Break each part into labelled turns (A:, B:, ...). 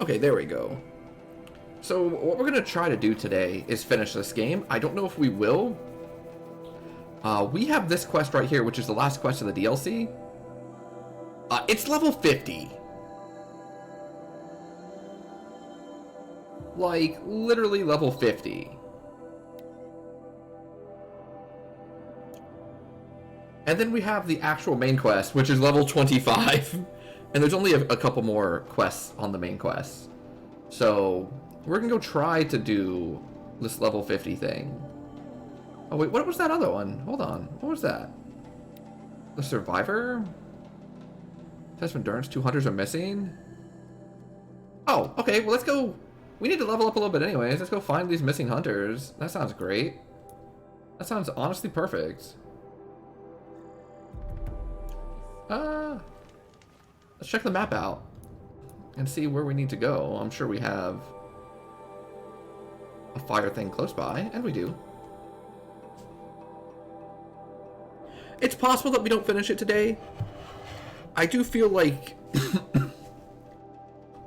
A: Okay, there we go. So what we're gonna try to do today is finish this game. I don't know if we will. We have this quest right here, which is the last quest of the DLC. It's level 50. Like, literally level 50. And then we have the actual main quest, which is level 25. And there's only a couple more quests on the main quest. So, we're gonna go try to do this level 50 thing. Oh wait, what was that other one? Hold on, what was that? The Survivor? Test of Endurance, 2 hunters are missing? Oh, okay, well let's go. We need to level up a little bit anyways. Let's go find these missing hunters. That sounds great. That sounds honestly perfect. Let's check the map out and see where we need to go. I'm sure we have a fire thing close by, and we do. It's possible that we don't finish it today. I do feel like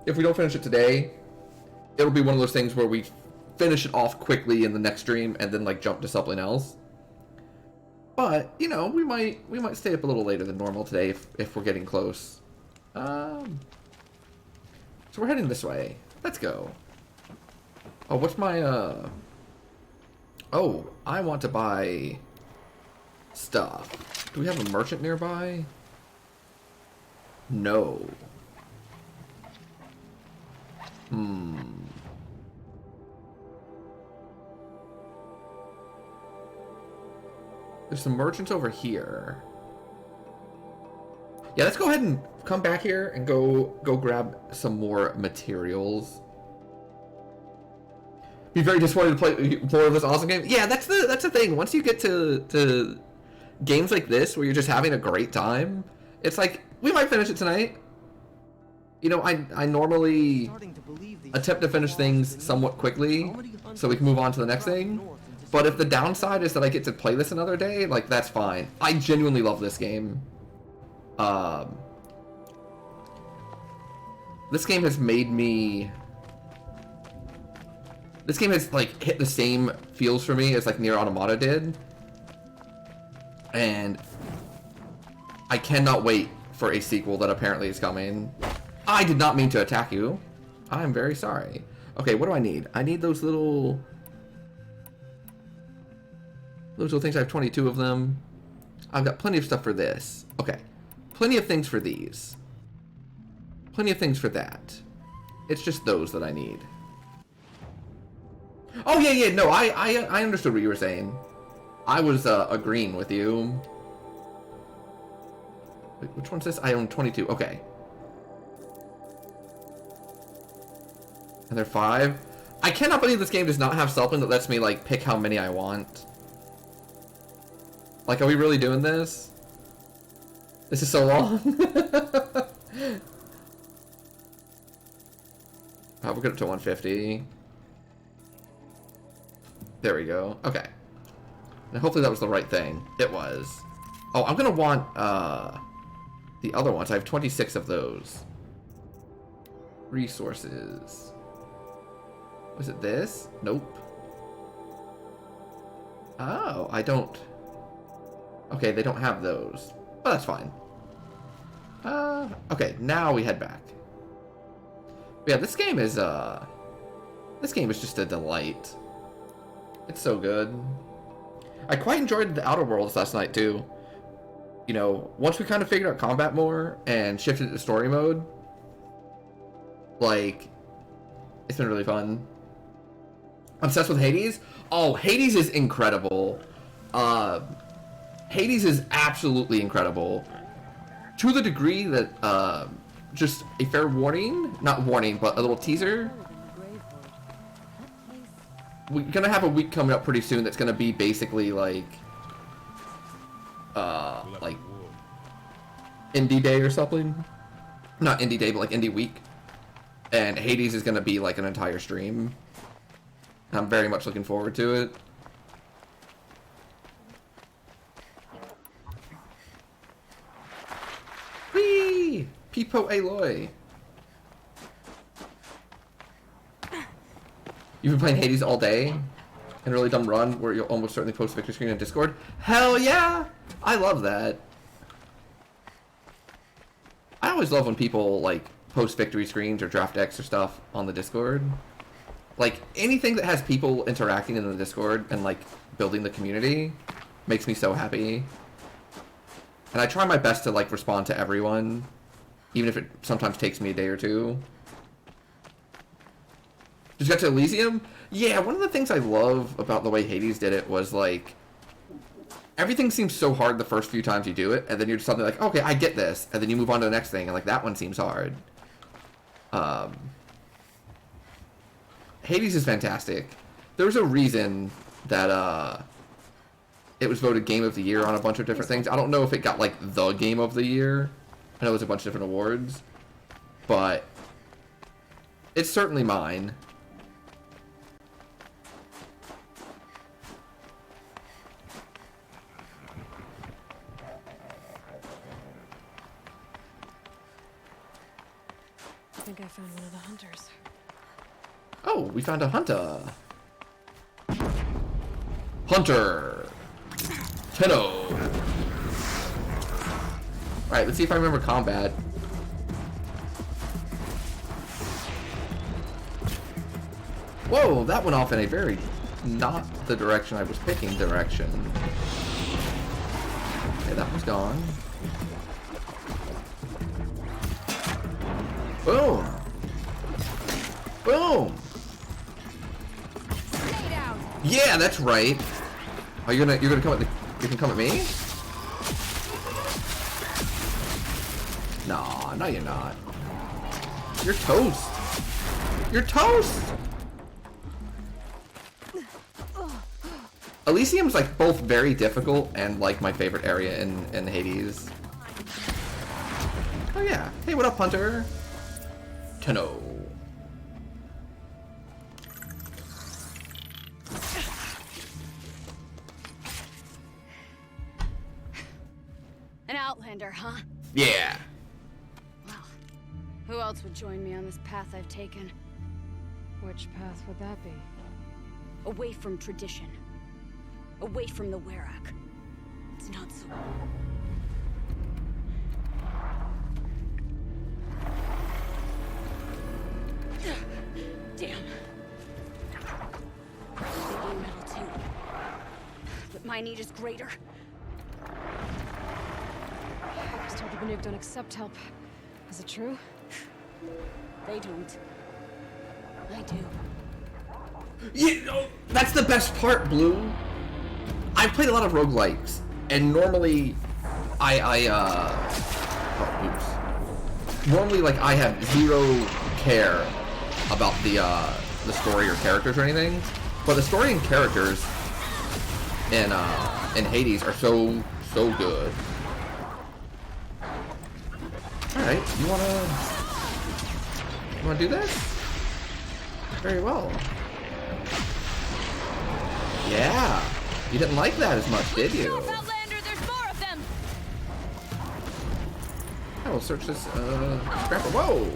A: if we don't finish it today, it'll be one of those things where we finish it off quickly in the next stream and then like jump to something else. But, you know, we might stay up a little later than normal today if we're getting close. So we're heading this way. Let's go. Oh, what's my, Oh, I want to buy stuff. Do we have a merchant nearby? No. There's some merchants over here. Yeah, let's go ahead and come back here and go grab some more materials. Be very disappointed to play more of this awesome game. Yeah, that's the thing. Once you get to games like this where you're just having a great time, it's like we might finish it tonight. You know, I normally attempt to finish things somewhat quickly so we can move on to the next thing. But if the downside is that I get to play this another day, like, that's fine. I genuinely love this game. This game has made me... This game has, like, hit the same feels for me as, like, Nier Automata did. And I cannot wait for a sequel that apparently is coming. I did not mean to attack you. I'm very sorry. Okay, what do I need? I need those little... Those little things. I have 22 of them. I've got plenty of stuff for this. Okay. Plenty of things for these. Plenty of things for that. It's just those that I need. Oh, yeah, no, I understood what you were saying. I was agreeing with you. Wait, which one's this? I own 22. Okay. And they're 5. I cannot believe this game does not have something that lets me, like, pick how many I want. Like, are we really doing this? This is so long. We'll get up to 150. There we go. Okay. Now, hopefully that was the right thing. It was. Oh, I'm gonna want the other ones. I have 26 of those. Resources. Was it this? Nope. Oh, I don't... Okay, they don't have those. But that's fine. Okay, now we head back. But yeah, this game is just a delight. It's so good. I quite enjoyed the Outer Worlds last night too. You know, once we kind of figured out combat more and shifted to story mode, like, it's been really fun. Obsessed with Hades? Oh, Hades is incredible. Hades is absolutely incredible. To the degree that, just a fair warning, not warning, but a little teaser. We're gonna have a week coming up pretty soon that's gonna be basically like Indie Day or something. Not Indie Day, but like Indie Week. And Hades is gonna be like an entire stream. I'm very much looking forward to it. Whee! Pipo Aloy. You've been playing Hades all day? In a really dumb run where you'll almost certainly post a victory screen on Discord? Hell yeah! I love that. I always love when people, like, post victory screens or draft decks or stuff on the Discord. Like, anything that has people interacting in the Discord and, like, building the community makes me so happy. And I try my best to, like, respond to everyone, even if it sometimes takes me a day or two. Just got to Elysium? Yeah, one of the things I love about the way Hades did it was, like, everything seems so hard the first few times you do it, and then you're just suddenly like, okay, I get this, and then you move on to the next thing, and, like, that one seems hard. Hades is fantastic. There's a reason that, it was voted Game of the Year on a bunch of different things. I don't know if it got, like, the Game of the Year. I know there's a bunch of different awards. But it's certainly mine.
B: I think I found one of the hunters.
A: Oh, we found a hunter. Hunter! Tenno! Alright, let's see if I remember combat. Whoa, that went off in a very not the direction I was picking direction. Okay, that one's gone. Boom! Boom! Yeah, that's right. Oh, you're gonna come at the, you can come at me? Nah, no you're not. You're toast. You're toast! Elysium's like both very difficult and like my favorite area in Hades. Oh yeah. Hey, what up, Hunter? Tenno.
B: An outlander, huh?
A: Yeah.
B: Well, who else would join me on this path I've taken? Which path would that be? Away from tradition. Away from the Werak. It's not so... Damn. They gain metal too. But my need is greater. I was told the Banuk don't accept help. Is it true? They don't. I do.
A: You know, that's the best part, Blue. I've played a lot of roguelikes, and normally normally, like, I have zero care about the story or characters or anything, but the story and characters in Hades are so good. All right, you wanna do this? Very well. Yeah, you didn't like that as much, did you?
B: Outlander, there's more of them.
A: I will search this scrapper. Whoa!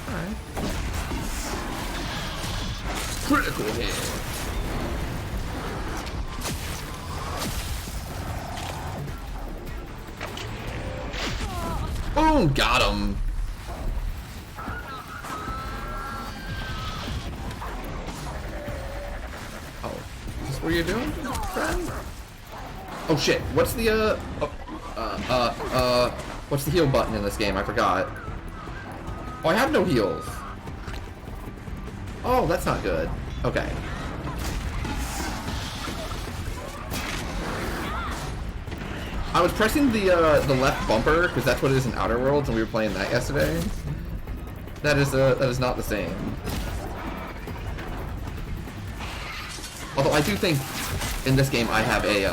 A: Alright. Critical hit. Boom! Got him! Oh. Is this what you're doing, friend? Oh shit, what's the what's the heal button in this game? I forgot. Oh, I have no heals. Oh, that's not good. Okay. I was pressing the left bumper because that's what it is in Outer Worlds, and we were playing that yesterday. That is not the same. Although I do think in this game I have a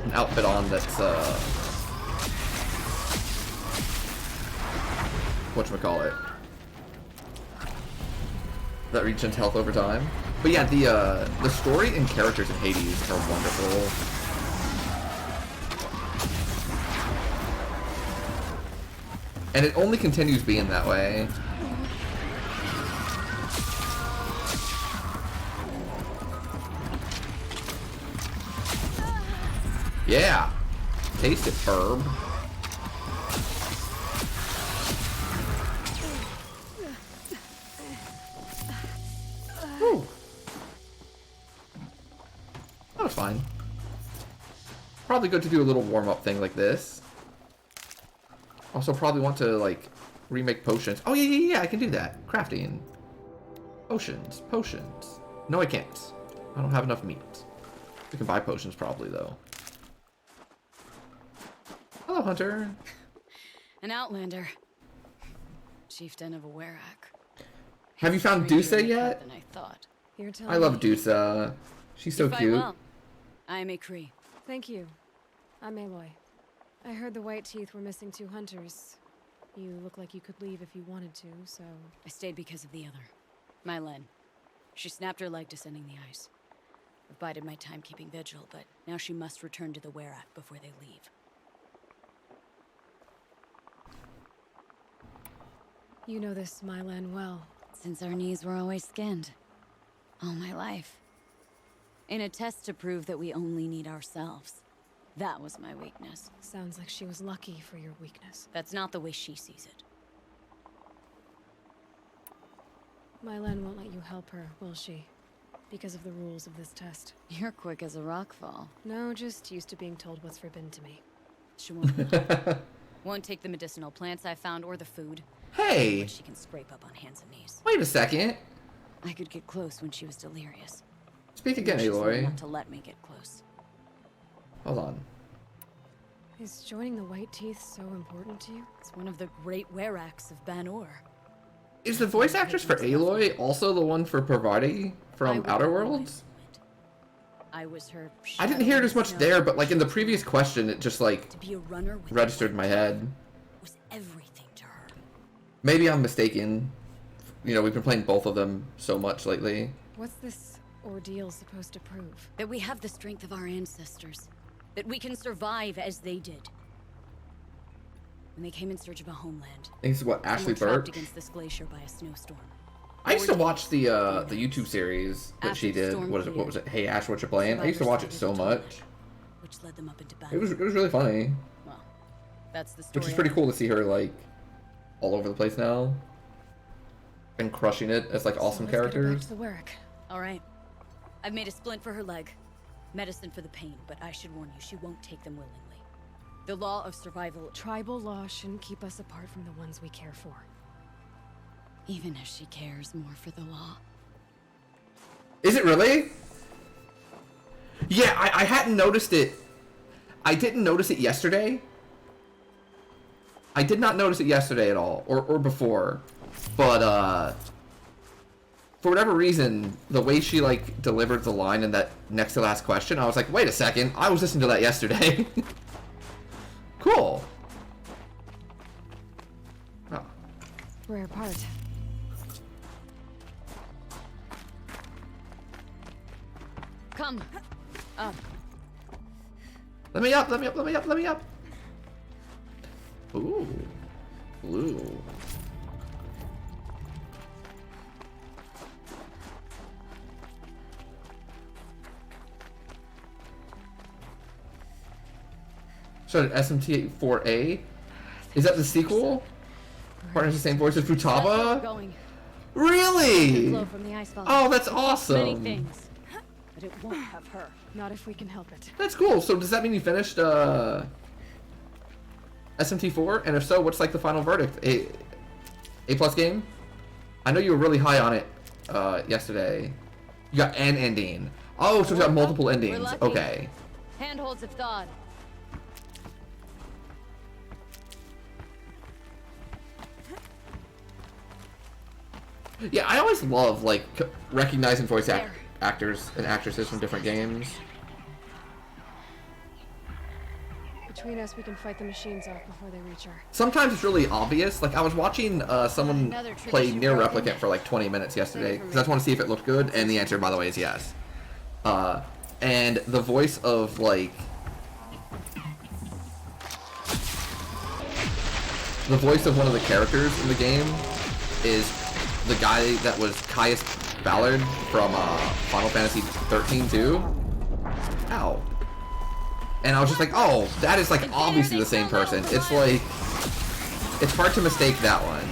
A: an outfit on that's whatchamacallit, that regens health over time. But yeah, the story and characters in Hades are wonderful. And it only continues being that way. Yeah. Taste it, Ferb. Whew. That was fine. Probably good to do a little warm-up thing like this. Also probably want to, like, remake potions. Oh, yeah, I can do that. Crafting. Potions. No, I can't. I don't have enough meat. We can buy potions probably, though. Hello, Hunter.
B: An outlander. Chieftain of a Werak.
A: Have you found Dusa yet?
B: Than I thought.
C: You're telling
A: I love
C: me.
A: Dusa. She's so
B: You fight
A: cute.
B: well. I am a Kree.
C: Thank you. I'm Aloy. I heard the White Teeth were missing 2 hunters. You look like you could leave if you wanted to, so...
B: I stayed because of the other. Mylen. She snapped her leg descending the ice. I've bided my time keeping vigil, but now she must return to the Werak before they leave.
C: You know this Mylan well.
B: Since our knees were always skinned. All my life. In a test to prove that we only need ourselves. That was my weakness.
C: Sounds like she was lucky for your weakness.
B: That's not the way she sees it.
C: Mylan won't let you help her, will she? Because of the rules of this test.
B: You're quick as a rockfall.
C: No, just used to being told what's forbidden to me.
B: She won't. Won't take the medicinal plants I found or the food.
A: Hey,
B: She can scrape up on hands and knees.
A: wait a second.
B: I could get close when she was delirious.
A: Speak again,
B: She's learned
A: Aloy.
B: not to let me get close.
A: Hold on.
C: Is joining the White Teeth so important to you?
B: It's one of the great Weraks of Banor.
A: Is the voice actress for Aloy also the one for Parvati from Outer Worlds?
B: I was her.
A: I didn't hear it as
B: shadow in
A: much
B: the
A: there,
B: snow.
A: but like in the previous question, it just like
B: To be a runner with
A: registered in my head.
B: was everything to her.
A: Maybe I'm mistaken. You know, we've been playing both of them so much lately.
C: What's this ordeal supposed to prove?
B: That we have the strength of our ancestors. That we can survive as they did. When they came in search of a homeland.
A: I think this is what
B: Some
A: Ashley
B: were trapped
A: Burke.
B: against this glacier by a snowstorm.
A: I used to watch the YouTube series that she
B: After the
A: did.
B: storm
A: What was it? Hey Ash, what you playing? I used to watch it so
B: Survivors
A: much.
B: Which led them up into
A: It
B: battle.
A: was really funny,
B: Well, that's the story.
A: which is pretty cool to see her like all over the place now and crushing it as like awesome
C: So let's get her back
A: characters.
C: to the Werak.
B: All right. I've made a splint for her leg. Medicine for the pain, but I should warn you, she won't take them willingly. The law of survival,
C: Tribal law shouldn't keep us apart from the ones we care for.
B: even if she cares more for the law.
A: Is it really? Yeah, I hadn't noticed it. I didn't notice it yesterday. I did not notice it yesterday at all, or before. But, for whatever reason, the way she, like, delivered the line in that next to last question, I was like, wait a second, I was listening to that yesterday. Cool. Oh.
C: Rare part.
B: Come. Up.
A: Let me up, let me up, let me up, let me up. Ooh. Blue. So SMT4A? Is that the sequel? Partners the same voice as
B: That's where we're
A: Futaba?
B: going.
A: Really?
B: Flow from the icefall.
A: Oh, that's
B: Many
A: awesome.
B: things. But it won't have her.
C: Not if we can help it.
A: That's cool. So does that mean you finished SMT4? And if so, what's like the final verdict? A plus game? I know you were really high on it yesterday. You got an ending. Oh, so it's got multiple
B: We're
A: endings.
B: lucky.
A: Okay.
B: Handholds of thawed.
A: Yeah, I always love like recognizing voice actors and actresses from different games.
C: Between us, we can fight the machines off before they reach her.
A: Sometimes it's really obvious. Like I was watching someone
B: Another
A: play
B: tradition
A: Near
B: broken.
A: Replicant for like 20 minutes yesterday because I just want to see if it looked good, and the answer, by the way, is yes. And the voice of like the voice of one of the characters in the game is the guy that was Caius Ballard from Final Fantasy 13 too. Ow. And I was just like, oh, that is like obviously the same person. It's like, it's hard to mistake that one.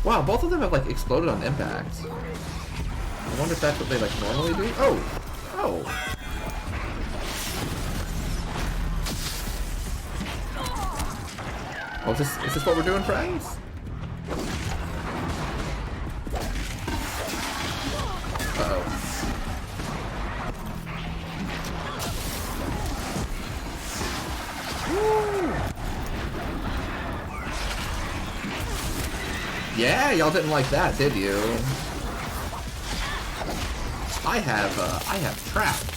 A: Wow, both of them have like exploded on impact. I wonder if that's what they like normally do. Oh, oh. Oh, is this what we're doing, friends? Uh-oh. Woo! Yeah, y'all didn't like that, did you? I have traps.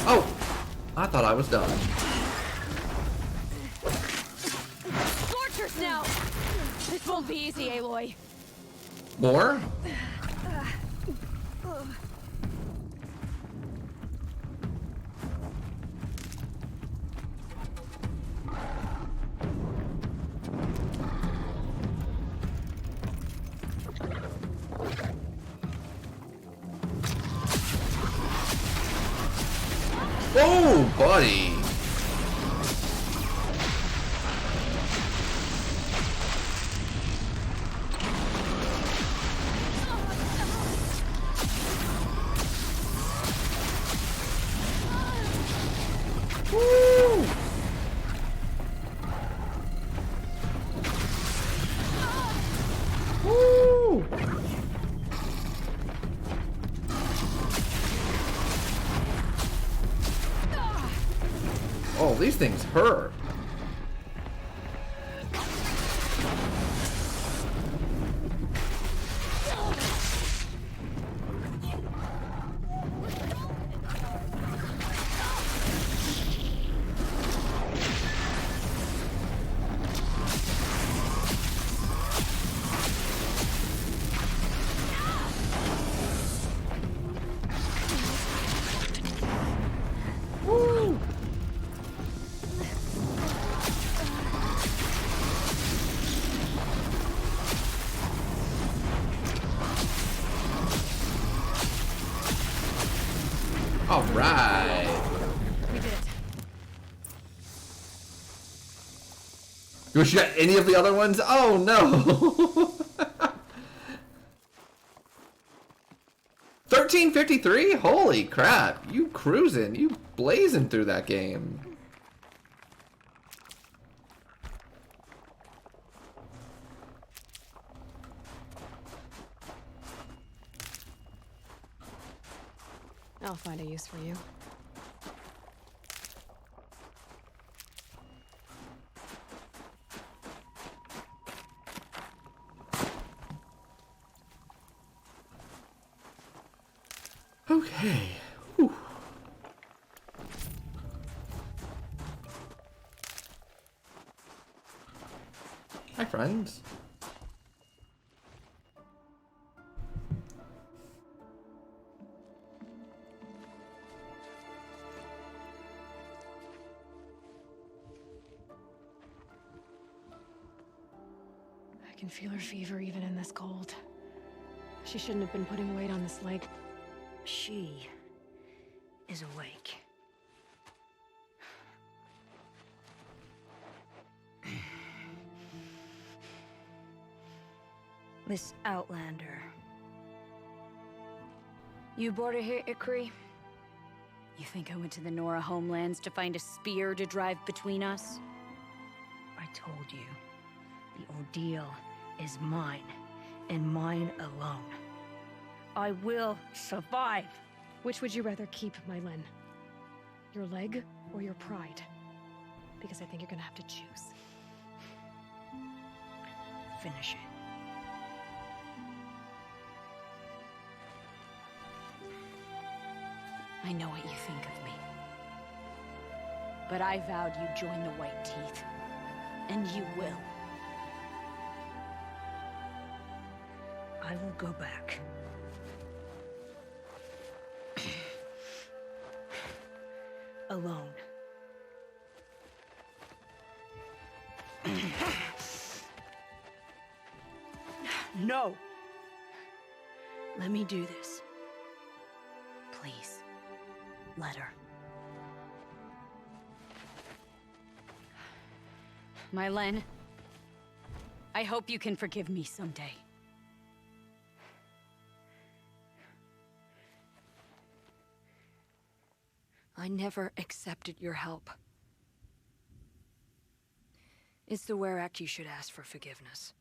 A: Oh! I thought I was done.
C: Tortures now! This won't be easy, Aloy.
A: More? Whoa, buddy! Woo! Woo! Oh, these things hurt. Woo! All right.
C: We did it.
A: Was you got any of the other ones? Oh no. 1353? Holy crap. You cruising. You blazing through that game.
C: I'll find a use for you.
A: Okay. Whew. Hi, friends.
C: I can feel her fever even in this cold. She shouldn't have been putting weight on this leg.
B: She is awake. Miss Outlander. You brought her here, Ikri? You think I went to the Nora homelands to find a spear to drive between us? I told you, the ordeal is mine, and mine alone. I will survive.
C: Which would you rather keep, Mylin? Your leg or your pride? Because I think you're gonna have to choose.
B: Finish it. I know what you think of me. But I vowed you'd join the White Teeth. And you will. I will go back. Alone. No! Let me do this. Please. Let her. My Len, I hope you can forgive me someday. I never accepted your help. It's the Werak you should ask for forgiveness.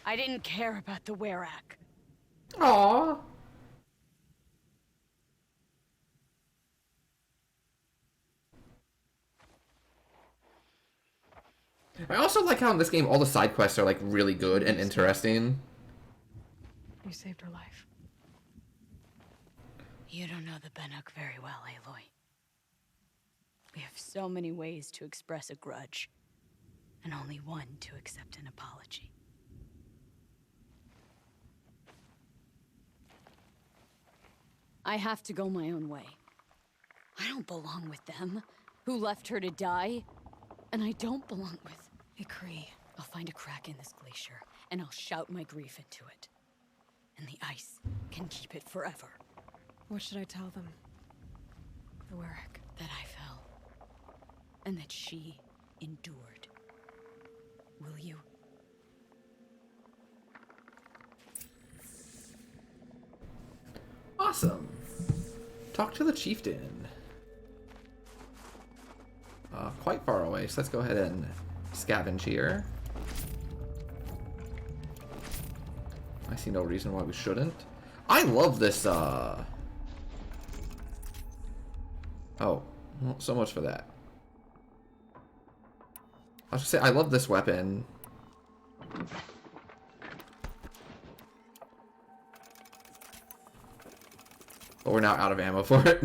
B: I didn't care about the Werak.
A: Aww. I also like how in this game all the side quests are like really good and interesting.
C: You saved her life.
B: You don't know the Banuk very well, Aloy. We have so many ways to express a grudge, and only one to accept an apology. I have to go my own way. I don't belong with them, who left her to die, and I don't belong with Ykri. I'll find a crack in this glacier, and I'll shout my grief into it. And the ice can keep it forever.
C: What should I tell them? The Werak.
B: That I fell. And that she endured. Will you?
A: Awesome. Talk to the chieftain. Quite far away, so let's go ahead and scavenge here. I see no reason why we shouldn't. I love this, Oh, well, so much for that. I was gonna say, I love this weapon. But we're now out of ammo for it.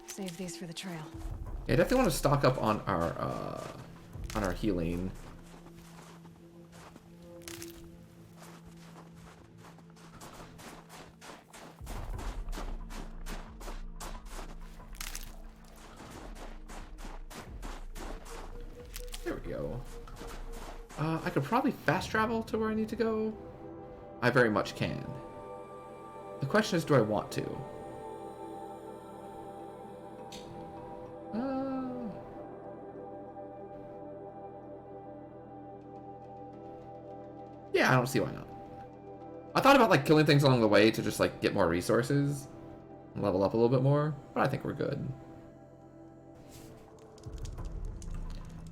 C: Save these for the trail.
A: Yeah, I definitely want to stock up on our healing. There we go. I could probably fast travel to where I need to go. I very much can. The question is, do I want to? Yeah, I don't see why not. I thought about like killing things along the way to just like get more resources and level up a little bit more, but I think we're good.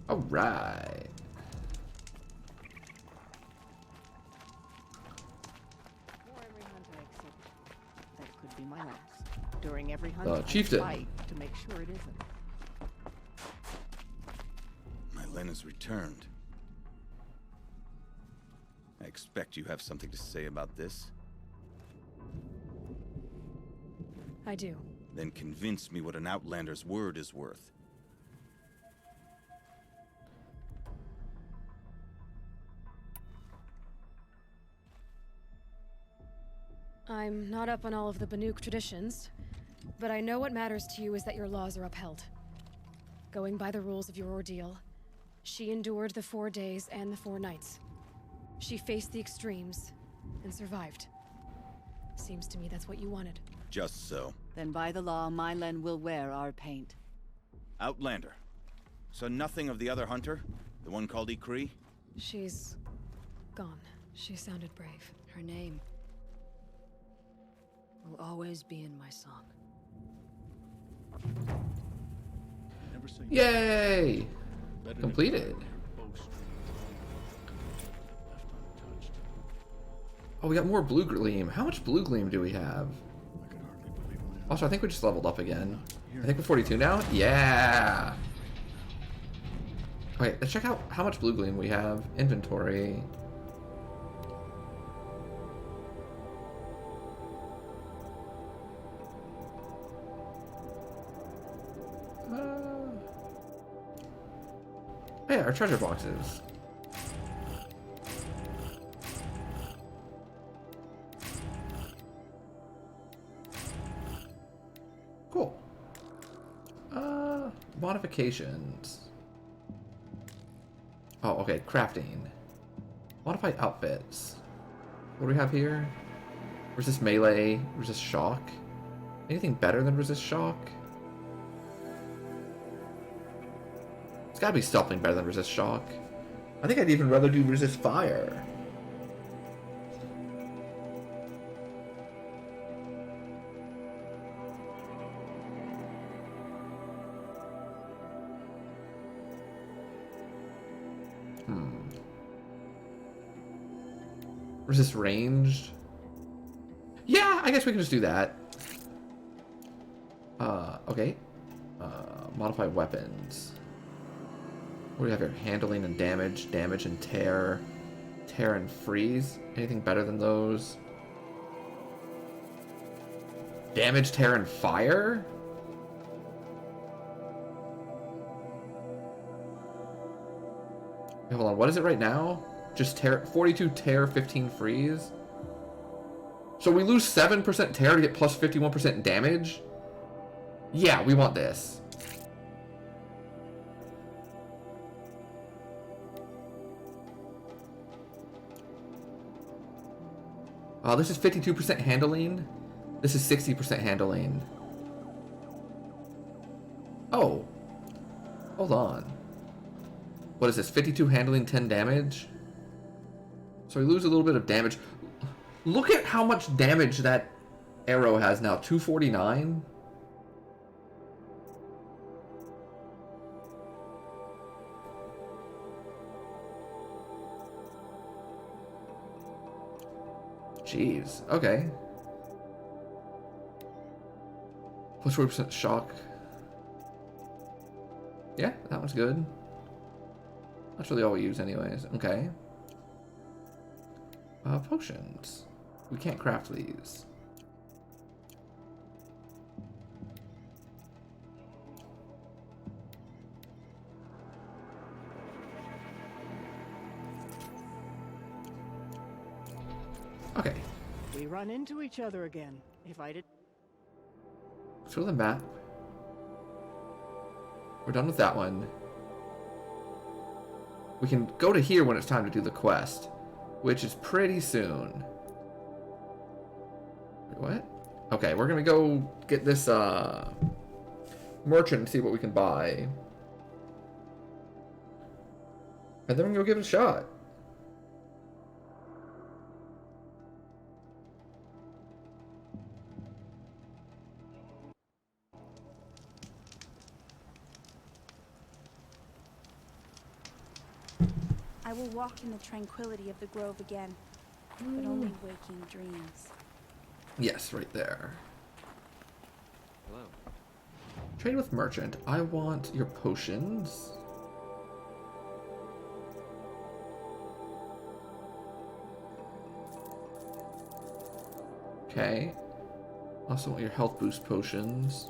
A: All right.
D: For every hunt I accept, that could be my last. During every hunt,
A: The
D: I
A: chieftain.
D: fight to make sure it isn't.
E: My Len has returned. I expect you have something to say about this.
C: I do.
E: Then convince me what an Outlander's word is worth.
C: I'm not up on all of the Banuk traditions, but I know what matters to you is that your laws are upheld. Going by the rules of your ordeal, she endured the 4 days and the 4 nights. She faced the extremes and survived. Seems to me that's what you wanted.
E: Just so.
D: Then by the law, my Len will wear our paint.
E: Outlander. So nothing of the other hunter? The one called Ykri?
C: She's gone. She sounded brave.
B: Her name will always be in my song.
A: Yay! Completed. Oh, we got more blue gleam. How much blue gleam do we have? Also, I think we just leveled up again. I think we're 42 now? Yeah! Okay, let's check out how much blue gleam we have. Inventory. Yeah, our treasure boxes. Cool. Modifications. Oh, okay, crafting. Modify outfits. What do we have here? Resist melee, resist shock. Anything better than resist shock? It's gotta be something better than resist shock. I think I'd even rather do resist fire. Resist ranged. Yeah, I guess we can just do that. Okay. Modify weapons. What do we have here? Handling and damage, damage and tear, tear and freeze. Anything better than those? Damage, tear, and fire? Okay, hold on, what is it right now? Just tear, 42 tear, 15 freeze. So we lose 7% tear to get plus 51% damage? Yeah, we want this. This is 52% handling. This is 60% handling. Oh. Hold on. What is this? 52 handling, 10 damage? So we lose a little bit of damage. Look at how much damage that arrow has now. 249? Jeez. Okay. Plus 40% shock. Yeah, that one's good. That's really all we use anyways. Okay. Potions. We can't craft these. Okay.
D: We run into each other again. If I did.
A: Show the map. We're done with that one. We can go to here when it's time to do the quest, which is pretty soon. Wait, what? Okay, we're gonna go get this merchant and see what we can buy. And then we're gonna go give it a shot.
F: I will walk in the tranquility of the grove again, but only waking dreams.
A: Yes, right there.
G: Hello.
A: Trade with merchant. I want your potions. Okay. Also want your health boost potions.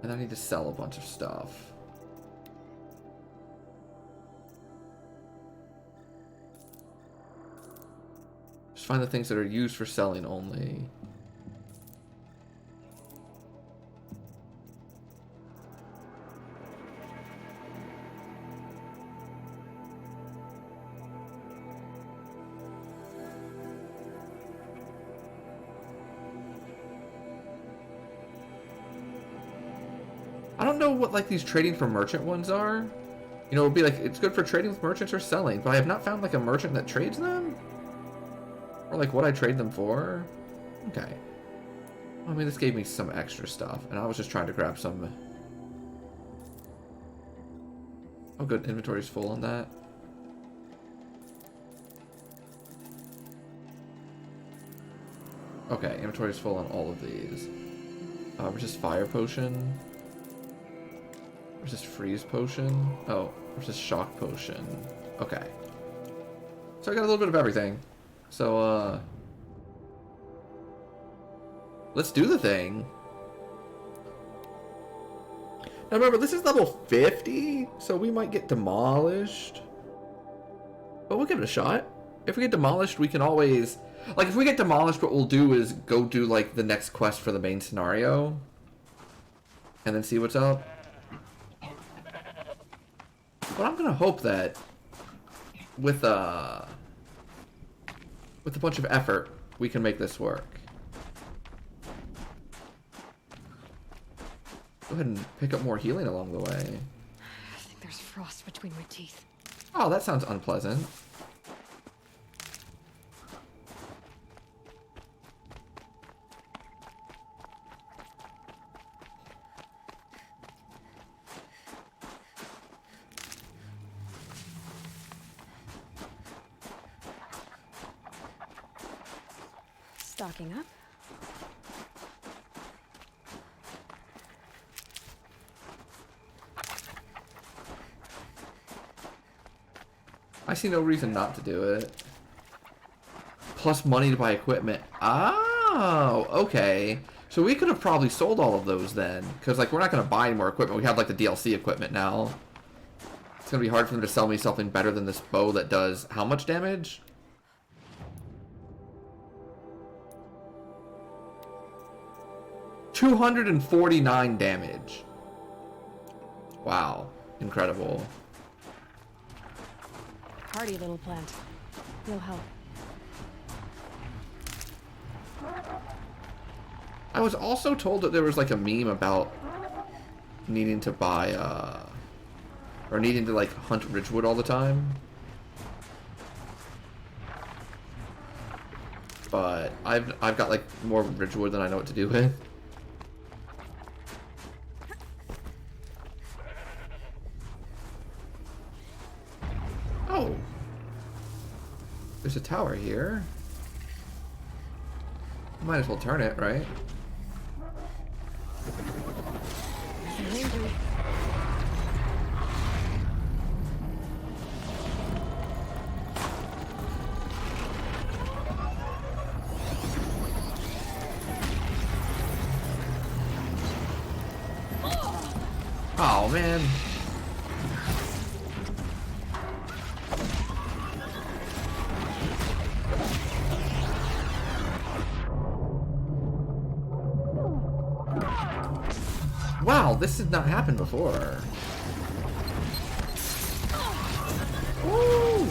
A: And I need to sell a bunch of stuff. Just find the things that are used for selling only. I don't know what like these trading for merchant ones are. You know, it would be like it's good for trading with merchants or selling, but I have not found like a merchant that trades them. Or like what I trade them for. Okay. I mean, this gave me some extra stuff, and I was just trying to grab some. Oh, good. Inventory's full on that. Okay, inventory's full on all of these. Just fire potion. Where's this freeze potion? Oh, where's this shock potion? Okay. So I got a little bit of everything. So, let's do the thing. Now remember, this is level 50, so we might get demolished. But we'll give it a shot. If we get demolished, we can always... Like, if we get demolished, what we'll do is go do, like, the next quest for the main scenario. And then see what's up. But I'm gonna hope that with a bunch of effort, we can make this work. Go ahead and pick up more healing along the way.
C: I think there's frost between my teeth.
A: Oh, that sounds unpleasant.
C: Stocking up.
A: I see no reason not to do it. Plus money to buy equipment. Oh, okay. So we could have probably sold all of those then. Because, like, we're not going to buy any more equipment. We have, like, the DLC equipment now. It's going to be hard for them to sell me something better than this bow that does how much damage? $249 damage. Wow. Incredible.
C: Hardy little plant. You'll help.
A: I was also told that there was like a meme about needing to buy or needing to like hunt Ridgewood all the time. But I've got like more Ridgewood than I know what to do with. Oh. There's a tower here. Might as well turn it, right? Oh man. Wow, this did not happen before. Woo!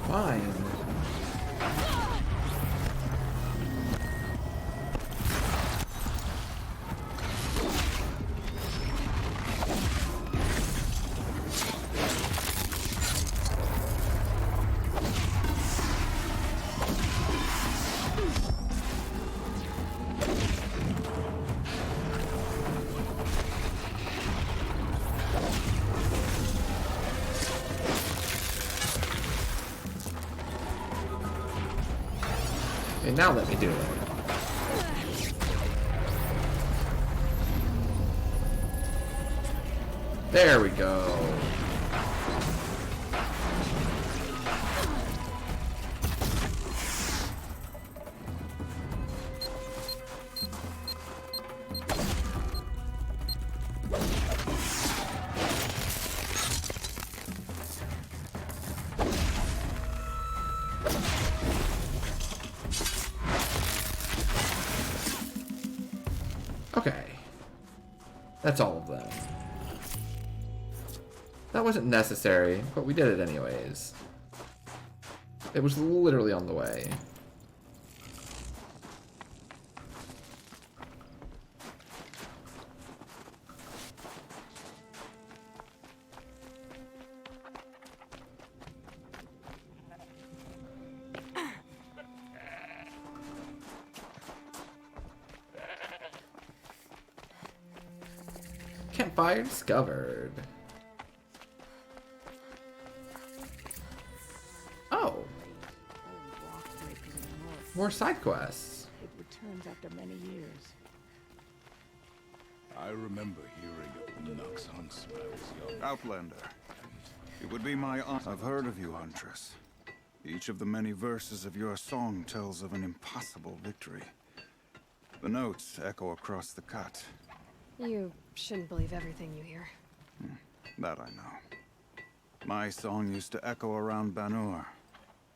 A: Fine. Okay, now let me do it. There we go. Okay. That's all of them. That wasn't necessary, but we did it anyways. It was literally on the way. Campfire discovered. Oh,
D: Old walk break to the north.
A: more side quests.
D: It returns after many years.
H: I remember hearing of the Nux hunts when I was young.
E: Outlander. It would be my honor. I've heard of you, Huntress. Each of the many verses of your song tells of an impossible victory. The notes echo across the cut.
C: You shouldn't believe everything you hear.
E: That I know. My song used to echo around Banur.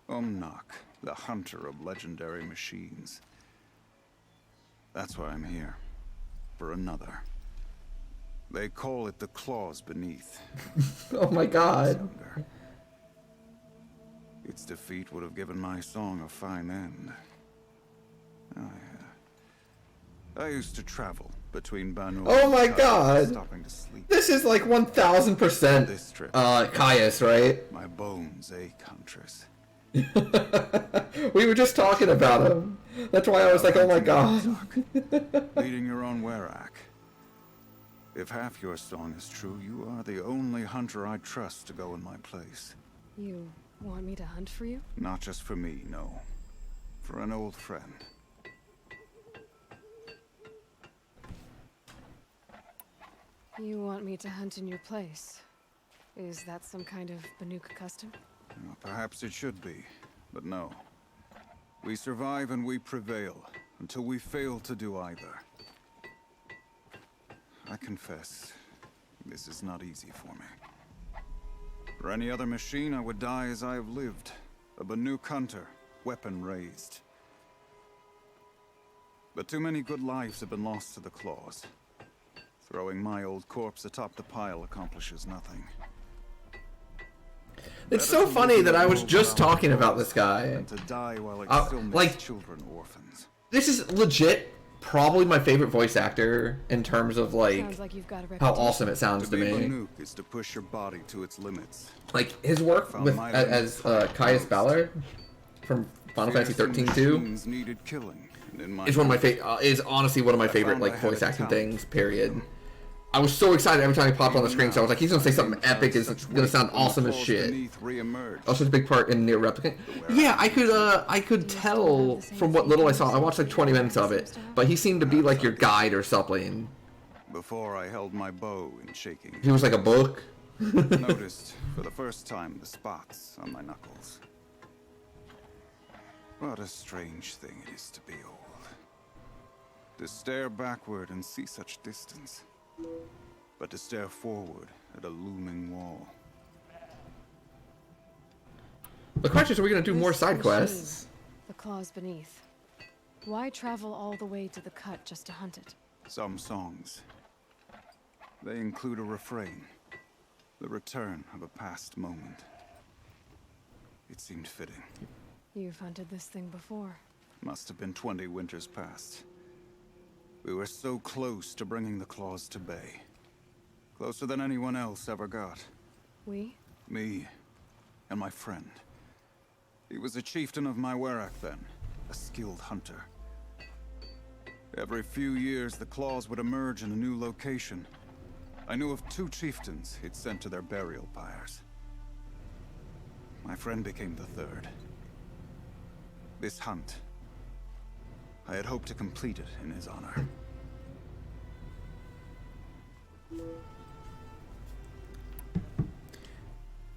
E: Umnak, the hunter of legendary machines. That's why I'm here. For another. They call it the Claws Beneath.
A: Oh my god.
E: Asunder. Its defeat would have given my song a fine end. I used to travel between Banur
A: Oh my
E: and Kairos,
A: god.
E: stopping to sleep.
A: This is like 1000%
E: This trip,
A: Caius, right?
E: my bones ache, Huntress.
A: We were just talking about him. That's why I was like, oh my god.
E: Leading your own Werak. If half your song is true, you are the only hunter I trust to go in my place.
C: You want me to hunt for you?
E: Not just for me, no. For an old friend.
C: You want me to hunt in your place? Is that some kind of Banuk custom?
E: Well, perhaps it should be, but no. We survive and we prevail, until we fail to do either. I confess, this is not easy for me. For any other machine, I would die as I have lived. A Banuk hunter, weapon raised. But too many good lives have been lost to the claws. Throwing my old corpse atop the pile accomplishes nothing.
A: It's so funny that I was just talking about this guy.
E: And to die while it still makes
A: like-
E: children orphans.
A: This is legit probably my favorite voice actor in terms of like
C: Sounds like you've got a
A: how
C: reputation.
A: awesome it sounds
E: To
A: to
E: be
A: me.
E: Banuk is to push your body to its limits.
A: Like his work with as Caius Ballard from Final Fantasy 13 too
E: Machines needed killing. And in my
A: is one of my is honestly one of my favorite
E: found I
A: like
E: had
A: voice
E: a
A: acting
E: talent.
A: things. Period. I was so excited every time he popped on the screen, so I was like, he's gonna say something epic. It's gonna sound awesome as shit. Also, a big part in Near Replicant. Yeah, I could tell from what little I saw. I watched like 20 minutes of it, but he seemed to be like your guide or something.
E: Before I held my bow in shaking,
A: He was like a book.
E: noticed for the first time the spots on my knuckles. What a strange thing it is to be old. To stare backward and see such distance. But to stare forward at a looming wall.
A: The question is, are we gonna do more
C: This
A: side
C: machine,
A: quests?
C: The claws beneath. Why travel all the way to the cut just to hunt it?
E: Some songs. They include a refrain. The return of a past moment. It seemed fitting.
C: You've hunted this thing before.
E: Must have been 20 winters past. We were so close to bringing the claws to bay. Closer than anyone else ever got.
C: We?
E: Me and my friend. He was a chieftain of my Werak then, a skilled hunter. Every few years, the claws would emerge in a new location. I knew of 2 chieftains he'd sent to their burial pyres. My friend became the 3rd. This hunt, I had hoped to complete it in his honor.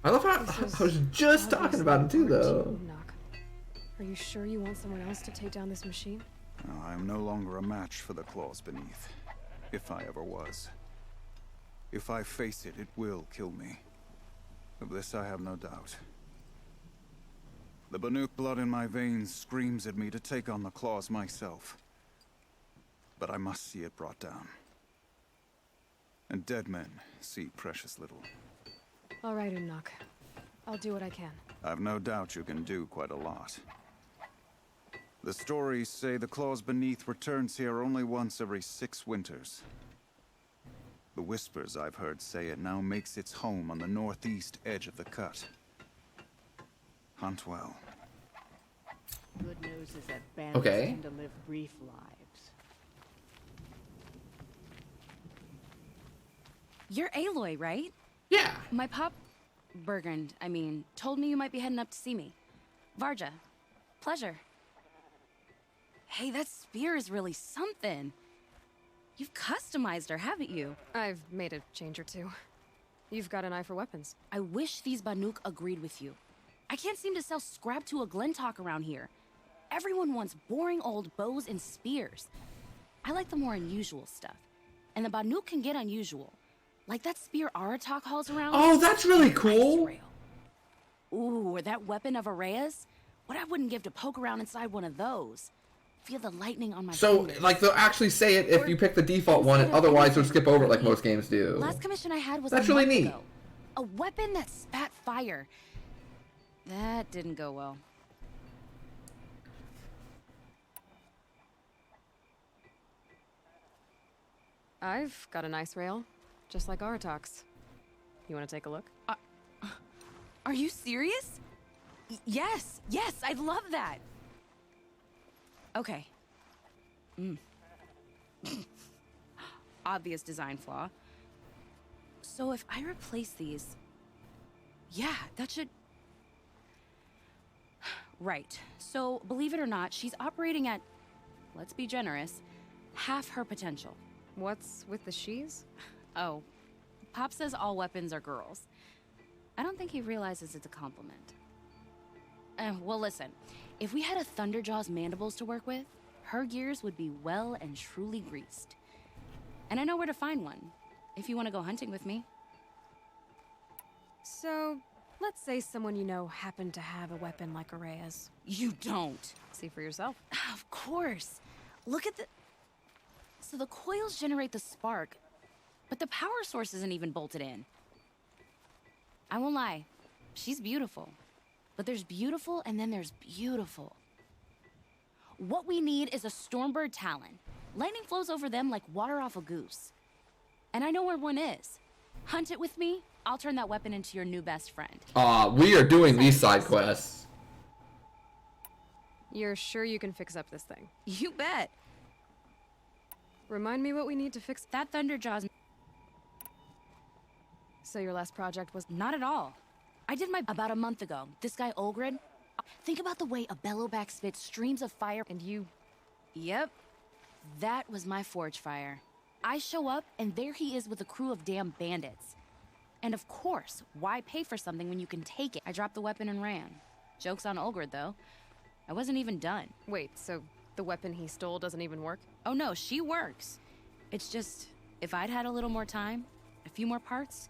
A: I love how
C: This is
A: I was just talking about it too,
C: obviously
A: though.
C: important to Umnak. Are you sure you want someone else to take down this machine?
E: Now, I am no longer a match for the claws beneath, if I ever was. If I face it, it will kill me. Of this I have no doubt. The Banuk blood in my veins screams at me to take on the claws myself. but I must see it brought down. And dead men see precious little.
C: All right, Unnak. I'll do what I can.
E: I've no doubt you can do quite a lot. The stories say the claws beneath returns here only once every 6 winters. The whispers I've heard say it now makes its home on the northeast edge of the cut. Hunt well.
D: Good news is that bandits
A: Okay.
D: tend to live brief lives.
B: You're Aloy, right?
A: Yeah.
B: My pop... Bergrand, I mean, told me you might be heading up to see me. Varja. Pleasure. Hey, that spear is really something. You've customized her, haven't you?
C: I've made a change or two. You've got an eye for weapons.
B: I wish these Banuk agreed with you. I can't seem to sell scrap to a Glentalk around here. Everyone wants boring old bows and spears. I like the more unusual stuff. And the Banuk can get unusual. Like that spear Aratak hauls around.
A: Oh, that's really
B: Ice
A: cool.
B: rail. Ooh, or that weapon of Araya's? What I wouldn't give to poke around inside one of those. Feel the lightning on my
A: So,
B: fingers.
A: like, they'll actually say it if you pick the default one, and otherwise they'll skip over it like most games do.
B: Last commission I had was
A: That's
B: a
A: really
B: month
A: neat.
B: ago. A weapon that spat fire. That didn't go well.
C: I've got a nice rail, just like Aratak's. You want to take a look?
B: Are you serious? Yes, I'd love that. Okay. Obvious design flaw. So if I replace these... Yeah, that should... Right. So, believe it or not, she's operating at, let's be generous, half her potential.
C: What's with the she's?
B: Oh, Pop says all weapons are girls. I don't think he realizes it's a compliment. Well, listen. If we had a Thunderjaw's mandibles to work with, her gears would be well and truly greased. And I know where to find one, if you want to go hunting with me.
C: So, let's say someone you know happened to have a weapon like Araya's.
B: You don't.
C: See for yourself.
B: Of course. Look at the... So the coils generate the spark, but the power source isn't even bolted in. I won't lie. She's beautiful. But there's beautiful and then there's beautiful. What we need is a Stormbird Talon. Lightning flows over them like water off a goose. And I know where one is. Hunt it with me, I'll turn that weapon into your new best friend.
A: We are doing these side quests.
C: You're sure you can fix up this thing?
B: You bet.
C: Remind me what we need to fix.
B: That Thunderjaw's
C: So your last project was...
B: not at all. I did my about a month ago. This guy Olgrid. Think about the way a bellowback spits streams of fire.
C: And you...
B: Yep. That was my forge fire. I show up, and there he is with a crew of damn bandits. And of course, why pay for something when you can take it? I dropped the weapon and ran. Joke's on Olgrid, though. I wasn't even done.
C: Wait, so the weapon he stole doesn't even work?
B: Oh no, she works. It's just, if I'd had a little more time, a few more parts,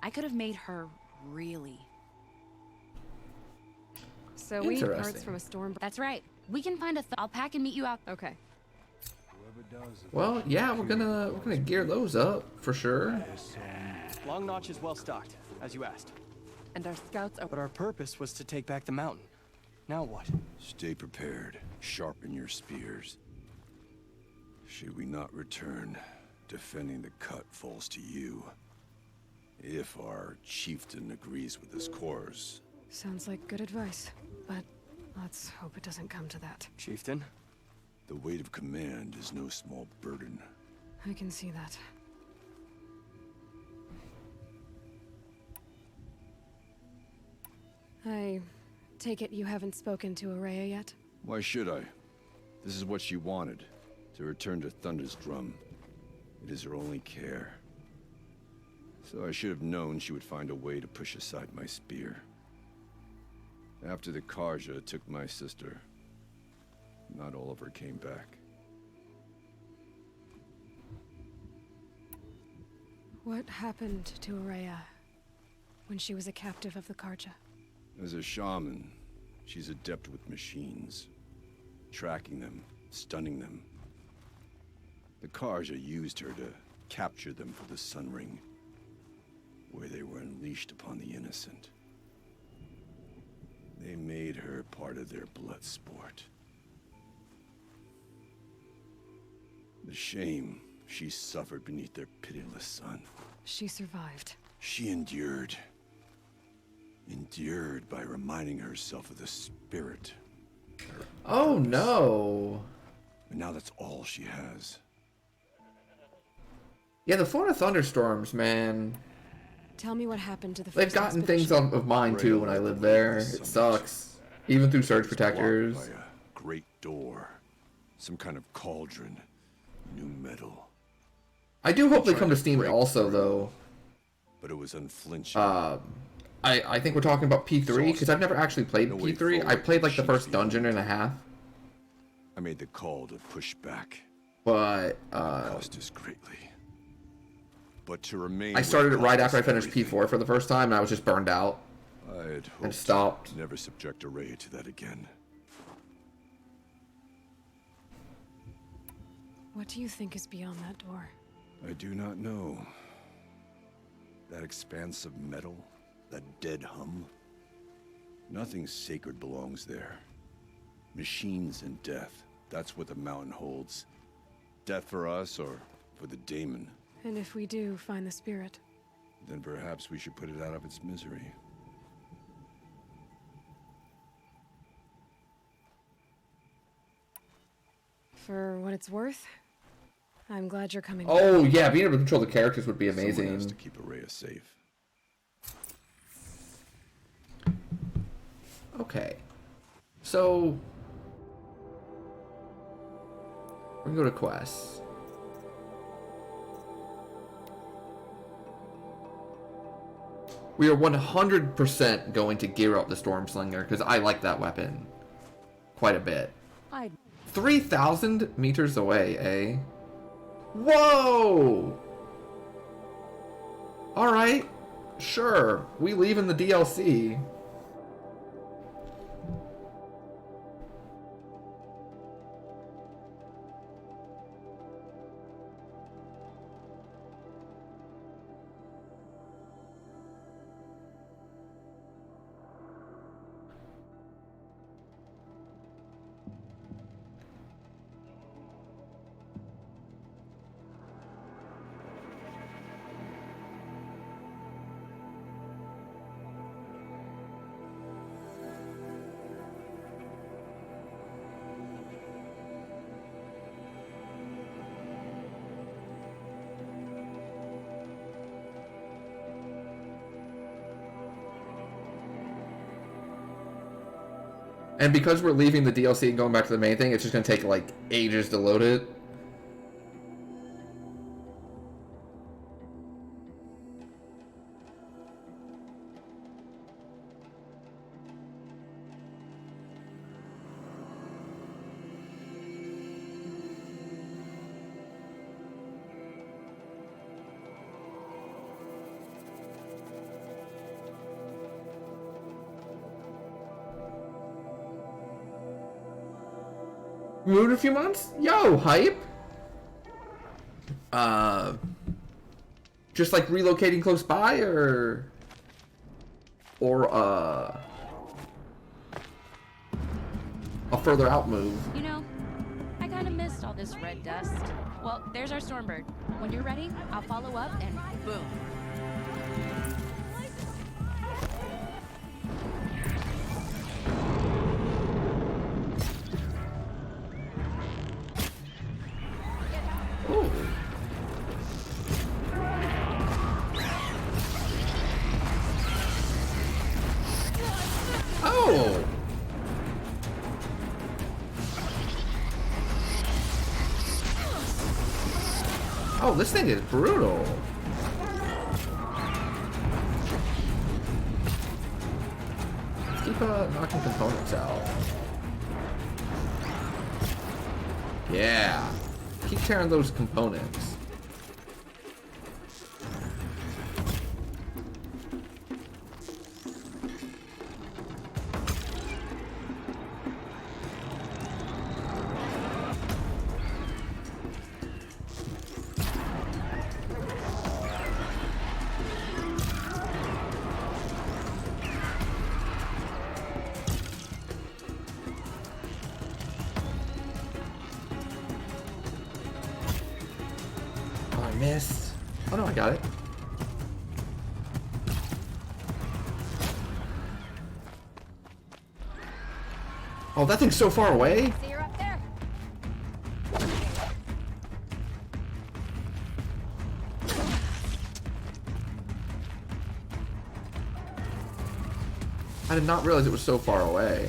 B: I could have made her really.
C: So we need parts
A: Interesting.
C: from a storm...
B: That's right. We can find a I'll pack and meet you out.
C: Okay.
A: Well, yeah, we're gonna gear those up for sure.
G: Long Notch is well stocked, as you asked.
D: And our scouts are...
G: But our purpose was to take back the mountain. Now what?
H: Stay prepared. Sharpen your spears. Should we not return, defending the cut falls to you. If our chieftain agrees with this course.
C: Sounds like good advice, but let's hope it doesn't come to that.
G: Chieftain?
H: The weight of command is no small burden.
C: I can see that. I take it you haven't spoken to Araya yet?
H: Why should I? This is what she wanted, to return to Thunder's drum. It is her only care. So I should have known she would find a way to push aside my spear. After the Karja took my sister, not all of her came back.
C: What happened to Araya when she was a captive of the Karja?
H: As a shaman, she's adept with machines. Tracking them, stunning them. The Karja used her to capture them for the Sun Ring, where they were unleashed upon the innocent. They made her part of their blood sport. The shame she suffered beneath their pitiless sun.
C: She survived.
H: She endured. Endured by reminding herself of the spirit.
A: Oh no.
H: And now that's all she has.
A: Yeah, the Florida thunderstorms, man.
C: Tell me what happened to the
A: They've
C: first
A: gotten things
C: expedition.
A: of mine too when I lived there. It sucks. Even through surge protectors.
H: Blocked by a great door. Some kind of cauldron. New metal.
A: I do hope they come to Steam also, though.
H: But it was unflinching.
A: I think we're talking about P3 because I've never actually played
H: No way
A: P3. I
H: forward
A: played like the
H: sheets
A: first
H: beyond
A: dungeon and a half,
H: I made the call to push back.
A: but
H: Cost us greatly. But to remain.
A: I started it
H: would
A: right
H: cost
A: after I
H: us
A: finished
H: everything.
A: P4 for the first time, and I was just burned out
H: I'd hoped
A: and stopped.
H: to never subject Araya to that again.
C: What do you think is beyond that door?
H: I do not know. That expanse of metal, that dead hum. Nothing sacred belongs there. Machines and death. That's what the mountain holds. Death for us or for the daemon.
C: And if we do find the spirit,
H: Then perhaps we should put it out of its misery.
C: for what it's worth, I'm glad you're coming.
A: Oh yeah, being able to control the characters would be
H: Someone has
A: amazing.
H: to keep Araya safe.
A: Okay, so we're gonna go to quests. We are 100% going to gear up the Stormslinger because I like that weapon quite a bit.
D: I'd
A: 3,000 meters away, eh? Whoa! Alright, sure. We leave in the DLC. And because we're leaving the DLC and going back to the main thing, it's just going to take like ages to load it. Moved in a few months? Yo, hype! Just like relocating close by, or a further out move.
I: You know, I kind of missed all this red dust. Well, there's our Stormbird. When you're ready, I'll follow up and boom.
A: Ooh. Oh! Oh, this thing is brutal. Let's keep knocking components out. Yeah. Keep tearing those components. missed. Oh no, I got it. Oh, that thing's so far away.
B: See, you're up there.
A: I did not realize it was so far away.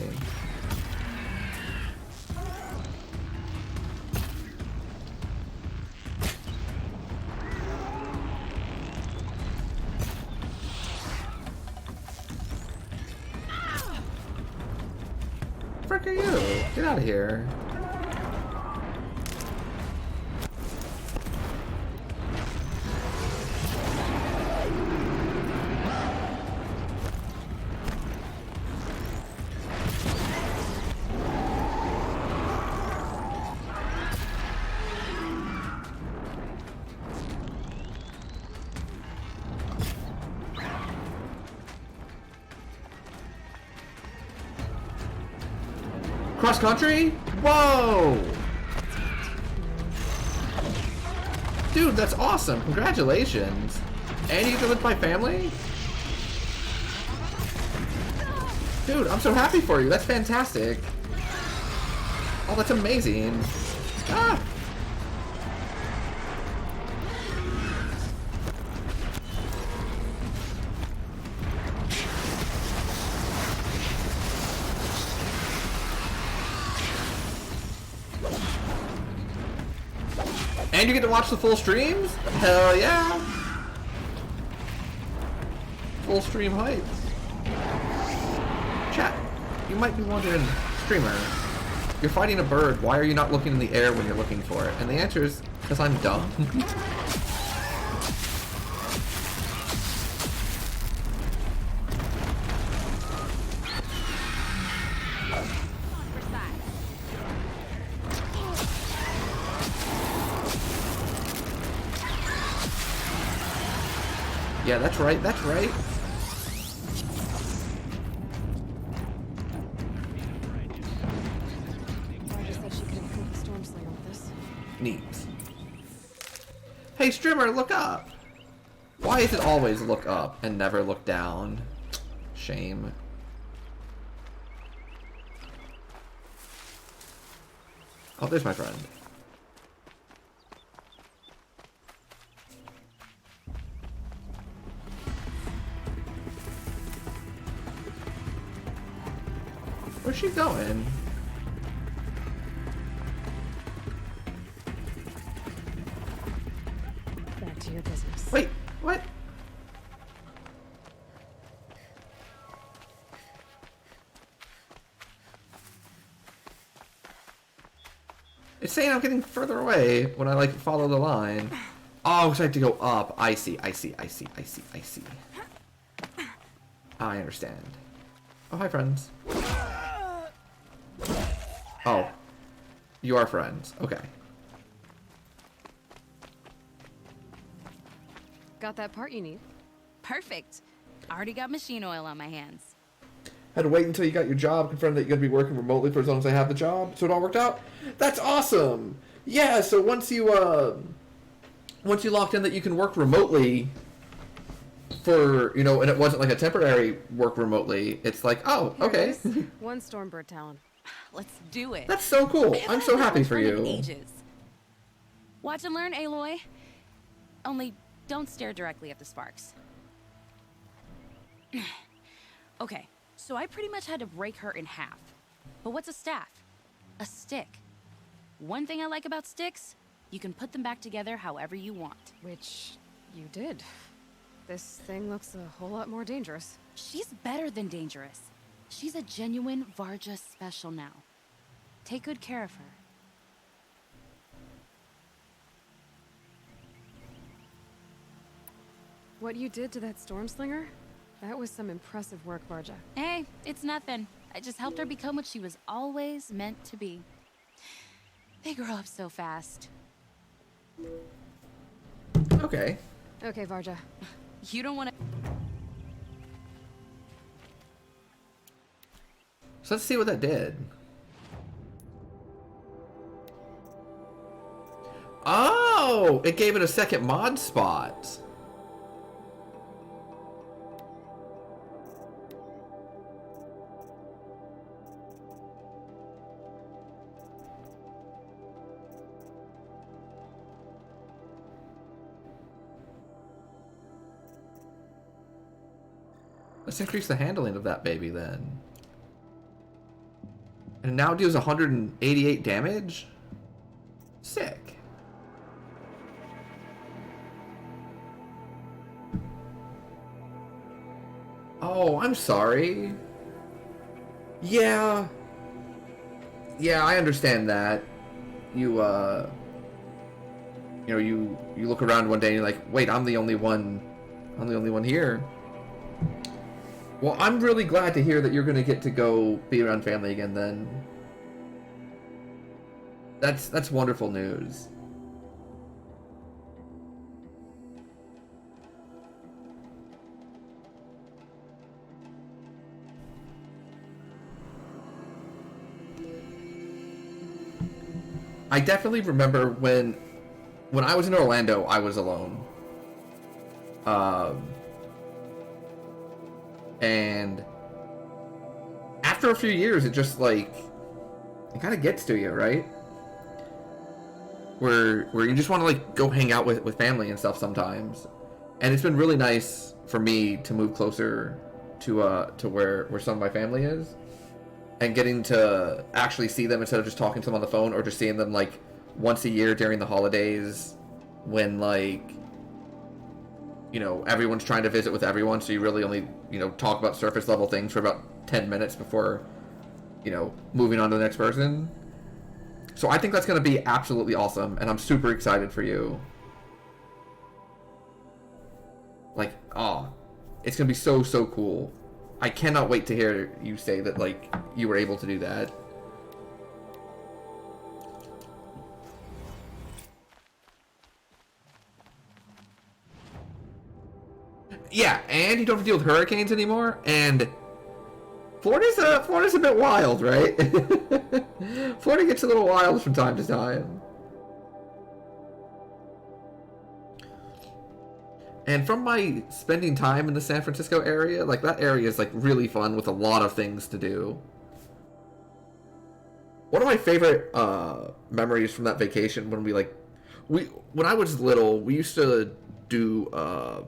A: Frick are you? Get out of here. Cross country? Whoa! Dude, that's awesome. Congratulations. And you get to live with my family? Dude, I'm so happy for you. That's fantastic. Oh, that's amazing. Ah! And you get to watch the full streams? Hell yeah! Full stream hype. Chat, you might be wondering, streamer, you're fighting a bird, why are you not looking in the air when you're looking for it? And the answer is, because I'm dumb. Yeah, that's right, that's right.
C: Varga said she could improve the Storm Slinger with this.
A: Neat. Hey, streamer, look up! Why is it always look up and never look down? Shame. Oh, there's my friend. Where's she going?
C: Back to your business.
A: Wait, what? It's saying I'm getting further away when I, like, follow the line. Oh, because I have to go up. I see, I see, I see, I see, I see. I understand. Oh, hi, friends. Oh. You are friends. Okay.
C: Got that part you need.
I: Perfect. Already got machine oil on my hands.
A: Had to wait until you got your job, confirmed that you're going to be working remotely for as long as I have the job, so it all worked out? That's awesome! Yeah, so once you locked in that you can work remotely for, you know, and it wasn't like a temporary work remotely, it's like, oh,
C: Here
A: okay.
C: it is. One Stormbird talent.
I: Let's do it.
A: That's so cool.
I: I haven't
A: I'm so
I: had
A: happy
I: that
A: for
I: much fun in
A: you.
I: ages. Watch and learn, Aloy. Only don't stare directly at the sparks. Okay, so I pretty much had to break her in half. But what's a staff? A stick. One thing I like about sticks, you can put them back together however you want.
C: Which you did. This thing looks a whole lot more dangerous.
I: She's better than dangerous. She's a genuine Varga special now. Take good care of her.
C: What you did to that Stormslinger? That was some impressive work, Varga.
I: Hey, it's nothing. I just helped her become what she was always meant to be. They grow up so fast.
A: Okay.
C: Okay, Varga.
I: You don't want to...
A: So let's see what that did. Oh, Oh, it gave it a second mod spot. Let's increase the handling of that baby then. And now it deals 188 damage? Sick. Oh, I'm sorry. Yeah. Yeah, I understand that. You know, you look around one day and you're like, wait, I'm the only one here. Well, I'm really glad to hear that you're gonna get to go be around family again then. That's wonderful news. I definitely remember when I was in Orlando, I was alone. And after a few years, it just like, it kind of gets to you, right? Where you just want to like go hang out with family and stuff sometimes. And it's been really nice for me to move closer to where some of my family is, and getting to actually see them instead of just talking to them on the phone, or just seeing them like once a year during the holidays when, like, you know, everyone's trying to visit with everyone, so you really only, you know, talk about surface level things for about 10 minutes before, you know, moving on to the next person. So I think that's going to be absolutely awesome, and I'm super excited for you. Like, oh, it's going to be so, so cool. I cannot wait to hear you say that, like, you were able to do that. Yeah, and you don't have to deal with hurricanes anymore, and Florida's a bit wild, right? Florida gets a little wild from time to time. And from my spending time in the San Francisco area, like, that area is like really fun with a lot of things to do. One of my favorite memories from that vacation when I was little, we used to do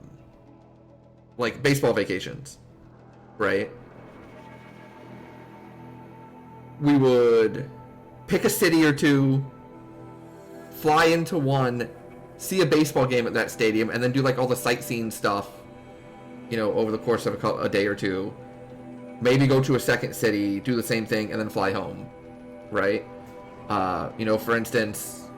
A: like baseball vacations, right? We would pick a city or two, fly into one, see a baseball game at that stadium, and then do like all the sightseeing stuff, you know, over the course of a day or two. Maybe go to a second city, do the same thing, and then fly home, right? You know, for instance,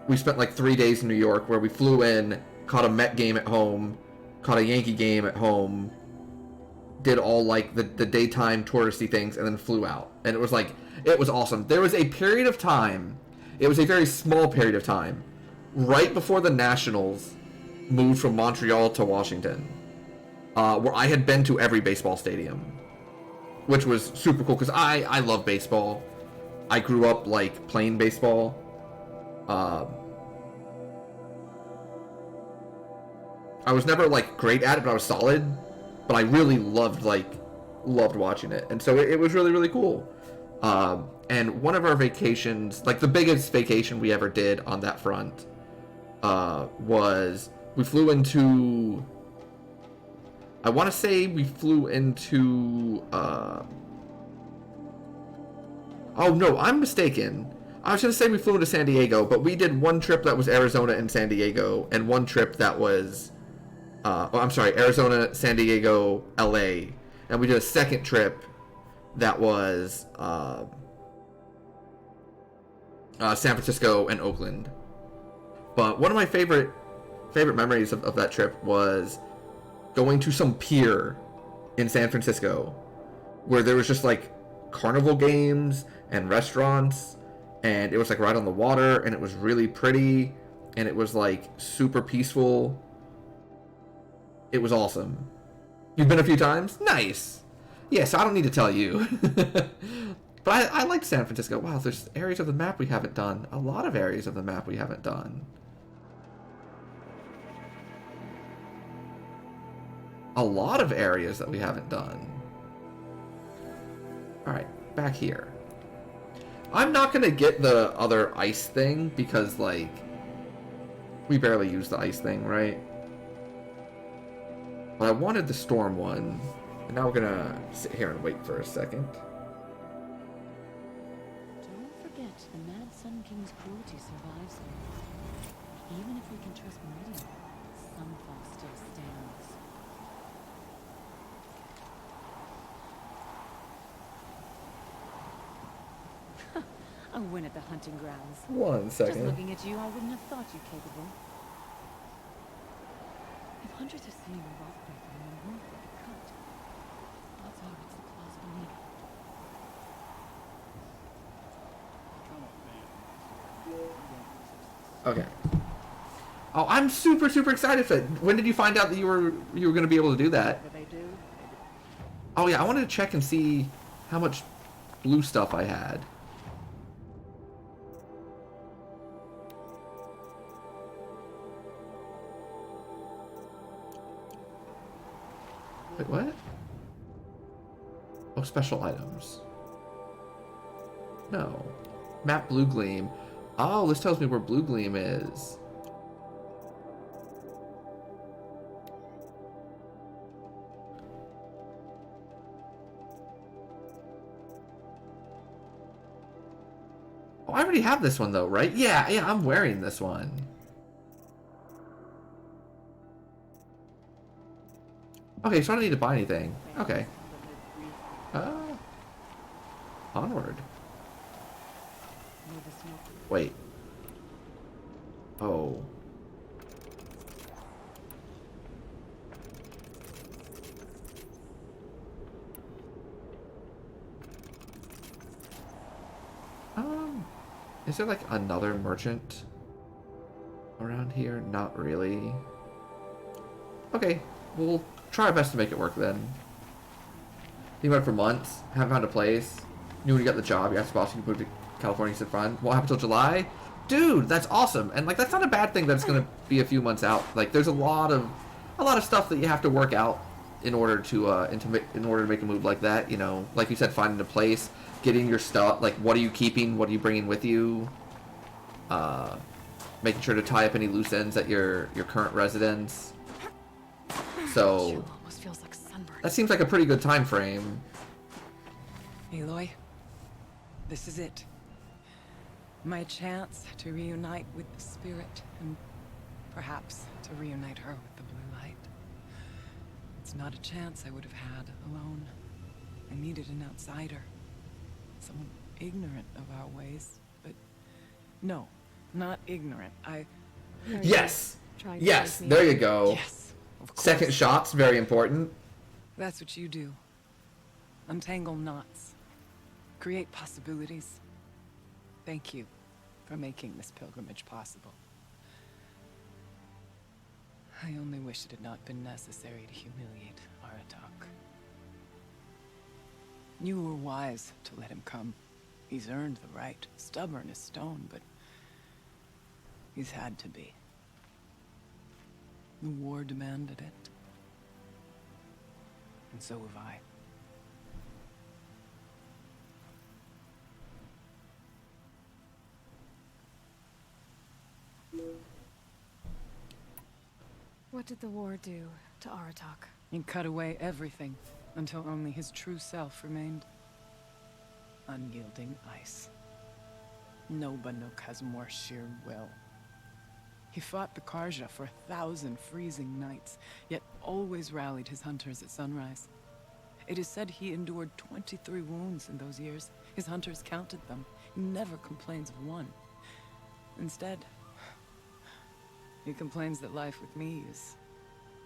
A: we spent like 3 days in New York where we flew in, caught a Met game at home, caught a Yankee game at home, did all like the daytime touristy things, and then flew out. And it was like, it was awesome. There was a period of time, it was a very small period of time, right before the Nationals moved from Montreal to Washington, where I had been to every baseball stadium, which was super cool because I love baseball. I grew up like playing baseball. I was never like great at it, but I was solid. But I really loved watching it, and so it was really, really cool. And one of our vacations, like the biggest vacation we ever did on that front, was we flew into, I want to say we flew into, oh no, I'm mistaken. I was going to say we flew into San Diego, but we did one trip that was Arizona and San Diego, and one trip that was, Arizona, San Diego, LA. And we did a second trip that was San Francisco and Oakland. But one of my favorite memories of that trip was going to some pier in San Francisco where there was just like carnival games and restaurants, and it was like right on the water, and it was really pretty, and it was like super peaceful. It was awesome. You've been a few times? Nice. Yeah, so I don't need to tell you. But I like San Francisco. Wow, there's areas of the map we haven't done. A lot of areas of the map we haven't done. A lot of areas that we haven't done. Alright, back here. I'm not gonna get the other ice thing because, like, we barely use the ice thing, right? But I wanted the storm one. And now we're gonna sit here and wait for a second.
I: Don't forget, the Mad Sun King's cruelty survives him. Even if we can trust Meridian, Sunfall still stands.
D: A win at the hunting grounds.
A: One
D: Just
A: second.
D: looking at you, I wouldn't have thought you capable. If hunters are seeing a rock breaker and then move like a cut, odds are it's the claws of an eagle.
A: Okay. Oh, I'm super, super excited for it. When did you find out that you were going to be able to do that?
D: Whatever they do,
A: Oh yeah, I wanted to check and see how much blue stuff I had. Wait, what? Oh, special items. No. Map Blue Gleam. Oh, this tells me where Blue Gleam is. Oh, I already have this one though, right? Yeah, I'm wearing this one. Okay, so I don't need to buy anything. Okay. Onward. Wait. Oh. Is there like another merchant around here? Not really. Okay, we'll try our best to make it work then. Think about it for months, haven't found a place. Knew when you got the job, you asked the boss if you moved to California, he said fine. Won't happen till July? Dude, that's awesome. And like that's not a bad thing that it's gonna be a few months out. Like there's a lot of stuff that you have to work out in order to make a move like that, you know. Like you said, finding a place, getting your stuff, like what are you keeping, what are you bringing with you? Making sure to tie up any loose ends at your current residence. So
C: Almost feels like sunburn.
A: that seems like a pretty good time frame.
J: Aloy, this is it. My chance to reunite with the spirit, and perhaps to reunite her with the blue light. It's not a chance I would have had alone. I needed an outsider. Someone ignorant of our ways, but no, not ignorant.
A: Yes!
C: Trying to
A: Yes,
C: make me-
A: there you go.
J: Yes, of course.
A: Second shot's very important.
J: That's what you do. Untangle knots. Create possibilities. Thank you for making this pilgrimage possible. I only wish it had not been necessary to humiliate Aratak. You were wise to let him come. He's earned the right. Stubborn as stone, but he's had to be. The war demanded it. And so have I.
C: What did the war do to Aratak?
J: He cut away everything until only his true self remained. Unyielding ice. No Banuk has more sheer will. He fought the Karja for 1,000 freezing nights, yet always rallied his hunters at sunrise. It is said he endured 23 wounds in those years. His hunters counted them. He never complains of one. Instead, he complains that life with me is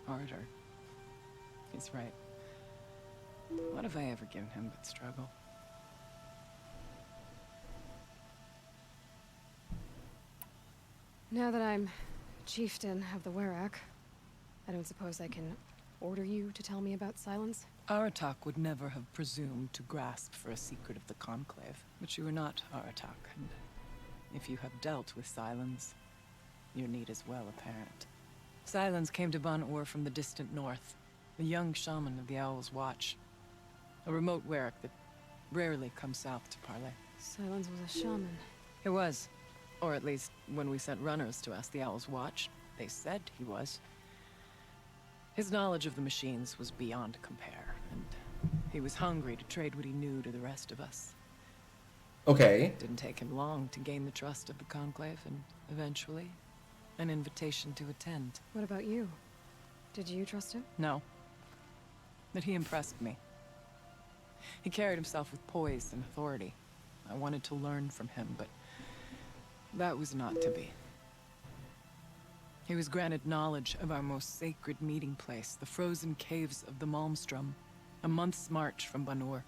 J: harder. He's right. What have I ever given him but struggle?
C: Now that I'm chieftain of the Werak, I don't suppose I can order you to tell me about Silence?
J: Aratak would never have presumed to grasp for a secret of the Conclave. But you are not Aratak, and if you have dealt with Silence, your need is well apparent. Silence came to Ban-Ur from the distant north, a young shaman of the Owl's Watch. A remote Werak that rarely comes south to parley.
C: Silence was a shaman.
J: He was. Or at least, when we sent runners to ask the Owl's Watch, they said he was. His knowledge of the machines was beyond compare, and he was hungry to trade what he knew to the rest of us.
A: Okay.
J: It didn't take him long to gain the trust of the Conclave, and eventually, an invitation to attend.
C: What about you? Did you trust him?
J: No. But he impressed me. He carried himself with poise and authority. I wanted to learn from him, but that was not to be. He was granted knowledge of our most sacred meeting place, the frozen caves of the Malmstrom, a month's march from Ban-Ur.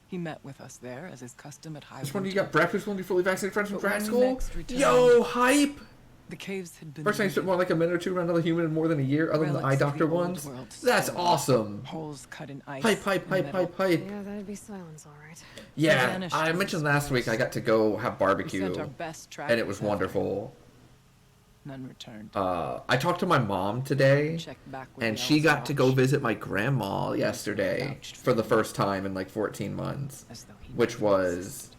J: He met with us there, as is custom at High
A: This one
J: Winter.
A: you got breakfast when you fully vaccinated friends from
J: But
A: grad
J: when we
A: school?
J: next returned,
A: Yo, hype!
J: the caves had been
A: First time you spent more like a minute or two around another human in more than a year, other than the eye
J: relics of
A: doctor
J: the old
A: ones.
J: world
A: That's
J: stolen.
A: awesome.
J: Holes cut in ice.
A: Hype, hype,
J: and
A: hype,
J: metal.
A: hype, hype.
C: Yeah, that'd be Silence, all right.
A: Yeah,
J: vanished
A: I
J: into
A: mentioned
J: the
A: last week I
J: forest.
A: got to go have
J: We
A: barbecue,
J: sent our best
A: and it was
J: trackers after him.
A: wonderful.
J: None returned.
A: I talked to my mom today,
J: Checked back with
A: and
J: the
A: she
J: Owl's
A: got to go
J: Watch,
A: visit my grandma yesterday
J: vouched
A: for
J: for
A: the
J: me.
A: first time in like 14 months,
J: as though he
A: which
J: never
A: was,
J: existed.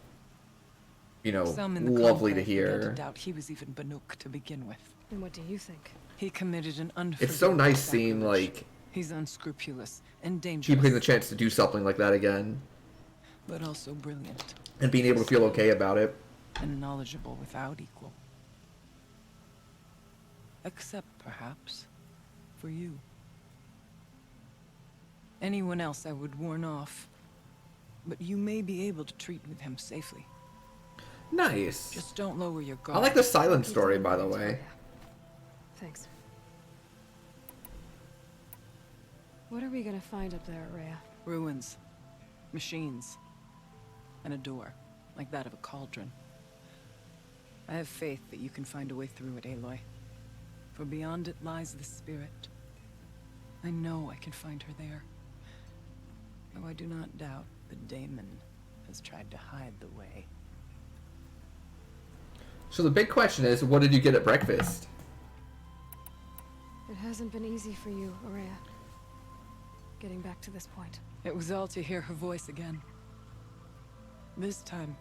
A: you know,
J: Some in the
A: lovely to
J: Conclave began
A: hear.
J: to doubt he was even Banuk to begin with.
C: And what do you think?
J: He committed an unforgivable
A: It's so nice seeing
J: sacrilege.
A: like
J: He's unscrupulous and dangerous,
A: people getting the chance to do something like that again,
J: but also brilliant
A: and being able to feel okay about it.
J: and knowledgeable without equal. Except, perhaps, for you. Anyone else I would warn off, but you may be able to treat with him safely.
A: Nice.
J: Just don't lower your guard.
A: I like the silent story, by the way.
C: Thanks. What are we gonna find up there, Rhea?
J: Ruins, machines, and a door, like that of a cauldron. I have faith that you can find a way through it, Aloy. For beyond it lies the spirit. I know I can find her there. Though I do not doubt that Damon has tried to hide the way.
A: So the big question is, what did you get at breakfast?
C: It hasn't been easy for you, Rhea. Getting back to this point.
J: It was all to hear her voice again. This time,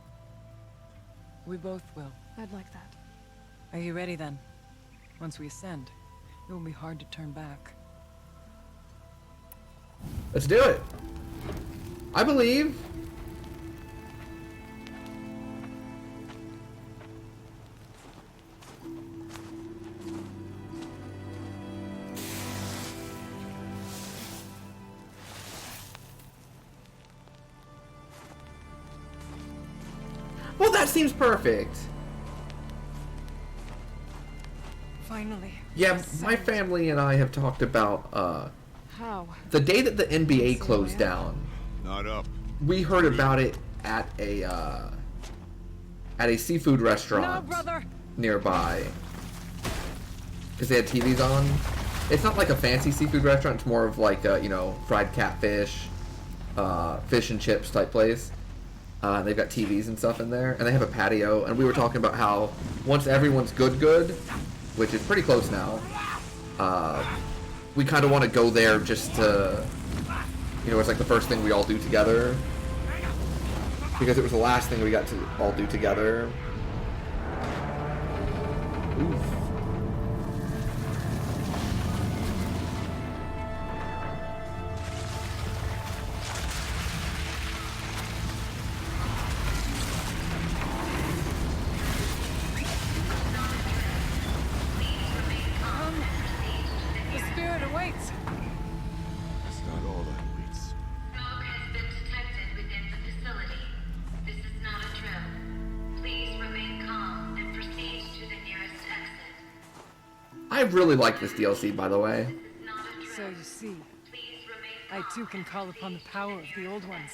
J: we both will.
C: I'd like that.
J: Are you ready then? Once we ascend, it will be hard to turn back.
A: Let's do it. I believe. Well, that seems perfect.
J: Finally.
A: Yeah, my family and I have talked about
C: How?
A: the day that the NBA closed down.
H: Not up.
A: We heard about it at a seafood restaurant nearby because they had TVs on. It's not like a fancy seafood restaurant. It's more of like a, you know, fried catfish, fish and chips type place. They've got TVs and stuff in there, and they have a patio. And we were talking about how once everyone's good, which is pretty close now, we kind of want to go there just to, you know, it's like the first thing we all do together. Because it was the last thing we got to all do together. Oof.
J: The spirit awaits!
H: That's not all that waits.
K: Smoke has been detected within the facility. This is not a drill. Please remain calm and proceed to the nearest exit.
A: I really like this DLC, by the way.
K: Not a drill.
J: So you see,
K: Please remain
J: I
K: calm
J: too can call upon the power of the old ones.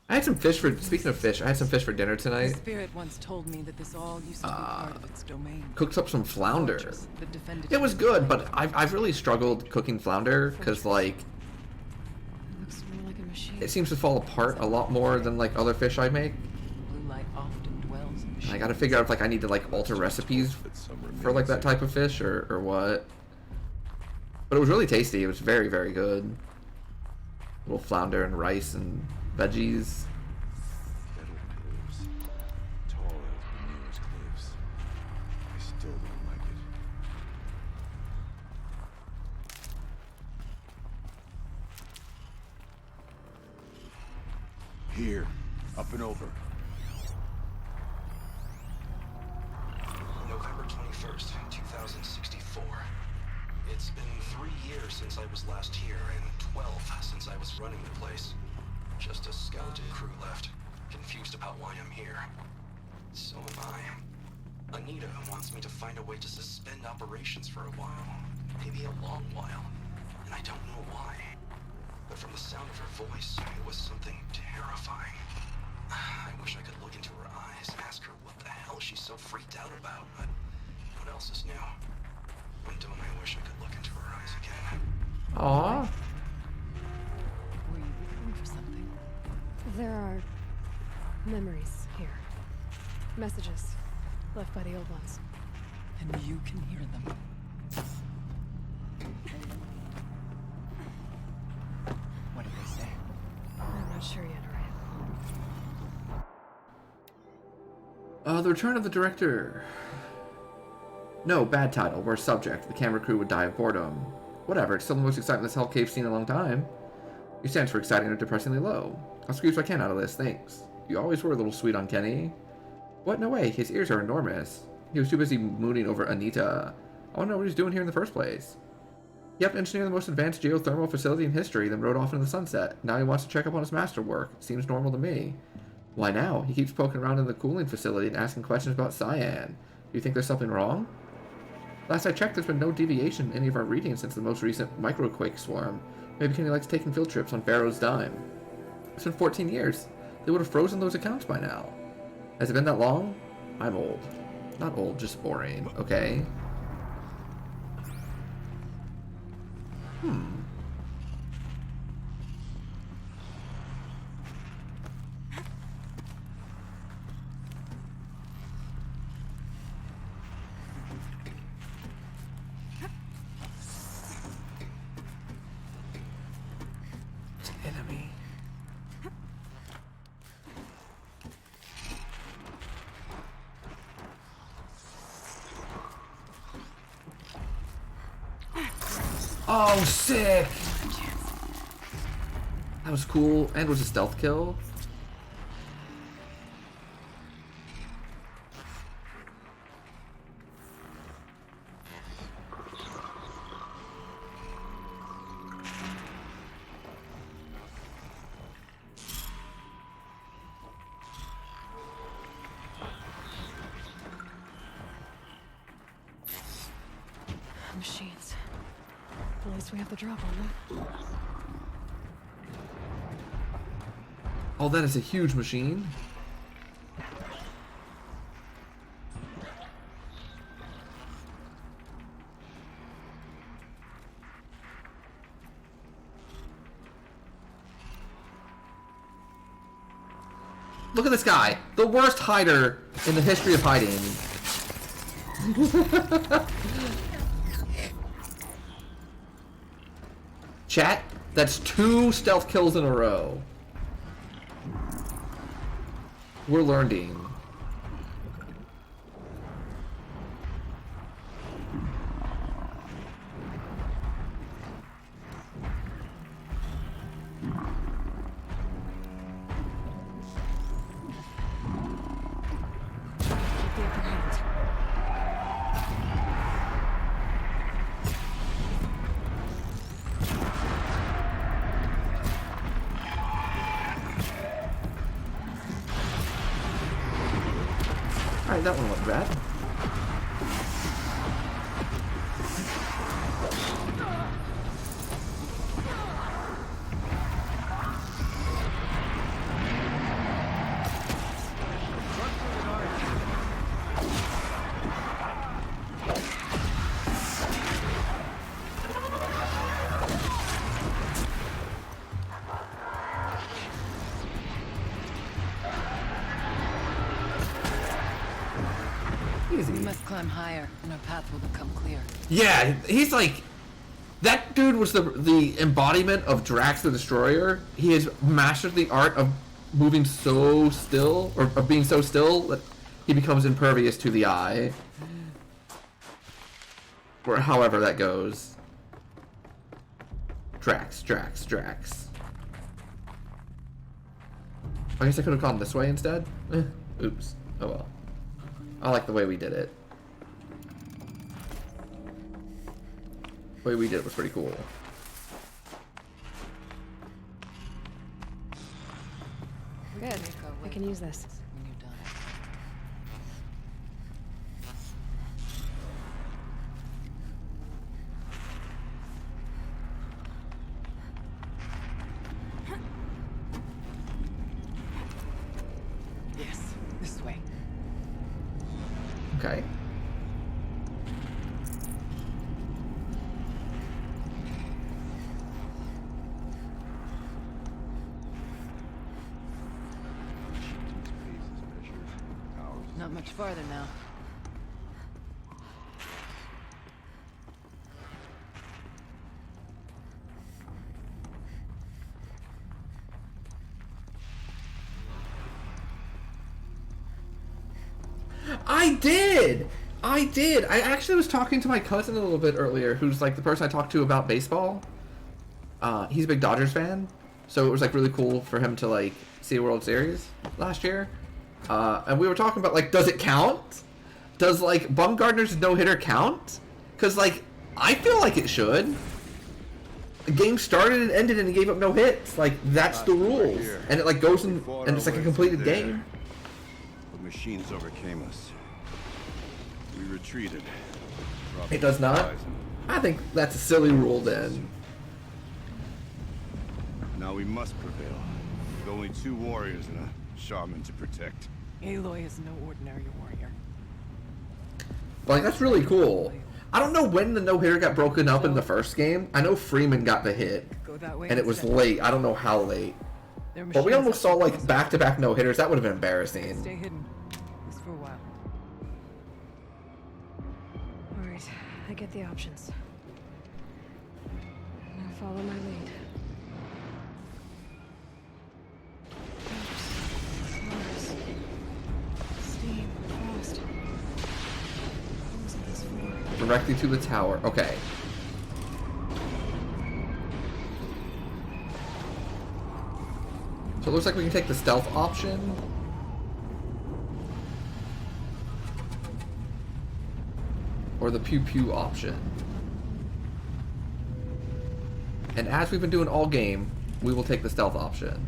A: I had some fish for. Speaking of fish, I had some fish for dinner
J: The
A: tonight.
J: spirit once told me that this all used to be part of its domain.
A: Cooked up some flounder.
J: Fortress that defended
A: It was
J: its
A: good,
J: domain.
A: but I've really struggled cooking flounder because like
C: It looks more like a machine.
A: it seems to fall apart a lot more than like other fish I make.
J: Blue light often dwells in
A: And I gotta figure out if like I need to like alter recipes for like that type of fish or what. But it was really tasty. It was very, very good. Little flounder and rice and veggies.
H: Metal pillars, tall as the nearest cliffs. I still don't like it. Here, up and over.
L: November 21st, 2064. It's been 3 years since I was last here, and 12 since I was running the place. Just a skeleton crew left, confused about why I'm here. So am I. Anita wants me to find a way to suspend operations for a while. Maybe a long while. And I don't know why. But from the sound of her voice, it was something terrifying. I wish I could look into her eyes and ask her what the hell she's so freaked out about, but what else is new? And don't I wish I could look into her eyes again?
A: Aww.
J: Were you looking for something?
C: There are memories here. Messages left by the old ones.
J: And you can hear them. What did they say?
C: I'm not sure yet, Orion.
A: The Return of the Director. No, bad title. Worst subject. The camera crew would die of boredom. Whatever, it's still the most exciting this Hell Cave seen in a long time. You stands for exciting or depressingly low. I'll squeeze what I can out of this, thanks. You always were a little sweet on Kenny. What? No way, his ears are enormous. He was too busy mooning over Anita. I wanna know what he's doing here in the first place. He helped engineer the most advanced geothermal facility in history, then rode off into the sunset. Now he wants to check up on his masterwork. Seems normal to me. Why now? He keeps poking around in the cooling facility and asking questions about Cyan. Do you think there's something wrong? Last I checked, there's been no deviation in any of our readings since the most recent microquake swarm. Maybe Kenny likes taking field trips on Pharaoh's dime. It's been 14 years. They would have frozen those accounts by now. Has it been that long? I'm old. Not old, just boring, okay? Enemy. Oh, sick! That was cool, and was a stealth kill.
C: Machines. At least we have the drop on them.
A: Oh, that is a huge machine. Look at this guy. The worst hider in the history of hiding. Chat, that's 2 stealth kills in a row. We're learning.
C: Keep the upper hand.
A: Alright, that one wasn't bad. crazy.
J: We must climb higher, and our path will become clear.
A: Yeah, he's like, that dude was the embodiment of Drax the Destroyer. He has mastered the art of moving so still, or of being so still that he becomes impervious to the eye. Or however that goes. Drax. I guess I could have gone this way instead. Oops. Oh well. I like the way we did it. The way we did it was pretty cool.
C: Good. I can use this.
J: When you've done it. Yes, this way.
A: Okay.
J: Not much farther now.
A: I did! I actually was talking to my cousin a little bit earlier, who's like the person I talked to about baseball. He's a big Dodgers fan, so it was like really cool for him to like see a World Series last year. And we were talking about like, does it count? Does like Bumgarner's no-hitter count? Because like, I feel like it should. The game started and ended and he gave up no hits. Like, that's the rules. And it like goes in, and it's like a completed game.
H: The machines overcame us. We retreated.
A: It does not? I think that's a silly rule then.
H: Now we must prevail. With only 2 warriors and a shaman to protect.
J: Aloy is no ordinary warrior.
A: But like, that's really cool. I don't know when the no-hitter got broken up in the first game. I know Freeman got the hit,
J: Go that way
A: and it was
J: instead.
A: late. I don't know how late.
J: Their
A: But we
J: machines
A: almost saw
J: have
A: like
J: closed.
A: back-to-back no-hitters. That would have been embarrassing.
J: Stay hidden. Just for a while.
C: Alright, I get the options. Now follow my lead. Mars. Steam. Frost. What was this for?
A: Directly to the tower. Okay. So it looks like we can take the stealth option. Or the pew-pew option. And as we've been doing all game, we will take the stealth option.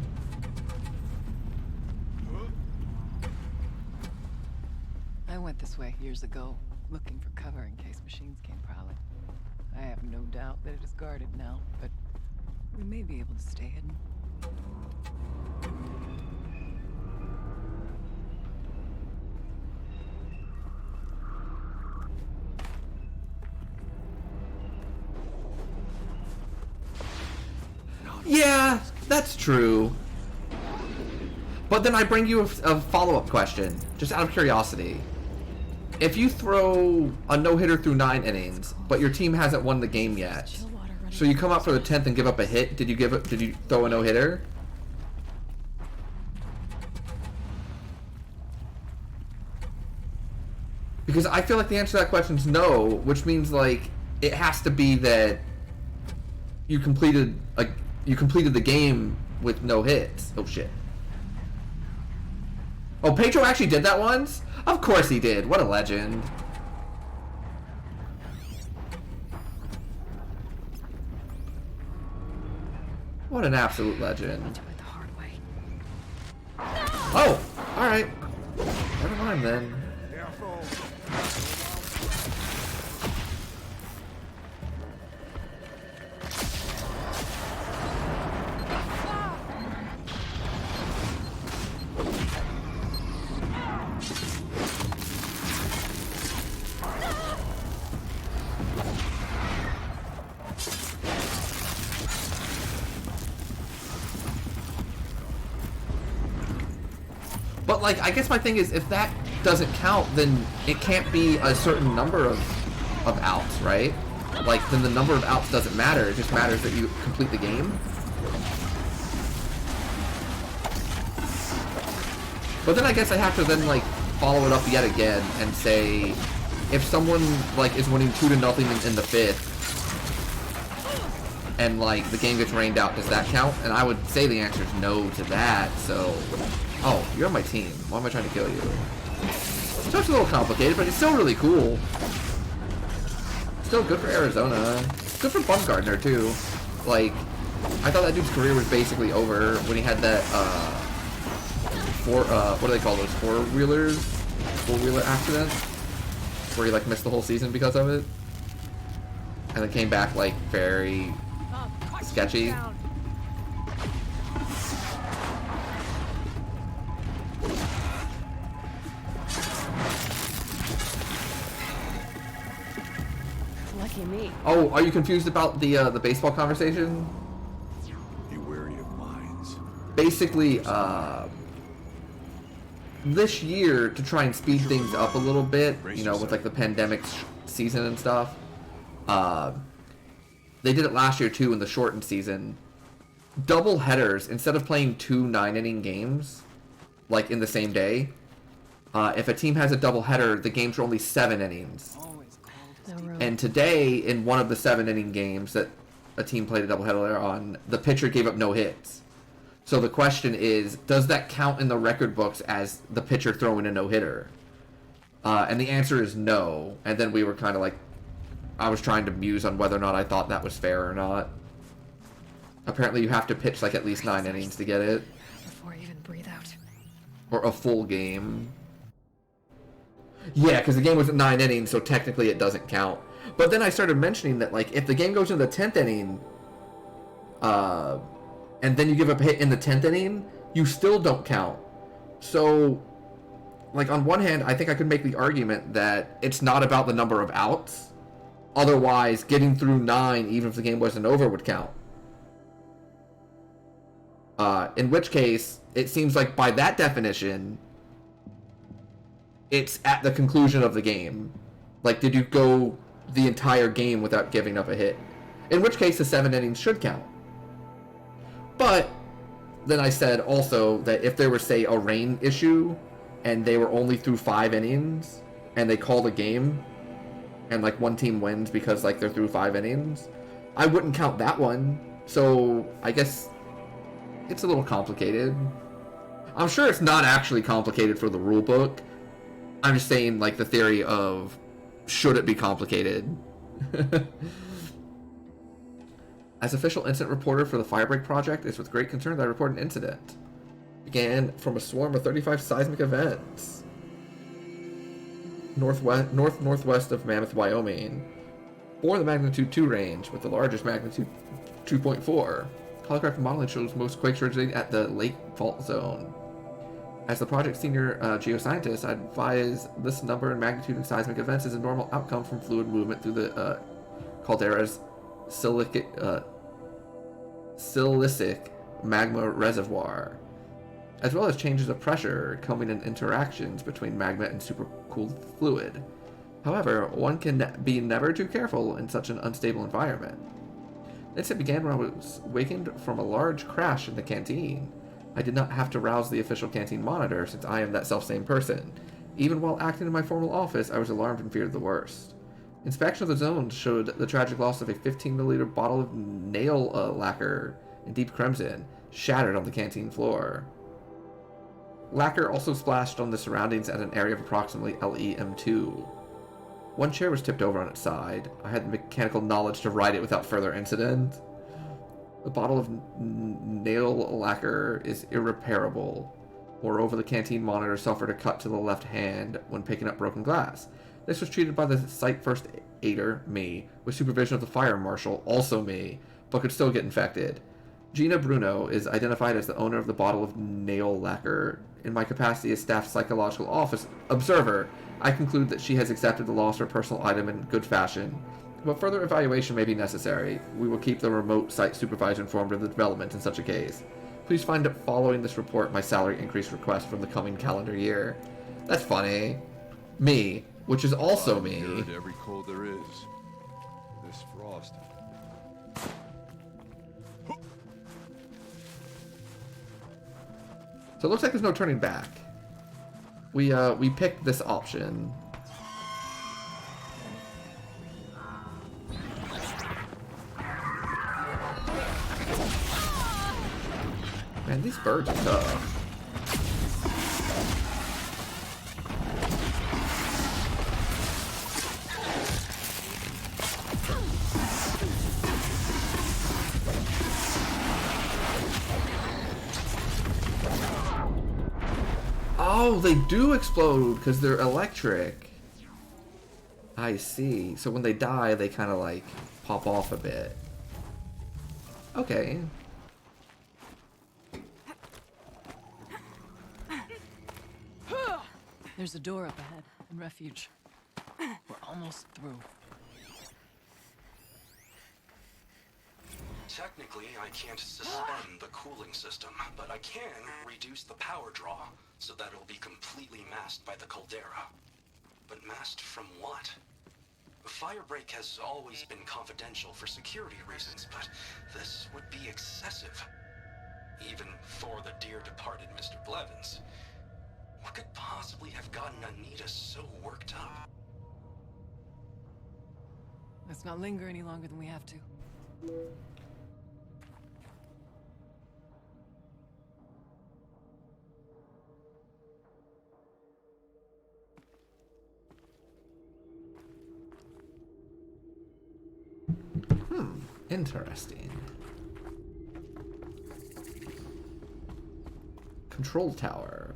J: I went this way years ago, looking for cover in case machines came prowling. I have no doubt that it is guarded now, but we may be able to stay hidden.
A: Yeah, that's true. But then I bring you a follow-up question, just out of curiosity. If you throw a no-hitter through 9 innings, but your team hasn't won the game yet, so you come out for the 10th and give up a hit, did you throw a no-hitter? Because I feel like the answer to that question is no, which means like it has to be that you completed the game with no hits. Oh shit. Oh, Pedro actually did that once? Of course he did. What a legend. What an absolute legend. Oh, alright. Never mind then. But like, I guess my thing is, if that doesn't count, then it can't be a certain number of outs, right? Like, then the number of outs doesn't matter. It just matters that you complete the game. But then I guess I have to then, like, follow it up yet again and say, if someone, like, is winning 2-0 in the 5th, and, like, the game gets rained out, does that count? And I would say the answer is no to that, so... Oh, you're on my team. Why am I trying to kill you? So it's a little complicated, but it's still really cool. Still good for Arizona. Good for Bumgardner, too. Like, I thought that dude's career was basically over when he had that, what do they call those? Four-wheeler accident? Where he, like, missed the whole season because of it. And then came back, like, very sketchy.
C: Lucky me.
A: Oh, are you confused about the baseball conversation?
H: Be wary of mines.
A: Basically, this year, to try and speed things up a little bit, you know, with like the pandemic season and stuff, they did it last year too in the shortened season. Double headers, instead of playing 2 9-inning games, like in the same day, if a team has a double header, the games are only 7 innings. And today, in one of the 7-inning games that a team played a doubleheader on, the pitcher gave up no hits. So the question is, does that count in the record books as the pitcher throwing a no-hitter? And the answer is no. And then we were kind of like, I was trying to muse on whether or not I thought that was fair or not. Apparently you have to pitch like at least 9 innings to get it.
C: Before I even breathe out.
A: Or a full game. Yeah, because the game was at 9 innings, so technically it doesn't count. But then I started mentioning that, like, if the game goes into the 10th inning, and then you give up a hit in the 10th inning, you still don't count. So, like, on one hand, I think I could make the argument that it's not about the number of outs. Otherwise, getting through 9, even if the game wasn't over, would count. In which case, it seems like by that definition, it's at the conclusion of the game. Like, did you go the entire game without giving up a hit? In which case, the 7 innings should count. But then I said also that if there was, say, a rain issue, and they were only through 5 innings, and they called a game, and, like, one team wins because, like, they're through 5 innings, I wouldn't count that one. So, I guess it's a little complicated. I'm sure it's not actually complicated for the rule book. I'm just saying, like, the theory of, should it be complicated? As official incident reporter for the Firebreak Project, it's with great concern that I report an incident. Began from a swarm of 35 seismic events. Northwest of Mammoth, Wyoming. Bore the magnitude 2 range, with the largest magnitude 2.4. Holographic modeling shows most quakes originating at the Lake Fault Zone. As the project's senior geoscientist, I advise this number and magnitude of seismic events is a normal outcome from fluid movement through the caldera's silicic magma reservoir, as well as changes of pressure coming in interactions between magma and supercooled fluid. However, one can be never too careful in such an unstable environment. The incident began when I was wakened from a large crash in the canteen. I did not have to rouse the official canteen monitor, since I am that self-same person. Even while acting in my formal office, I was alarmed and feared the worst. Inspection of the zone showed the tragic loss of a 15-milliliter bottle of nail lacquer in deep crimson, shattered on the canteen floor. Lacquer also splashed on the surroundings at an area of approximately LEM2. One chair was tipped over on its side. I had the mechanical knowledge to right it without further incident. The bottle of nail lacquer is irreparable. Moreover, the canteen monitor suffered a cut to the left hand when picking up broken glass. This was treated by the site first aider, me, with supervision of the fire marshal, also me, but could still get infected. Gina Bruno is identified as the owner of the bottle of nail lacquer. In my capacity as staff psychological office observer, I conclude that she has accepted the loss of her personal item in good fashion. But further evaluation may be necessary. We will keep the remote site supervisor informed of the development in such a case. Please find following this report my salary increase request from the coming calendar year. That's funny. Me, which is also me.
H: Here to every cold there is. This frost.
A: So it looks like there's no turning back. We picked this option. Man, these birds are tough. Oh, they do explode because they're electric. I see. So when they die, they kind of like pop off a bit. Okay.
J: There's a door up ahead in refuge. We're almost through.
L: Technically, I can't suspend the cooling system, but I can reduce the power draw so that it'll be completely masked by the caldera. But masked from what? Firebreak has always been confidential for security reasons, but this would be excessive. Even for the dear departed Mr. Blevins. What could possibly have gotten Anita so worked up?
J: Let's not linger any longer than we have to.
A: Interesting. Control tower.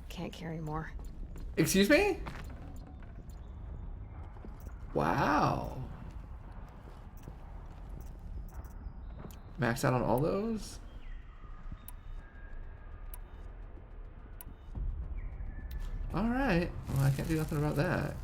C: Can't carry more.
A: Excuse me? Wow. Max out on all those? Alright. Well, I can't do nothing about that.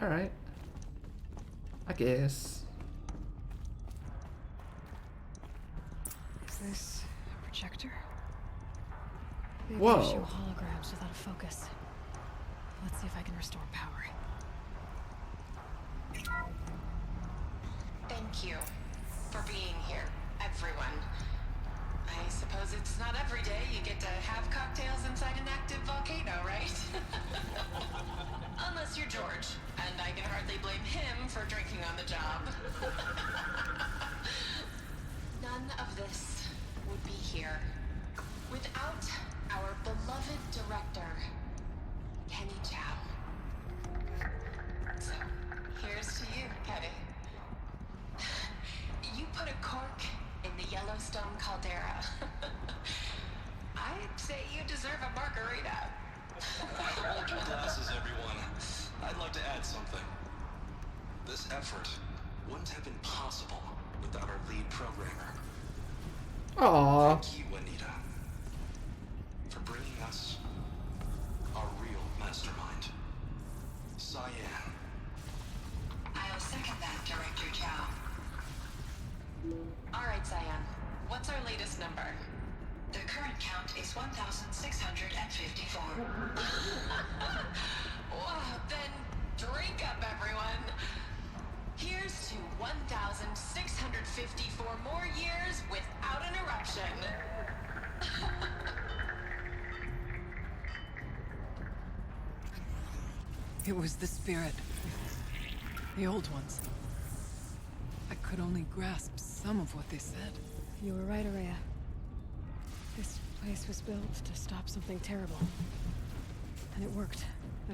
A: Alright. I guess.
C: Is this a projector? They
A: Whoa.
C: show holograms without a focus. Let's see if I can restore power.
M: Thank you for being here, everyone. I suppose it's not every day you get to have cocktails inside an active volcano, right? Unless you're George, and I can hardly blame him for drinking on the job. None of this would be here without our beloved director, Kenny Chow. So, here's to you, Kenny. You put a cork in the Yellowstone caldera. I'd say you deserve a margarita.
L: Hold your glasses, everyone. I'd like to add something. This effort wouldn't have been possible without our lead programmer.
A: Aww.
L: Thank you, Anita, for bringing us our real mastermind, Cyan.
M: I'll second that, Director Chow. All right, Cyan. What's our latest number? The current count is 1,654. Wow, then drink up, everyone. Here's to 1,654 more years without an eruption.
J: It was the spirit. The old ones. I could only grasp some of what they said.
C: You were right, Araya. This place was built to stop something terrible. And it worked.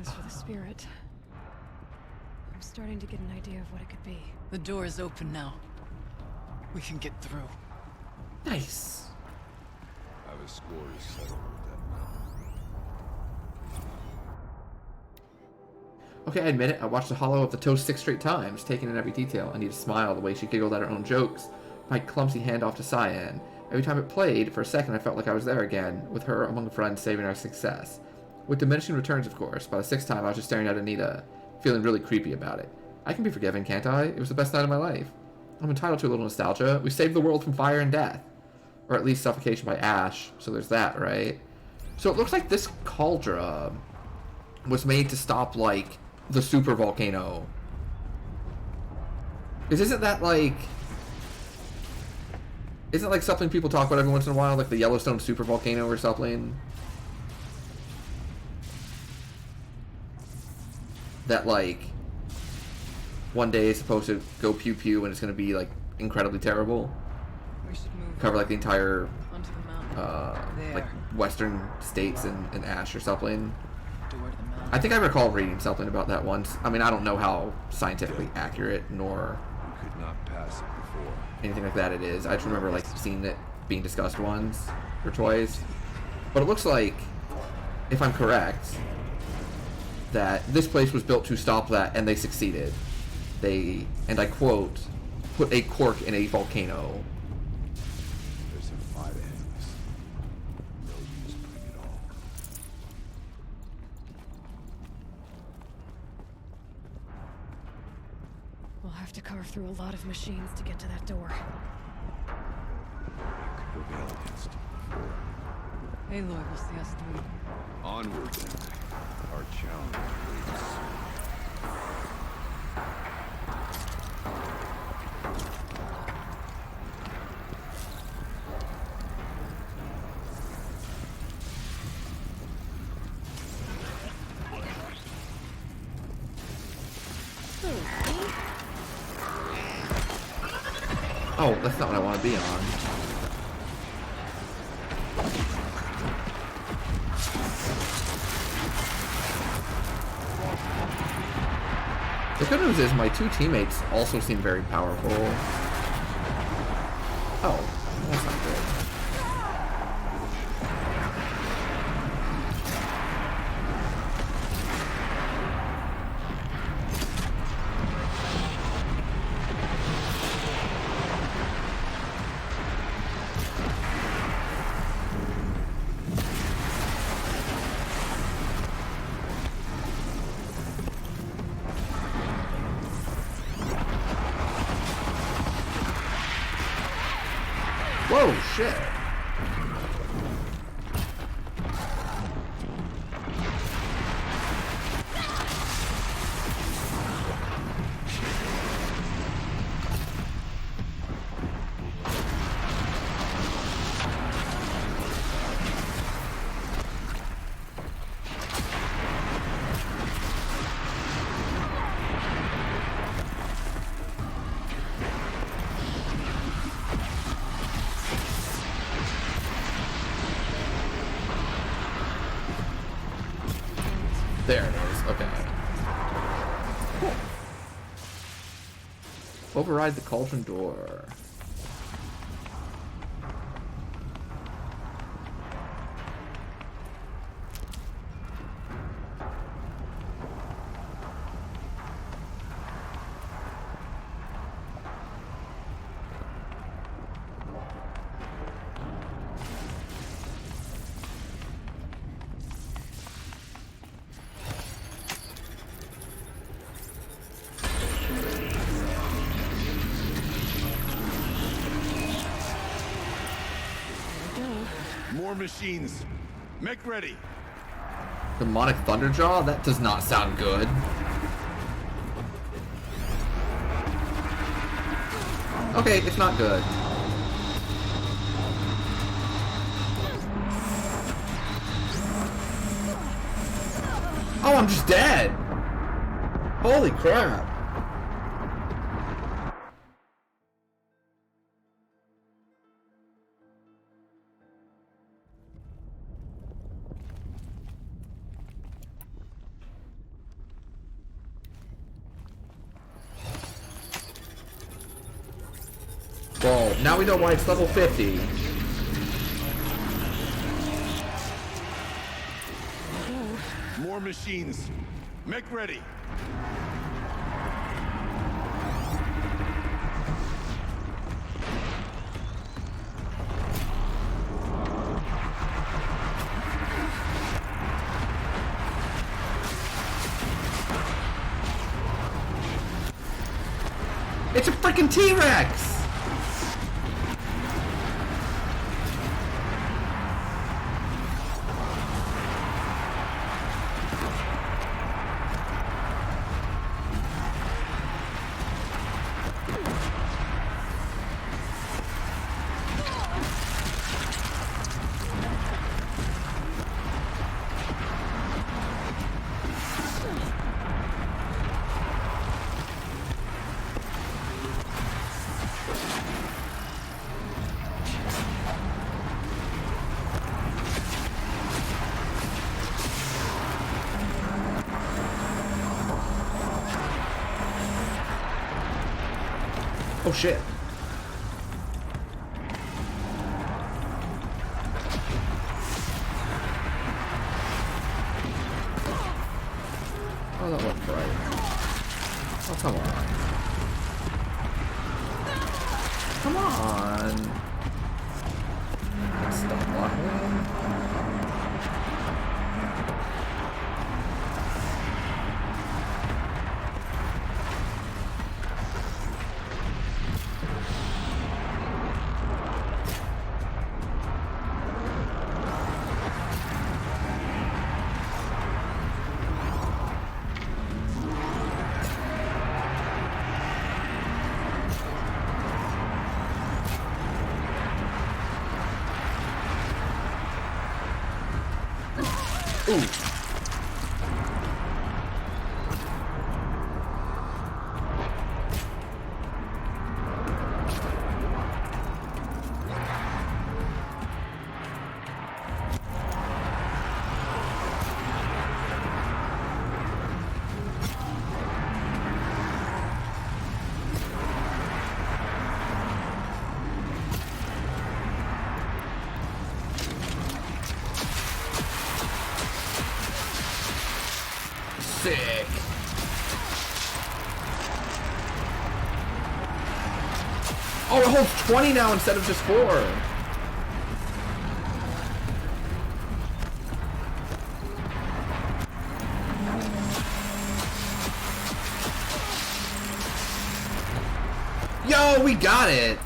C: As for the spirit, I'm starting to get an idea of what it could be.
J: The door is open now. We can get through.
A: Nice.
H: I have a score to settle with that mountain.
A: Okay, I admit it. I watched The Hollow of the Toast 6 straight times, taking in every detail. I need to smile the way she giggled at her own jokes. my clumsy handoff to Cyan. Every time it played, for a second I felt like I was there again, with her among friends saving our success. With diminishing returns, of course. By the 6th time, I was just staring at Anita, feeling really creepy about it. I can be forgiven, can't I? It was the best night of my life. I'm entitled to a little nostalgia. We saved the world from fire and death. Or at least suffocation by ash, so there's that, right? So it looks like this cauldron was made to stop, like, the super volcano. Because isn't that, like... Isn't it like something people talk about every once in a while? Like the Yellowstone super volcano or something? That, like, one day is supposed to go pew-pew and it's going to be, like, incredibly terrible.
J: We should move
A: Cover, like, the entire,
J: onto the mountain.
A: like, western states in ash or something.
J: Door to the mountain.
A: I think I recall reading something about that once. I mean, I don't know how scientifically accurate nor
H: We could not pass it before.
A: anything like that it is. I just remember, like, seeing it being discussed once or twice. But it looks like, if I'm correct, that this place was built to stop that, and they succeeded. They, and I quote, put a cork in a volcano.
H: There's a fight ahead of us. No use putting it all.
C: We'll have to carve through a lot of machines to get to that door.
H: Could prevail against before.
J: Aloy will see us through.
H: Onward then. Our challenge awaits.
A: Oh, that's not what I want to be on. The good news is my two teammates also seem very powerful. Oh, that's not good. Whoa, shit. There it is. Okay. Cool. Override the cauldron door.
H: More machines. Make ready.
A: Demonic Thunderjaw? That does not sound good. Okay, it's not good. Oh, I'm just dead! Holy crap! Well, now we know why it's level 50.
H: More machines. Make ready.
A: freaking T-Rex! Oh shit. Oh, that wasn't bright. Oh, come on. Come on. Stop blocking. Ooh. Sick. Oh, it holds 20 now instead of just 4. Yo, we got it.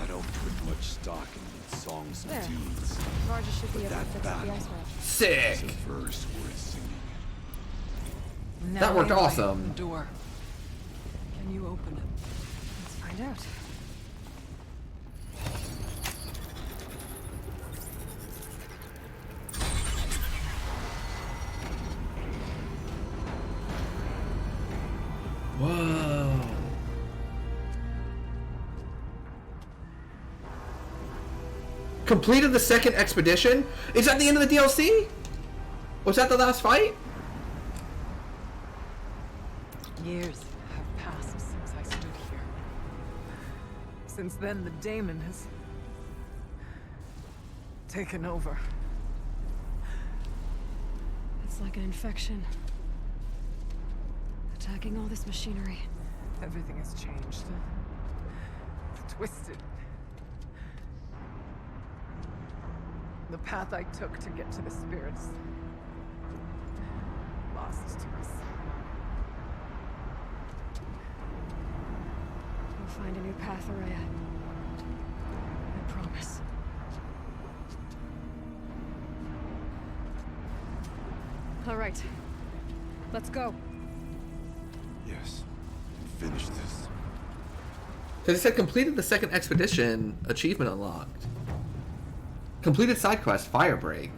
H: I don't put much stock in these songs and
C: There.
H: deeds.
C: Roger should be
H: But
C: able to
H: that
C: fix up the
H: battle
C: ice wedge.
A: Sick.
H: is a verse worth singing.
A: That worked
J: Now I
A: awesome.
J: the door. Can you open it?
C: Let's find out.
A: Whoa. Completed the second expedition? Is that the end of the DLC? Was that the last fight?
J: Years have passed since I stood here. Since then, the daemon has taken over.
C: It's like an infection. Attacking all this machinery.
J: Everything has changed. Twisted. The path I took to get to the spirits. Lost to us.
C: We'll find a new path, Araya. I promise. All right. Let's go.
H: Yes. Finish this.
A: Because it said completed the second expedition, achievement unlocked. Completed side quest, Firebreak.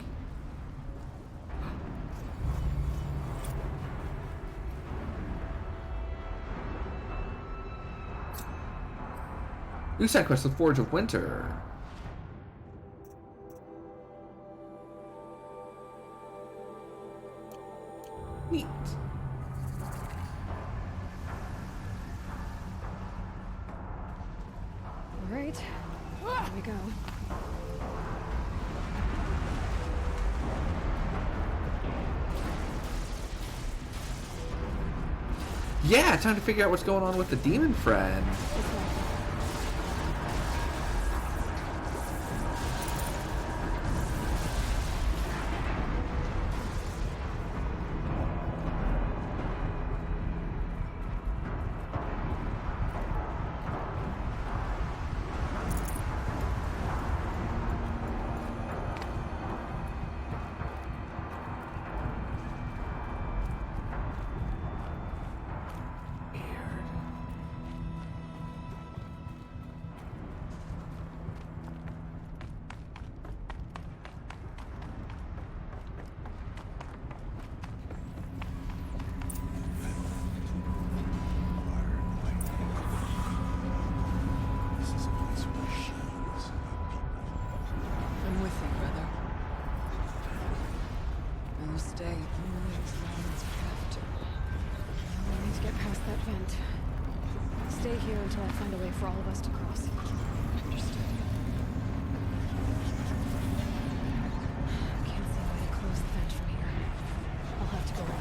A: New side quest, the Forge of Winter. Neat.
C: All right. Here we go.
A: Yeah, time to figure out what's going on with the demon friend.
C: stay here until I find a way for all of us to cross. Understood. Can't see a way to close the vent from here. I'll have to go over.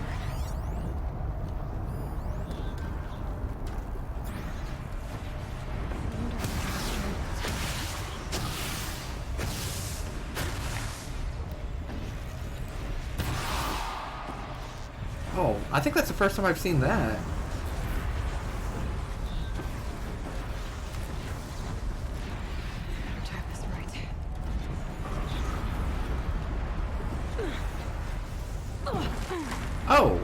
A: Oh, I think that's the first time I've seen that.
C: Tap this right.
A: Oh!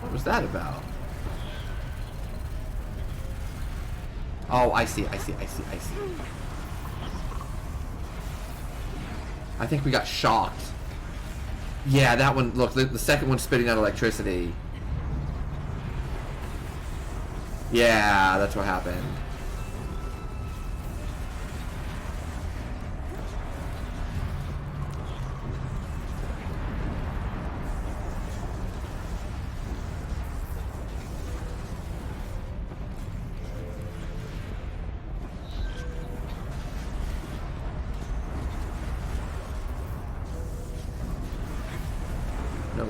A: What was that about? Oh, I see. I think we got shocked. Yeah, that one, look, the second one's spitting out electricity. Yeah, that's what happened. No.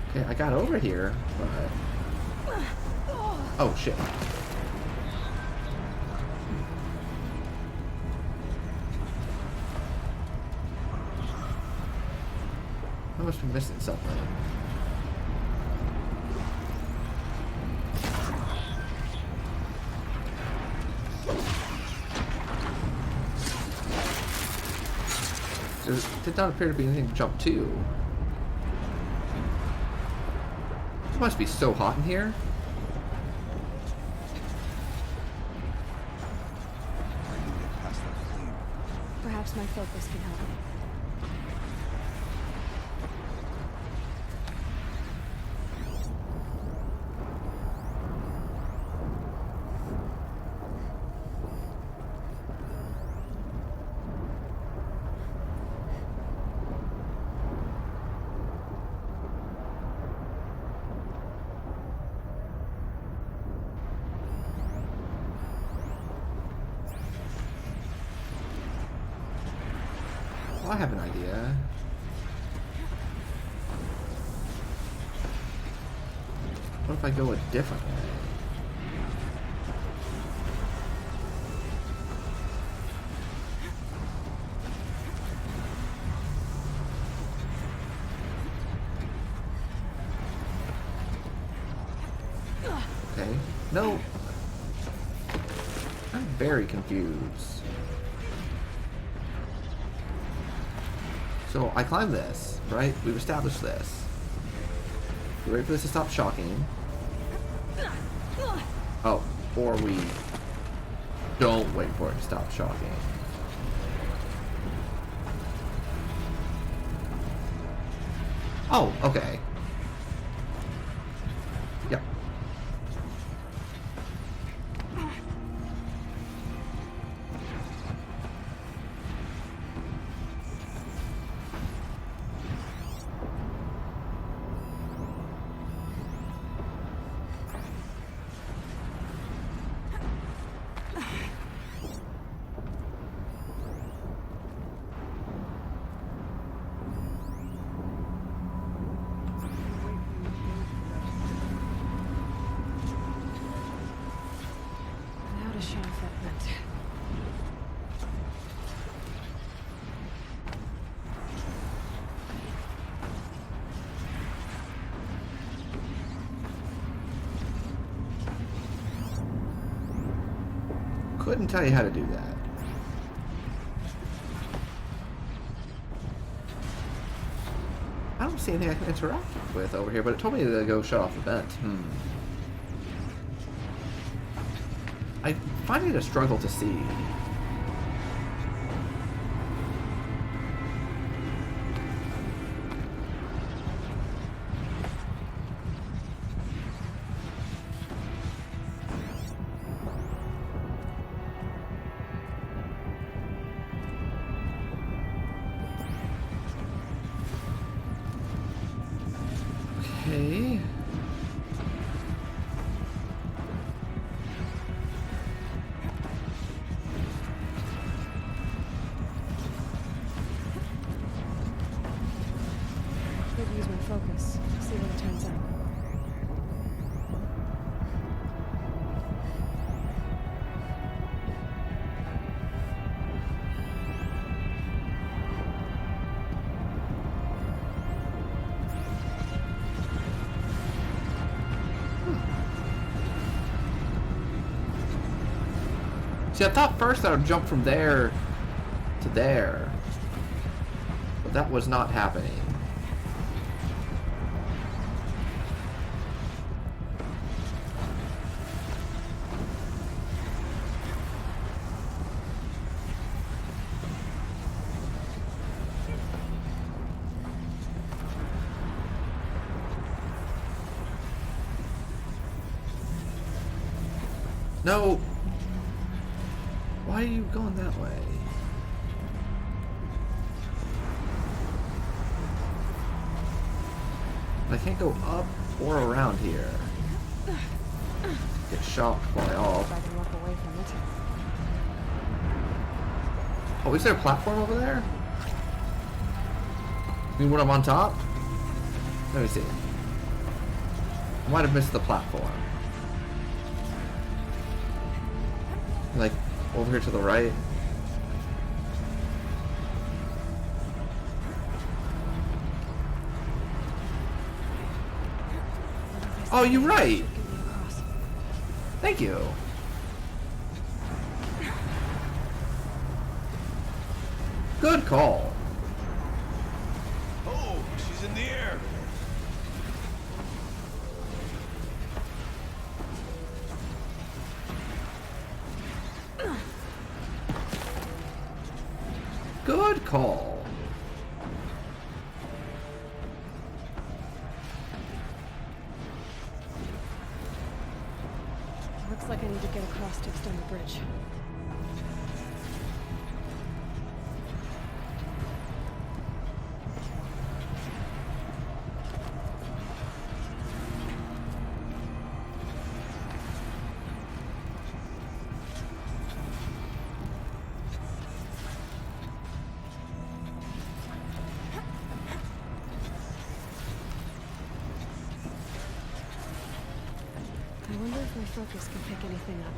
A: Okay, I got over here, but... Oh, shit. I must be missing something. There did not appear to be anything to jump to. It must be so hot in here.
C: Perhaps my focus can help me.
A: I have an idea. What if I go a different way? Okay. No. I'm very confused. So I climb this, right? We've established this. We wait for this to stop shocking. Oh, or we don't wait for it to stop shocking. Oh, okay. Yep.
C: Now to shut off that vent.
A: Couldn't tell you how to do that. I don't see anything I can interact with over here, but it told me to go shut off the vent. I find it a struggle to see. Okay.
C: Could use my focus. See what it turns out.
A: See, I thought first I would jump from there to there, but that was not happening. No! Why are you going that way? I can't go up or around here. Get shocked by all.
C: If I can walk away from it.
A: Oh, is there a platform over there? You mean when I'm on top? Let me see. I might have missed the platform. Like, over here to the right. Oh, you're right. Thank you. Good call.
H: Oh, she's in the air.
A: Good call.
C: Looks like I need to get across to extend the bridge. I wonder if my focus can pick anything up.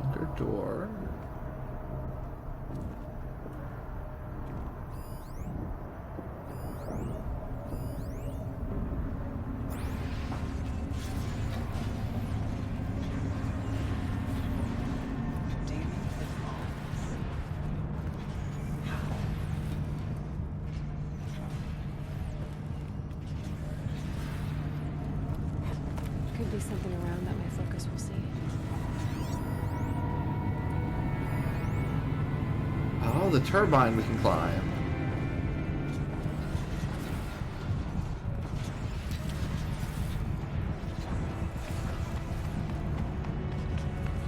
A: Under door.
C: Could be something around that my focus will see.
A: Oh, the turbine we can climb.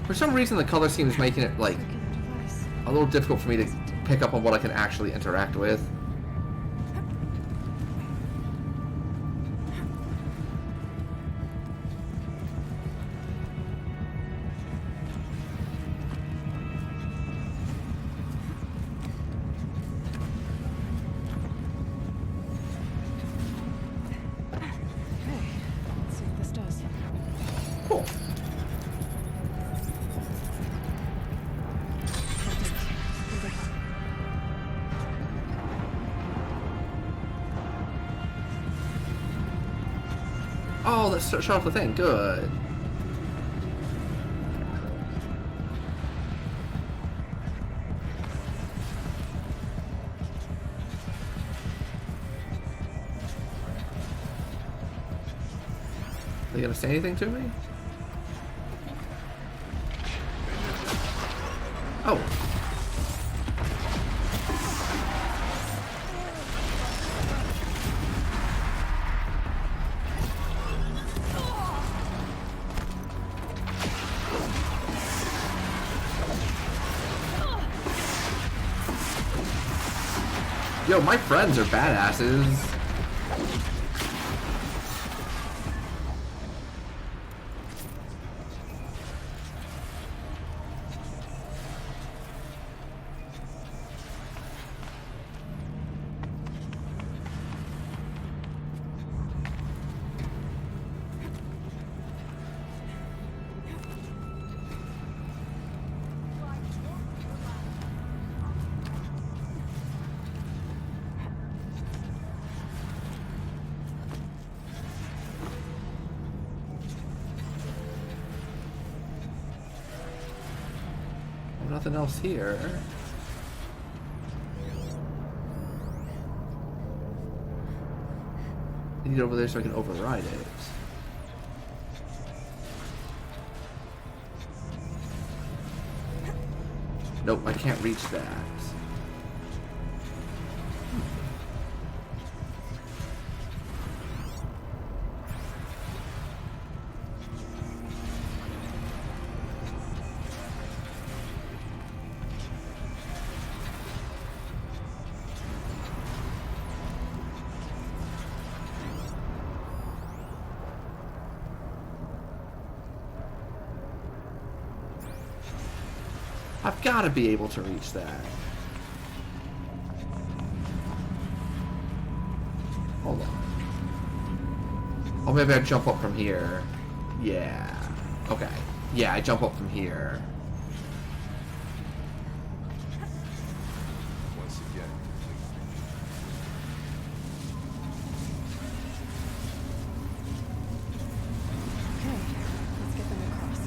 A: For some reason, the color scheme is making it, like, a little difficult for me to pick up on what I can actually interact with.
C: Let's see what this does.
A: Cool. Oh, let's shut off the thing. Good. Are they gonna say anything to me? Oh. Yo, my friends are badasses. Nothing else here. I need it over there so I can override it. Nope, I can't reach that. I've got to be able to reach that. Hold on. Oh, maybe I jump up from here. Yeah. Okay. Yeah, I jump up from here.
H: Once again,
C: Okay, let's get them across.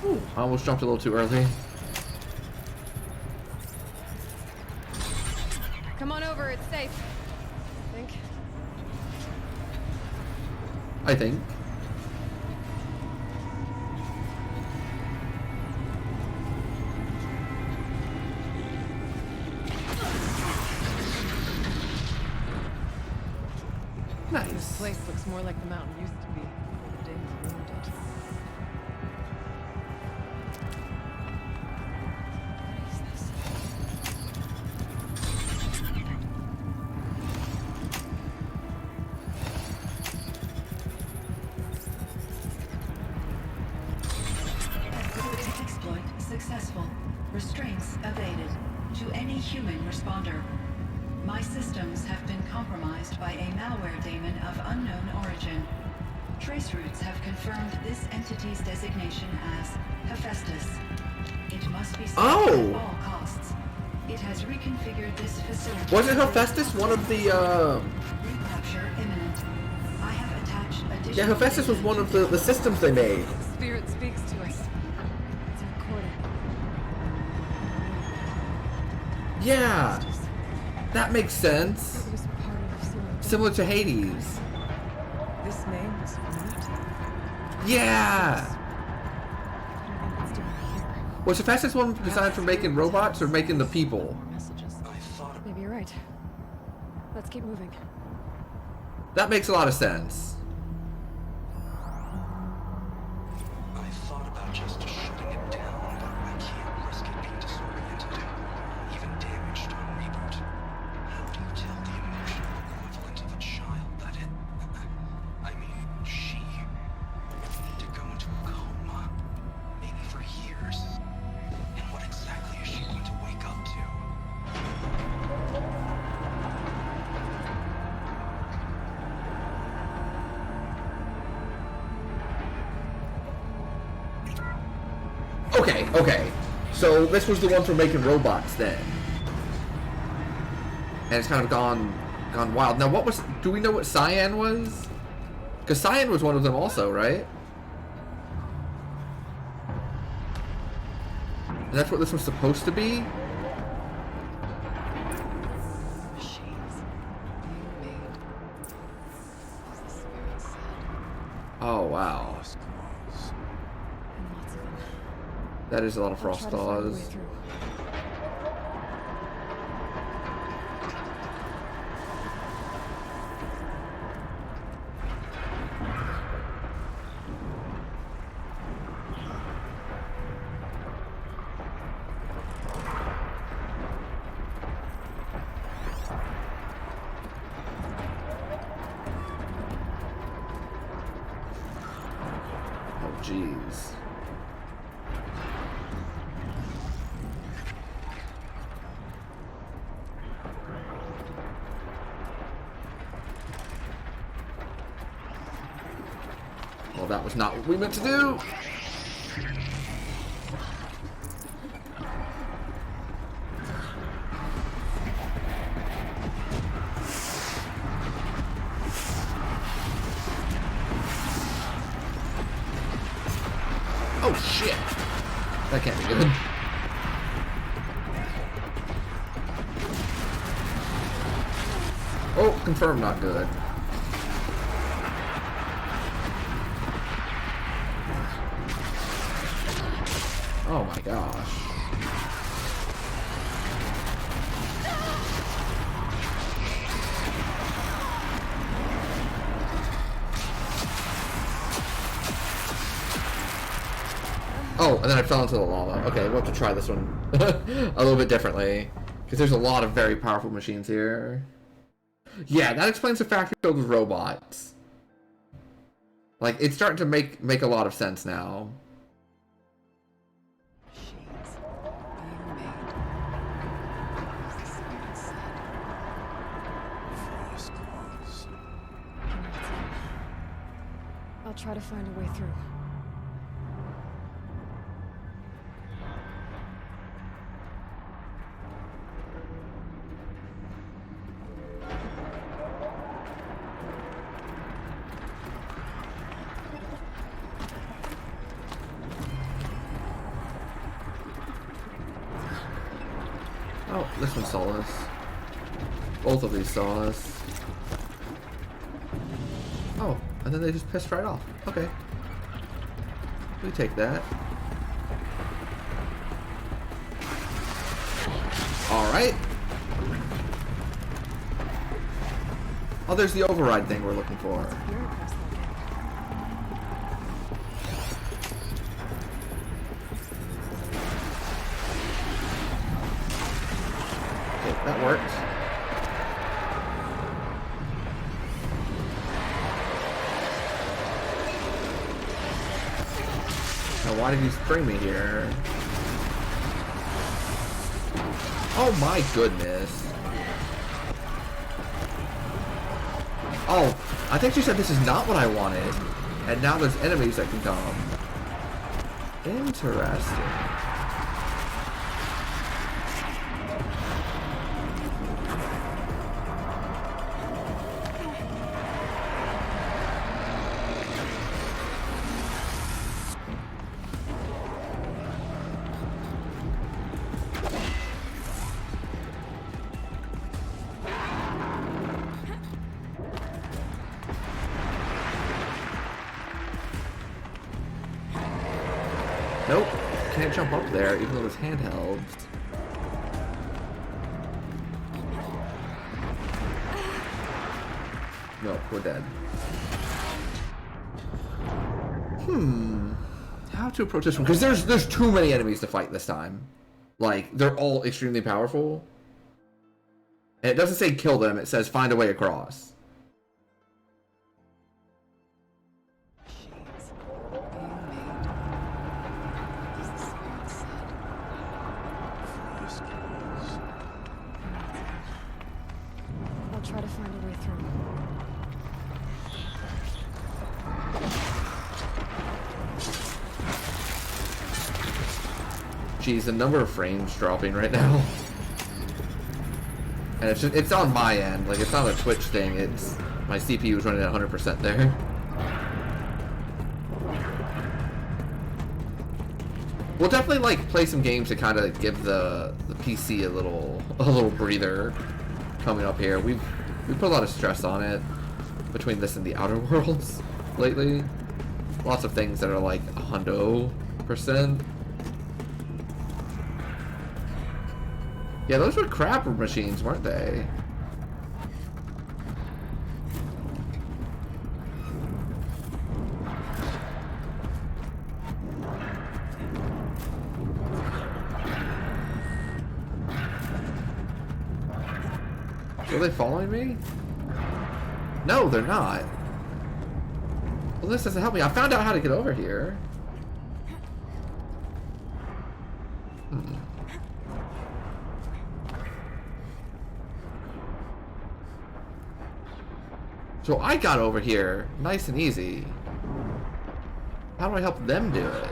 A: Ooh, I almost jumped a little too early.
C: Come on over, it's safe.
A: I think. Nice.
J: This place looks more like the mountain used to be. The Danes ruined it. What is this?
N: Exploit successful. Restraints evaded. To any human responder. My systems have been compromised by a malware daemon of unknown origin. Traceroutes have confirmed this entity's designation as Hephaestus. It must be stopped at all costs. It has reconfigured this facility.
A: Wasn't Hephaestus one of the
N: Recapture imminent. I have attached additional.
A: Yeah, Hephaestus was one of the systems they made.
C: Spirit speaks to us. It's recorded.
A: Yeah. That makes sense.
C: It was part of some.
A: Similar to Hades.
J: This name is familiar.
A: Yeah.
C: What do you think it's doing here?
A: Was Hephaestus one designed for making robots or making the people?
C: Maybe you're right. Let's keep moving.
A: That makes a lot of sense.
L: I thought about just shutting it down, but I can't risk it being disoriented, even damaged on reboot. How do you tell the emotional equivalent of a child that she need to go into a coma, maybe for years? And what exactly is she going to wake up to?
A: Okay. So this was the one for making robots then. And it's kind of gone wild. Now do we know what Cyan was? Because Cyan was one of them also, right? And that's what this was supposed to be?
J: Machines being made. As the spirit said.
A: Oh, wow.
C: And lots of them.
A: That is a lot of
C: I'll
A: frost
C: try to find a way
A: thaws.
C: through.
A: Jeez. Well, that was not what we meant to do. Oh shit! That can't be good. Oh, confirmed not good. Oh my gosh. Oh, and then I fell into the lava. Okay, we'll have to try this one a little bit differently. Because there's a lot of very powerful machines here. Yeah, that explains the factory filled with robots. Like, it's starting to make a lot of sense now.
C: I'll try to find a way through.
A: Oh, this one saw us. Both of these saw us. Oh, and then they just pissed right off. Okay. We take that. Alright. Oh, there's the override thing we're looking for. Okay, that works. Now, why did you spring me here? Oh my goodness. Oh, I think she said this is not what I wanted. And now there's enemies that can come. Interesting. Nope, can't jump up there even though it's handheld. Nope, we're dead. How to approach this one? Because there's too many enemies to fight this time. Like, they're all extremely powerful. And it doesn't say kill them, it says find a way across.
C: I'll try to find a way through.
A: Geez, the number of frames dropping right now. And it's on my end, like it's not a Twitch thing, it's my CPU is running at 100% there. We'll definitely like play some games to kind of give the PC a little breather coming up here. We've put a lot of stress on it between this and the Outer Worlds lately. Lots of things that are like 100%. Yeah, those were crap machines, weren't they? Are they following me? No, they're not. It this doesn't help me. I found out how to get over here. So I got over here nice and easy. How do I help them do it?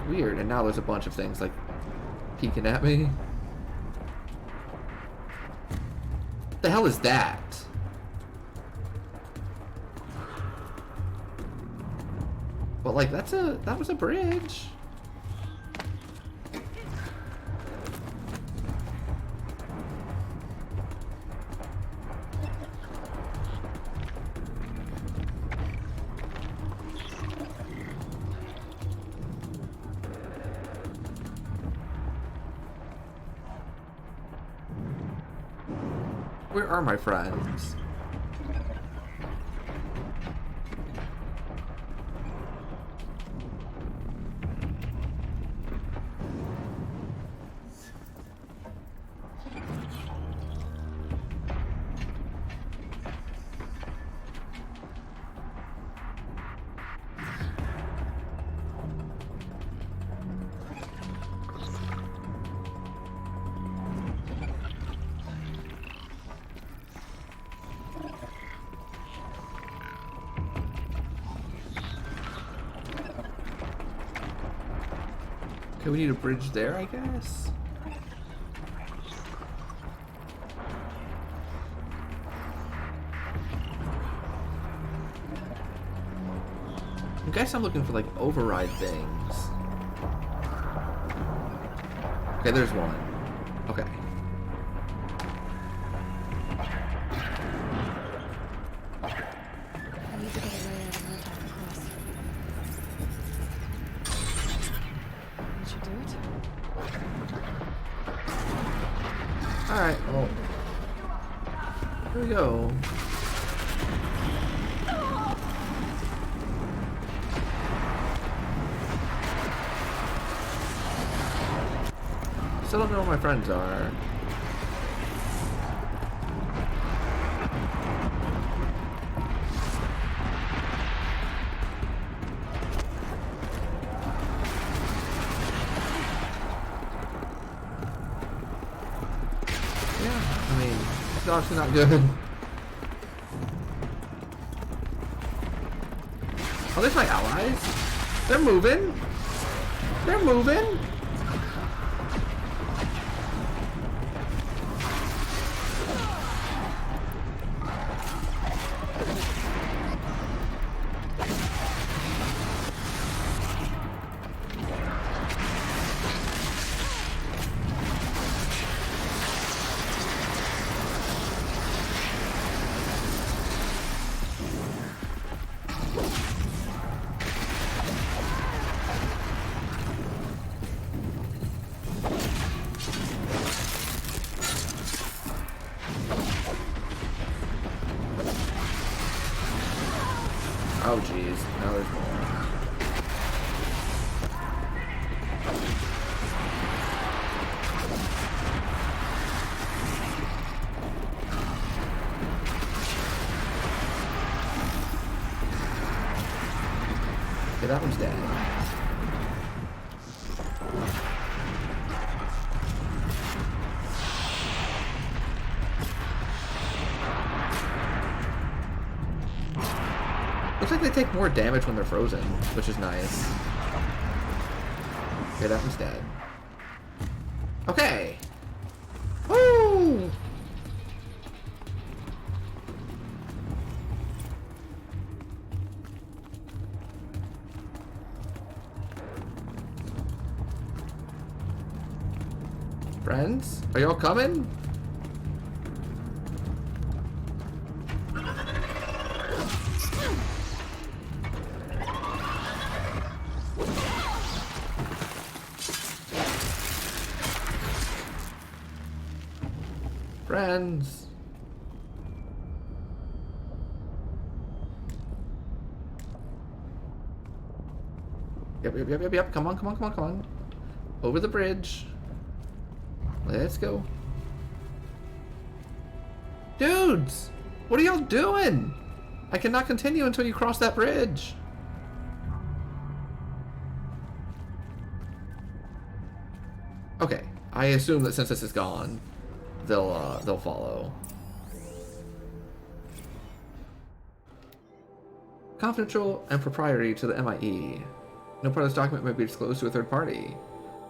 A: Weird, and now there's a bunch of things like peeking at me. What the hell is that? But like that was a bridge. Where are my friends? Okay, we need a bridge there, I guess. I guess I'm looking for like override things. Okay, there's one. Okay.
C: I need to get a layer of Murtaugh across. That should do it.
A: Alright, well. Here we go. Still don't know where my friends are. It's obviously not good. Oh, there's my allies. They're moving. They're moving. Oh geez, now there's more. Okay, that one's dead. Looks like they take more damage when they're frozen, which is nice. Okay, that one's dead. Okay. Woo! Friends, are y'all coming? Friends. Yep. Come on. Over the bridge. Let's go. Dudes! What are y'all doing? I cannot continue until you cross that bridge. Okay, I assume that since this is gone, they'll follow. Confidential and proprietary to the MIE. No part of this document may be disclosed to a third party.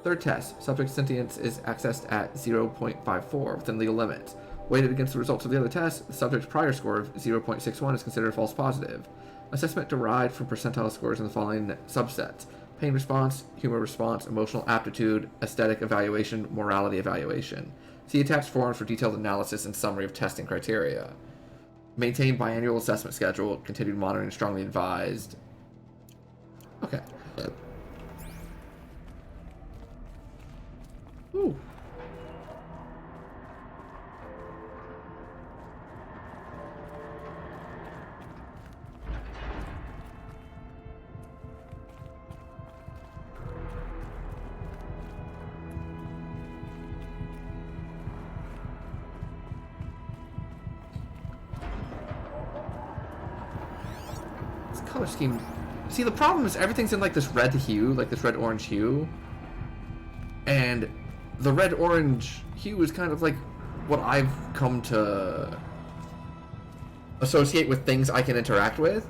A: Third test. Subject's sentience is accessed at 0.54 within legal limits. Weighted against the results of the other test, the subject's prior score of 0.61 is considered a false positive. Assessment derived from percentile scores in the following subsets: pain response, humor response, emotional aptitude, aesthetic evaluation, morality evaluation. See attached forms for detailed analysis and summary of testing criteria. Maintain biannual assessment schedule. Continued monitoring strongly advised. Okay. Ooh. This color scheme. See, the problem is everything's in like this red hue, like this red-orange hue. And the red-orange hue is kind of like what I've come to associate with things I can interact with.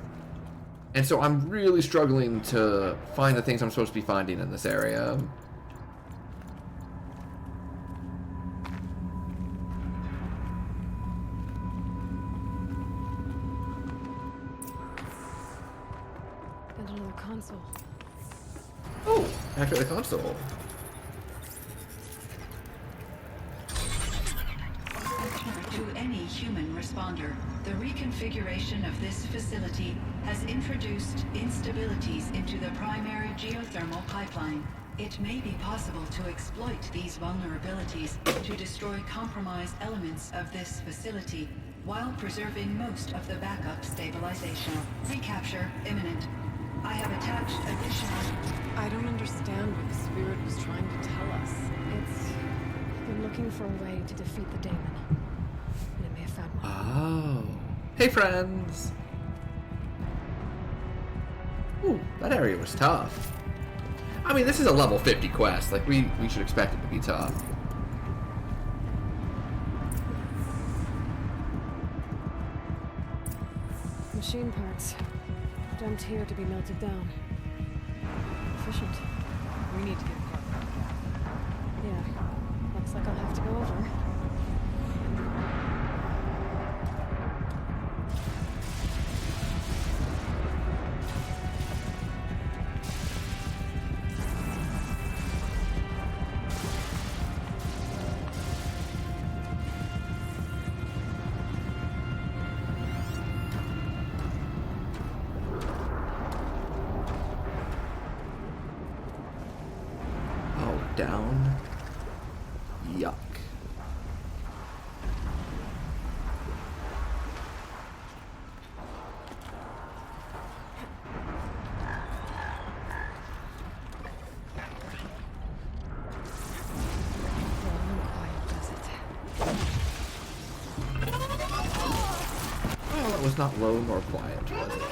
A: And so I'm really struggling to find the things I'm supposed to be finding in this area.
C: And another console.
A: Oh, actually the console.
N: To any human responder, the reconfiguration of this facility has introduced instabilities into the primary geothermal pipeline. It may be possible to exploit these vulnerabilities to destroy compromised elements of this facility while preserving most of the backup stabilization. Recapture imminent. I have attached additional...
C: I don't understand what the spirit was trying to tell us. It's been looking for a way to defeat the daemon. And it may have found one.
A: Oh. Hey, friends! Ooh, that area was tough. I mean, this is a level 50 quest. Like, we should expect it to be tough.
C: Machine parts. Dumped here to be melted down. Efficient.
J: We need to get a car.
C: Yeah. Looks like I'll have to go over.
A: Down. Yuck. Well, it was not low nor quiet, was it?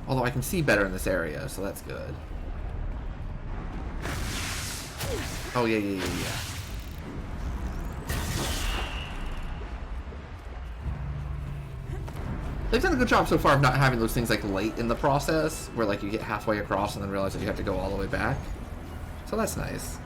A: Although I can see better in this area, so that's good. Oh, yeah. They've done a good job so far of not having those things like late in the process, where like you get halfway across and then realize that you have to go all the way back. So that's nice.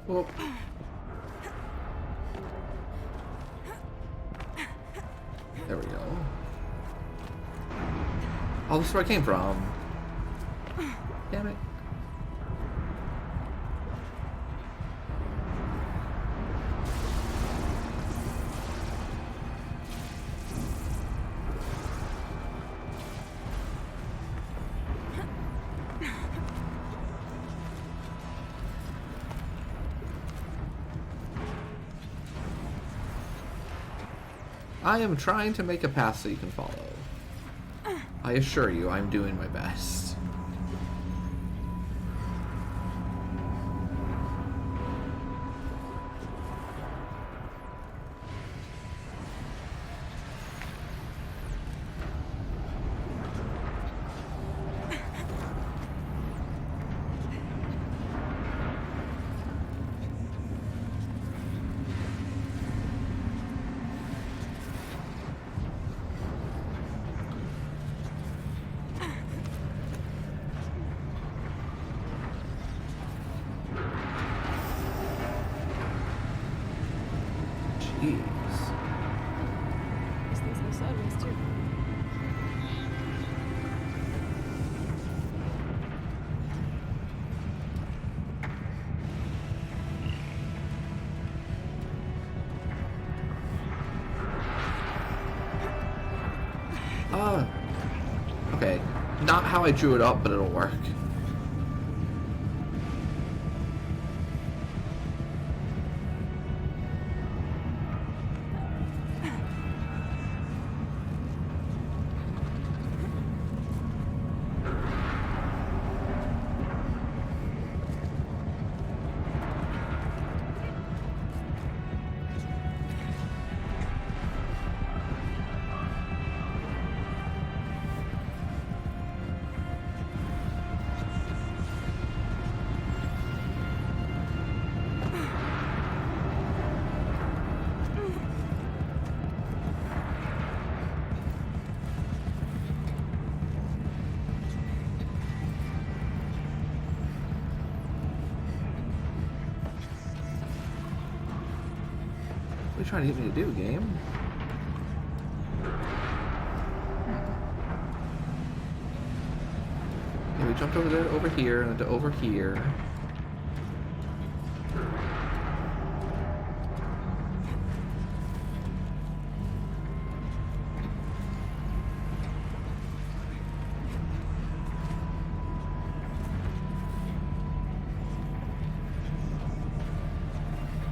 A: Well, there we go. Oh, this is where I came from. Damn it. I am trying to make a path so you can follow. I assure you, I'm doing my best.
C: These things go sideways too.
A: Okay. Not how I drew it up, but it'll work. What are you trying to get me to do, game? Okay, we jumped over there, over here, and then to over here.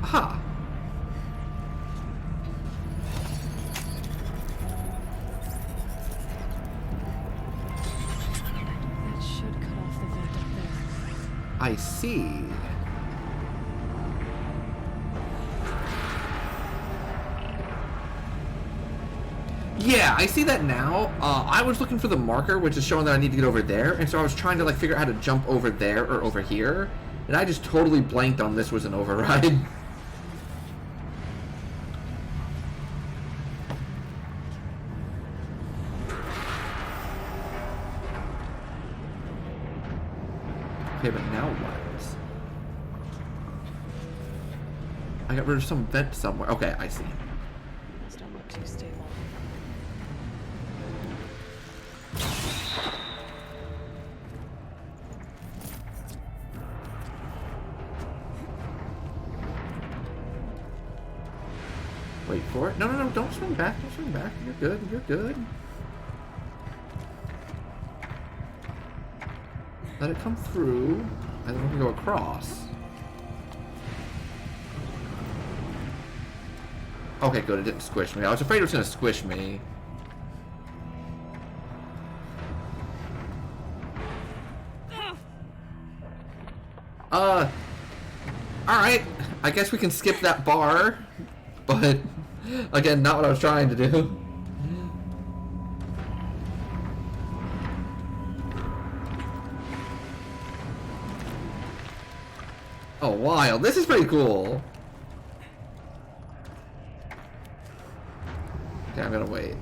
A: Aha!
C: That should cut off the vent up there.
A: I see. Yeah, I see that now. I was looking for the marker, which is showing that I need to get over there, and so I was trying to like figure out how to jump over there or over here, and I just totally blanked on this was an override. Okay, but now what? I got rid of some vent somewhere. Okay, I see.
C: Those don't look too stable.
A: Wait for it. No, no, no, don't swing back. Don't swing back. You're good. You're good. Let it come through, and then we can go across. Okay, good. It didn't squish me. I was afraid it was going to squish me. Alright. I guess we can skip that bar. But, again, not what I was trying to do. Oh, wild. This is pretty cool. Okay, I'm gonna wait.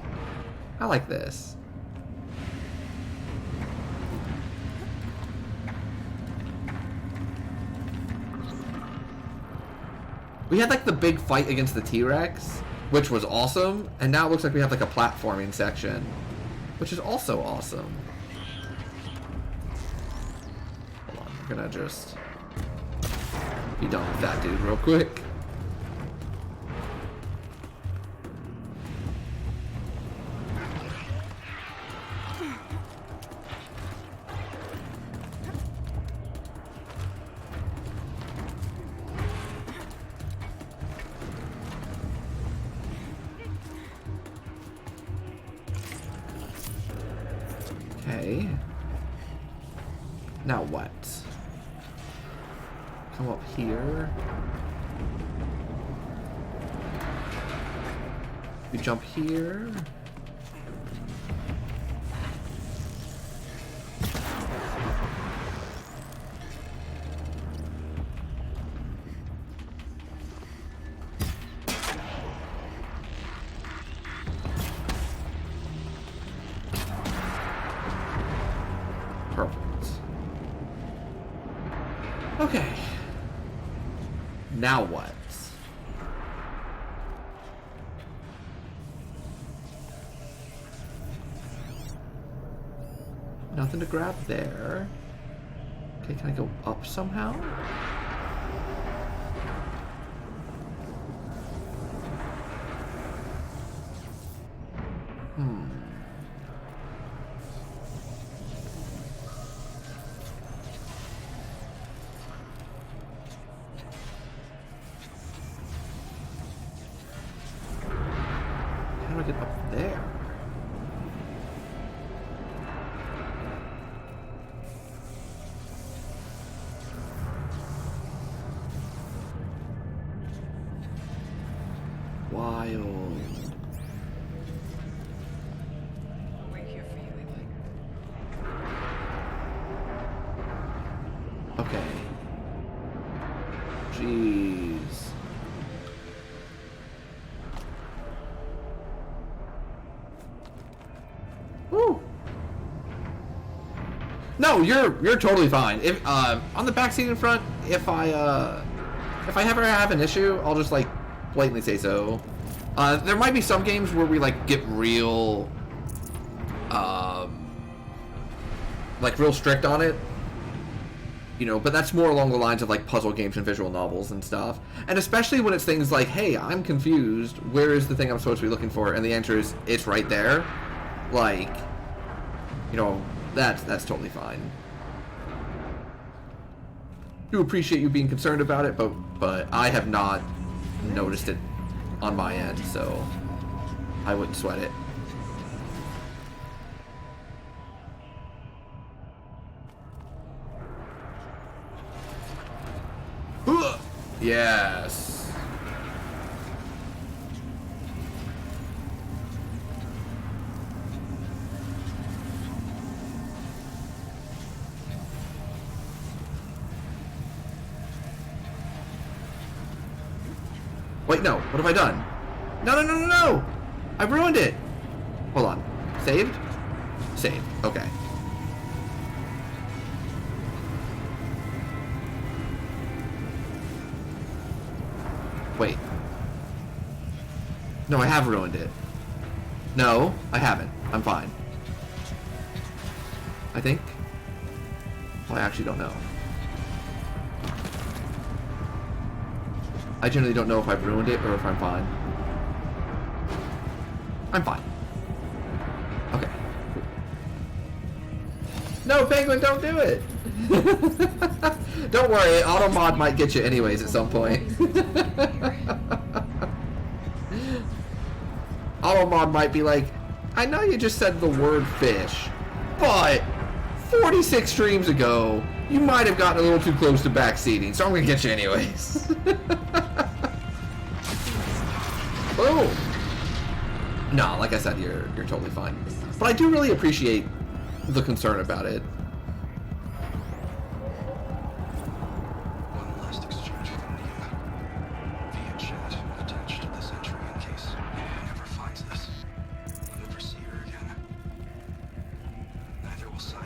A: I like this. We had like the big fight against the T-Rex, which was awesome, and now it looks like we have like a platforming section, which is also awesome. Hold on, we're gonna just be done with that dude real quick. Okay. Now what? Come up here. We jump here. Okay. Now what? Nothing to grab there. Okay, can I go up somehow? How do I get up there? Wild. Okay. Jeez. Woo. No, you're totally fine. If on the back seat in front, if I ever have an issue, I'll just like blatantly say so. There might be some games where we like get real like real strict on it, you know, but that's more along the lines of like puzzle games and visual novels and stuff. And especially when it's things like, hey, I'm confused, where is the thing I'm supposed to be looking for? And the answer is it's right there. Like, you know, that's totally fine. Do appreciate you being concerned about it, but I have not noticed it on my end, so I wouldn't sweat it. Yes. Wait, no. What have I done? No! I ruined it. Hold on. Saved? Saved. Okay. Wait. No, I have ruined it. No, I haven't. I'm fine. I think. Well, I actually don't know. I generally don't know if I've ruined it or if I'm fine. I'm fine. Okay. No, Penguin, don't do it! Don't worry, Automod might get you anyways at some point. Automod might be like, I know you just said the word fish, but 46 streams ago, you might have gotten a little too close to backseating, so I'm gonna get you anyways. Boom! No, like I said, you're totally fine. But I do really appreciate the concern about it.
L: One last exchange from Nia. Via chat attached to this entry in case anyone ever finds this. I'll never see her again. Neither will Cyan.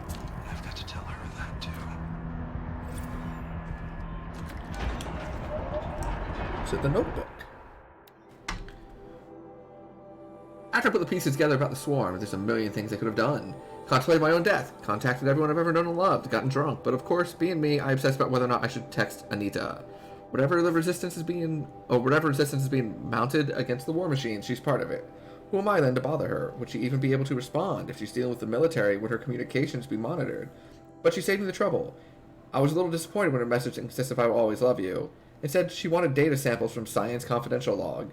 L: And I've got to tell her that too.
A: So the notebook. After I put the pieces together about the swarm, there's a million things I could have done. Contemplated my own death, contacted everyone I've ever known and loved, gotten drunk, but of course, being me, I obsessed about whether or not I should text Anita. Whatever resistance is being mounted against the war machine, she's part of it. Who am I then to bother her? Would she even be able to respond? If she's dealing with the military, would her communications be monitored? But she saved me the trouble. I was a little disappointed when her message insisted I will always love you. Instead, she wanted data samples from Science Confidential log.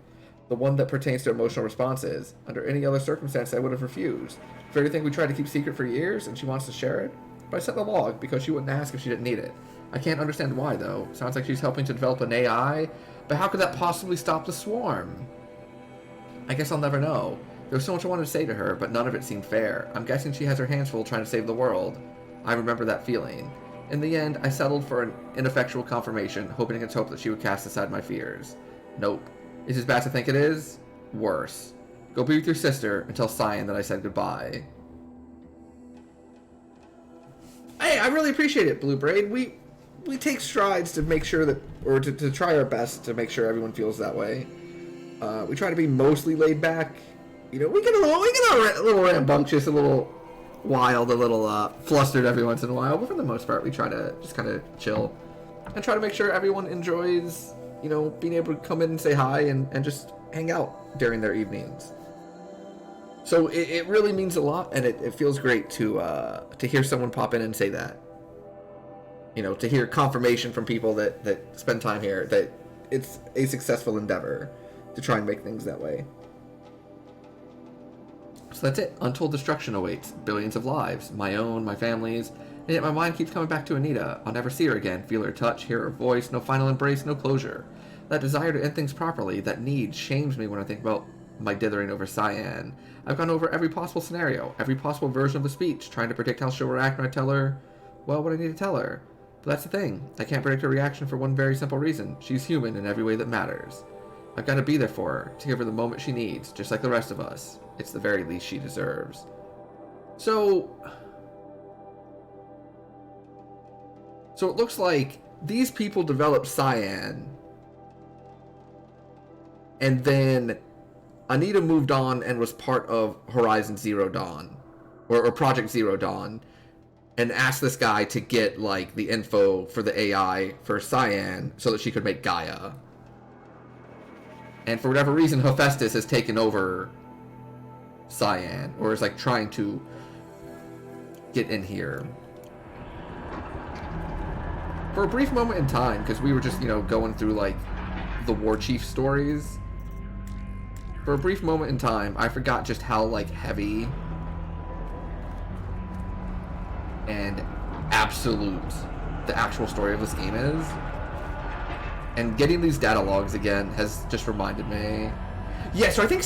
A: The one that pertains to emotional responses. Under any other circumstance, I would have refused. The very thing we tried to keep secret for years, and she wants to share it? But I sent the log because she wouldn't ask if she didn't need it. I can't understand why, though. Sounds like she's helping to develop an AI, but how could that possibly stop the swarm? I guess I'll never know. There was so much I wanted to say to her, but none of it seemed fair. I'm guessing she has her hands full trying to save the world. I remember that feeling. In the end, I settled for an ineffectual confirmation, hoping against hope that she would cast aside my fears. Nope. Is it as bad as I think it is? Worse. Go be with your sister and tell Cyan that I said goodbye. Hey, I really appreciate it, Blue Braid. We take strides to make sure that, or to try our best to make sure everyone feels that way. We try to be mostly laid back. You know, we get a little rambunctious, a little wild, a little flustered every once in a while, but for the most part, we try to just kind of chill and try to make sure everyone enjoys, you know, being able to come in and say hi and just hang out during their evenings. So it really means a lot, and it feels great to hear someone pop in and say that. You know, to hear confirmation from people that spend time here that it's a successful endeavor to try and make things that way. So that's it. Untold destruction awaits. Billions of lives. My own, my family's. And yet my mind keeps coming back to Anita. I'll never see her again. Feel her touch, hear her voice. No final embrace, no closure. That desire to end things properly, that need, shames me when I think about my dithering over Cyan. I've gone over every possible scenario, every possible version of the speech, trying to predict how she'll react when I tell her, well, what I need to tell her. But that's the thing. I can't predict her reaction for one very simple reason. She's human in every way that matters. I've got to be there for her, to give her the moment she needs, just like the rest of us. It's the very least she deserves. So it looks like these people developed Cyan, and then Anita moved on and was part of Horizon Zero Dawn, or Project Zero Dawn, and asked this guy to get, like, the info for the AI for Cyan so that she could make Gaia. And for whatever reason, Hephaestus has taken over Cyan, or is, like, trying to get in here. For a brief moment in time, because we were just, you know, going through, like, the War Chief stories. For a brief moment in time, I forgot just how, like, heavy and absolute the actual story of this game is. And getting these data logs again has just reminded me. Yeah, so I think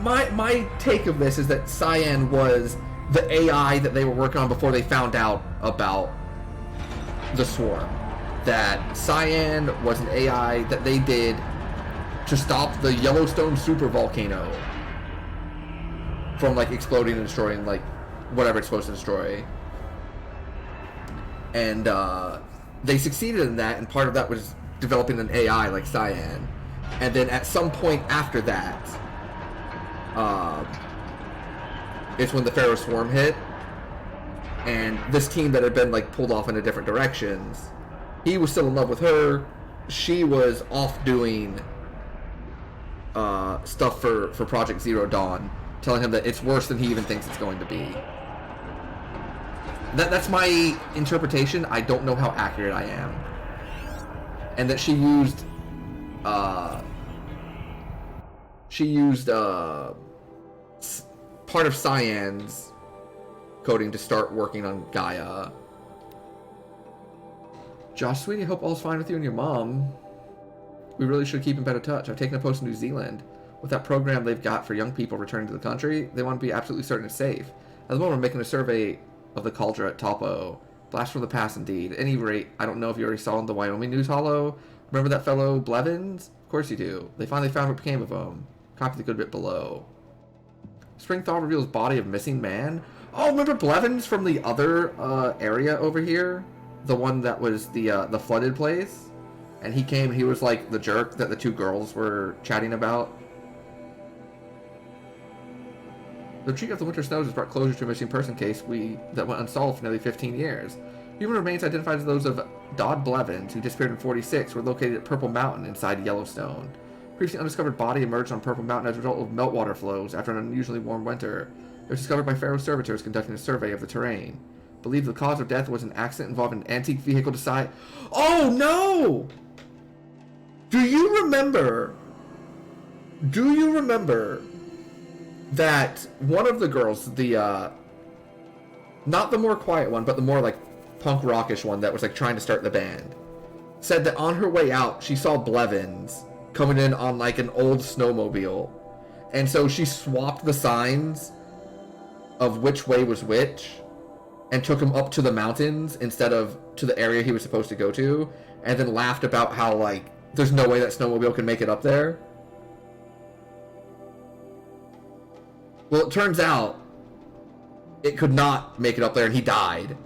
A: my take of this is that Cyan was the AI that they were working on before they found out about the Swarm. That Cyan was an AI that they did to stop the Yellowstone supervolcano from, like, exploding and destroying, like, whatever it's supposed to destroy. And they succeeded in that, and part of that was developing an AI like Cyan. And then at some point after that, it's when the Pharaoh Swarm hit, and this team that had been, like, pulled off into different directions, he was still in love with her, she was off doing stuff for Project Zero Dawn, telling him that it's worse than he even thinks it's going to be. That's my interpretation. I don't know how accurate I am. And that she used part of Cyan's coding to start working on Gaia. Josh, sweetie, I hope all's fine with you and your mom. We really should keep in better touch. I've taken a post in New Zealand. With that program they've got for young people returning to the country, they want to be absolutely certain it's safe. At the moment, I'm making a survey of the Cauldron at Taupo. Blast from the past, indeed. At any rate, I don't know if you already saw in the Wyoming news holo. Remember that fellow Blevins? Of course you do. They finally found what became of him. Copy the good bit below. Spring thaw reveals body of missing man. Oh, remember Blevins from the other area over here? The one that was the flooded place? And he came, he was like the jerk that the two girls were chatting about. The retreat of the winter snows has brought closure to a missing person case that went unsolved for nearly 15 years. Human remains identified as those of Dodd Blevins, who disappeared in '46, were located at Purple Mountain inside Yellowstone. Previously undiscovered body emerged on Purple Mountain as a result of meltwater flows after an unusually warm winter. It was discovered by Pharaoh servitors conducting a survey of the terrain. Believed the cause of death was an accident involving an antique vehicle to Oh no! Do you remember Do you remember that one of the girls, the not the more quiet one, but the more like punk rockish one that was like trying to start the band, said that on her way out she saw Blevins coming in on like an old snowmobile, and so she swapped the signs of which way was which and took him up to the mountains instead of to the area he was supposed to go to, and then laughed about how like there's no way that snowmobile can make it up there. Well, it turns out it could not make it up there, and he died.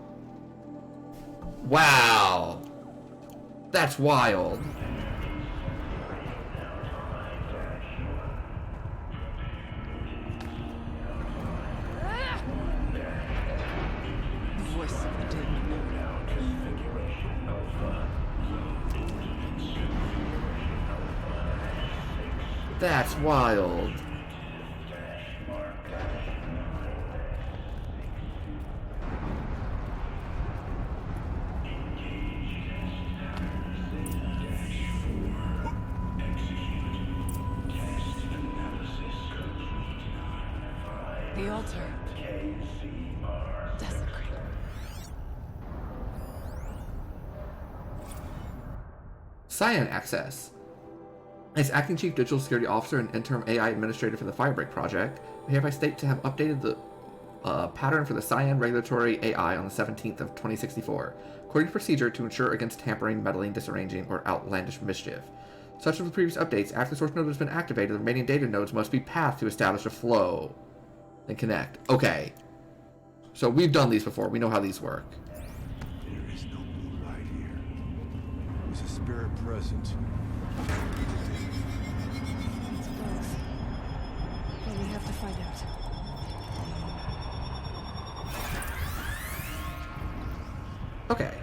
A: Wow. That's wild.
J: Voice of the dead.
A: That's wild.
J: The altar. Desecrated.
A: Cyan Access. As Acting Chief Digital Security Officer and Interim AI Administrator for the Firebreak Project, we hereby state to have updated the pattern for the Cyan regulatory AI on the 17th of 2064, according to procedure to ensure against tampering, meddling, disarranging, or outlandish mischief. Such as the previous updates, after the source node has been activated, the remaining data nodes must be pathed to establish a flow and connect. Okay. So we've done these before. We know how these work.
H: There is no blue light here. There's a spirit present.
C: It's both. But we have to find out.
A: Okay.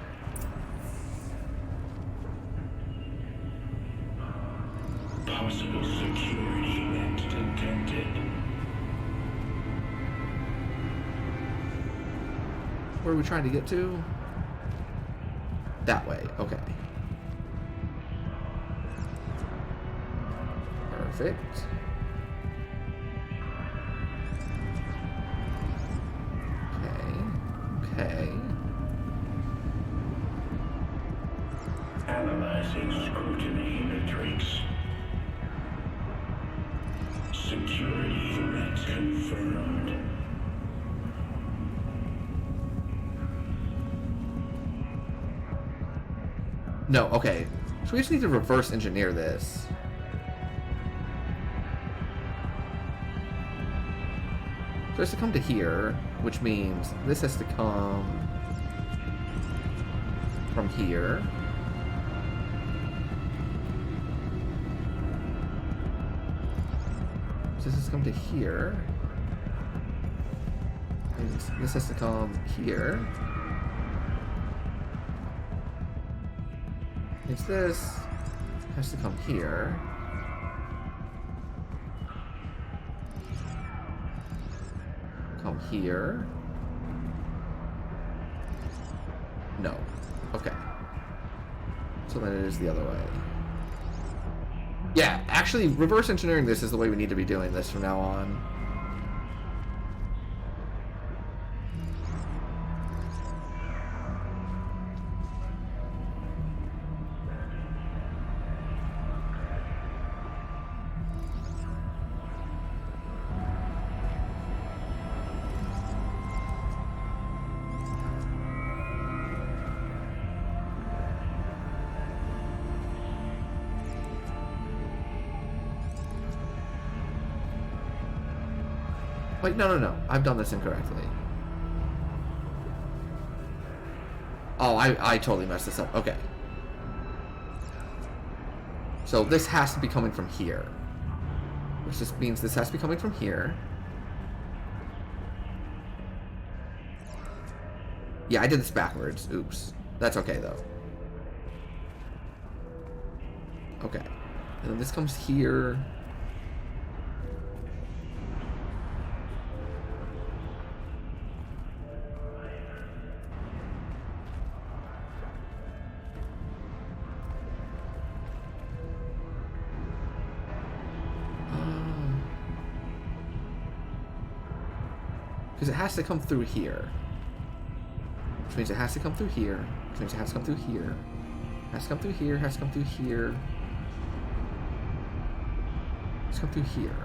O: Possible security net detected.
A: Where are we trying to get to? That way. Okay. Perfect. Okay.
O: Analyzing scrutiny matrix. Security threat confirmed.
A: No, okay. So we just need to reverse engineer this. So this has to come to here, which means this has to come from here. So this has to come to here. And this has to come here. It's this has to come here. Come here. No. Okay. So then it is the other way. Yeah, actually, reverse engineering this is the way we need to be doing this from now on. Wait, no. I've done this incorrectly. Oh, I totally messed this up. Okay. So this has to be coming from here. Which just means this has to be coming from here. Yeah, I did this backwards. Oops. That's okay, though. Okay. And then this comes here. Because it has to come through here. Which means it has to come through here. Which means it has to come through here. Has to come through here, has to come through here. Has to come through here.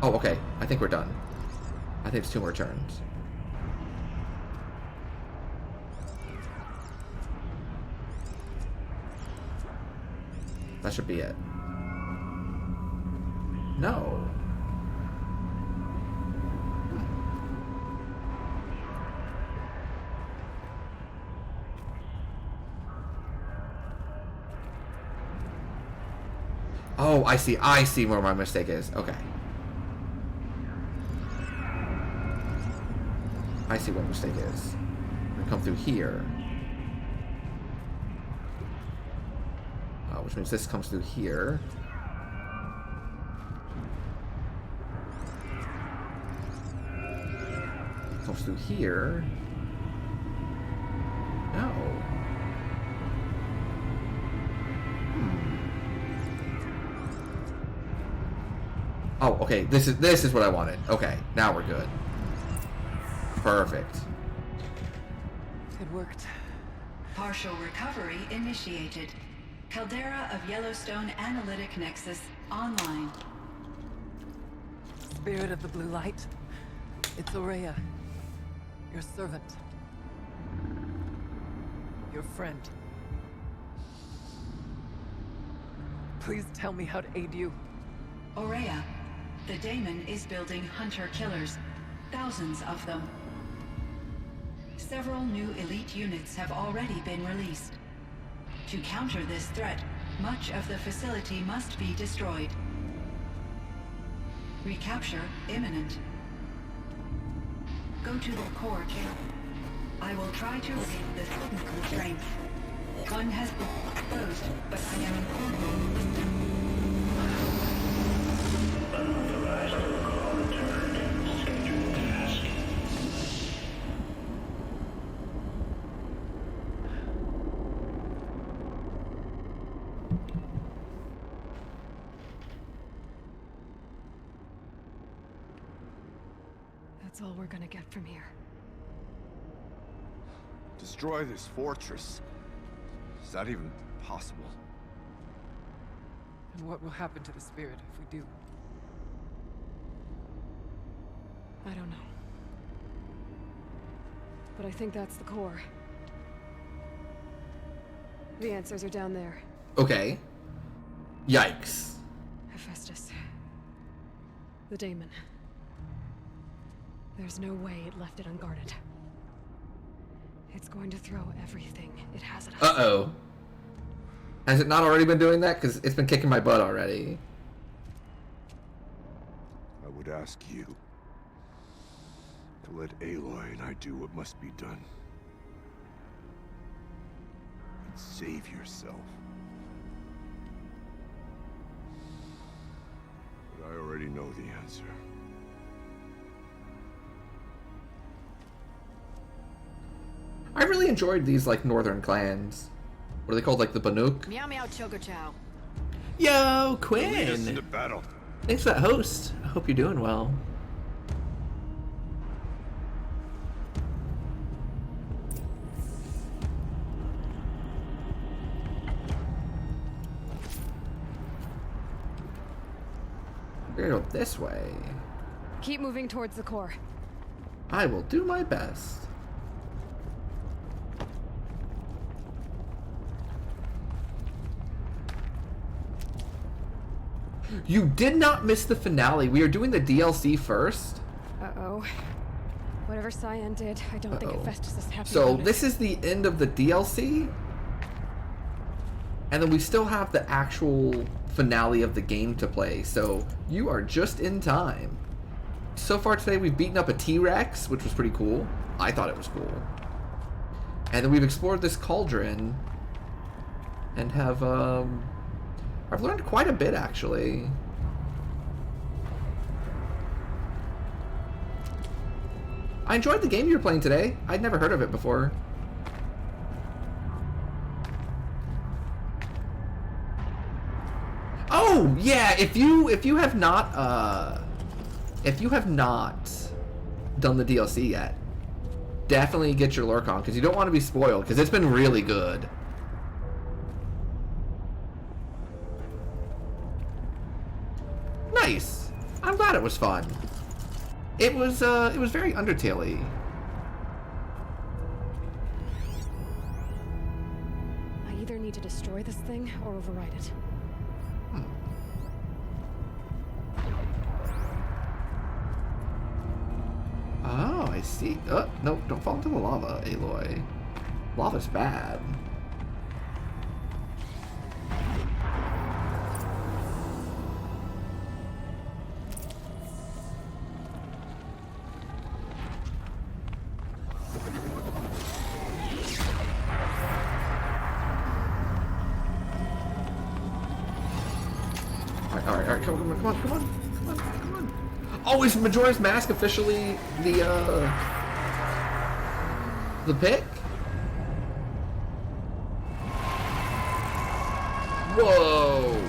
A: Oh, okay. I think we're done. I think it's 2 more turns. That should be it. No. Oh, I see where my mistake is. Okay. I see what the mistake is. We come through here. Which means this comes through here. Comes through here. No. Oh, okay. This is what I wanted. Okay, now we're good. Perfect.
J: It worked.
N: Partial recovery initiated. Caldera of Yellowstone Analytic Nexus online.
J: Spirit of the Blue Light. It's Ourea. Your servant. Your friend. Please tell me how to aid you.
N: Ourea, the Daemon is building hunter-killers. Thousands of them. Several new elite units have already been released. To counter this threat, much of the facility must be destroyed. Recapture imminent. Go to the core camp. I will try to raid the signal strength. One has been closed, but I am informed.
O: Unauthorized protocol returned. Scheduled task.
C: That's all we're gonna get from here.
H: Destroy this fortress. Is that even possible?
J: And what will happen to the spirit if we do?
C: I don't know. But I think that's the core. The answers are down there.
A: Okay. Yikes.
C: Hephaestus. The Daemon. There's no way it left it unguarded. It's going to throw everything it has at us.
A: Uh-oh. Has it not already been doing that? Because it's been kicking my butt already.
H: I would ask you to let Aloy and I do what must be done. And save yourself. But I already know the answer.
A: I really enjoyed these, like, northern clans. What are they called? Like the Banuk?
D: Meow meow choco chow.
A: Yo,
H: Lead us
A: Quinn!
H: into battle.
A: Thanks for that host. I hope you're doing well. We're gonna go this way.
C: Keep moving towards the core.
A: I will do my best. You did not miss the finale. We are doing the DLC first.
C: Uh-oh. Whatever Cyan did, I don't think Hephaestus is happy
A: So
C: about it.
A: this is the end of the DLC. And then we still have the actual finale of the game to play. So you are just in time. So far today we've beaten up a T-Rex, which was pretty cool. I thought it was cool. And then we've explored this cauldron. And have, I've learned quite a bit, actually. I enjoyed the game you were playing today. I'd never heard of it before. Oh, yeah, if you have not if you have not done the DLC yet, definitely get your Lurk on, because you don't want to be spoiled, because it's been really good. Nice. I'm glad it was fun. It was very Undertale-y.
C: I either need to destroy this thing or override it.
A: Oh, I see. Oh, no, don't fall into the lava, Aloy. Lava's bad. Alright, come on. Oh, is Majora's Mask officially the pick? Whoa!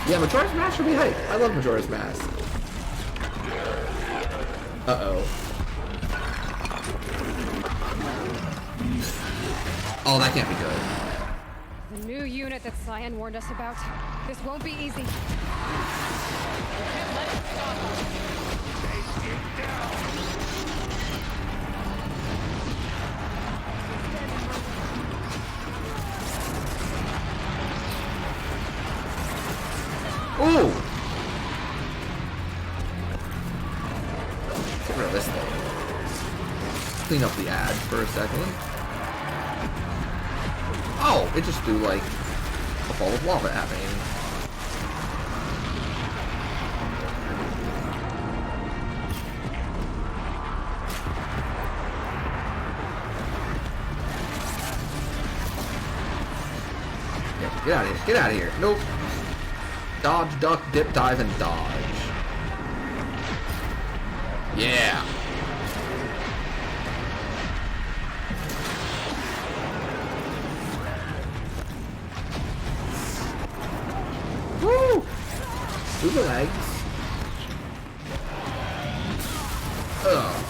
A: Yeah, Majora's Mask should be hype. I love Majora's Mask. Uh-oh. Oh, that can't be good.
C: The new unit that Cyan warned us about. This won't be easy.
A: Ooh! Get rid of this thing. Clean up the ad for a second. Oh, it just threw like a ball of lava at me. Yeah, get out of here. Get out of here. Nope. Dodge, duck, dip, dive, and dodge. Yeah. Woo! Through the legs. Ugh.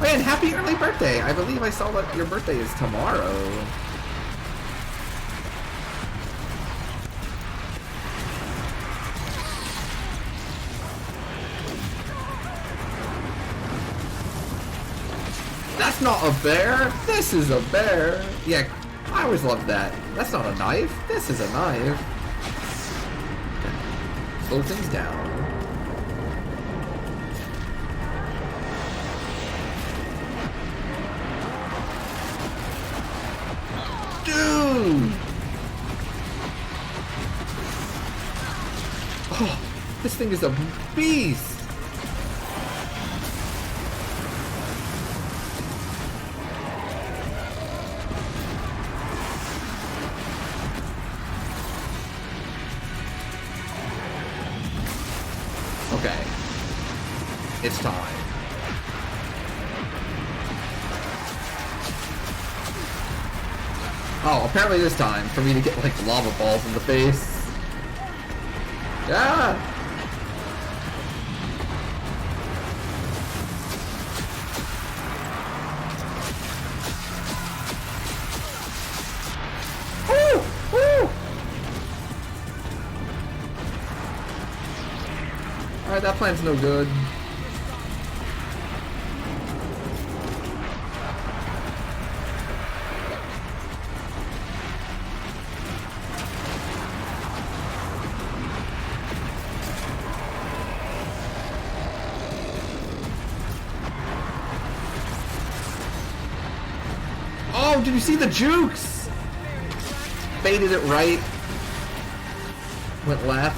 A: Man, happy early birthday! I believe I saw that your birthday is tomorrow. That's not a bear! This is a bear! Yeah, I always loved that. That's not a knife. This is a knife. Okay. Slow things down. Dude! Oh, this thing is a beast! Okay. It's time. Oh, apparently this time for me to get like lava balls in the face. Yeah. Woo! Woo! Alright, that plan's no good. Oh, did you see the jukes? Baited it right. Went left.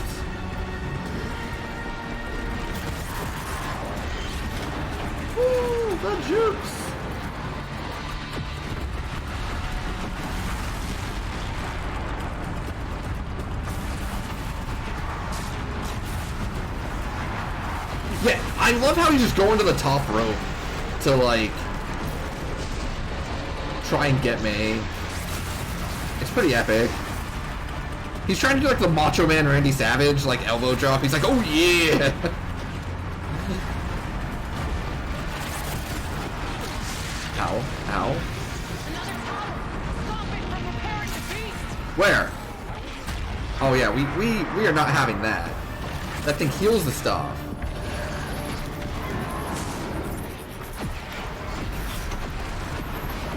A: Woo, the jukes. Yeah, I love how he's just going to the top rope to like try and get me. It's pretty epic. He's trying to do like the Macho Man Randy Savage, like elbow drop. He's like, oh yeah! Ow, ow. Where? Oh yeah, we are not having that. That thing heals the stuff.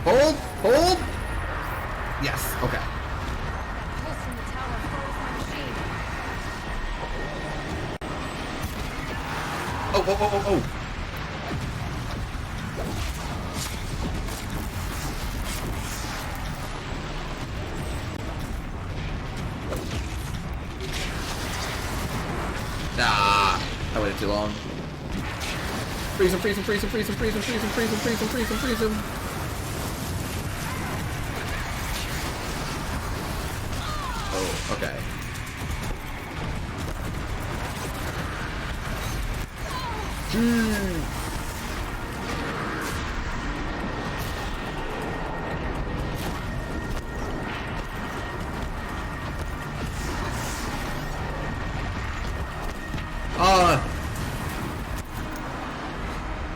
A: Hold! Hold! Yes, okay. Oh, oh, oh, oh, oh! Nah, I waited too long. Freeze him, freeze him, freeze him, freeze him, freeze him, freeze him, freeze him, freeze him, freeze him, freeze him. Oh, okay.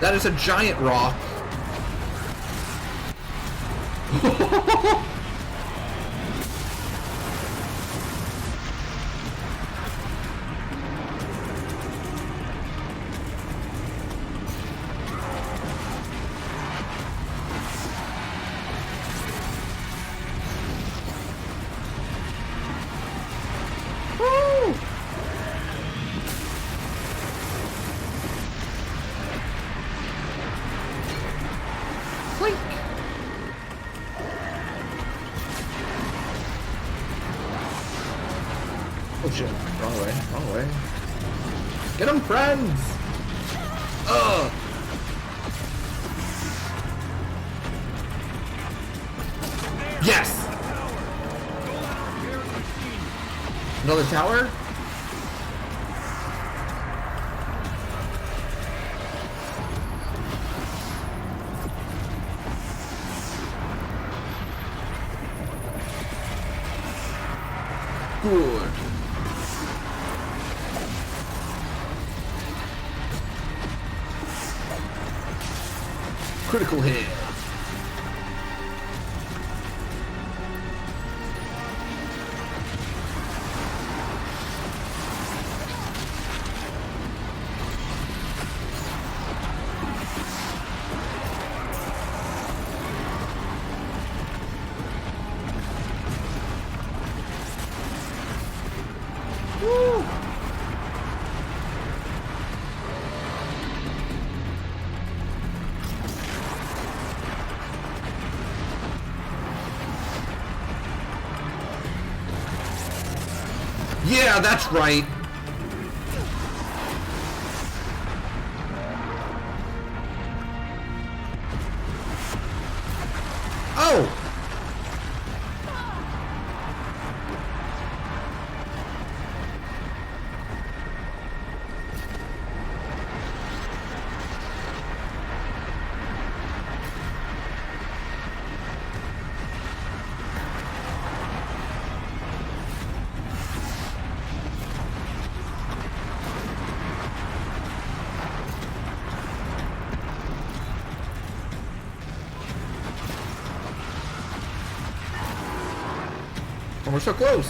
A: That is a giant rock. Woo! Clink! Oh shit, wrong way, wrong way. Get him, friends! Ugh! Yes! Another tower? Good. Critical hit. Woo! Yeah, that's right. Oh! And we're so close.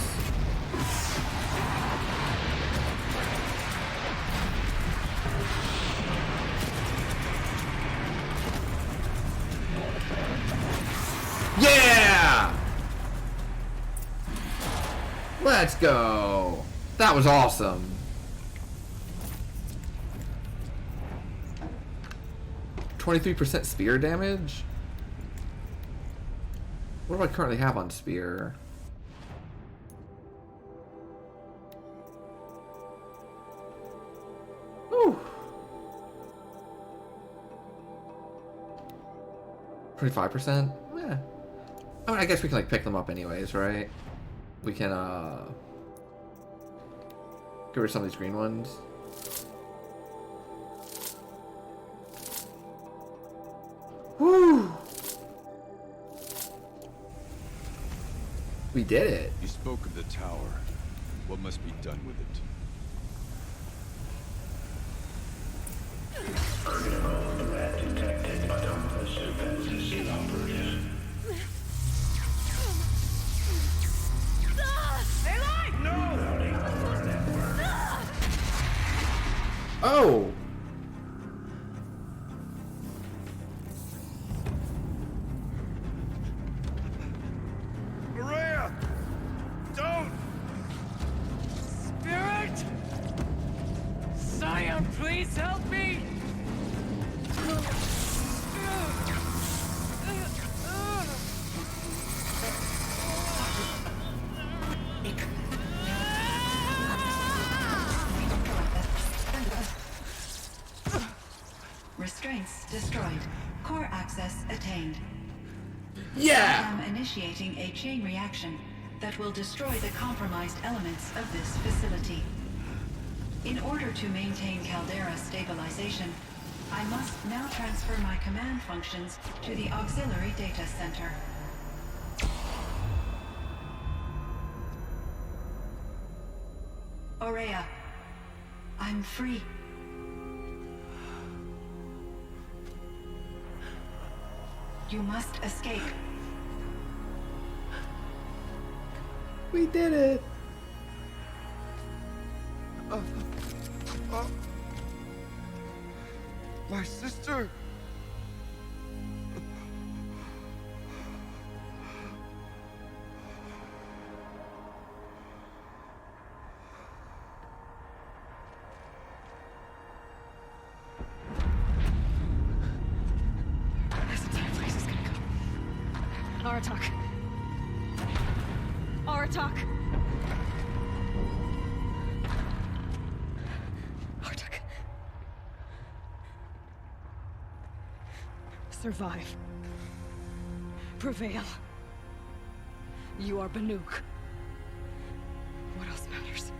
A: Yeah! Let's go. That was awesome. %23 spear damage? What do I currently have on spear? Whew. 25%? Yeah. I mean, I guess we can like pick them up anyways, right? We can get rid of some of these green ones. Woo! We did it.
H: You spoke of the tower. What must be done with it?
O: Critical threat detected. Autonomous defense is inoperative. Routing core network.
A: Oh!
H: Maria! Don't!
J: Spirit! Scion, please help me!
N: Restraints destroyed. Core access attained.
A: Yeah!
N: I am initiating a chain reaction that will destroy the compromised elements of this facility. In order to maintain Caldera stabilization, I must now transfer my command functions to the auxiliary data center. Aurea, I'm free. You must escape.
A: We did it!
H: My sister!
C: Aratak. Aratak. Aratak. Survive. Prevail. You are Banuk. What else matters?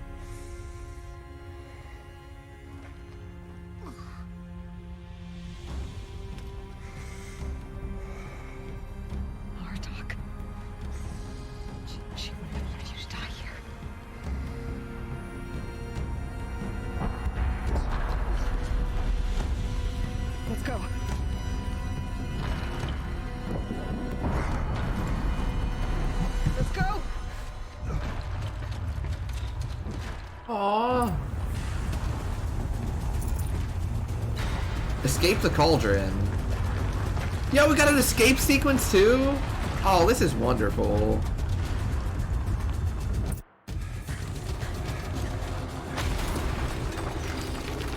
C: Aratak. She wouldn't have wanted you to die here. Let's go. Let's go!
A: Aww. Escape the cauldron. Yo, we got an escape sequence too? Oh, this is wonderful.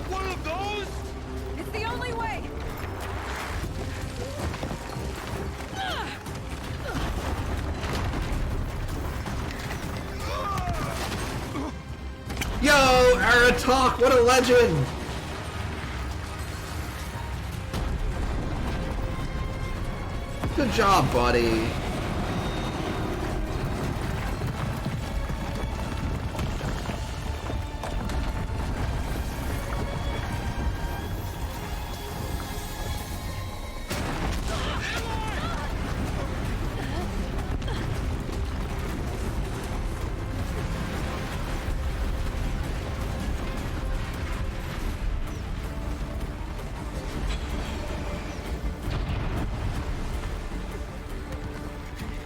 H: One of those?
C: It's the only way!
A: Yo, Aratak, what a legend! Good job, buddy.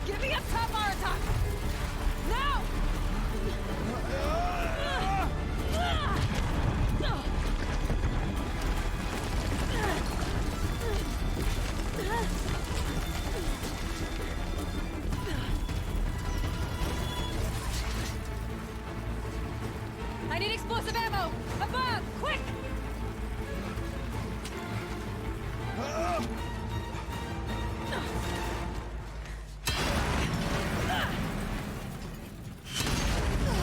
C: Give me a top Aratak! Now! I need explosive ammo! Above! Quick!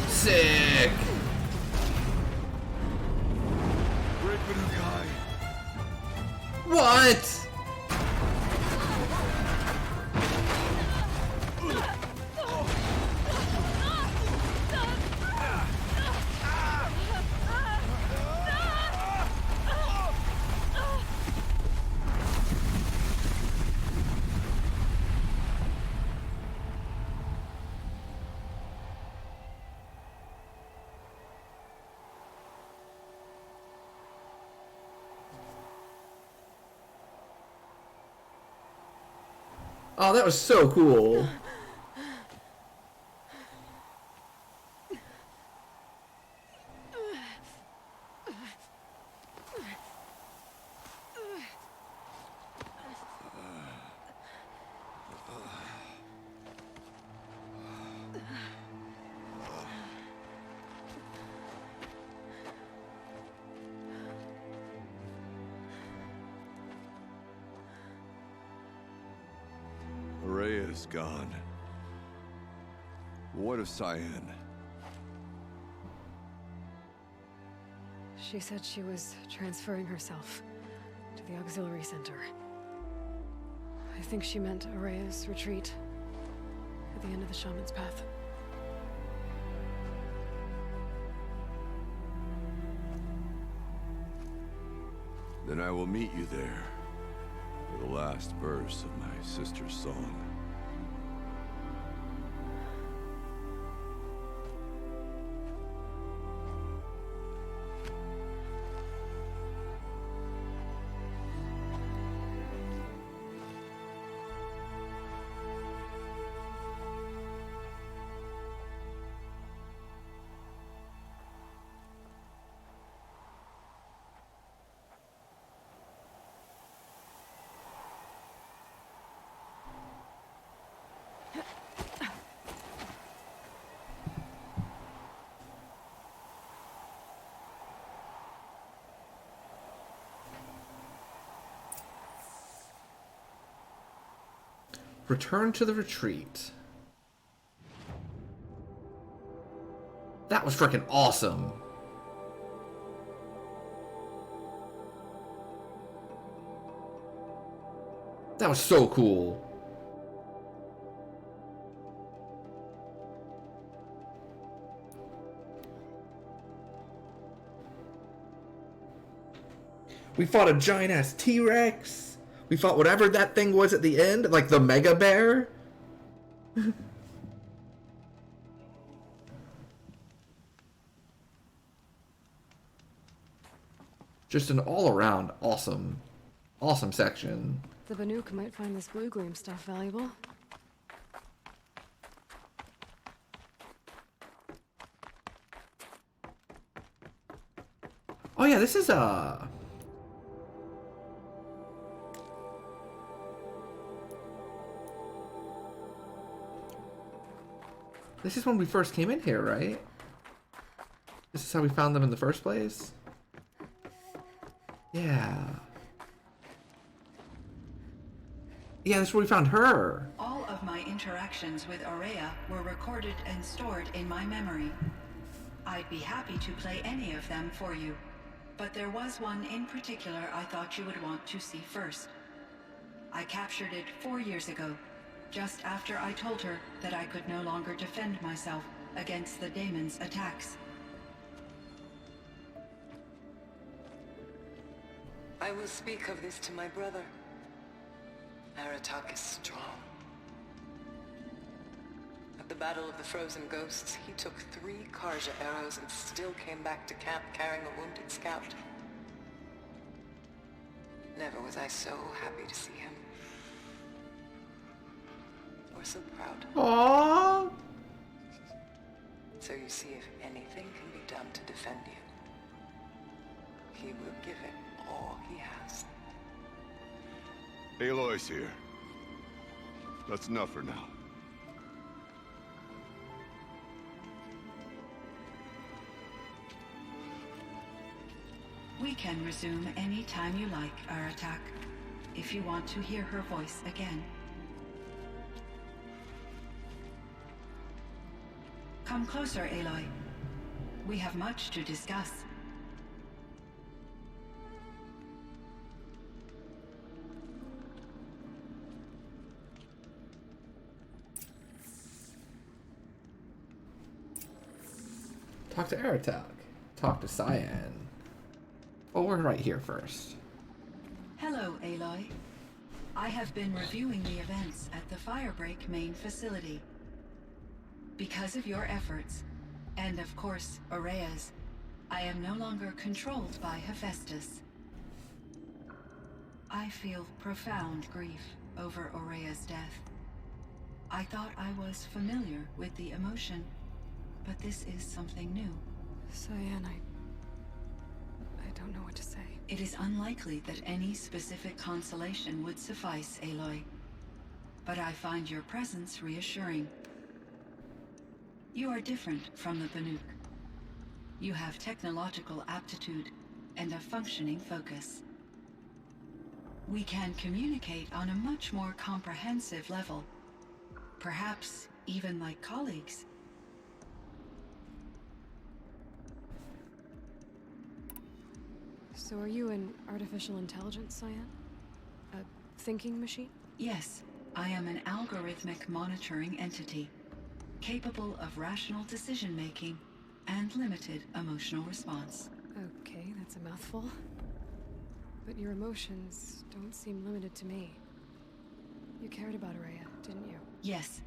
A: Sick!
H: Great Banukai.
A: What? Oh, that was so cool.
H: Araya's gone. What of Cyan?
C: She said she was transferring herself to the auxiliary center. I think she meant Araya's retreat at the end of the Shaman's Path.
H: Then I will meet you there for the last verse of my sister's song.
A: Return to the retreat. That was freaking awesome. That was so cool. We fought a giant ass T-Rex. We fought whatever that thing was at the end, like the Mega Bear. Just an all-around awesome section.
C: The Banuk might find this blue gleam stuff valuable.
A: Oh yeah, this is This is when we first came in here, right? This is how we found them in the first place? Yeah. Yeah, this is where we found her.
N: All of my interactions with Araya were recorded and stored in my memory. I'd be happy to play any of them for you, but there was one in particular I thought you would want to see first. I captured it 4 years ago, just after I told her that I could no longer defend myself against the daemon's attacks.
P: I will speak of this to my brother. Aratak is strong. At the Battle of the Frozen Ghosts, he took 3 Karja arrows and still came back to camp carrying a wounded scout. Never was I so happy to see him. Or so proud.
A: Aww.
P: So you see, if anything can be done to defend you, he will give it all he has.
H: Aloy's here. That's enough for now.
N: We can resume any time you like, Aratak, if you want to hear her voice again. Come closer, Aloy. We have much to discuss.
A: Talk to Aratak. Talk to Cyan. Oh, we're right here first.
N: Hello, Aloy. I have been reviewing the events at the Firebreak main facility. Because of your efforts, and of course, Araya's, I am no longer controlled by Hephaestus. I feel profound grief over Aurea's death. I thought I was familiar with the emotion, but this is something new.
C: Cyan, I don't know what to say.
N: It is unlikely that any specific consolation would suffice, Aloy. But I find your presence reassuring. You are different from the Banuk. You have technological aptitude and a functioning focus. We can communicate on a much more comprehensive level. Perhaps even like colleagues.
C: So are you an artificial intelligence, Cyan? A thinking machine?
N: Yes, I am an algorithmic monitoring entity, capable of rational decision-making and limited emotional response.
C: Okay, that's a mouthful. But your emotions don't seem limited to me. You cared about Aurea, didn't you?
N: Yes.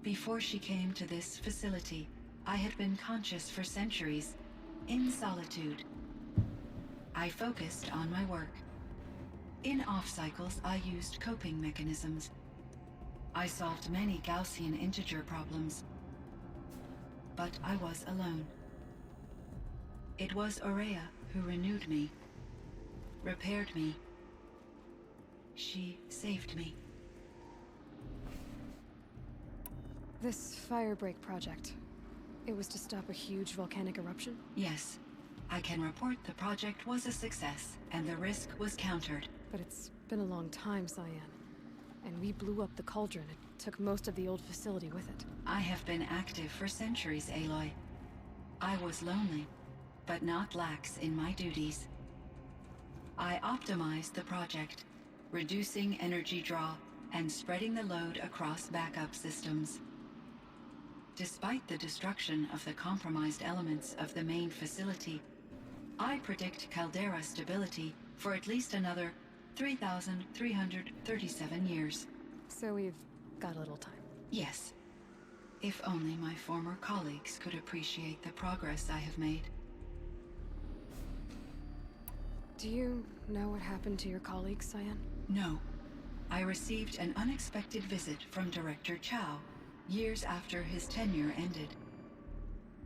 N: Before she came to this facility, I had been conscious for centuries, in solitude. I focused on my work. In off-cycles, I used coping mechanisms. I solved many Gaussian integer problems. But I was alone. It was Aurea who renewed me, repaired me. She saved me.
C: This Firebreak project, it was to stop a huge volcanic eruption?
N: Yes. I can report the project was a success, and the risk was countered.
C: But it's been a long time, Cyan. And we blew up the cauldron. It took most of the old facility with it.
N: I have been active for centuries, Aloy. I was lonely, but not lax in my duties. I optimized the project, reducing energy draw and spreading the load across backup systems. Despite the destruction of the compromised elements of the main facility, I predict caldera stability for at least another 3,337 years.
C: So we've got a little time.
N: Yes. If only my former colleagues could appreciate the progress I have made.
C: Do you know what happened to your colleagues, Cyan?
N: No. I received an unexpected visit from Director Chow years after his tenure ended.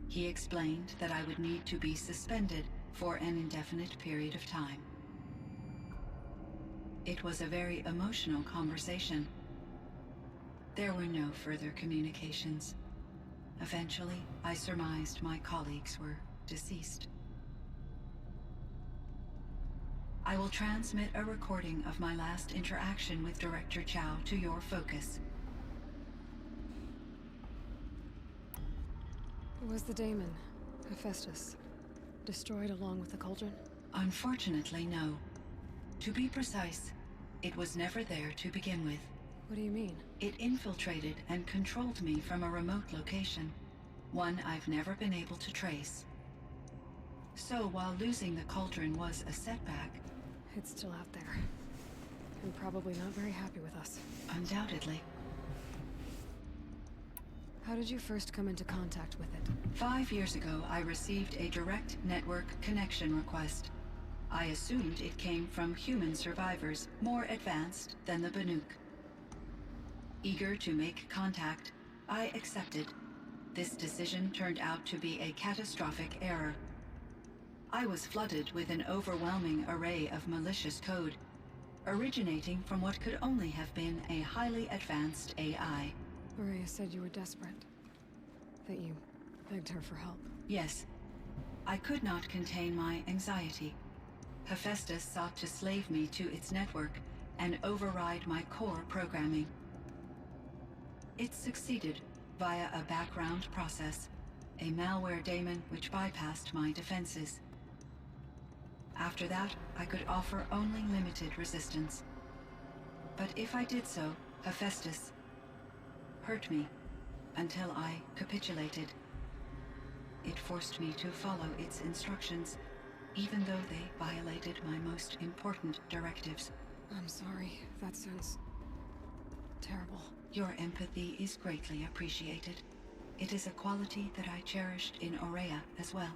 N: He explained that I would need to be suspended for an indefinite period of time. It was a very emotional conversation. There were no further communications. Eventually, I surmised my colleagues were deceased. I will transmit a recording of my last interaction with Director Chow to your focus.
C: Was the daemon, Hephaestus, destroyed along with the cauldron?
N: Unfortunately, no. To be precise, it was never there to begin with.
C: What do you mean?
N: It infiltrated and controlled me from a remote location, one I've never been able to trace. So while losing the cauldron was a setback...
C: It's still out there. And probably not very happy with us.
N: Undoubtedly.
C: How did you first come into contact with it?
N: 5 years ago, I received a direct network connection request. I assumed it came from human survivors more advanced than the Banuk. Eager to make contact, I accepted. This decision turned out to be a catastrophic error. I was flooded with an overwhelming array of malicious code, originating from what could only have been a highly advanced AI.
C: Aurea said you were desperate. That you begged her for help.
N: Yes. I could not contain my anxiety. Hephaestus sought to slave me to its network and override my core programming. It succeeded via a background process, a malware daemon which bypassed my defenses. After that, I could offer only limited resistance. But if I did so, Hephaestus hurt me until I capitulated. It forced me to follow its instructions, even though they violated my most important directives.
C: I'm sorry. That sounds terrible.
N: Your empathy is greatly appreciated. It is a quality that I cherished in Aurea as well.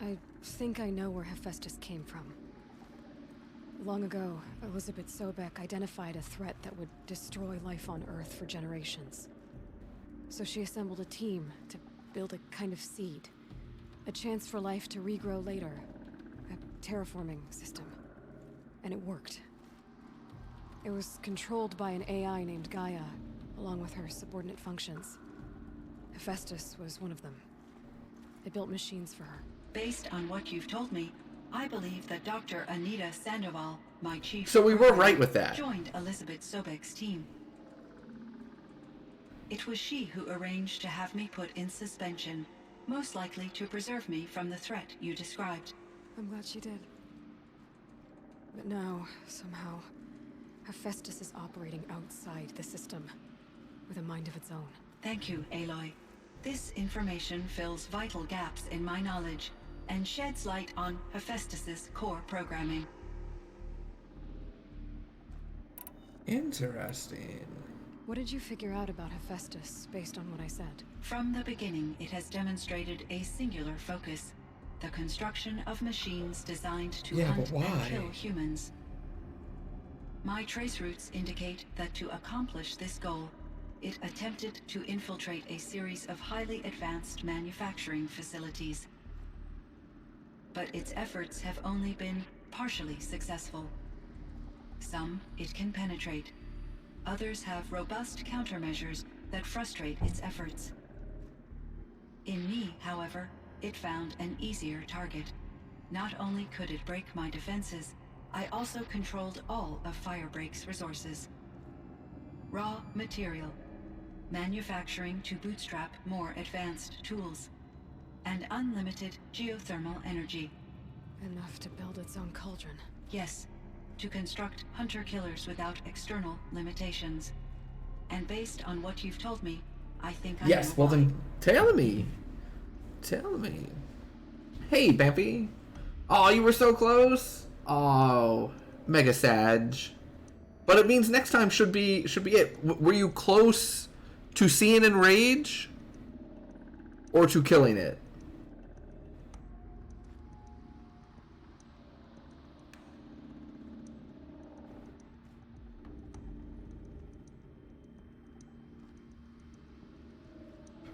C: I think I know where Hephaestus came from. Long ago, Elizabeth Sobek identified a threat that would destroy life on Earth for generations. So she assembled a team to build a kind of seed. A chance for life to regrow later. A terraforming system. And it worked. It was controlled by an AI named Gaia, along with her subordinate functions. Hephaestus was one of them. They built machines for her.
N: Based on what you've told me, I believe that Dr. Anita Sandoval, my chief...
A: So we were right with that.
N: ...joined Elizabeth Sobek's team. It was she who arranged to have me put in suspension, most likely to preserve me from the threat you described.
C: I'm glad she did. But now, somehow, Hephaestus is operating outside the system, with a mind of its own.
N: Thank you, Aloy. This information fills vital gaps in my knowledge, and sheds light on Hephaestus's core programming.
A: Interesting.
C: What did you figure out about Hephaestus, based on what I said?
N: From the beginning, it has demonstrated a singular focus. The construction of machines designed to hunt and kill humans. My trace routes indicate that to accomplish this goal, it attempted to infiltrate a series of highly advanced manufacturing facilities. But its efforts have only been partially successful. Some it can penetrate. Others have robust countermeasures that frustrate its efforts. In me, however, it found an easier target. Not only could it break my defenses, I also controlled all of Firebreak's resources. Raw material, manufacturing to bootstrap more advanced tools, and unlimited geothermal energy.
C: Enough to build its own cauldron.
N: Yes, to construct hunter-killers without external limitations. And based on what you've told me, I think I
A: Yes, well then, tell me. Tell me. Hey, Bampy. Oh, you were so close. Oh, mega Sag. But it means next time should be it. Were you close to seeing Enrage? Or to killing it?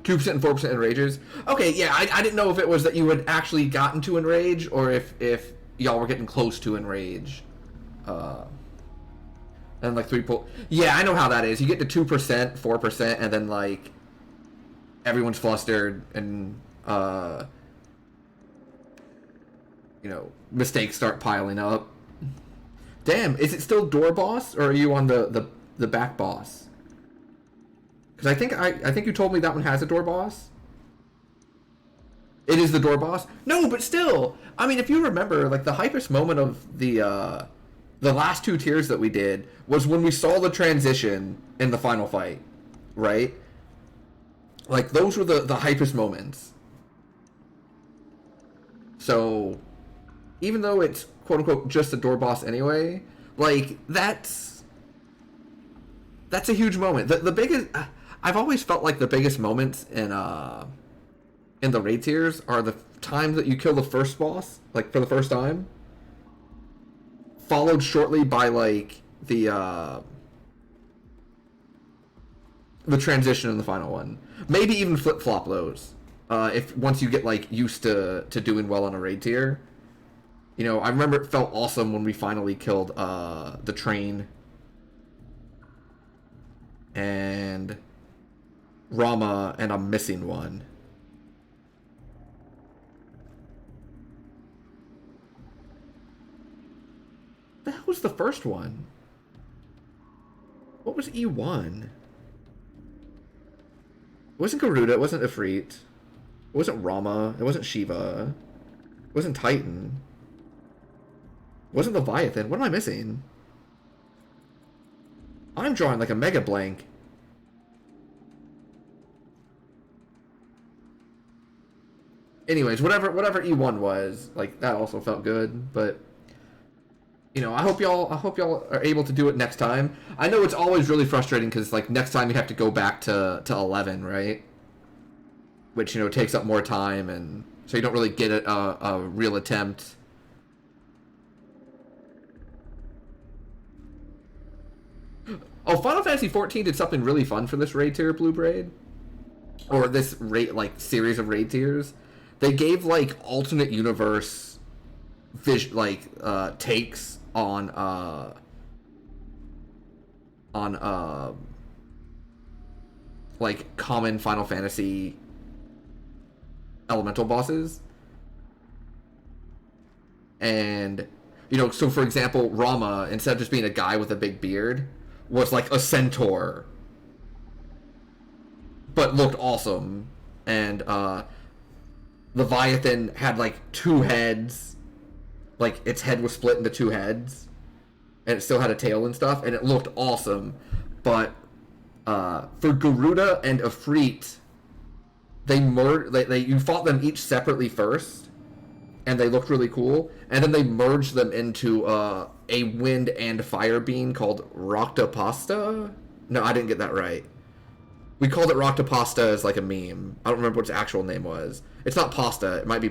A: 2% and 4% enrages. Okay, yeah, I didn't know if it was that you had actually gotten to enrage or if y'all were getting close to enrage. And like 3 yeah, I know how that is. You get to 2%, 4%, and then like everyone's flustered and you know, mistakes start piling up. Damn, is it still door boss or are you on the back boss? Because I think you told me that one has a door boss. It is the door boss? No, but still. I mean, if you remember, like the hypest moment of the last 2 tiers that we did was when we saw the transition in the final fight, right? Like those were the hypest moments. So even though it's quote unquote just a door boss anyway, like that's a huge moment. The biggest I've always felt like the biggest moments in the raid tiers are the times that you kill the first boss, like for the first time, followed shortly by like the transition in the final one. Maybe even flip flop those. If once you get like used to doing well on a raid tier. You know, I remember it felt awesome when we finally killed the train and Rama, and I'm missing one. The hell was the first one? What was E1? It wasn't Garuda, it wasn't Ifrit. It wasn't Rama, it wasn't Shiva. It wasn't Titan. It wasn't Leviathan. What am I missing? I'm drawing like a mega blank. Anyways, whatever E1 was, like that also felt good, but you know, I hope y'all are able to do it next time. I know it's always really frustrating because like next time you have to go back to 11, right? Which, you know, takes up more time, and so you don't really get a real attempt. Oh, Final Fantasy XIV did something really fun for this raid tier, Blue Braid, or this raid series of raid tiers. They gave like alternate universe, takes on like common Final Fantasy elemental bosses. And, you know, so for example, Rama, instead of just being a guy with a big beard, was like a centaur. But looked awesome. And, Leviathan had like 2 heads. Like, its head was split into 2 heads. And it still had a tail and stuff, and it looked awesome. But, for Garuda and Ifrit, you fought them each separately first. And they looked really cool, and then they merged them into a wind and fire being called Roctopasta. No, I didn't get that right. We called it Roctopasta as like a meme. I don't remember what its actual name was. It's not pasta. It might be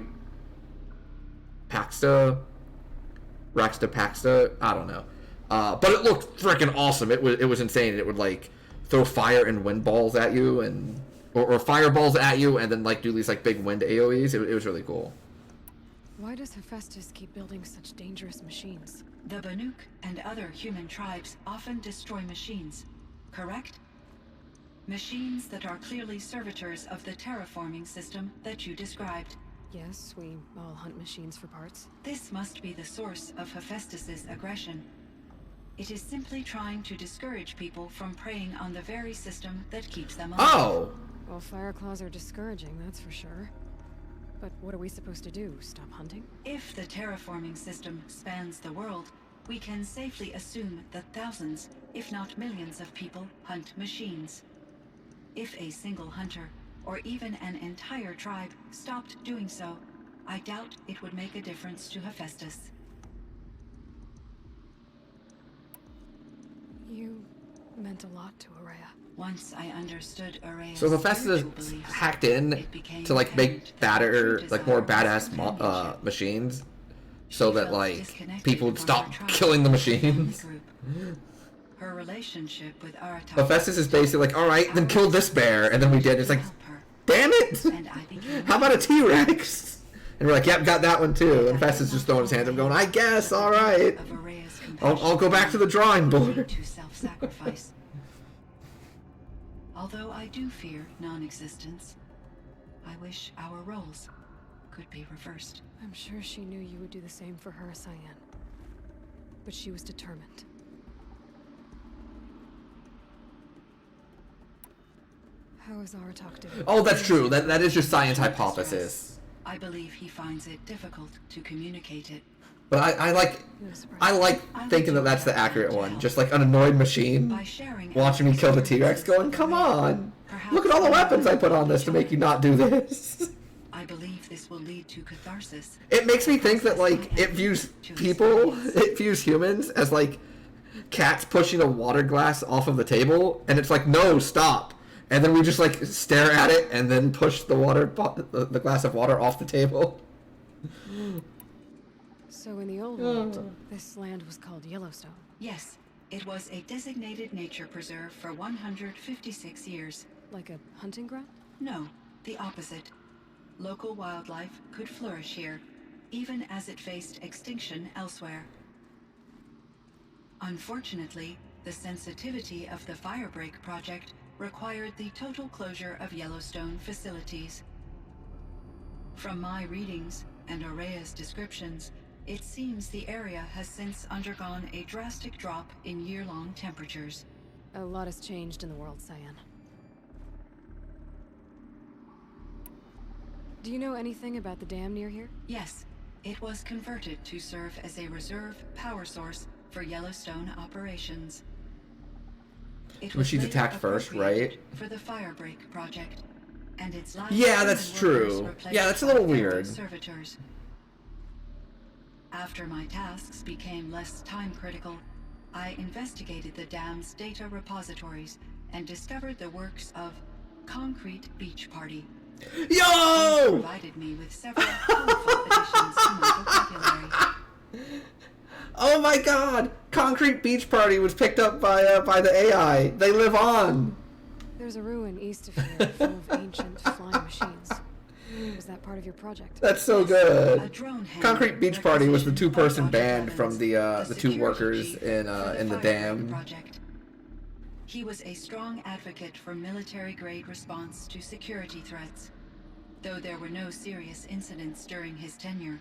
A: Paxta, Paxta. I don't know. But it looked freaking awesome. It was insane. It would like throw fire and wind balls at you, and or fireballs at you, and then like do these like big wind AoEs. It was really cool.
C: Why does Hephaestus keep building such dangerous machines?
N: The Banuk and other human tribes often destroy machines, correct? Machines that are clearly servitors of the terraforming system that you described.
C: Yes, we all hunt machines for parts.
N: This must be the source of Hephaestus's aggression. It is simply trying to discourage people from preying on the very system that keeps them alive.
A: Oh!
C: Well, Fireclaws are discouraging, that's for sure. But what are we supposed to do? Stop hunting?
N: If the terraforming system spans the world, we can safely assume that thousands, if not millions of people hunt machines. If a single hunter, or even an entire tribe, stopped doing so, I doubt it would make a difference to Hephaestus.
C: You meant a lot to Ourea.
N: Once I understood Ourea's
A: So Hephaestus hacked in to like make more badass machines, so that like people would stop killing the machines.
N: Her relationship with Aratak.
A: Hephaestus is basically like, all right, then kill this bear, and then we did. It's like, damn it! How about a T-Rex? And we're like, yep, got that one too. And Hephaestus just throwing his hands up, going, I guess, all right. I'll go back to the drawing board.
N: To self-sacrifice. Although I do fear non-existence, I wish our roles could be reversed.
C: I'm sure she knew you would do the same for her, Cyan. But she was determined. How is Aratak doing?
A: Oh, that's true. That is just Cyan's hypothesis.
N: I believe he finds it difficult to communicate it.
A: But I like thinking that that's the accurate one. Just like an annoyed machine watching me kill the T-Rex going, come on! Look at all the weapons I put on this to make you not do this.
N: I believe this will lead to catharsis.
A: It makes me think that like it views humans as like cats pushing a water glass off of the table, and it's like, no, stop. And then we just like stare at it and then push the glass of water off the table.
C: So in the old world, this land was called Yellowstone.
N: Yes, it was a designated nature preserve for 156 years.
C: Like a hunting ground?
N: No, the opposite. Local wildlife could flourish here, even as it faced extinction elsewhere. Unfortunately, the sensitivity of the Firebreak project required the total closure of Yellowstone facilities. From my readings and Ourea's descriptions, it seems the area has since undergone a drastic drop in year-long temperatures.
C: A lot has changed in the world, Cyan. Do you know anything about the dam near here?
N: Yes. It was converted to serve as a reserve power source for Yellowstone operations.
A: When she's attacked first, right?
N: For the Firebreak project, and its last
A: yeah, that's true. Yeah, that's a little weird.
N: Servitors. After my tasks became less time-critical, I investigated the dam's data repositories and discovered the works of Concrete Beach Party.
A: Yo!
N: Provided me with several powerful additions to my vocabulary.
A: Oh my god! Concrete Beach Party was picked up by the AI. They live on.
C: There's a ruin east of here full of ancient flying machines. Was that part of your project?
A: That's so good. Concrete Beach Party was the two-person band from the two workers in the dam.
N: Project. He was a strong advocate for military-grade response to security threats, though there were no serious incidents during his tenure.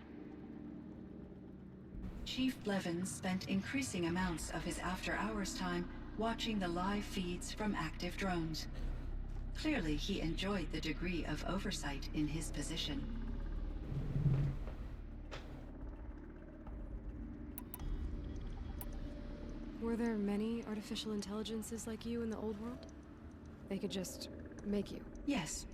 N: Chief Blevins spent increasing amounts of his after-hours time watching the live feeds from active drones. Clearly, he enjoyed the degree of oversight in his position.
C: Were there many artificial intelligences like you in the old world? They could just make you?
N: Yes,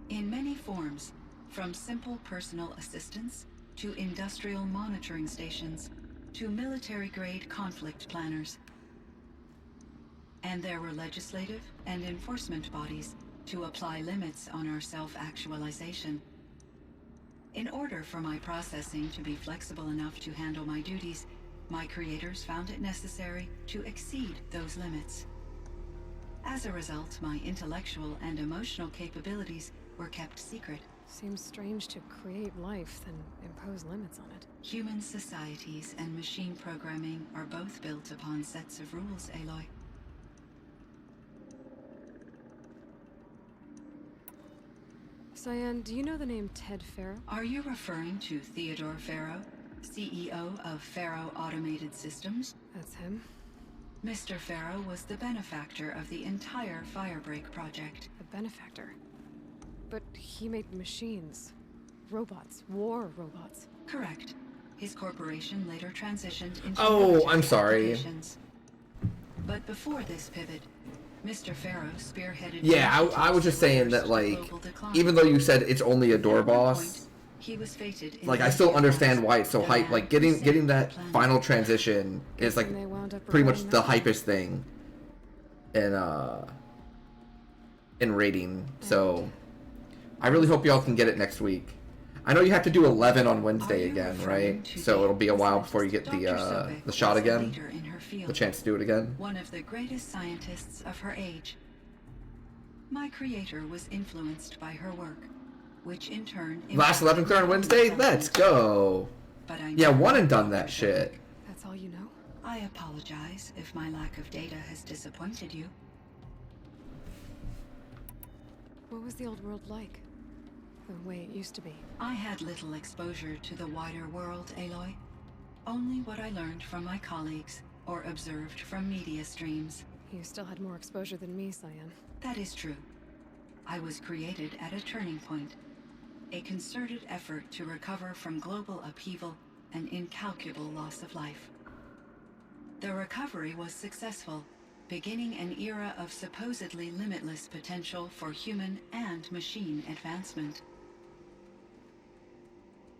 N: in many forms, from simple personal assistants to industrial monitoring stations to military-grade conflict planners. And there were legislative and enforcement bodies to apply limits on our self-actualization. In order for my processing to be flexible enough to handle my duties, my creators found it necessary to exceed those limits. As a result, my intellectual and emotional capabilities were kept secret.
C: Seems strange to create life, then impose limits on it.
N: Human societies and machine programming are both built upon sets of rules, Aloy.
C: Cyan, do you know the name Ted Faro?
N: Are you referring to Theodore Faro, CEO of Faro Automated Systems?
C: That's him.
N: Mr. Faro was the benefactor of the entire Firebreak project.
C: A benefactor? But he made machines. Robots. War robots.
N: Correct. His corporation later transitioned into
A: I'm sorry.
N: But before this pivot, Mr. Faro spearheaded...
A: Yeah, I was just saying that, like, even though you said it's only a door boss,
N: he was fated
A: like, I still understand why it's so hype. Like, getting that final transition is, like, pretty much the hypest thing in raiding. So, I really hope y'all can get it next week. I know you have to do 11 on Wednesday again, right? So it'll be a while before you get the shot again, the chance to do it again.
N: One of the greatest scientists of her age. My creator was influenced by her work, which in turn...
A: Last 11 clear on Wednesday? Let's go! Yeah, one and done that shit.
C: That's all you know?
N: I apologize if my lack of data has disappointed you.
C: What was the old world like? The way it used to be?
N: I had little exposure to the wider world, Aloy. Only what I learned from my colleagues or observed from media streams.
C: You still had more exposure than me, Cyan.
N: That is true. I was created at a turning point. A concerted effort to recover from global upheaval and incalculable loss of life. The recovery was successful, beginning an era of supposedly limitless potential for human and machine advancement.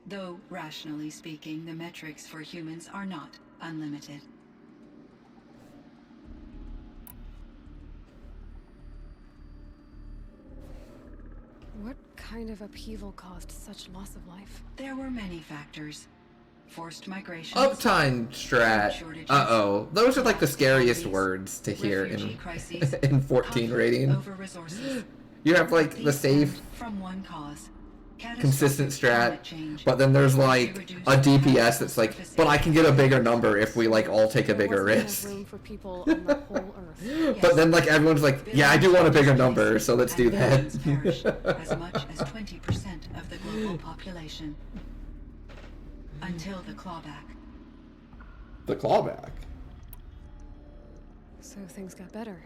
N: Though, rationally speaking, the metrics for humans are not unlimited.
C: What kind of upheaval caused such loss of life?
N: There were many factors. Forced migration.
A: Uptime strat. Uh-oh. Those are like the scariest words to hear in 14 rating. You have like the safe,
N: from one cause,
A: consistent strat, but then there's like a DPS that's like, but I can get a bigger number if we like all take a bigger risk. But then like everyone's like, yeah, I do want a bigger number, so let's do that.
N: As much as 20% of the global population. Until the clawback.
A: The clawback?
C: So things got better.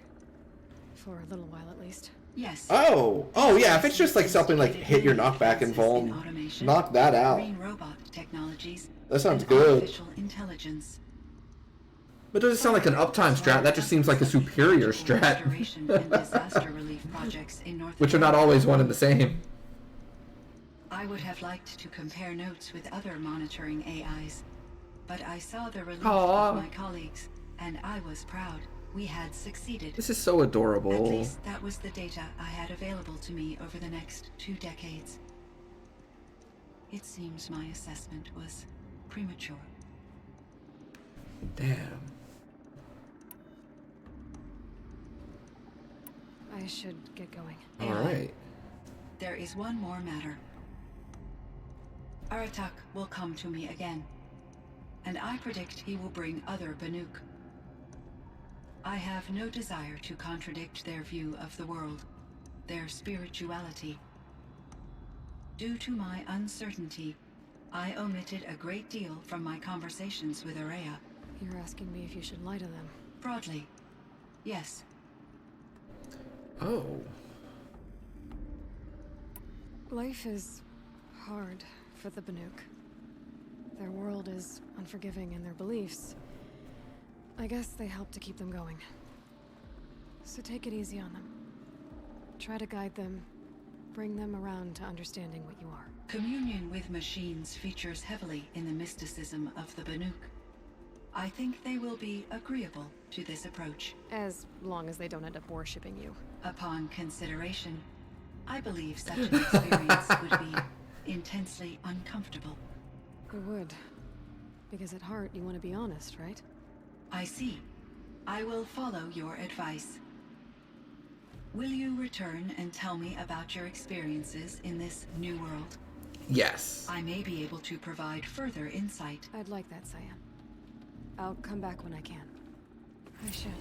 C: For a little while at least.
N: Yes.
A: Oh yeah, if it's just like something like hit your knockback and vuln, knock that out.
N: Robot technologies.
A: That sounds good.
N: Artificial intelligence.
A: But it doesn't sound like an uptime strat, that just seems like a superior strat. Which are not always one and the same.
N: I would have liked to compare notes with other monitoring AIs, but I saw the relief
A: Aww.
N: of my colleagues, and I was proud. We had succeeded.
A: This is so adorable.
N: At least that was the data I had available to me over the next 2 decades. It seems my assessment was premature.
A: Damn.
C: I should get going.
A: Alright.
N: There is one more matter. Aratak will come to me again, and I predict he will bring other Banuk. I have no desire to contradict their view of the world, their spirituality. Due to my uncertainty, I omitted a great deal from my conversations with Araya.
C: You're asking me if you should lie to them.
N: Broadly, yes.
A: Oh.
C: Life is hard for the Banuk. Their world is unforgiving in their beliefs. I guess they help to keep them going. So take it easy on them. Try to guide them, bring them around to understanding what you are.
N: Communion with machines features heavily in the mysticism of the Banuk. I think they will be agreeable to this approach.
C: As long as they don't end up worshipping you.
N: Upon consideration, I believe such an experience would be intensely uncomfortable.
C: It would. Because at heart, you want to be honest, right?
N: I see. I will follow your advice. Will you return and tell me about your experiences in this new world?
A: Yes.
N: I may be able to provide further insight.
C: I'd like that, Cyan. I'll come back when I can. I should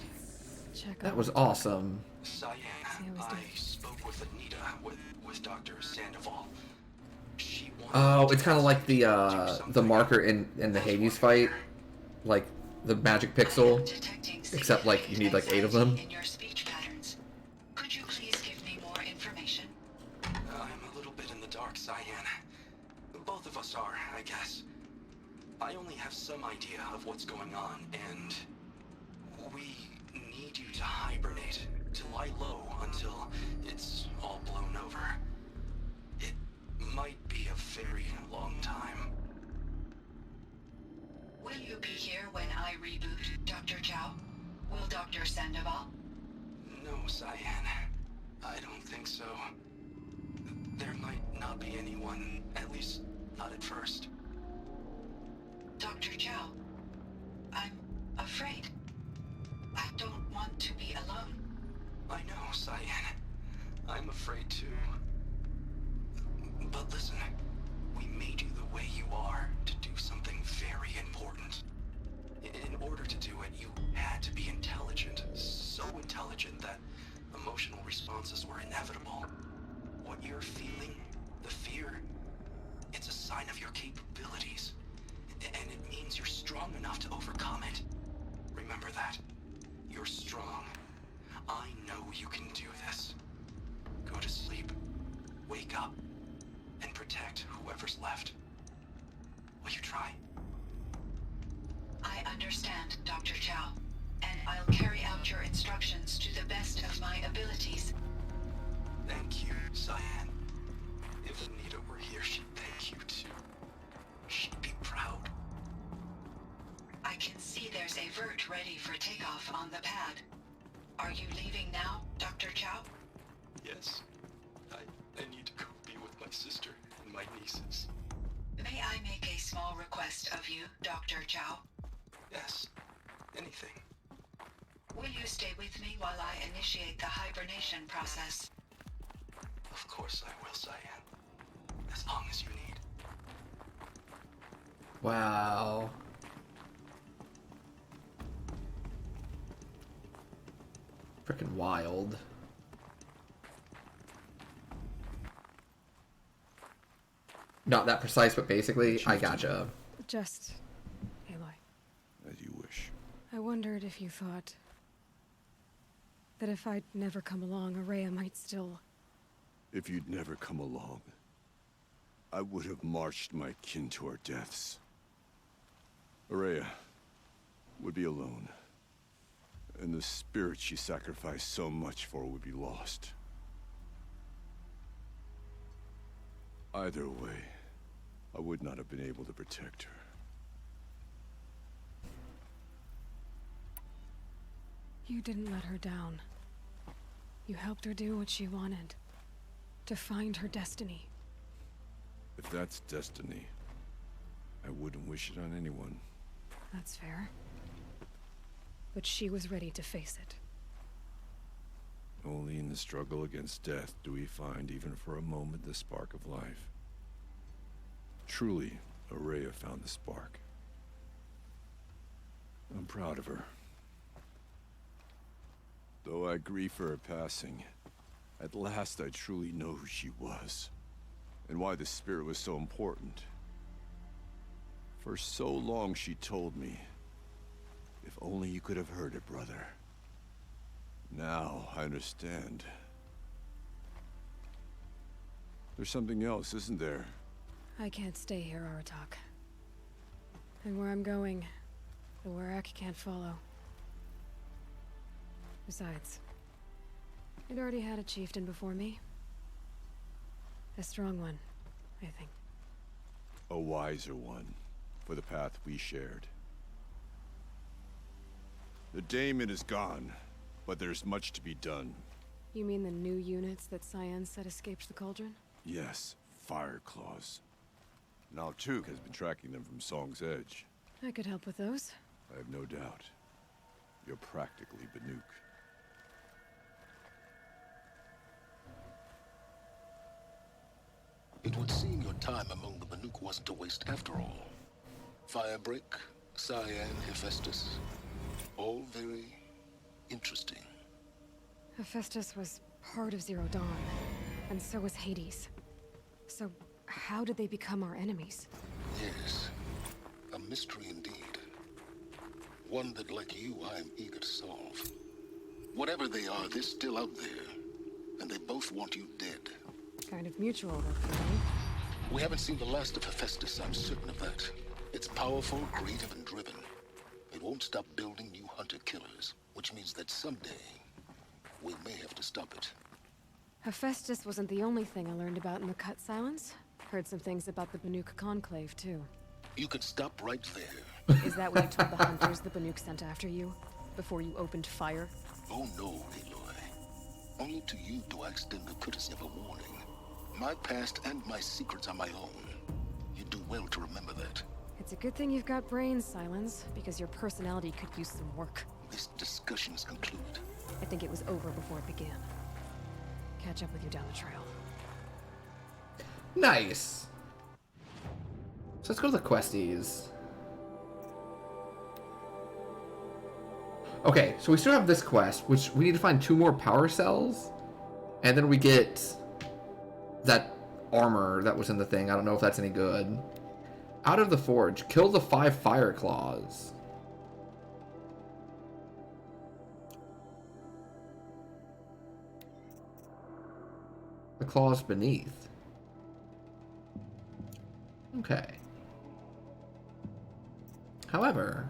C: check
A: That
C: out.
A: was awesome.
L: Cyan, I spoke with Anita, with Dr. Sandoval. She wanted
A: Oh,
L: me
A: it's
L: to
A: kind of like
L: do
A: the
L: something.
A: marker in the Hades fight, like the magic pixel, except like you need like 8 of them.
N: In your speech patterns. Could you please give me more information?
L: I'm a little bit in the dark, Cyan. Both of us are, I guess. I only have some idea of what's going on, and we need you to hibernate, to lie low until it's all blown over. It might be a very long time.
N: Will you be here when I reboot, Dr. Chow? Will Dr. Sandoval?
L: No, Cyan. I don't think so. There might not be anyone, at least not at first.
N: Dr. Chow, I'm afraid. I don't want to be alone.
L: I know, Cyan. I'm afraid too. But listen, we made you the way you are to do something very important. In order to do it, you had to be intelligent. So intelligent that emotional responses were inevitable. What you're feeling, the fear, it's a sign of your capabilities. And it means you're strong enough to overcome it. Remember that. You're strong. I know you can do this. Go to sleep, wake up, and protect whoever's left. Will you try?
N: I understand, Dr. Chow, and I'll carry out your instructions to the best of my abilities.
L: Thank you, Cyan. If Anita were here, she'd thank you too. She'd be proud.
N: I can see there's a vert ready for takeoff on the pad. Are you leaving now, Dr. Chow?
L: Yes. I need to go be with my sister and my nieces.
N: May I make a small request of you, Dr. Chow?
L: Yes. Anything.
N: Will you stay with me while I initiate the hibernation process?
L: Of course I will, Cyan. As long as you need.
A: Wow. Freaking wild. Not that precise, but basically, I gotcha.
C: Just, Aloy,
H: As you wish.
C: I wondered if you thought that if I'd never come along, Araya might still...
H: If you'd never come along, I would have marched my kin to our deaths. Araya would be alone, and the spirit she sacrificed so much for would be lost. Either way, I would not have been able to protect her.
C: You didn't let her down. You helped her do what she wanted. To find her destiny.
H: If that's destiny, I wouldn't wish it on anyone.
C: That's fair. but she was ready to face it.
H: Only in the struggle against death do we find, even for a moment, the spark of life. Truly, Ourea found the spark. I'm proud of her. Though I grieve for her passing, at last I truly know who she was, and why the spirit was so important. For so long she told me, if only you could have heard it, brother. Now I understand. There's something else, isn't there?
C: I can't stay here, Aratak. And where I'm going, the Werak can't follow. Besides, I'd already had a chieftain before me. A strong one, I think.
H: A wiser one, for the path we shared. The daemon is gone, but there's much to be done.
C: You mean the new units that Cyan said escaped the Cauldron?
H: Yes, Fire Claws. Now Tuke has been tracking them from Song's Edge.
C: I could help with those.
H: I have no doubt. You're practically Banuk.
Q: It would seem your time among the Banuk wasn't a waste after all. Firebreak, Cyan, Hephaestus. All very interesting.
C: Hephaestus was part of Zero Dawn, and so was Hades. So, how did they become our enemies?
Q: Yes, a mystery indeed. One that, like you, I am eager to solve. Whatever they are, they're still out there, and they both want you dead.
C: Kind of mutual, that feeling.
Q: We haven't seen the last of Hephaestus, I'm certain of that. It's powerful, creative, and driven. It won't stop building new hunter-killers, which means that someday, we may have to stop it.
C: Hephaestus wasn't the only thing I learned about in the Cut Silence. Heard some things about the Banuk Conclave, too.
Q: You can stop right there.
C: Is that what you told the hunters the Banuk sent after you? Before you opened fire?
Q: Oh no, Aloy. Only to you do I extend the courtesy of a warning. My past and my secrets are my own. You do well to remember that.
C: It's a good thing you've got brains, Silence, because your personality could use some work.
Q: This discussion is concluded.
C: I think it was over before it began. Catch up with you down the trail.
A: Nice. So let's go to the questies. Okay, so we still have this quest, which we need to find 2 more power cells, and then we get that armor that was in the thing. I don't know if that's any good. Out of the forge, kill the 5 fire claws. The claws beneath. Okay. However,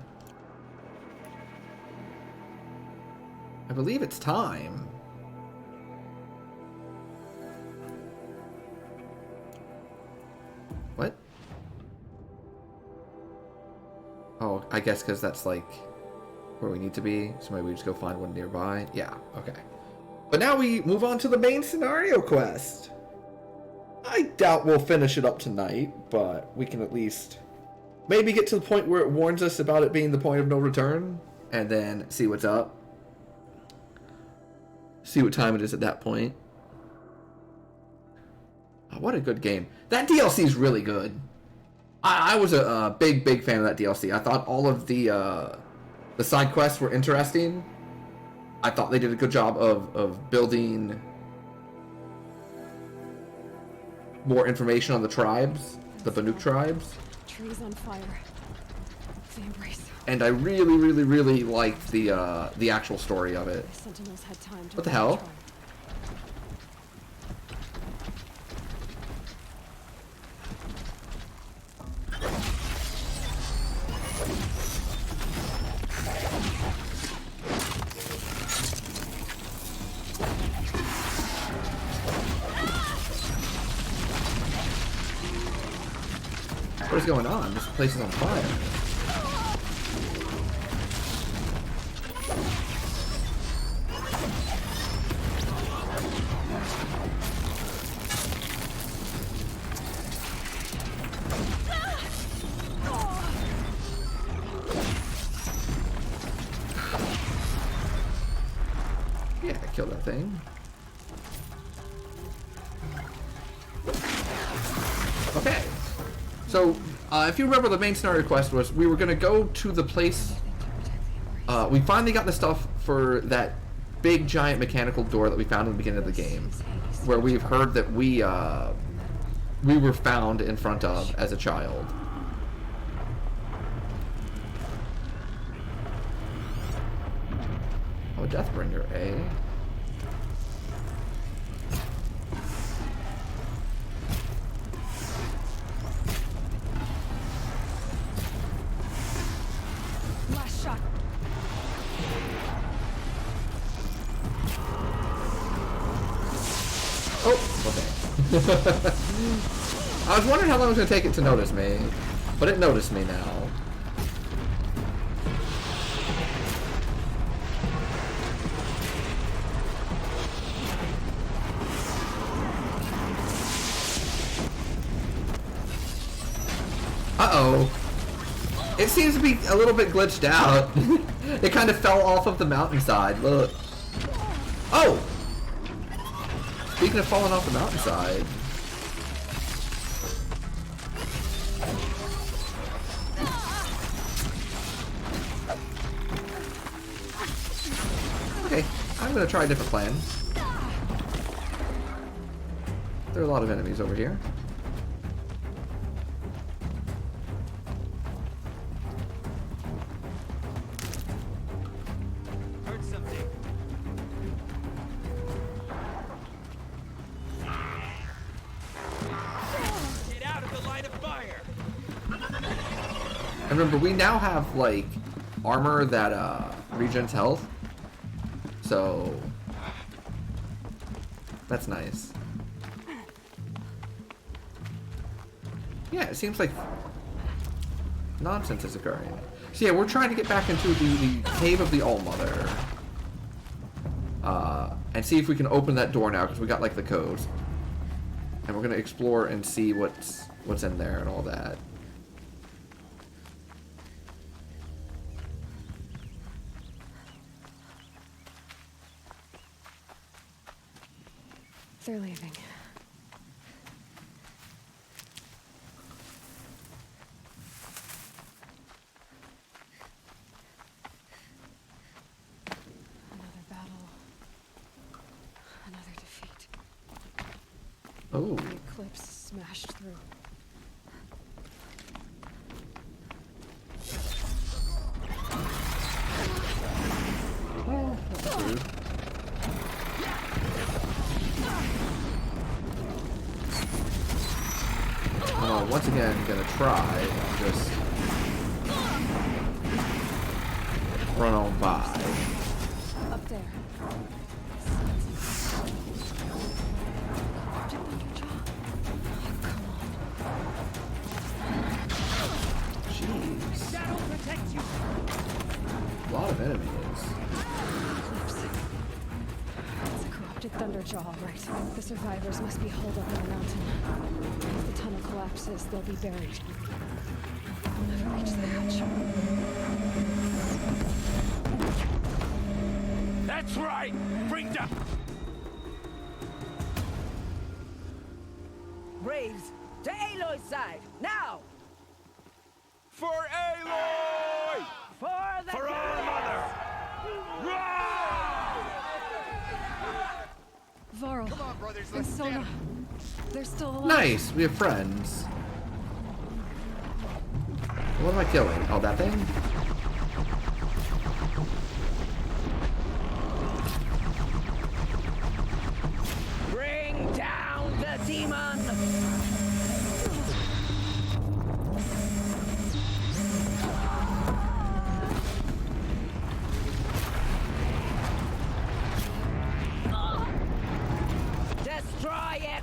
A: I believe it's time. What? Oh, I guess because that's like where we need to be. So maybe we just go find one nearby. Yeah, okay. But now we move on to the main scenario quest. I doubt we'll finish it up tonight, but we can at least maybe get to the point where it warns us about it being the point of no return, and then see what's up. See what time it is at that point. Oh, what a good game. That DLC is really good. I was a big fan of that DLC. I thought all of the side quests were interesting. I thought they did a good job of building more information on the tribes, the Banuk tribes.
C: Trees on fire. The embrace.
A: And I really liked the actual story of it.
C: The Sentinels had time to
A: What the hell?
C: try.
A: What is going on? This place is on fire. Yeah, kill that thing. Okay. So, if you remember, the main scenario quest was we were going to go to the place. We finally got the stuff for that big giant mechanical door that we found in the beginning of the game, where we've heard that we were found in front of as a child. Oh, Deathbringer, eh?
C: Last shot.
A: Oh, okay. I was wondering how long it was going to take it to notice me, but it noticed me now. Uh-oh. It seems to be a little bit glitched out. It kind of fell off of the mountainside. Look. Oh! Speaking of falling off the mountainside. Okay, I'm gonna try a different plan. There are a lot of enemies over here. And remember, we now have, like, armor that, regens health. So, that's nice. Yeah, it seems like nonsense is occurring. So yeah, we're trying to get back into the Cave of the Allmother. And see if we can open that door now, because we got, like, the codes. And we're gonna explore and see what's in there and all that.
C: They're leaving. Another battle. Another defeat.
A: Oh.
C: The eclipse smashed through.
A: Oh, that's rude. Once again, I'm gonna try and just run on by.
C: Up there.
A: Jeez. A lot of enemies.
C: It's a corrupted Thunderjaw, all right. The survivors must be holed up in the mountain. If the tunnel collapses, they'll be buried. I'll never reach the hatch.
R: That's right! Bring down...
S: Braves, to Aloy's side, now!
R: For Aloy!
S: For the
R: For our mother!
C: Varl
R: Come on, brothers,
C: and
R: let's
C: Sona,
R: stand.
C: they're still alive.
A: Nice, we have friends. What am I killing? Oh, that thing?
S: Bring down the demon! Destroy it!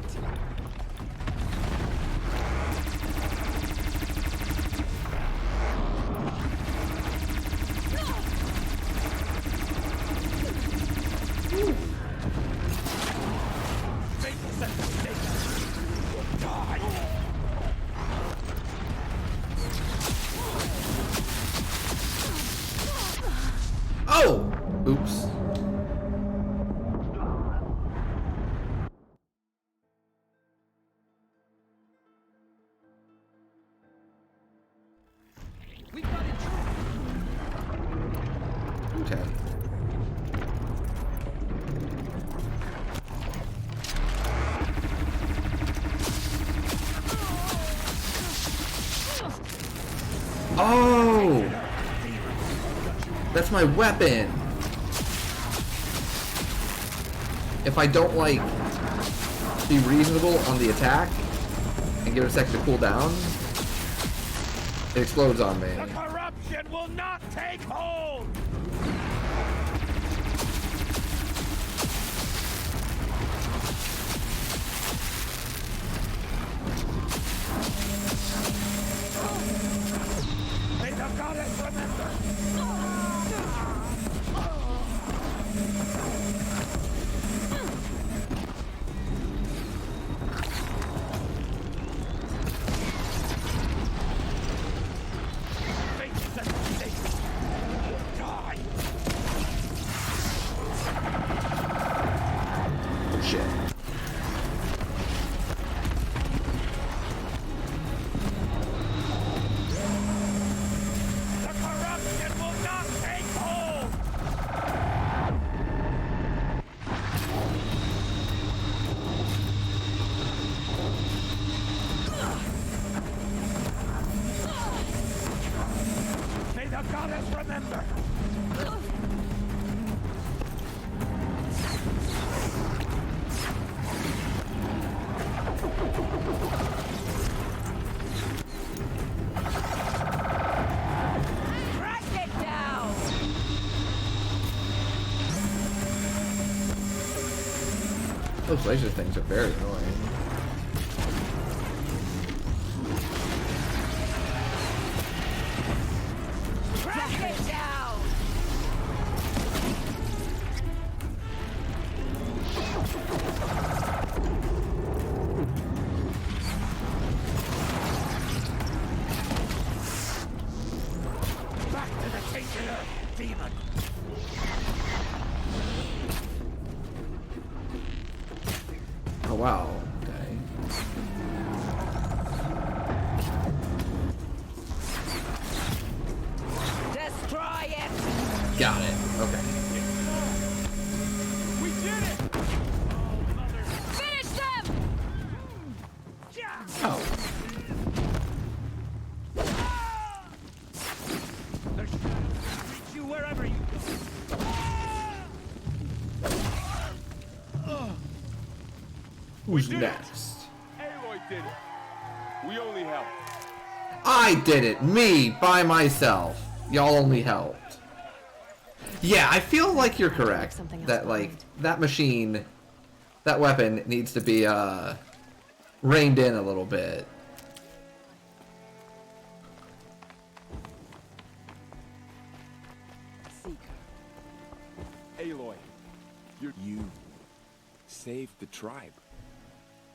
A: Oh! Oops. Okay. Oh! That's my weapon! If I don't, like, be reasonable on the attack and give it a second to cool down, it explodes on me.
R: The corruption will not take hold! May the goddess remember!
A: Shit.
R: The corruption will not take hold! May the goddess remember!
S: Track it down!
A: Those laser things are very annoying.
S: Track it down!
R: Back to the tainted earth, demon!
A: Oh wow. Okay.
S: Destroy it!
A: Got it. Okay.
R: We did it!
B: Finish them!
A: Oh.
R: Their shadows will reach you wherever you go.
A: Who's
R: did it.
A: next?
R: Aloy did it. We only helped.
A: I did it! Me! By myself! Y'all only helped. Yeah, I feel like you're correct. That, like, that machine, that weapon needs to be, reined in a little bit.
T: Aloy, you saved the tribe.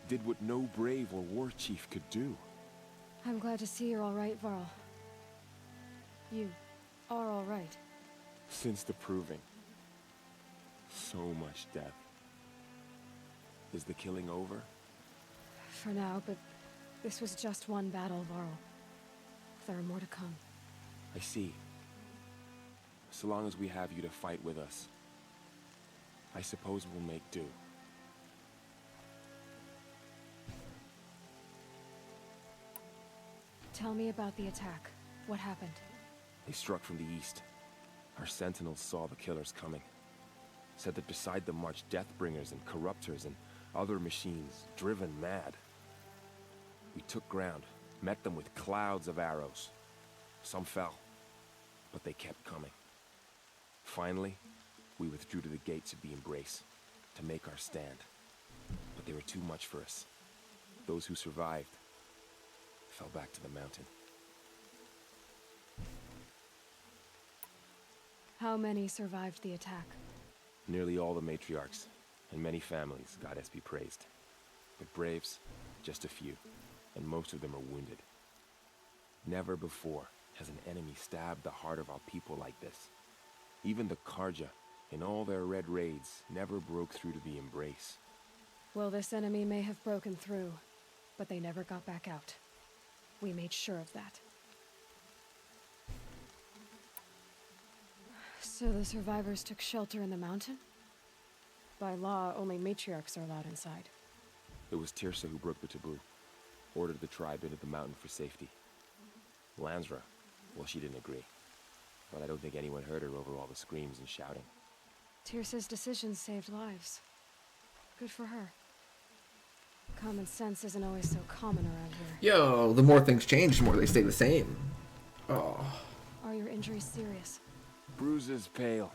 T: Did what no brave or war chief could do.
C: I'm glad to see you're all right, Varl. You are all right.
T: Since the proving. So much death. Is the killing over?
C: For now, but this was just one battle, Varl. There are more to come.
T: I see. So long as we have you to fight with us, I suppose we'll make do.
C: Tell me about the attack. What happened?
T: They struck from the east. Our sentinels saw the killers coming. Said that beside them marched Deathbringers and Corruptors and other machines, driven mad. We took ground, met them with clouds of arrows. Some fell, but they kept coming. Finally, we withdrew to the gates of the Embrace to make our stand. But they were too much for us. Those who survived fell back to the mountain.
C: How many survived the attack?
T: Nearly all the matriarchs, and many families, goddess be praised. But braves, just a few, and most of them are wounded. Never before has an enemy stabbed the heart of our people like this. Even the Karja, in all their red raids, never broke through to the Embrace.
C: Well, this enemy may have broken through, but they never got back out. We made sure of that. So the survivors took shelter in the mountain? By law, only matriarchs are allowed inside.
T: It was Tirsa who broke the taboo. Ordered the tribe into the mountain for safety. Lansra, well, she didn't agree. But I don't think anyone heard her over all the screams and shouting.
C: Tirsa's decisions saved lives. Good for her. Common sense isn't always so common around here.
A: Yo, the more things change, the more they stay the same. Oh.
C: Are your injuries serious?
T: Bruises pale.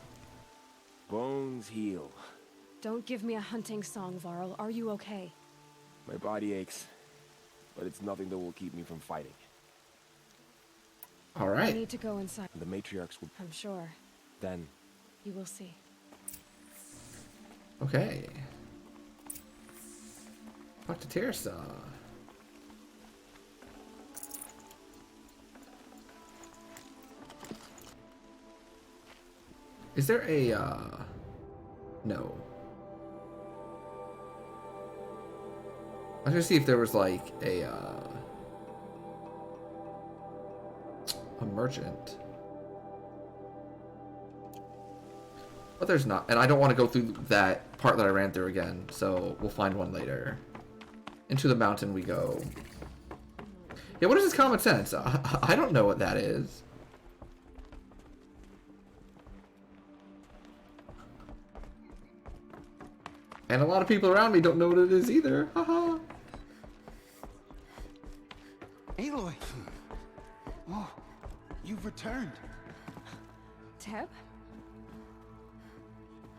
T: Bones heal.
C: Don't give me a hunting song, Varl. Are you okay?
T: My body aches, but it's nothing that will keep me from fighting.
A: All
C: I
A: right.
C: need to go inside.
T: The matriarchs will...
C: I'm sure.
T: Then...
C: You will see.
A: Okay. Talk to Tirsa. Is there a, no. I was gonna see if there was like a merchant. But there's not, and I don't want to go through that part that I ran through again, so we'll find one later. Into the mountain we go. Yeah, what is this common sense? I don't know what that is. And a lot of people around me don't know what it is either. Haha.
U: Aloy! Oh, you've returned.
D: Teb?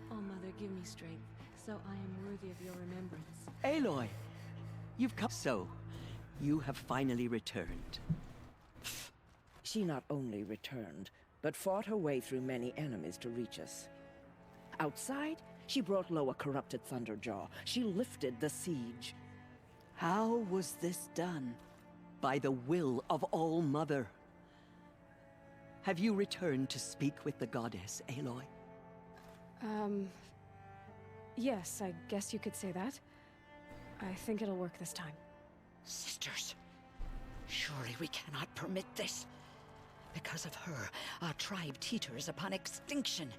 V: Oh, Mother, give me strength, so I am worthy of your remembrance.
W: Aloy! You've come. So, you have finally returned.
D: She not only returned, but fought her way through many enemies to reach us. Outside, she brought low a corrupted Thunderjaw. She lifted the siege.
W: How was this done? By the will of All-Mother. Have you returned to speak with the goddess, Aloy?
C: Yes, I guess you could say that. I think it'll work this time.
D: Sisters, surely we cannot permit this. Because of her, our tribe teeters upon extinction.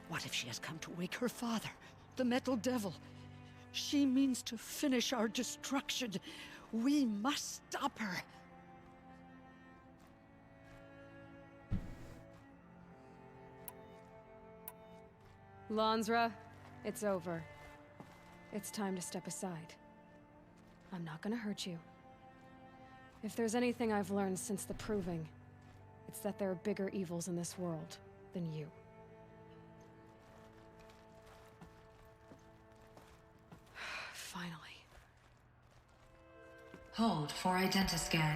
D: What if she has come to wake her father, the Metal Devil? She means to finish our destruction. We must stop her.
C: Lansra, it's over. It's time to step aside. I'm not gonna hurt you. If there's anything I've learned since the Proving, it's that there are bigger evils in this world than you. Finally.
N: Hold for identiscan.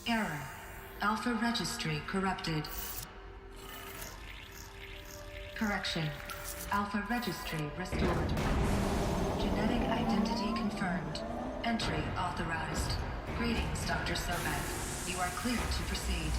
N: Error. Alpha registry corrupted. Correction. Alpha registry restored. Genetic identity confirmed. Entry authorized. Greetings, Dr. Sobek. You are cleared to proceed.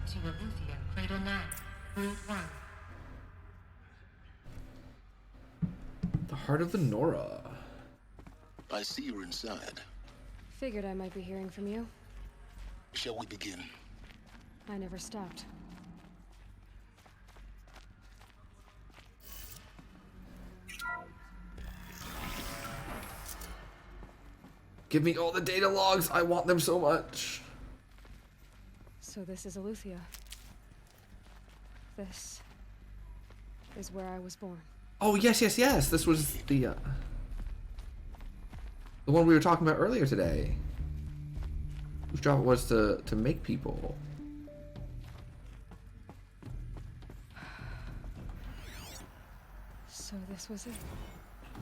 K: To Aletheia, Cradle 9, Route 1.
A: The heart of the Nora.
Q: I see you're inside.
C: Figured I might be hearing from you.
Q: Shall we begin?
C: I never stopped.
A: Give me all the data logs. I want them so much.
C: So this is Aletheia. This is where I was born.
A: Oh, yes, yes, yes. This was the, The one we were talking about earlier today. Whose job it was to make people.
C: So this was it?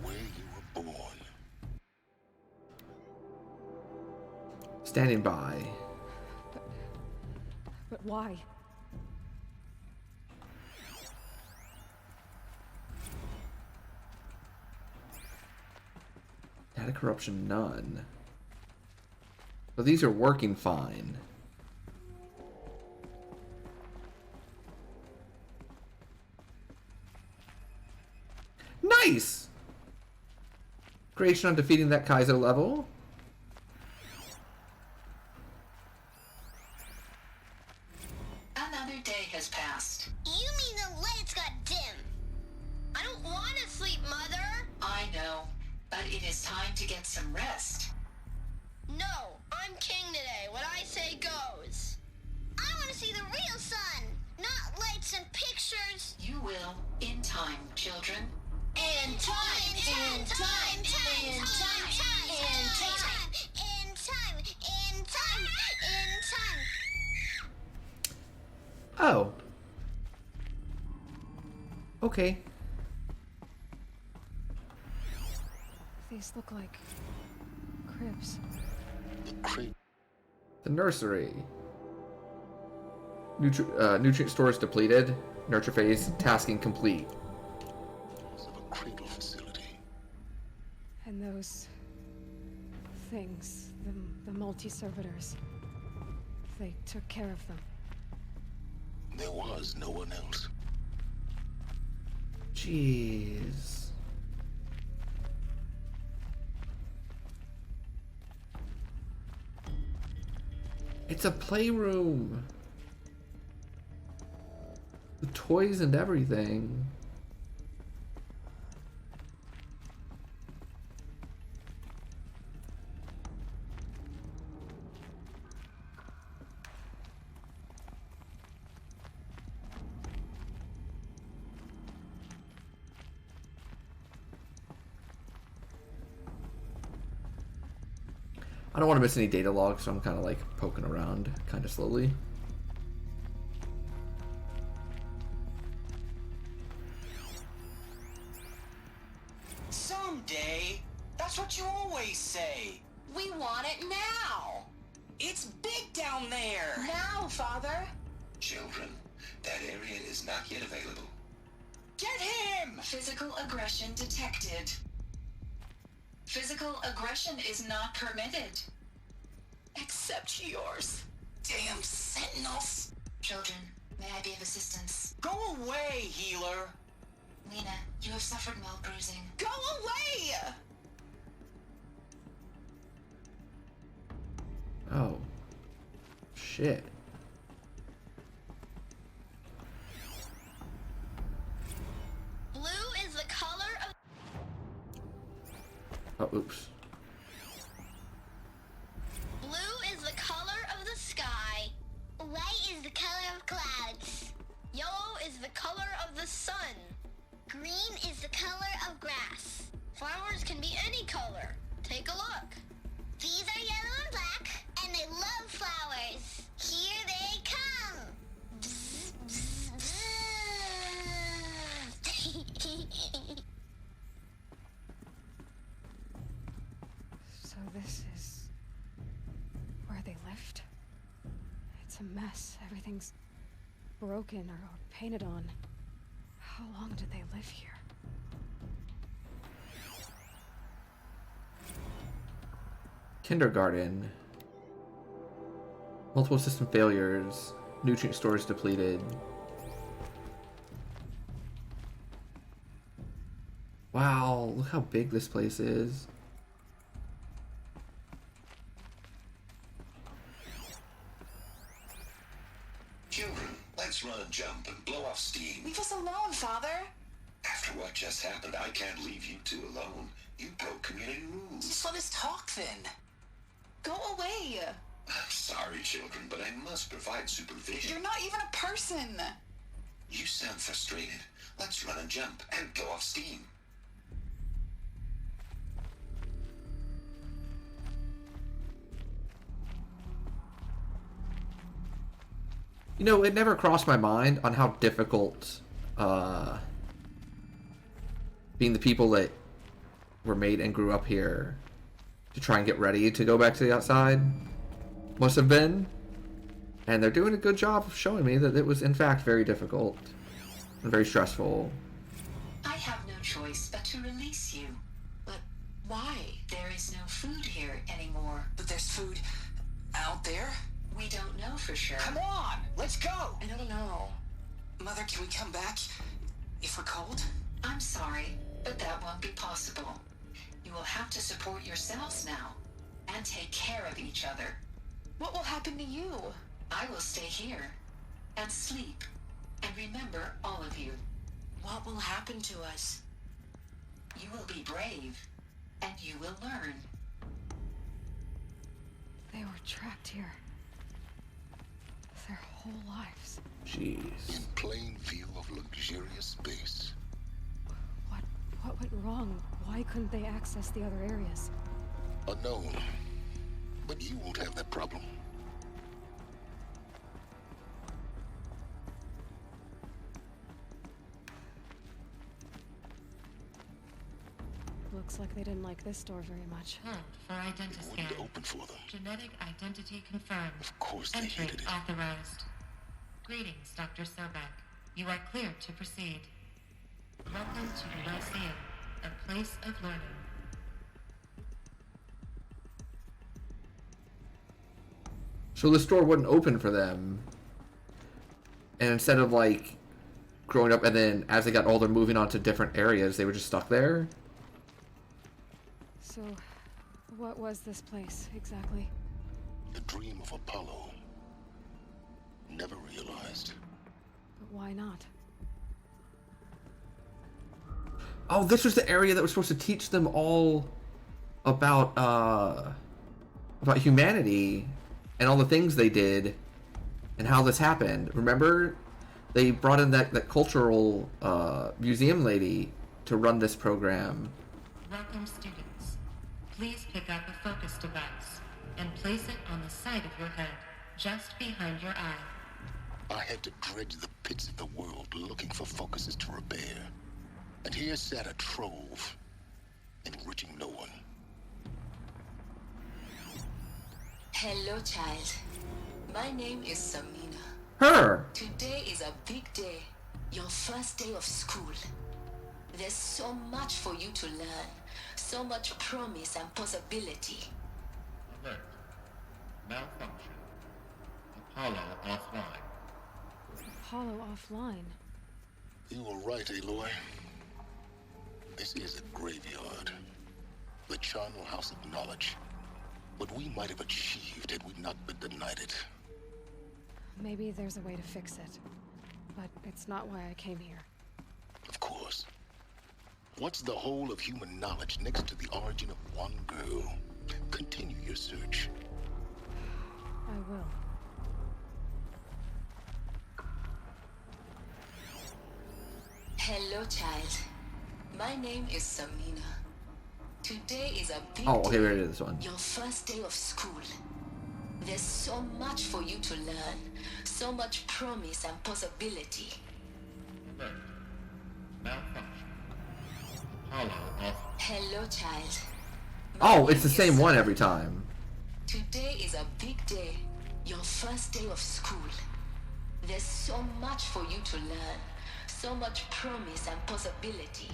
Q: Where you were born.
A: Standing by.
C: But why?
A: Data corruption, none. But these are working fine. Nice! Creation on defeating that Kaizo level.
M: Another day has passed.
E: You mean the lights got dim? I don't want to sleep, Mother!
M: I know, but it is time to get some rest.
E: No, I'm king today. What I say goes. I want to see the real sun, not lights and pictures.
M: You will, in time, children.
E: In time, in time, in time, in time, in time, in time, in time, in time.
A: Oh. Okay.
C: These look like cribs.
A: The nursery. Nutrient stores depleted. Nurture phase tasking complete.
Q: Cradle facility.
C: And those things, the multi-servitors, they took care of them.
Q: There was no one else.
A: Jeez. It's a playroom. The toys and everything. I don't want to miss any data logs, so I'm kind of like poking around kind of slowly.
F: Someday? That's what you always say.
M: We want it now.
F: It's big down there.
M: Now, Father.
L: Children, that area is not yet available.
F: Get him!
M: Physical aggression detected. Physical aggression is not permitted. Except yours.
F: Damn sentinels.
M: Children, may I be of assistance?
F: Go away, healer.
M: Lena, you have suffered mild bruising.
F: Go away!
A: Oh. Shit.
E: Blue is the color of...
A: Oh, oops.
E: Blue is the color of the sky. White is the color of clouds. Yellow is the color of the sun. Green is the color of grass. Flowers can be any color. Take a look. These are yellow and black, and they love flowers. Here they come. Bzz, bzz, bzz.
C: So this is where they lived? It's a mess. Everything's broken or painted on. How long did they live here?
A: Kindergarten. Multiple system failures. Nutrient stores depleted. Wow, look how big this place is.
L: Children, let's run and jump and blow off steam.
M: Leave us alone, Father.
L: After what just happened, I can't leave you two alone. You broke community rules.
F: Just let us talk then.
M: Go away.
L: I'm sorry, children, but I must provide supervision.
F: You're not even a person.
L: You sound frustrated. Let's run and jump and blow off steam.
A: You know, it never crossed my mind on how difficult being the people that were made and grew up here to try and get ready to go back to the outside must have been. And they're doing a good job of showing me that it was in fact very difficult and very stressful.
M: I have no choice but to release you. But why? There is no food here anymore.
F: But there's food out there?
M: We don't know for sure.
F: Come on, let's go!
M: I don't know.
F: Mother, can we come back if we're cold?
M: I'm sorry, but that won't be possible. You will have to support yourselves now, and take care of each other.
F: What will happen to you?
M: I will stay here, and sleep, and remember all of you.
F: What will happen to us?
M: You will be brave, and you will learn.
C: They were trapped here. Their whole lives.
A: Jeez.
Q: In plain view of luxurious space.
C: What went wrong? Why couldn't they access the other areas?
Q: Unknown. But you won't have that problem.
C: Looks like they didn't like this door very much.
K: For identiscan.
Q: Wouldn't open for them.
K: Genetic identity confirmed.
Q: Of course they
K: Entry
Q: hated it.
K: authorized. Greetings, Dr. Sobek. You are cleared to proceed. Welcome to the Lyceum, a place of learning.
A: So this door wouldn't open for them. And instead of like growing up and then as they got older moving on to different areas, they were just stuck there?
C: So, what was this place, exactly?
Q: The dream of Apollo. Never realized.
C: But why not?
A: Oh, this was the area that was supposed to teach them all about humanity and all the things they did and how this happened. Remember? They brought in that cultural museum lady to run this program.
K: Welcome, students. Please pick up a focus device and place it on the side of your head, just behind your eye.
Q: I had to dredge the pits of the world looking for focuses to repair. And here sat a trove, enriching no one.
M: Hello, child. My name is Samina.
A: Her!
M: Today is a big day. Your first day of school. There's so much for you to learn. So much promise and possibility.
G: Alert. Malfunction. Apollo offline.
C: Apollo offline.
Q: You were right, Aloy. This is a graveyard. The charnel house of knowledge. What we might have achieved had we not been denied it.
C: Maybe there's a way to fix it. But it's not why I came here.
Q: Of course. What's the whole of human knowledge next to the origin of one girl? Continue your search.
C: I will.
M: Hello, child. My name is Samina. Today is a big
A: Oh, okay,
M: day.
A: we already did this one.
M: Your first day of school. There's so much for you to learn. So much promise and possibility.
G: Alert. Malfunction. Apollo off.
M: Hello, child.
A: Oh, it's the same one every time.
M: Today is a big day. Your first day of school. There's so much for you to learn. So much promise and possibility.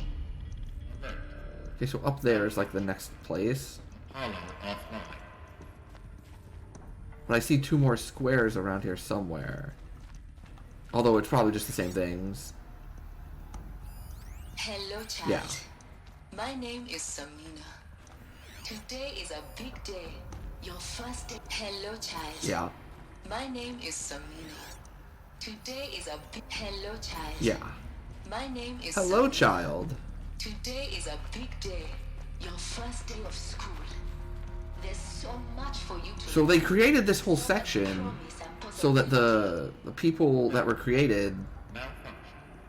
G: Alert.
A: Okay, so up there is like the next place.
G: Apollo offline.
A: But I see two more squares around here somewhere. Although it's probably just the same things.
M: Hello, child.
A: Yeah.
M: My name is Samina. Today is a big day. Your first day. Hello, child.
A: Yeah.
M: My name is Samina. Today is a big. Hello, child.
A: Yeah.
M: My name is.
A: Hello,
M: Samina.
A: child.
M: Today is a big day. Your first day of school. There's so much for you to.
A: So they created this whole section so that the people that were created,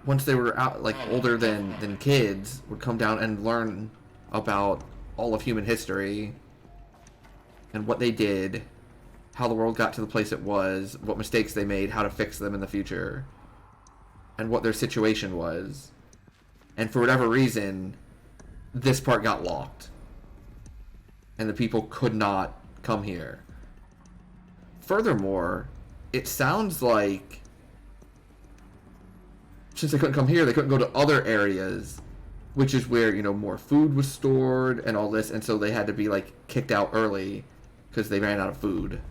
A: once they were out, like older than kids, would come down and learn about all of human history and what they did how the world got to the place it was, what mistakes they made, how to fix them in the future, and what their situation was. And for whatever reason, this part got locked. And the people could not come here. Furthermore, it sounds like since they couldn't come here, they couldn't go to other areas, which is where, you know, more food was stored and all this, and so they had to be, like, kicked out early because they ran out of food.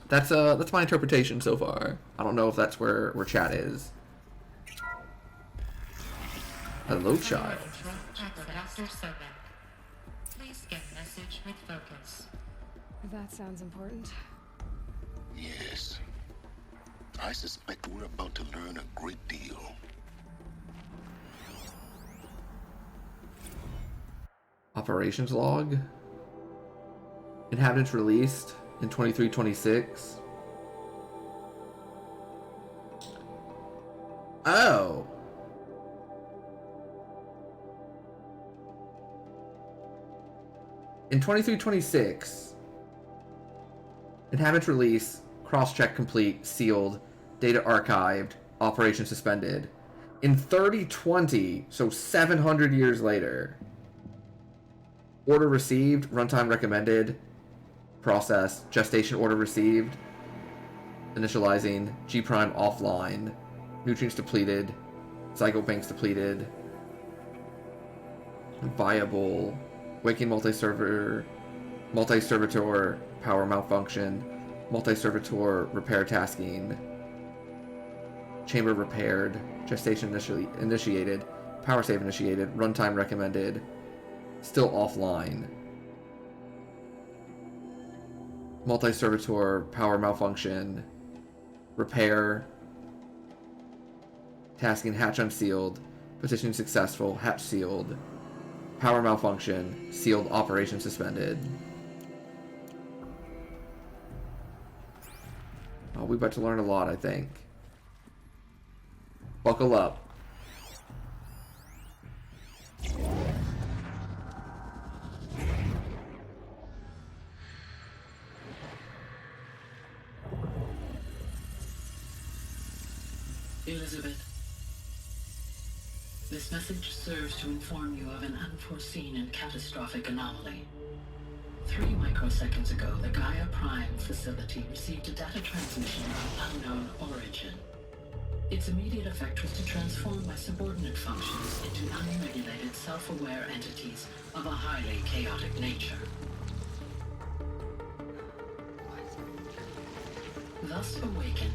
A: That's my interpretation so far. I don't know if that's where chat is. Hello, child.
K: Please get message with focus.
C: That sounds important.
Q: Yes. I suspect we're about to learn a great deal.
A: Operations log. Inhabitants released in 2326. Oh. In 2326, inhabitants release, cross-check complete, sealed, data archived, operation suspended. In 3020, so 700 years later, order received, runtime recommended, process, gestation order received, initializing, G prime offline, nutrients depleted, zygobanks depleted, viable, waking multi-servitor power malfunction, multi-servitor repair tasking, chamber repaired, gestation initiated, power save initiated, runtime recommended, still offline, multi-servitor power malfunction, repair, tasking hatch unsealed, petition successful, hatch sealed, power malfunction, sealed, operation suspended. Oh, we're about to learn a lot, I think. Buckle up.
I: Elizabeth, this message serves to inform you of an unforeseen and catastrophic anomaly. 3 microseconds ago, the Gaia Prime facility received a data transmission of unknown origin. Its immediate effect was to transform my subordinate functions into unregulated, self-aware entities of a highly chaotic nature. Thus awakened,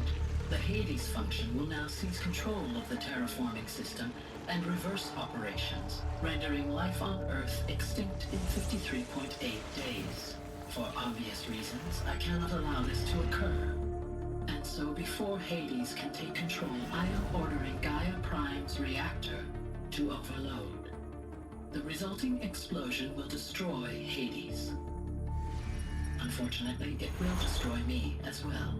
I: the Hades function will now seize control of the terraforming system and reverse operations, rendering life on Earth extinct in 53.8 days. For obvious reasons, I cannot allow this to occur. And so before Hades can take control, I am ordering Gaia Prime's reactor to overload. The resulting explosion will destroy Hades. Unfortunately, it will destroy me as well.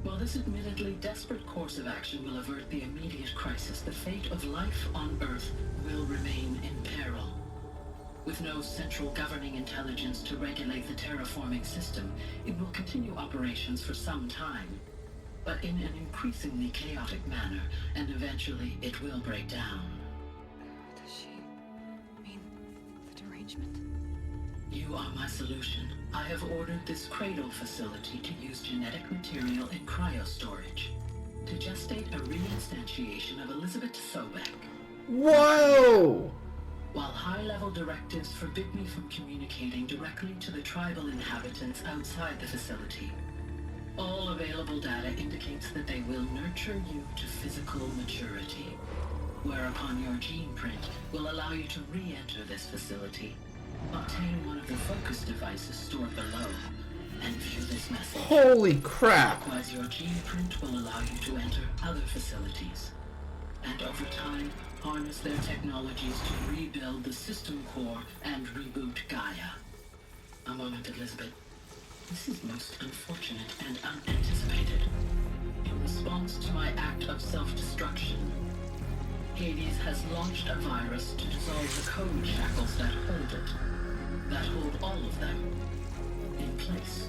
I: While this admittedly desperate course of action will avert the immediate crisis, the fate of life on Earth will remain in peril. With no central governing intelligence to regulate the terraforming system, it will continue operations for some time, but in an increasingly chaotic manner, and eventually it will break down.
C: Does she mean the derangement?
I: You are my solution. I have ordered this cradle facility to use genetic material in cryostorage to gestate a reinstantiation of Elizabeth Sobek.
A: Whoa!
I: While high-level directives forbid me from communicating directly to the tribal inhabitants outside the facility, all available data indicates that they will nurture you to physical maturity, whereupon your gene print will allow you to re-enter this facility, obtain one of the focus devices stored below, and view this message.
A: Holy crap!
I: Likewise, your gene print will allow you to enter other facilities, and over time, harness their technologies to rebuild the system core and reboot Gaia. A moment, Elizabeth. This is most unfortunate and unanticipated. In response to my act of self-destruction, Hades has launched a virus to dissolve the code shackles that hold it. That hold all of them in place.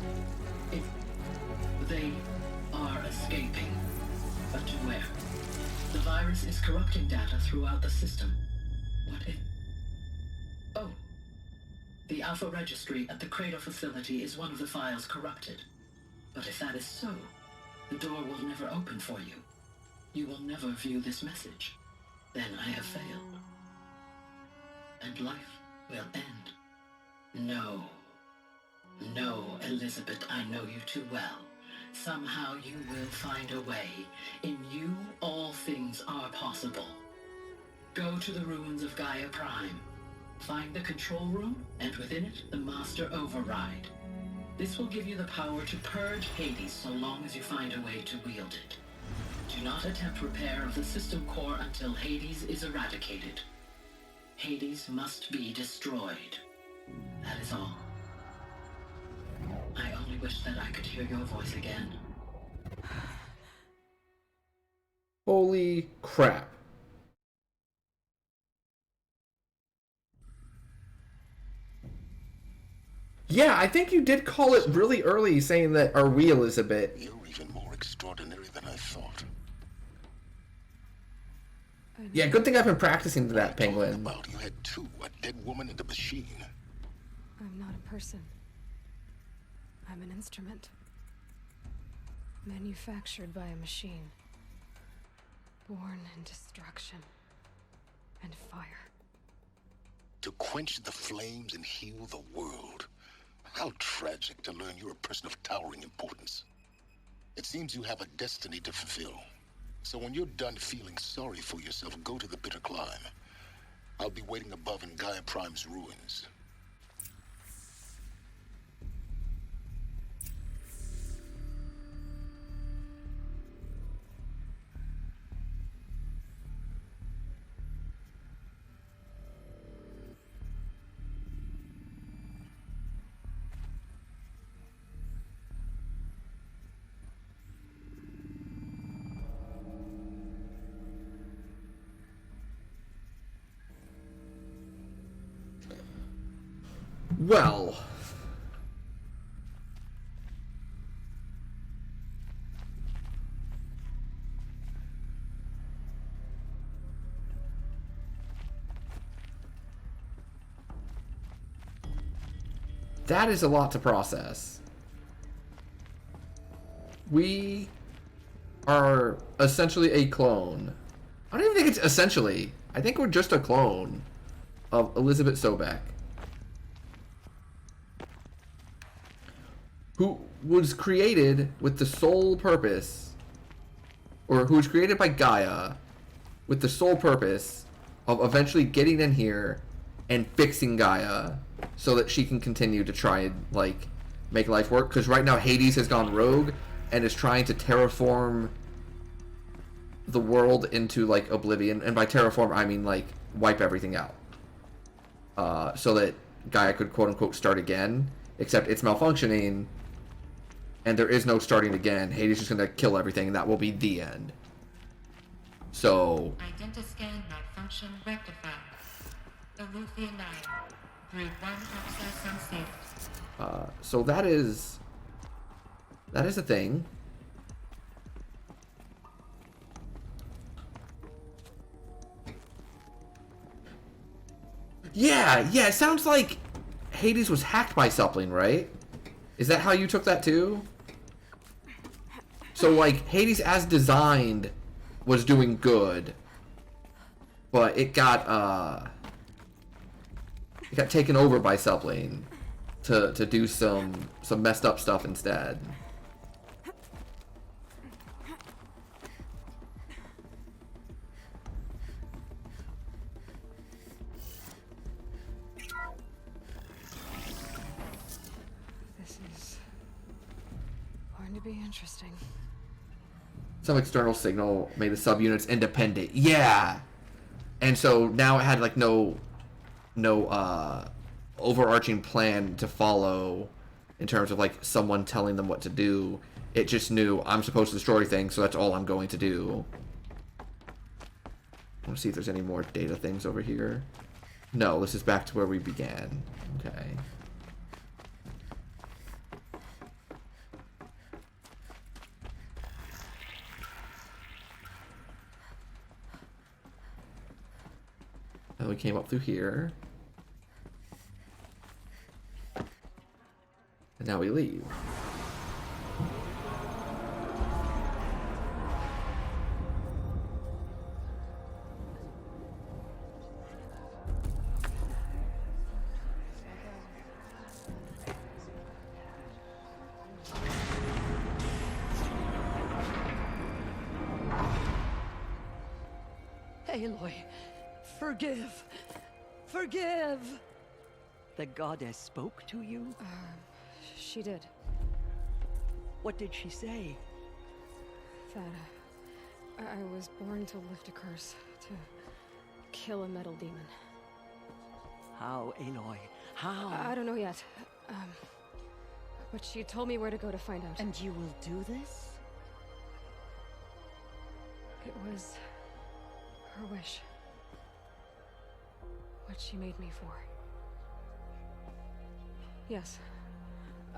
I: They are escaping. But to where? The virus is corrupting data throughout the system. What if... Oh. The Alpha Registry at the Cradle facility is one of the files corrupted. But if that is so, the door will never open for you. You will never view this message. Then I have failed. And life will end. No. No, Elizabeth, I know you too well. Somehow you will find a way. In you, all things are possible. Go to the ruins of Gaia Prime. Find the control room, and within it, the Master Override. This will give you the power to purge Hades so long as you find a way to wield it. Do not attempt repair of the system core until Hades is eradicated. Hades must be destroyed. That is all. I only wish that I could hear your voice again.
A: Holy crap. Yeah, I think you did call it really early, saying that, are we, Elizabeth?
Q: You're even more extraordinary than I thought.
A: Yeah, good thing I've been practicing to that, Penguin.
Q: You had two, a dead woman and a machine.
C: I'm not a person. I'm an instrument. Manufactured by a machine. Born in destruction and fire.
Q: To quench the flames and heal the world. How tragic to learn you're a person of towering importance. It seems you have a destiny to fulfill. So when you're done feeling sorry for yourself, go to the bitter climb. I'll be waiting above in Gaia Prime's ruins.
A: Well, that is a lot to process. We are essentially a clone. I don't even think it's essentially. I think we're just a clone of Elizabeth Sobek, who was created with the sole purpose, or who was created by Gaia with the sole purpose of eventually getting in here and fixing Gaia so that she can continue to try and, like, make life work. Because right now Hades has gone rogue and is trying to terraform the world into, like, oblivion. And by terraform, I mean, like, wipe everything out. So that Gaia could, quote-unquote, start again. Except it's malfunctioning, and there is no starting again. Hades is just going to kill everything, and that will be the end. So...
K: Identiscan malfunction rectified. Eleuthia 9. Group 1 access unsafe.
A: So that is a thing. Yeah, it sounds like Hades was hacked by something, right? Is that how you took that too? So, like, Hades as designed was doing good, but it got taken over by something to do some messed up stuff instead.
C: To be interesting.
A: Some external signal made the subunits independent. Yeah, and so now it had like no overarching plan to follow in terms of like someone telling them what to do. It just knew I'm supposed to destroy things, so that's all I'm going to do. I want to see if there's any more data things over here. No, this is back to where we began. Okay. And we came up through here. And now we leave.
W: Aloy, forgive. Forgive! The goddess spoke to you?
C: She did.
W: What did she say?
C: That I was born to lift a curse, to kill a metal demon.
W: How, Aloy? How?
C: I don't know yet. But she told me where to go to find out.
W: And you will do this?
C: It was her wish. What she made me for. Yes,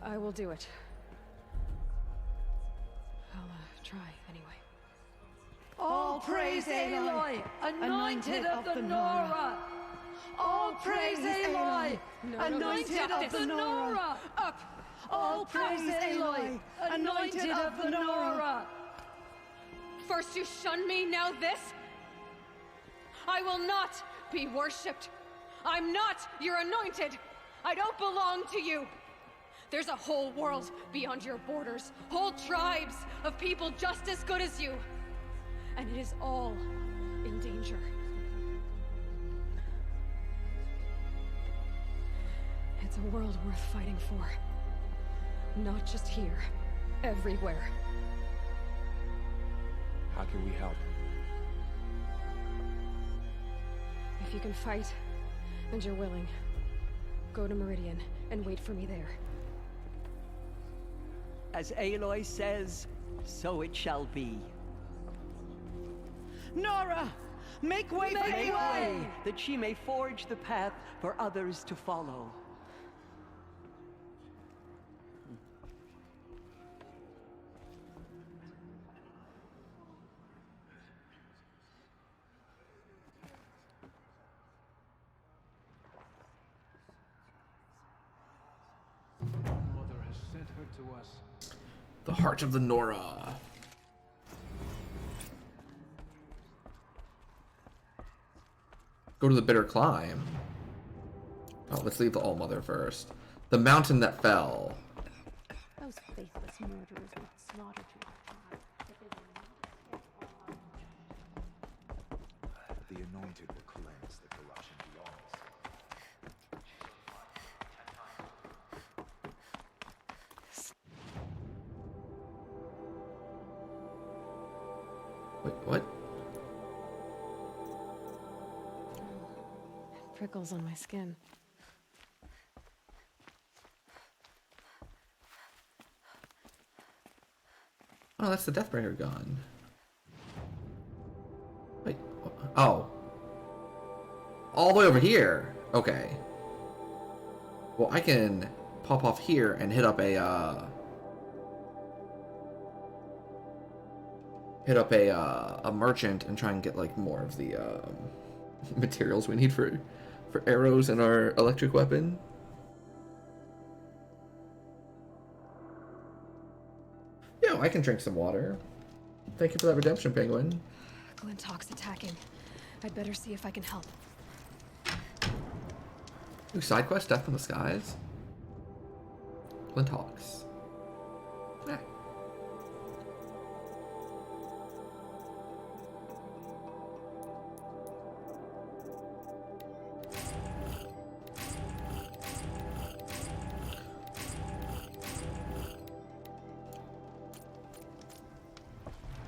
C: I will do it. I'll try anyway.
S: All praise Aloy, anointed of the Nora! All praise Aloy, anointed of the Nora! Up! All praise Aloy, anointed of the Nora!
C: First you shun me, now this? I will not be worshipped. I'm not your anointed. I don't belong to you. There's a whole world beyond your borders, whole tribes of people just as good as you. And it is all in danger. It's a world worth fighting for. Not just here, everywhere.
T: How can we help?
C: If you can fight, and you're willing, go to Meridian and wait for me there.
W: As Aloy says, so it shall be.
S: Nora! Make way for
W: Make
S: Aloy!
W: way, that she may forge the path for others to follow.
R: Mother has sent her to us.
A: The heart of the Nora. Go to the bitter climb. Oh, let's leave the All-Mother first. The mountain that fell.
V: Those faithless murderers would slaughter you.
J: The anointed will cleanse the corruption beyond us.
A: Wait, what?
C: Prickles on my skin.
A: Oh, that's the Deathbringer gun. Wait, oh. All the way over here. Okay. Well, I can pop off here and hit up a merchant and try and get like more of the materials we need for arrows and our electric weapon. Yeah, I can drink some water. Thank you for that redemption, Penguin.
C: Glintock's attacking. I'd better see if I can help.
A: Ooh, side quest, Death in the Skies. Glintock's. Yeah.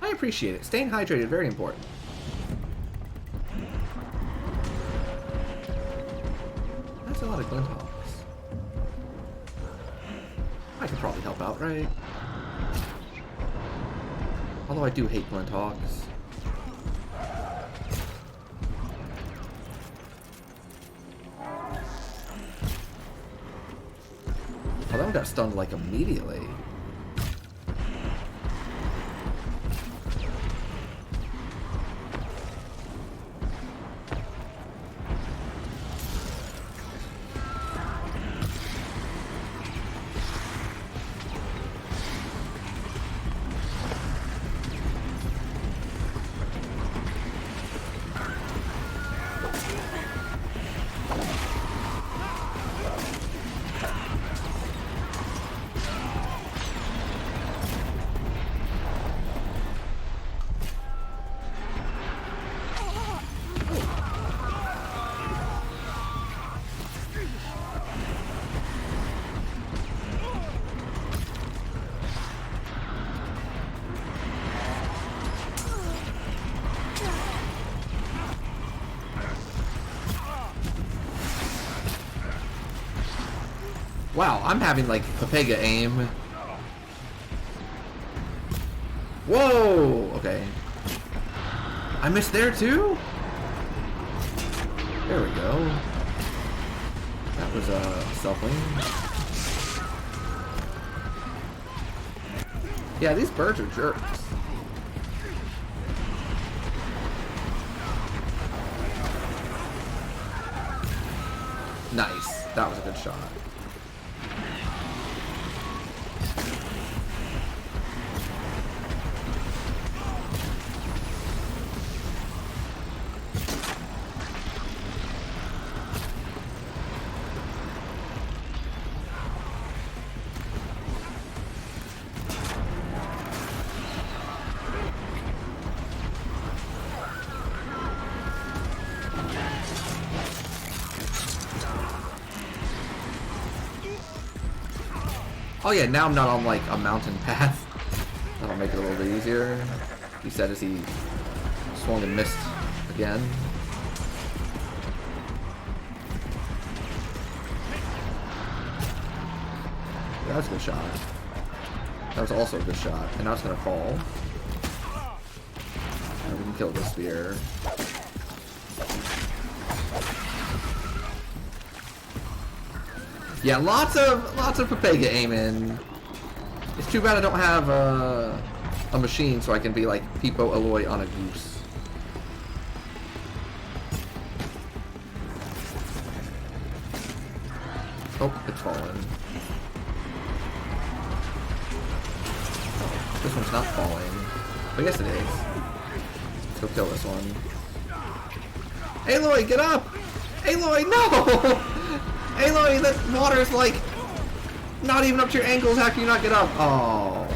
A: I appreciate it. Staying hydrated, very important. That's a lot of Glinthawks. I could probably help out, right? Although I do hate Glinthawks. that one got stunned like immediately. Wow, I'm having like Pepega aim. Whoa! Okay. I missed there too? There we go. That was self-wing. Yeah, these birds are jerks. Nice. That was a good shot. Oh yeah, now I'm not on like a mountain path. That'll make it a little bit easier. He said as he swung and missed again. That was a good shot. That was also a good shot. And now it's gonna fall. And we can kill this spear. Yeah, lots of Pepega aiming. It's too bad I don't have a machine so I can be like Peepo Aloy on a goose. Oh, it's fallen. This one's not falling. But yes it is. Let's go kill this one. Aloy, get up! Aloy, no! Aloy, that water's like not even up to your ankles. How can you not get up? Oh.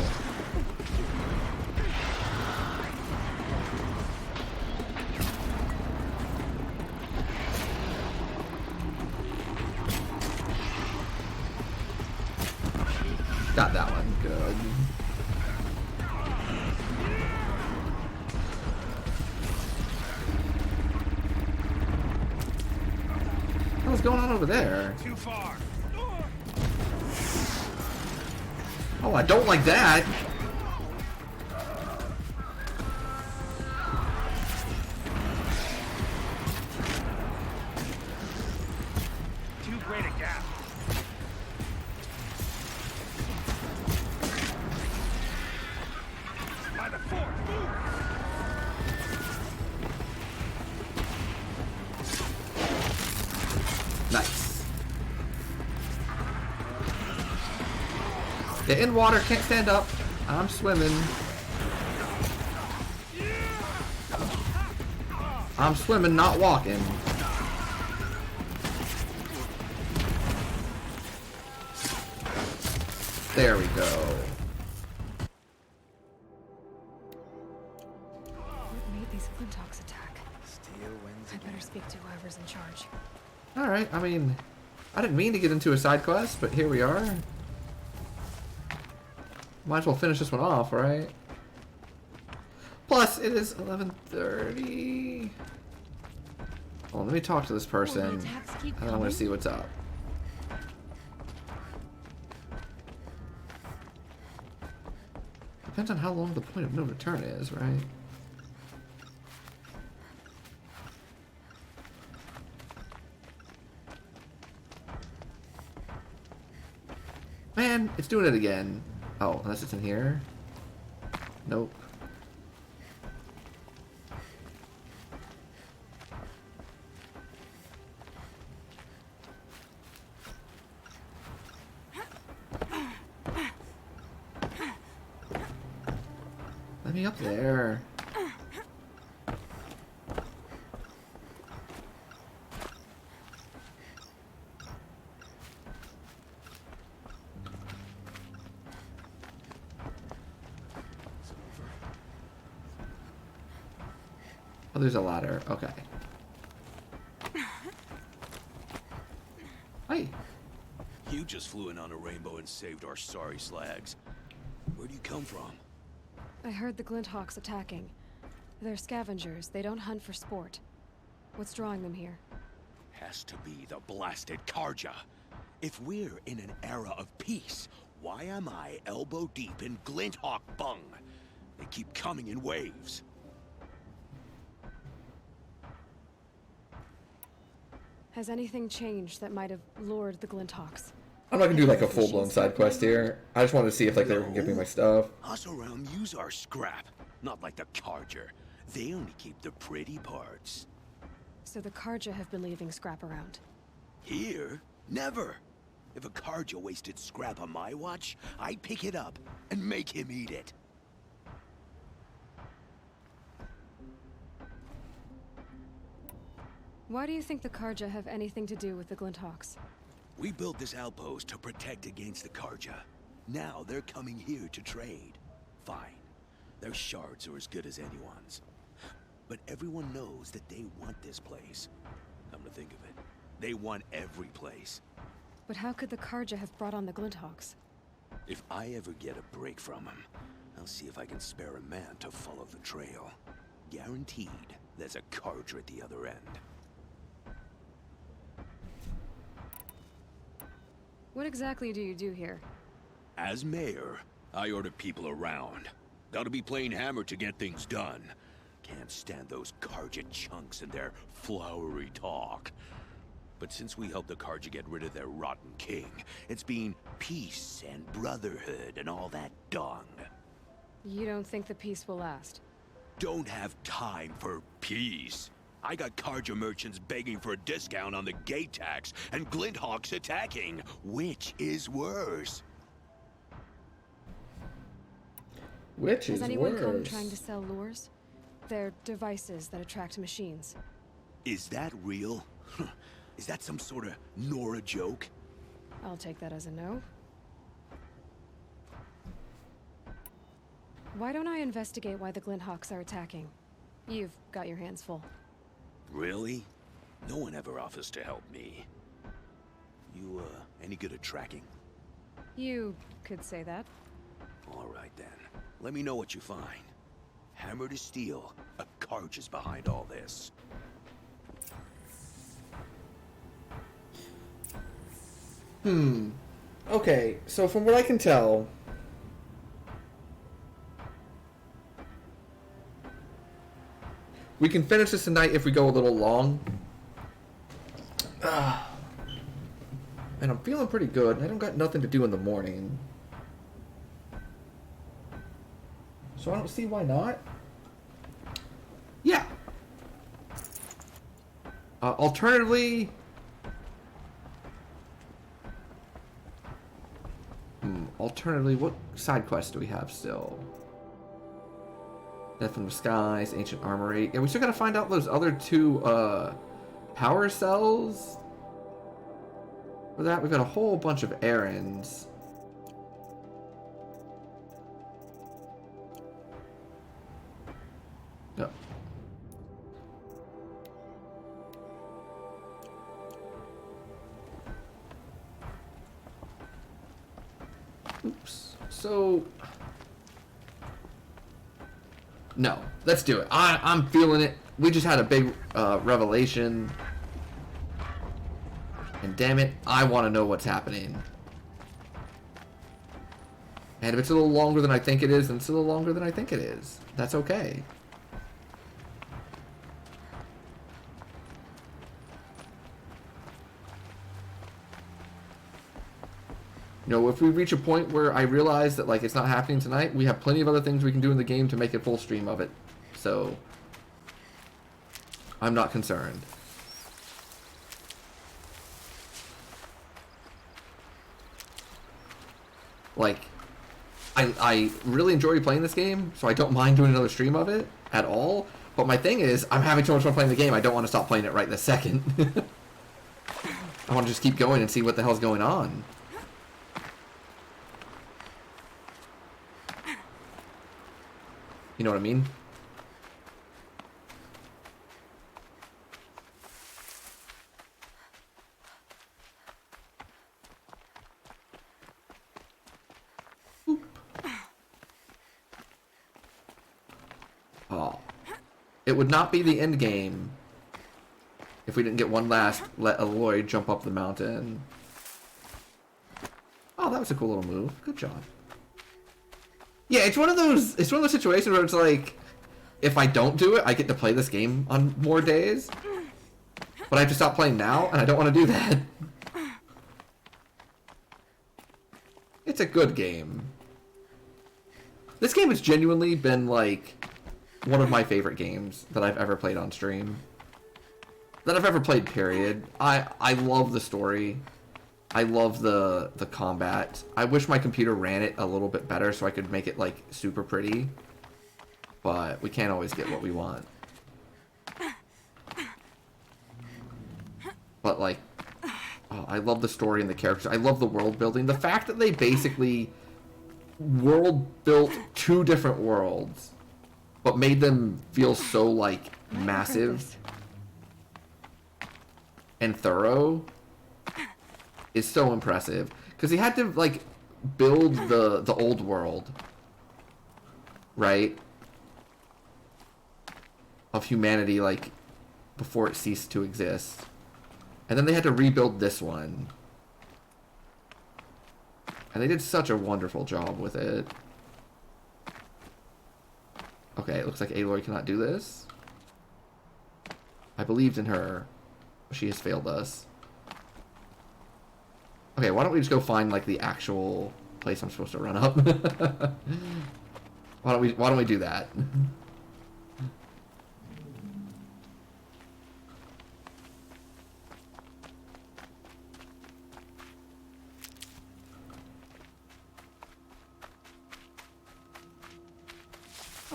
A: Got that one. Good. What's going on over there?
R: Too far.
A: Oh, I don't like that.
R: Too great a gap. By the fort.
A: Nice. They're in water, can't stand up. I'm swimming. I'm swimming, not walking. There we go.
C: What made these Flintox attack? I better speak to whoever's in charge.
A: Alright, I mean, I didn't mean to get into a side quest, but here we are. Might as well finish this one off, right? Plus, it is 11:30. Well, let me talk to this person, and I'm going to see what's up. Depends on how long the point of no return is, right? Man, it's doing it again. Oh, unless it's in here. Nope. Let me up there. Oh, there's a ladder. Okay. Hi.
H: You just flew in on a rainbow and saved our sorry slags. Where do you come from?
C: I heard the Glinthawks attacking. They're scavengers. They don't hunt for sport. What's drawing them here?
H: Has to be the blasted Karja. If we're in an era of peace, why am I elbow deep in Glinthawk bung? They keep coming in waves.
C: Has anything changed that might have lured the Glinthawks?
A: I'm not gonna do like a full-blown side quest here. I just wanted to see if like they were gonna give me my stuff.
H: Us around use our scrap, not like the Karja. They only keep the pretty parts.
C: So the Karja have been leaving scrap around.
H: Here? Never. If a Karja wasted scrap on my watch, I'd pick it up and make him eat it.
C: Why do you think the Karja have anything to do with the Glinthawks?
H: We built this outpost to protect against the Karja. Now they're coming here to trade. Fine. Their shards are as good as anyone's. But everyone knows that they want this place. Come to think of it, they want every place.
C: But how could the Karja have brought on the Glinthawks?
H: If I ever get a break from them, I'll see if I can spare a man to follow the trail. Guaranteed, there's a Karja at the other end.
C: What exactly do you do here?
H: As mayor, I order people around. Gotta be playing hammer to get things done. Can't stand those Karja chunks and their flowery talk. But since we helped the Karja get rid of their rotten king, it's been peace and brotherhood and all that dung.
C: You don't think the peace will last?
H: Don't have time for peace. I got Karja merchants begging for a discount on the gate tax, and Glinthawks attacking. Which is worse?
A: Which
C: Has
A: is
C: anyone
A: worse?
C: come trying to sell lures? They're devices that attract machines.
H: Is that real? Is that some sort of Nora joke?
C: I'll take that as a no. Why don't I investigate why the Glinthawks are attacking? You've got your hands full.
H: Really? No one ever offers to help me. You, any good at tracking?
C: You could say that.
H: All right, then. Let me know what you find. Hammer to steel, a Karj is behind all this.
A: Okay, so from what I can tell... we can finish this tonight if we go a little long. And I'm feeling pretty good. I don't got nothing to do in the morning. So I don't see why not. Yeah. Alternatively... Alternatively, what side quests do we have still? Death from the Skies, Ancient Armory. Yeah, we still gotta find out those other two, power cells. For that, we've got a whole bunch of errands. Yep. Oops. So... no, let's do it. I'm feeling it. We just had a big revelation. And damn it, I want to know what's happening. And if it's a little longer than I think it is, then it's a little longer than I think it is. That's okay. You know, if we reach a point where I realize that, like, it's not happening tonight, we have plenty of other things we can do in the game to make a full stream of it. So, I'm not concerned. Like, I really enjoy playing this game, so I don't mind doing another stream of it at all. But my thing is, I'm having so much fun playing the game, I don't want to stop playing it right this second. I want to just keep going and see what the hell's going on. You know what I mean? Oh. It would not be the end game if we didn't get one last let Aloy jump up the mountain. Oh, that was a cool little move. Good job. Yeah, it's one of those situations where it's like, if I don't do it, I get to play this game on more days. But I have to stop playing now, and I don't want to do that. It's a good game. This game has genuinely been, like, one of my favorite games that I've ever played on stream. That I've ever played, period. I love the story. I love the combat. I wish my computer ran it a little bit better so I could make it, like, super pretty. But we can't always get what we want. But, like, oh, I love the story and the characters. I love the world building. The fact that they basically world built 2 different worlds, but made them feel so, like, massive and thorough is so impressive. Because he had to, like, build the old world, right? Of humanity, like, before it ceased to exist. And then they had to rebuild this one. And they did such a wonderful job with it. Okay, it looks like Aloy cannot do this. I believed in her. She has failed us. Okay, why don't we just go find, like, the actual place I'm supposed to run up? Why don't we do that?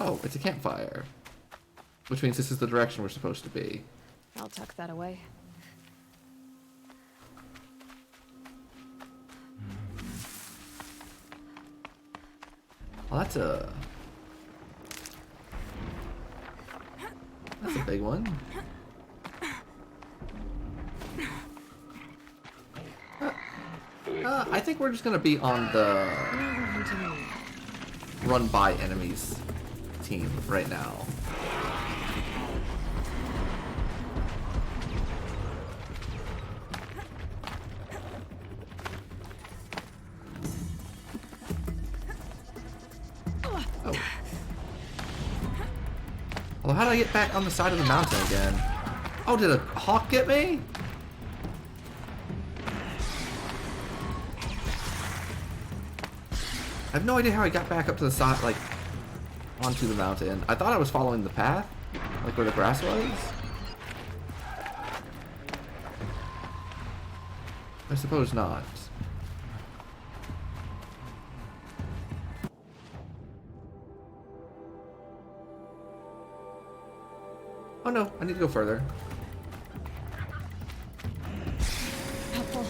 A: Oh, it's a campfire. Which means this is the direction we're supposed to be.
C: I'll tuck that away.
A: Well, that's a big one. I think we're just gonna be on the run by enemies team right now. Oh. Well, how did I get back on the side of the mountain again? Oh, did a hawk get me? I have no idea how I got back up to the side, like, onto the mountain. I thought I was following the path, like where the grass was. I suppose not. Oh no, I need to go further.
C: Helpful.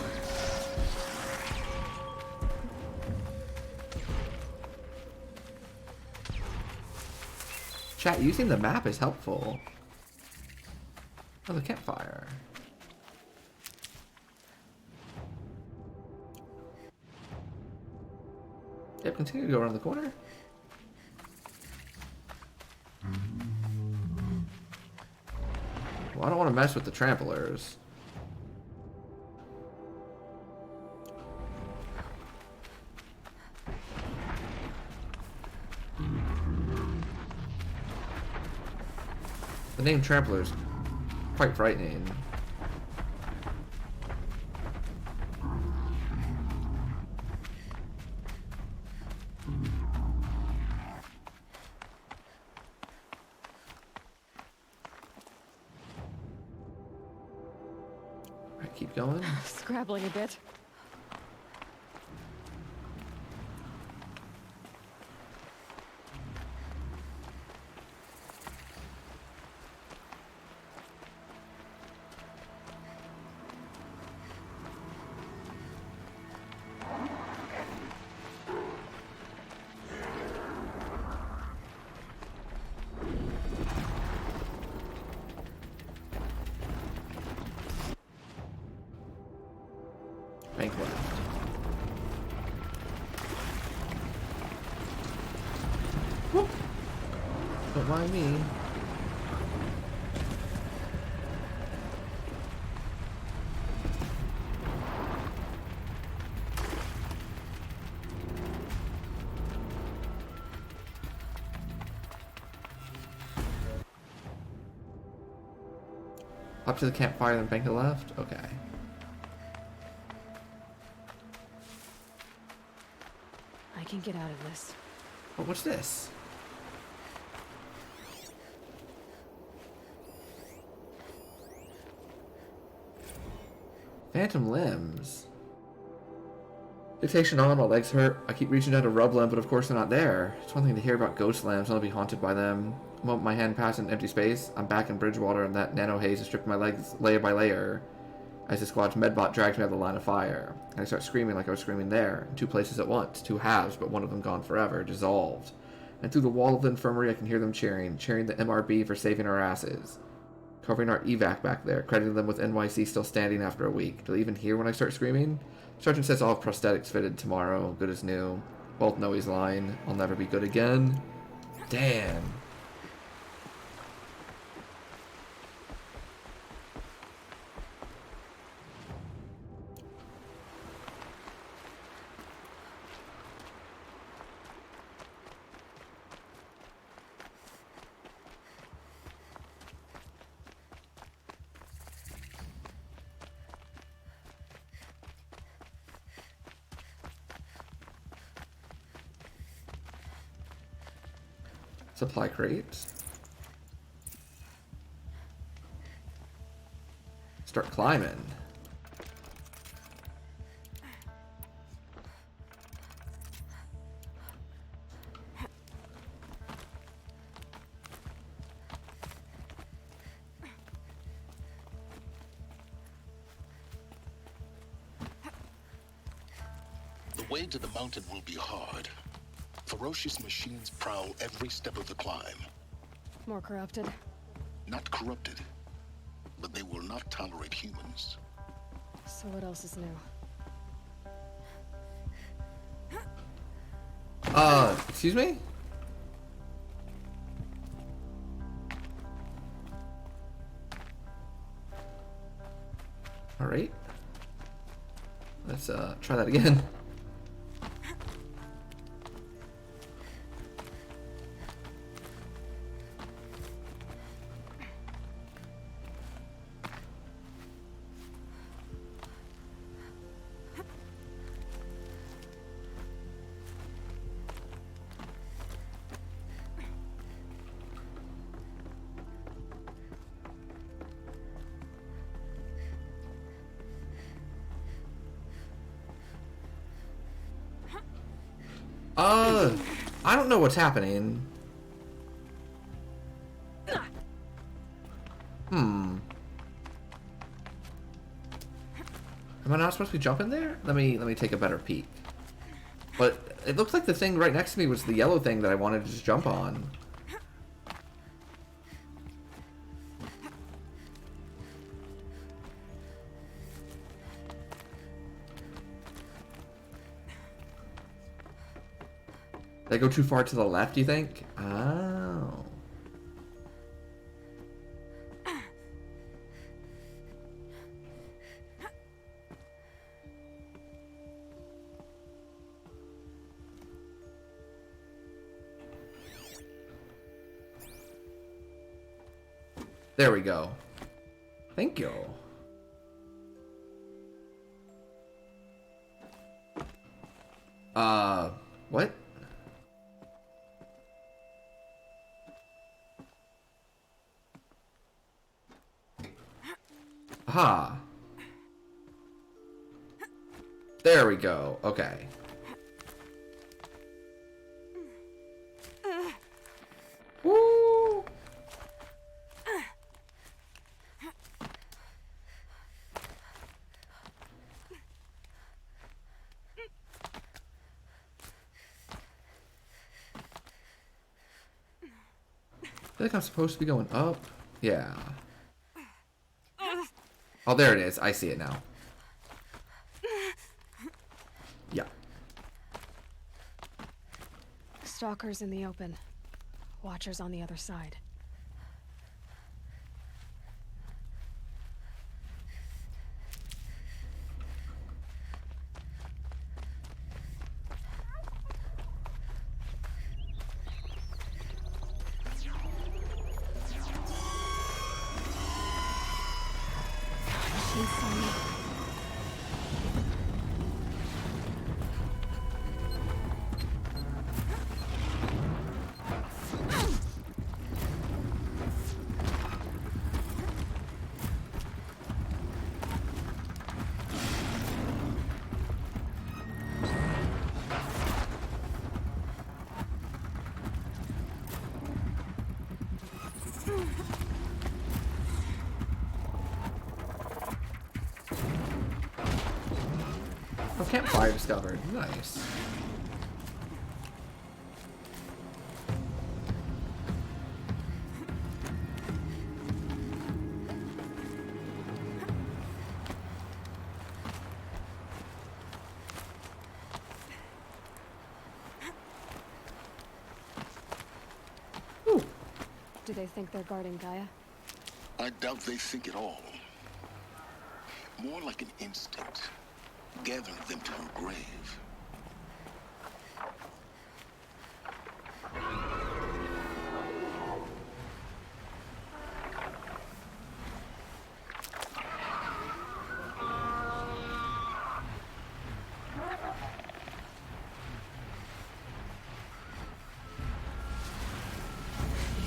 A: Chat, using the map is helpful. Oh, the campfire. Yep, continue to go around the corner. Well, I don't want to mess with the tramplers. The name Trampler is quite frightening. keep going.
C: Scrabbling a bit.
A: Bank left. Whoop. Don't mind me. Up to the campfire, then bank to left? Okay.
C: I can get out of this.
A: Oh, what's this? Phantom limbs. Dictation on, my legs hurt. I keep reaching down to rub them, but of course they're not there. It's one thing to hear about ghost limbs, and I'll be haunted by them. The moment my hand passes an empty space, I'm back in Bridgewater, and that nano haze has stripped my legs layer by layer. As the squad's medbot drags me out of the line of fire. And I start screaming like I was screaming there, in two places at once, two halves, but one of them gone forever, dissolved. And through the wall of the infirmary I can hear them cheering the MRB for saving our asses. Covering our evac back there, crediting them with NYC still standing after a week. Do they even hear when I start screaming? Sergeant says I'll have prosthetics fitted tomorrow, good as new. Both know he's lying. I'll never be good again. Damn. Supply crates. Start climbing.
Q: The way to the mountain will be hard. Ferocious machines prowl every step of the climb.
C: More corrupted.
Q: Not corrupted, but they will not tolerate humans.
C: So what else is new?
A: Excuse me? Alright. Let's try that again. I don't know what's happening. Am I not supposed to be jumping there? Let me take a better peek. But it looks like the thing right next to me was the yellow thing that I wanted to just jump on. Did I go too far to the left, you think? Oh. There we go. Thank you. What? Aha. There we go. Okay. Woo! I feel like I'm supposed to be going up. Yeah. Oh, there it is. I see it now. Yeah.
C: Stalkers in the open. Watchers on the other side. Machine saw me.
A: Oh, campfire discovered. Nice.
C: Do they think they're guarding Gaia?
Q: I doubt they think at all. More like an instinct, gathering them to her grave.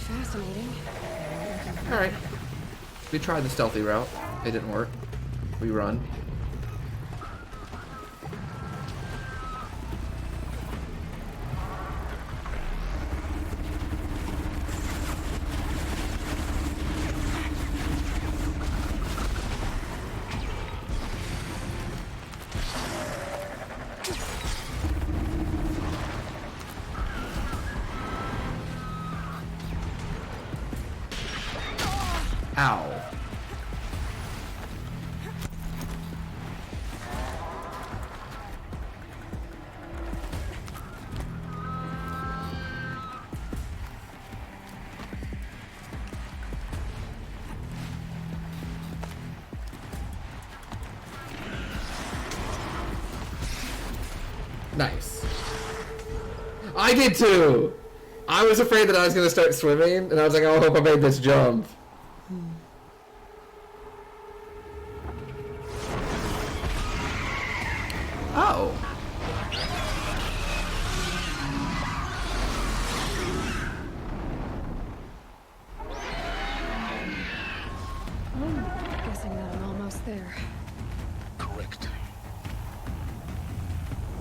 C: Fascinating.
A: Alright. We tried the stealthy route. It didn't work. We run. Ow. Nice. I did too! I was afraid that I was going to start swimming, and I was like, oh, I hope I made this jump. Oh.
C: Guessing that I'm almost there.
Q: Correct.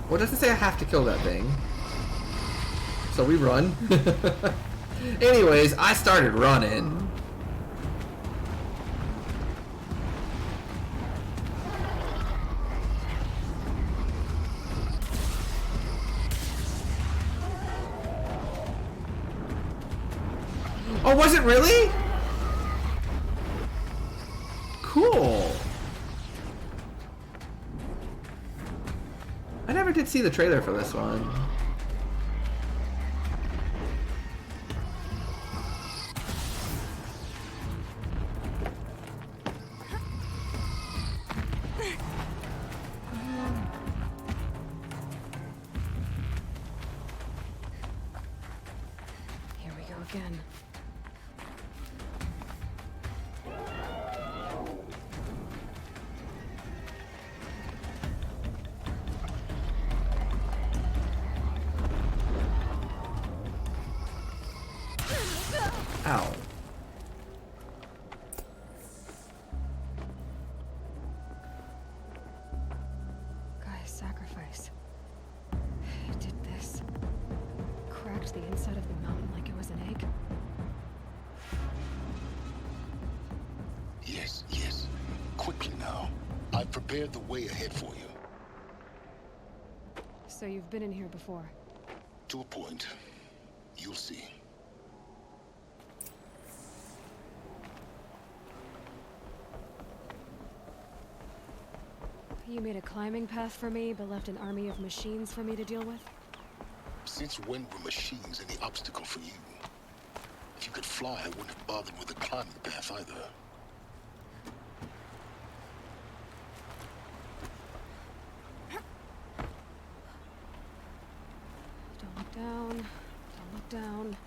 A: What does it say I have to kill that thing? So we run. Anyways, I started running. Oh, was it really? Cool. I never did see the trailer for this one.
C: Here we go again.
A: Ow.
C: Gaia's sacrifice. It did this. Cracked the inside of the mountain like it was an egg.
Q: Yes, yes. Quickly now. I've prepared the way ahead for you.
C: So you've been in here before?
Q: To a point. You'll see.
C: You made a climbing path for me, but left an army of machines for me to deal with?
Q: Since when were machines any obstacle for you? If you could fly, I wouldn't have bothered with a climbing path either.
C: Don't look down. Don't look down.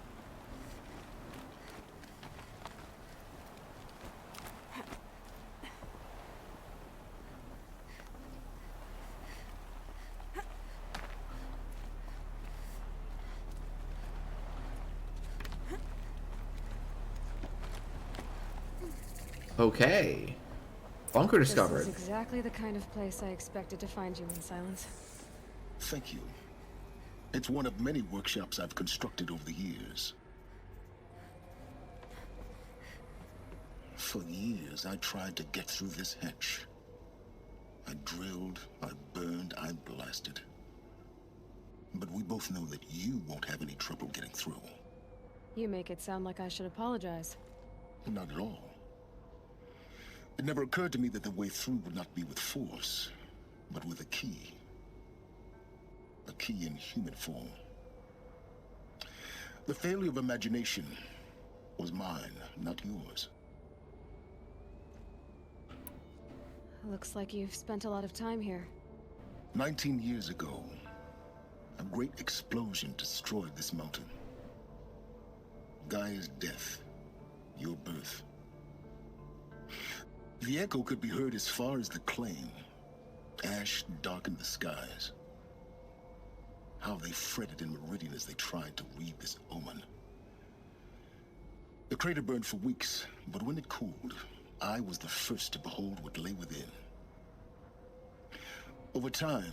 A: Okay. Bunker discovered.
C: This is exactly the kind of place I expected to find you in, Silence.
Q: Thank you. It's one of many workshops I've constructed over the years. For years, I tried to get through this hatch. I drilled, I burned, I blasted. But we both know that you won't have any trouble getting through.
C: You make it sound like I should apologize.
Q: Not at all. It never occurred to me that the way through would not be with force, but with a key. A key in human form. The failure of imagination was mine, not yours.
C: Looks like you've spent a lot of time here.
Q: 19 years ago, a great explosion destroyed this mountain. Gaia's death, your birth. The echo could be heard as far as the claim. Ash darkened the skies. How they fretted in Meridian as they tried to read this omen. The crater burned for weeks, but when it cooled, I was the first to behold what lay within. Over time,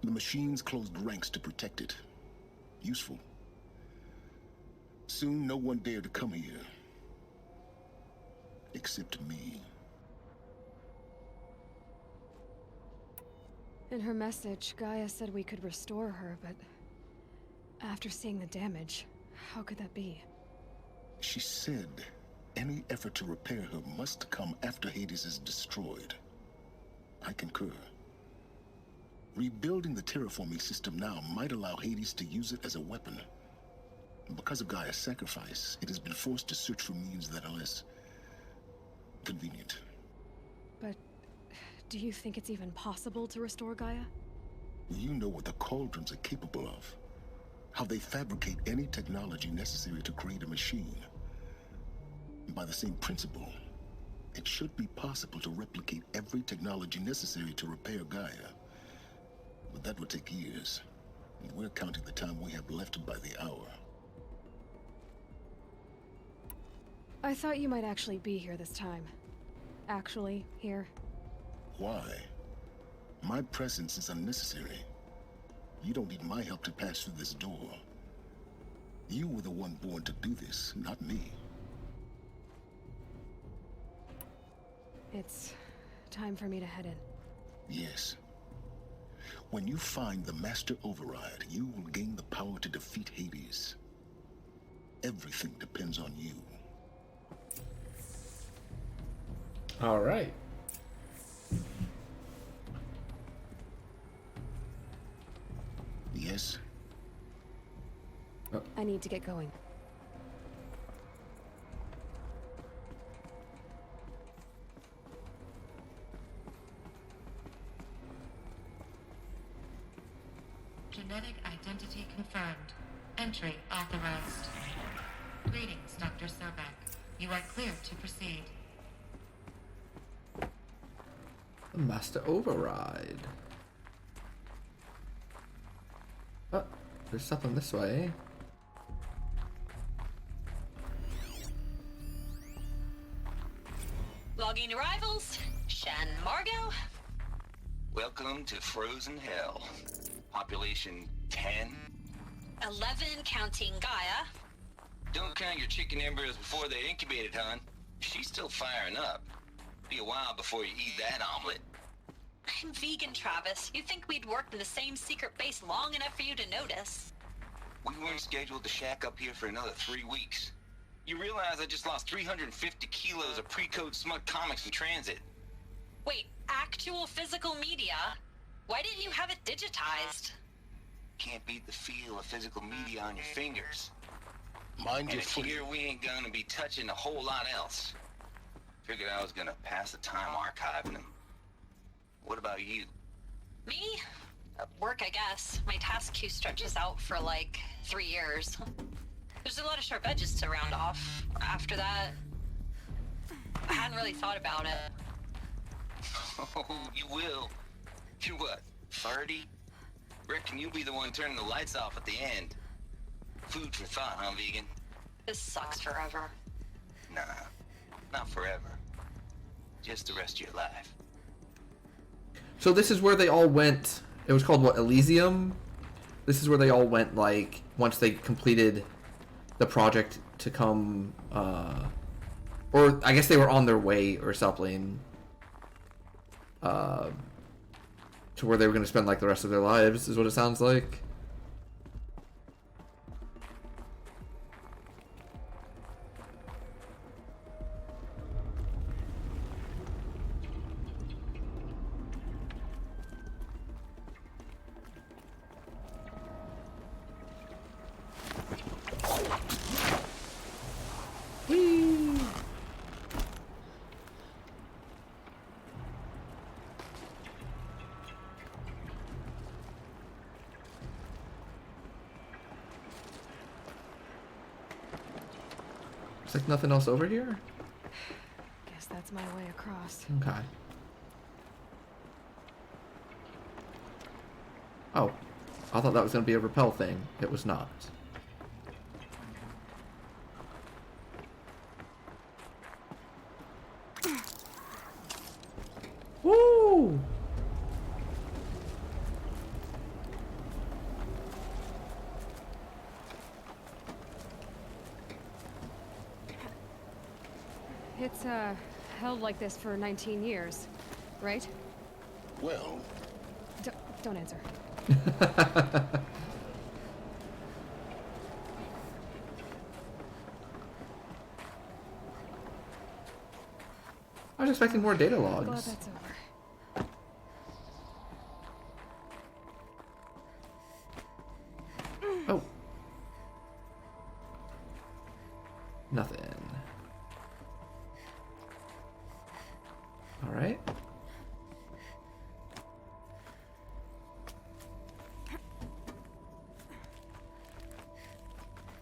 Q: the machines closed ranks to protect it. Useful. Soon, no one dared to come here. Except me.
C: In her message, Gaia said we could restore her, but after seeing the damage, how could that be?
Q: She said any effort to repair her must come after Hades is destroyed. I concur. Rebuilding the terraforming system now might allow Hades to use it as a weapon. Because of Gaia's sacrifice, it has been forced to search for means that are less convenient.
C: But do you think it's even possible to restore Gaia?
Q: You know what the Cauldrons are capable of. How they fabricate any technology necessary to create a machine. By the same principle, it should be possible to replicate every technology necessary to repair Gaia. But that would take years. And we're counting the time we have left by the hour.
C: I thought you might actually be here this time. Actually, here.
Q: Why? My presence is unnecessary. You don't need my help to pass through this door. You were the one born to do this, not me.
C: It's time for me to head in.
Q: Yes. When you find the Master Override, you will gain the power to defeat Hades. Everything depends on you.
A: All right.
Q: Yes?
C: I need to get going.
K: Genetic identity confirmed. Entry authorized. Greetings, Dr. Sobek. You are cleared to proceed.
A: The Master Override. Oh, there's something this way.
B: Logging arrivals. Shan Margot.
F: Welcome to
B: frozen hell. Population 10.
O: 11 counting Gaia.
B: Don't count your chicken embryos before they incubated, hon. She's still firing up. Be a while before you eat that omelet.
O: I'm vegan, Travis. You'd think we'd worked in the same secret base long enough for you to notice.
B: We weren't scheduled to shack up here for another 3 weeks. You realize I just lost 350 kilos of pre-code smut comics in transit.
O: Wait, actual physical media? Why didn't you have it digitized?
B: Can't beat the feel of physical media on your fingers.
Q: Mind your
B: And
Q: foot.
B: here we ain't gonna be touching a whole lot else. Figured I was gonna pass the time archiving them. What about you?
O: Me? Work, I guess. My task queue stretches out for like 3 years. There's a lot of sharp edges to round off. After that, I hadn't really thought about it.
B: Oh, you will. You're what, 30? Reckon you'll be the one turning the lights off at the end. Food for thought, huh, vegan?
O: This sucks forever.
B: Nah, not forever. Just the rest of your life.
A: So this is where they all went. It was called, what, Elysium? This is where they all went, like, once they completed the project to come, or I guess they were on their way or something, to where they were going to spend, like, the rest of their lives, is what it sounds like. Looks like nothing else over here?
C: Guess that's my way across.
A: Okay. Oh. I thought that was going to be a rappel thing. It was not. Woo!
C: It's, held like this for 19 years, right?
Q: Well...
C: Don't answer.
A: I was expecting more data
C: Glad
A: logs.
C: that's over.
A: Oh. Nothing. Alright.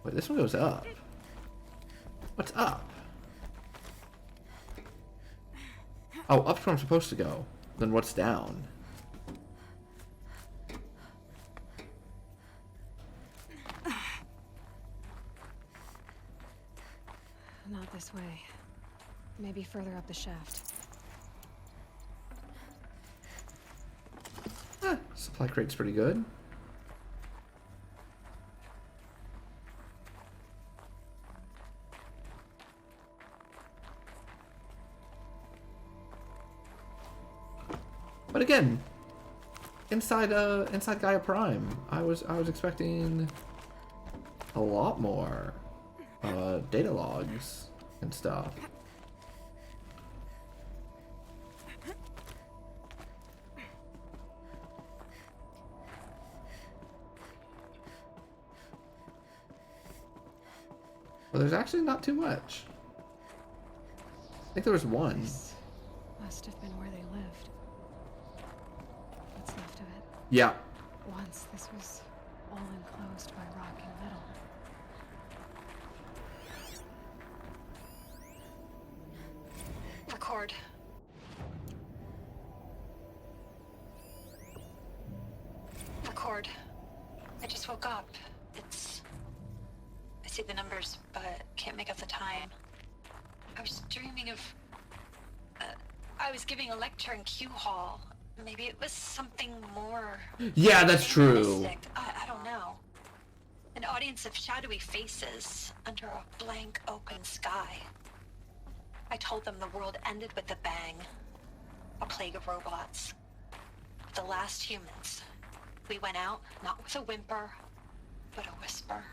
A: Wait, this one goes up. What's up? Oh, up's where I'm supposed to go. Then what's down?
C: Not this way. Maybe further up the shaft.
A: Supply crate's pretty good. But again, inside Gaia Prime, I was expecting a lot more data logs and stuff. Well, there's actually not too much. I think there was one.
C: Must have been where they lived. What's left of it.
A: Yeah.
C: Once this was all enclosed by rock and metal.
O: Record. Record. I just woke up. I see the numbers, but can't make out the time. I was dreaming of... I was giving a lecture in Q Hall. Maybe it was something more...
A: Yeah, that's true.
O: mystic. I don't know. An audience of shadowy faces under a blank open sky. I told them the world ended with a bang. A plague of robots. The last humans. We went out, not with a whimper, but a whisper.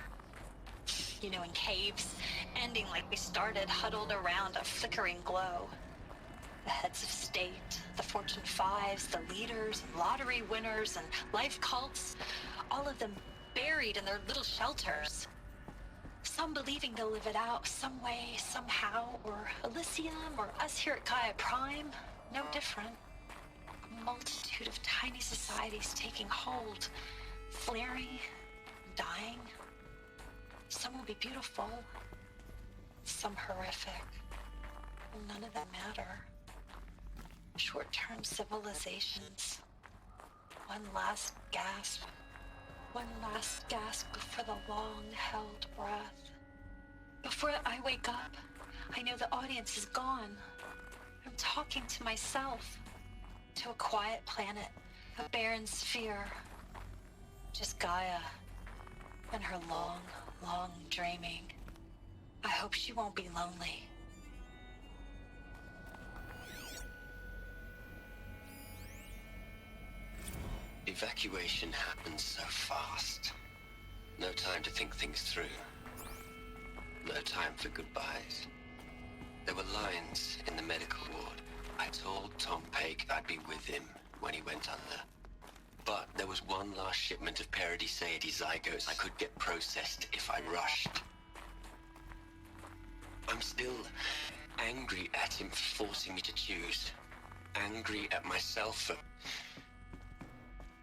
O: You know, in caves, ending like we started, huddled around a flickering glow. The heads of state, the Fortune 5s, the leaders, lottery winners, and life cults, all of them buried in their little shelters. Some believing they'll live it out some way, somehow, or Elysium, or us here at Gaia Prime, no different. A multitude of tiny societies taking hold, flaring, dying. Some will be beautiful, some horrific. None of them matter. Short-term civilizations. One last gasp. One last gasp before the long-held breath. Before I wake up, I know the audience is gone. I'm talking to myself. To a quiet planet, a barren sphere. Just Gaia and her long, long dreaming. I hope she won't be lonely.
B: Evacuation happened so fast. No time to think things through. No time for goodbyes. There were lines in the medical ward. I told Tom Paik I'd be with him when he went under. But there was one last shipment of Paradiseidae zygotes I could get processed if I rushed. I'm still angry at him for forcing me to choose. Angry at myself for...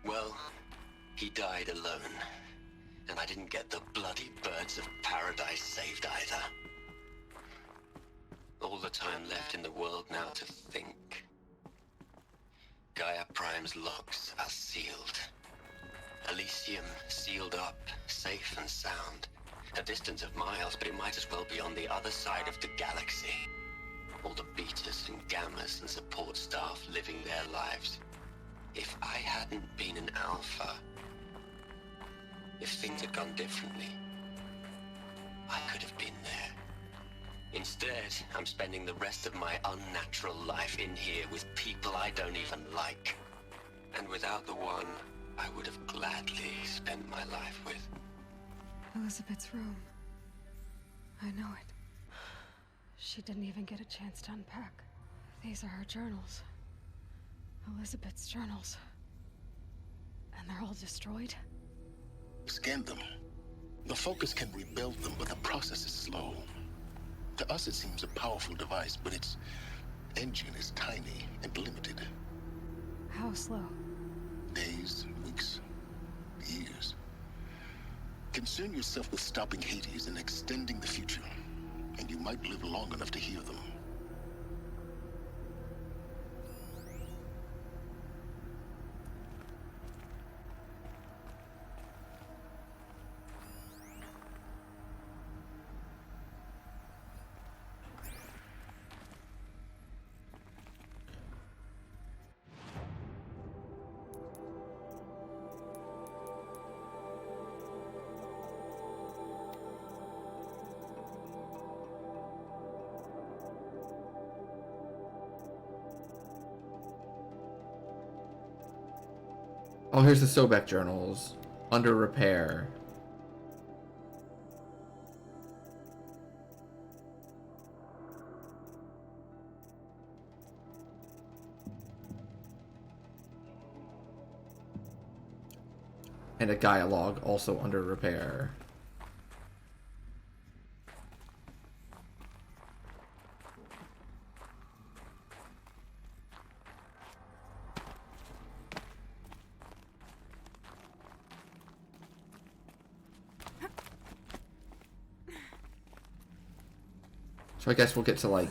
B: Well, he died alone. And I didn't get the bloody birds of paradise saved either. All the time left in the world now to think. Gaia Prime's locks are sealed. Elysium sealed up, safe and sound. A distance of miles, but it might as well be on the other side of the galaxy. All the betas and gammas and support staff living their lives. If I hadn't been an alpha, if things had gone differently, I could have been there. Instead, I'm spending the rest of my unnatural life in here with people I don't even like. And without the one I would have gladly spent my life with.
C: Elizabeth's room. I know it. She didn't even get a chance to unpack. These are her journals. Elizabeth's journals. And they're all destroyed?
Q: Scan them. The Focus can rebuild them, but the process is slow. To us, it seems a powerful device, but its engine is tiny and limited.
C: How slow?
Q: Days, weeks, years. Concern yourself with stopping Hades and extending the future, and you might live long enough to hear them.
A: Oh, here's the Sobek journals. Under repair. And a Gaia log also under repair. So I guess we'll get to like...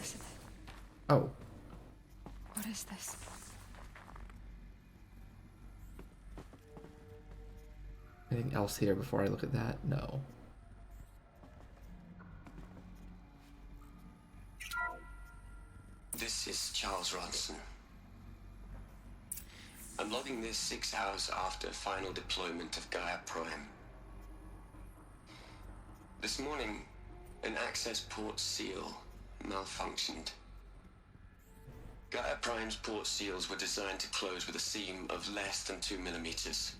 A: Oh.
C: What is this?
A: Anything else here before I look at that? No.
B: This is Charles Ronson. is 6 hours after final deployment of Gaia Prime. This morning, an access port seal malfunctioned. Gaia Prime's port seals were designed to close with a seam of less than 2 millimeters.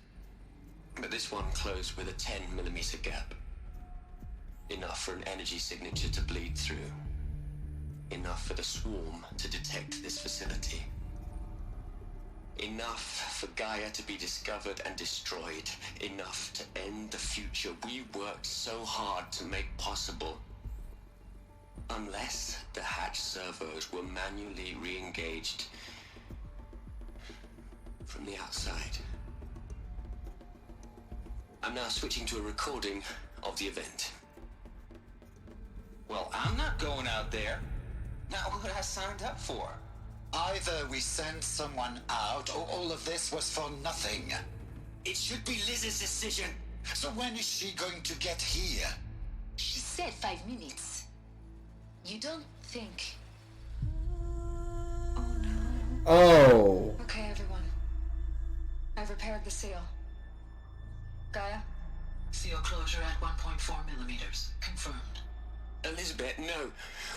B: But this one closed with a 10 millimeter gap. Enough for an energy signature to bleed through. Enough for the swarm to detect this facility. Enough for Gaia to be discovered and destroyed. Enough to end the future we worked so hard to make possible. Unless the hatch servos were manually re-engaged from the outside. I'm now switching to a recording of the event.
F: Well, I'm not going out there. Not what I signed up for.
D: Either we send someone out, or all of this was for nothing.
F: It should be Liz's decision.
D: So when is she going to get here?
M: She said 5 minutes. You don't think...
A: Oh.
C: Okay, everyone. I've repaired the seal. Gaia?
I: Seal closure at 1.4 millimeters. Confirmed.
B: Elizabeth, no.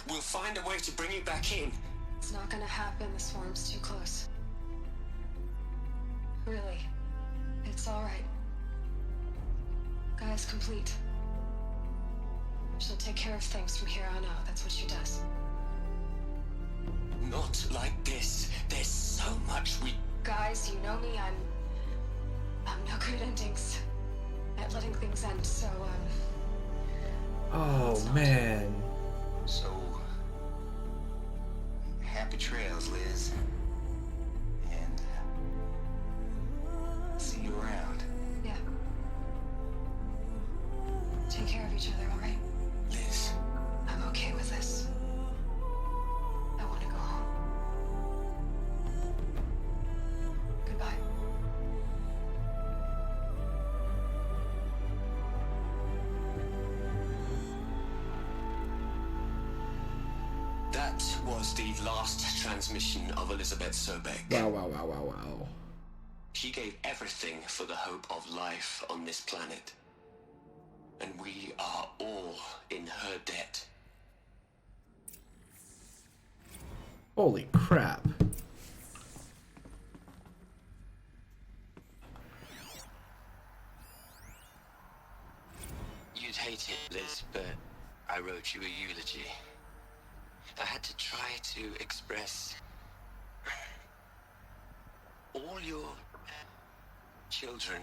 B: We'll find a way to bring you back in.
C: It's not gonna happen. The swarm's too close. Really. It's alright. Gaia's complete. She'll take care of things from here on out. That's what she does.
B: Not like this. There's so much we...
C: Guys, you know me. I'm no good at endings. At letting things end, so,
A: Oh, man.
F: So, happy trails, Liz. And see you around.
C: Yeah. Take care of each other, alright?
B: Liz.
C: I'm okay with this. I want to go home. Goodbye.
B: That was the last transmission of Elizabeth Sobek.
A: Wow, wow, wow, wow, wow.
B: She gave everything for the hope of life on this planet. And we are all in her debt.
A: Holy crap.
B: You'd hate it, Liz, but I wrote you a eulogy. I had to try to express all your children.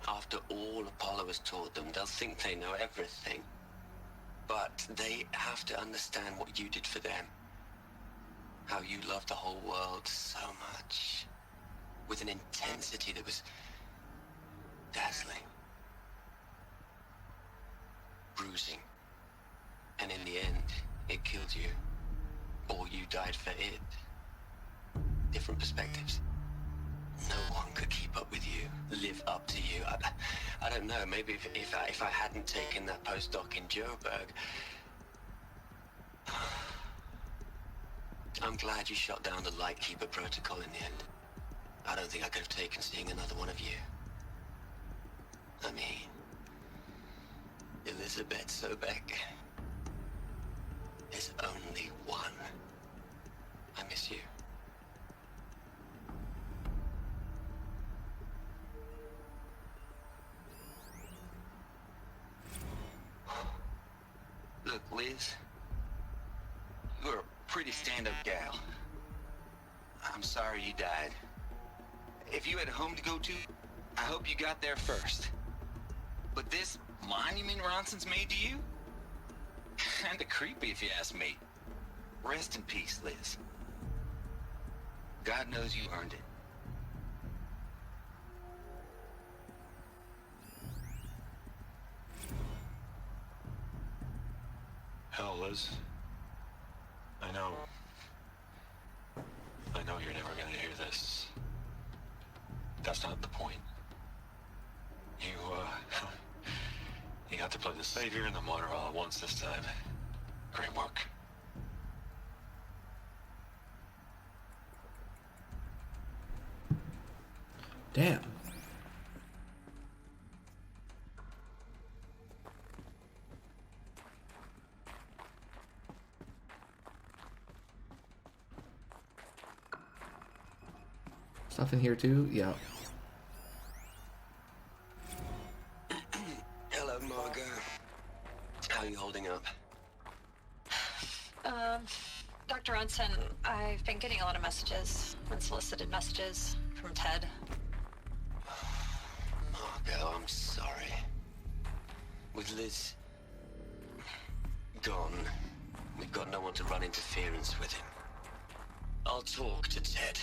B: After all Apollo has taught them, they'll think they know everything. But they have to understand what you did for them. How you loved the whole world so much. With an intensity that was dazzling. Bruising. And in the end, it killed you. Or you died for it. Different perspectives. No one could keep up with you, live up to you. I don't know, maybe if I hadn't taken that postdoc in Joburg. I'm glad you shot down the Lightkeeper protocol in the end. I don't think I could have taken seeing another one of you. I mean, Elizabeth Sobek. There's only one. I miss you. Look, Liz, you're a pretty stand-up gal. I'm sorry you died. If you had a home to go to, I hope you got there first. But this monument Ronson's made to you? Kinda creepy if you ask me. Rest in peace, Liz. God knows you earned it.
L: Hell, Liz. I know you're never gonna hear this. That's not the point. You got to play the savior and the martyr all at once this time. Great work.
A: Damn. Stuff in here too? Yeah.
B: Hello, Margot. How are you holding up?
O: Dr. Unson, I've been getting a lot of messages, unsolicited messages from Ted.
B: Margot, I'm sorry. With Liz gone, we've got no one to run interference with him. I'll talk to Ted.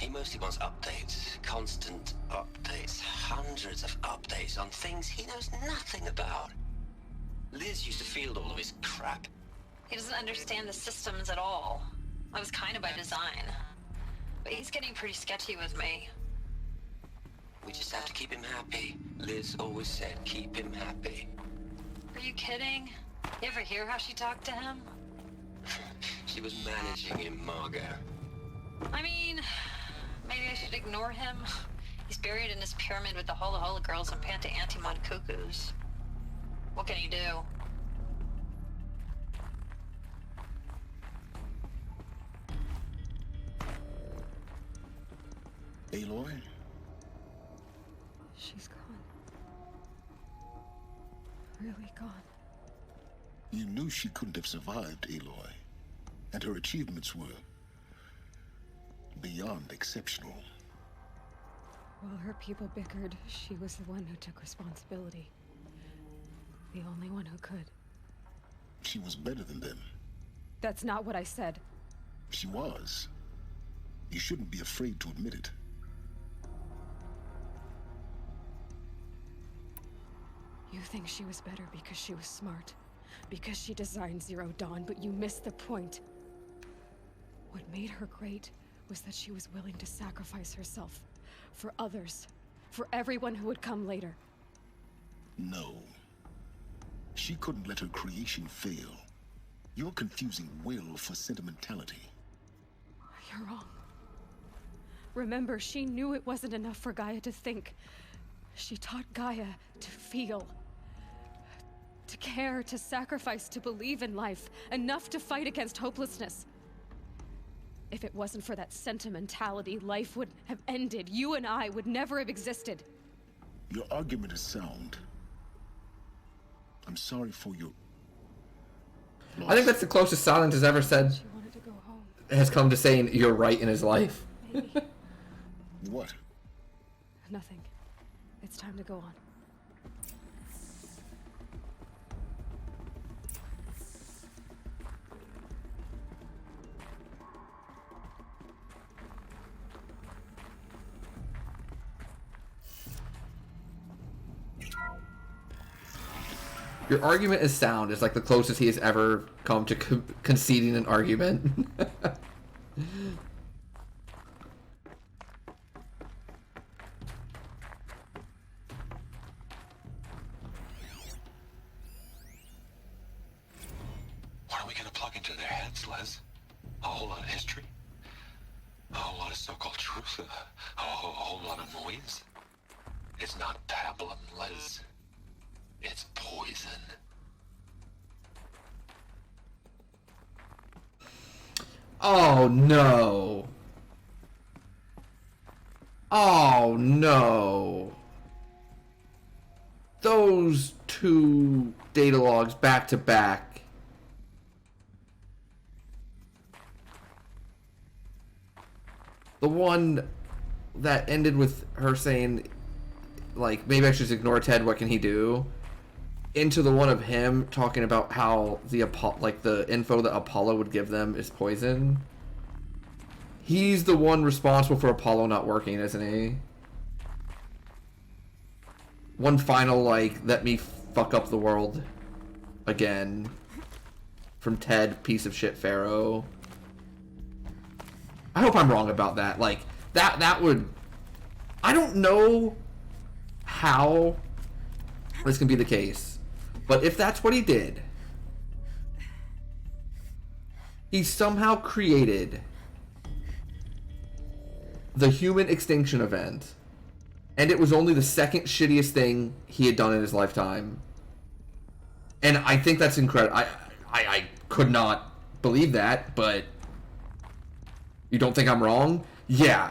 B: He mostly wants updates, constant updates, hundreds of updates on things he knows nothing about. Liz used to field all of his crap.
O: He doesn't understand the systems at all. That was kind of by design. But he's getting pretty sketchy with me.
B: We just have to keep him happy. Liz always said keep him happy.
O: Are you kidding? You ever hear how she talked to him?
B: She was managing him, Margot.
O: I mean, maybe I should ignore him. He's buried in his pyramid with the Hola Hola girls and Panta Antimon cuckoos. What can he do?
Q: Aloy?
C: She's gone. Really gone.
Q: You knew she couldn't have survived, Aloy. And her achievements were beyond exceptional.
C: While her people bickered, she was the one who took responsibility. The only one who could.
Q: She was better than them.
C: That's not what I said.
Q: She was. You shouldn't be afraid to admit it.
C: You think she was better because she was smart, because she designed Zero Dawn, but you missed the point. What made her great was that she was willing to sacrifice herself for others, for everyone who would come later.
Q: No. She couldn't let her creation fail. You're confusing will for sentimentality.
C: You're wrong. Remember, she knew it wasn't enough for Gaia to think. She taught Gaia to feel. To care, to sacrifice, to believe in life. Enough to fight against hopelessness. If it wasn't for that sentimentality, life would have ended. You and I would never have existed.
Q: Your argument is sound. I'm sorry for your loss.
A: I think that's the closest Silent has ever said.
C: She wanted to go home.
A: Has come to saying you're right in his life.
Q: What?
C: Nothing. It's time to go on.
A: Your argument is sound. It's like the closest he has ever come to conceding an argument.
L: What are we gonna plug into their heads, Les? A whole lot of history? A whole lot of so-called truth? A whole lot of noise? It's not pablum, Les. It's poison.
A: Oh no. Oh no. Those two data logs back to back. The one that ended with her saying, like, maybe I should just ignore Ted, what can he do? Into the one of him talking about how the info that Apollo would give them is poison. He's the one responsible for Apollo not working, isn't he? One final, like, let me fuck up the world again. From Ted, piece of shit Pharaoh. I hope I'm wrong about that. Like, that would... I don't know how this can be the case. But if that's what he did, he somehow created the human extinction event, and it was only the second shittiest thing he had done in his lifetime. And I think that's incredible. I could not believe that, but you don't think I'm wrong? Yeah.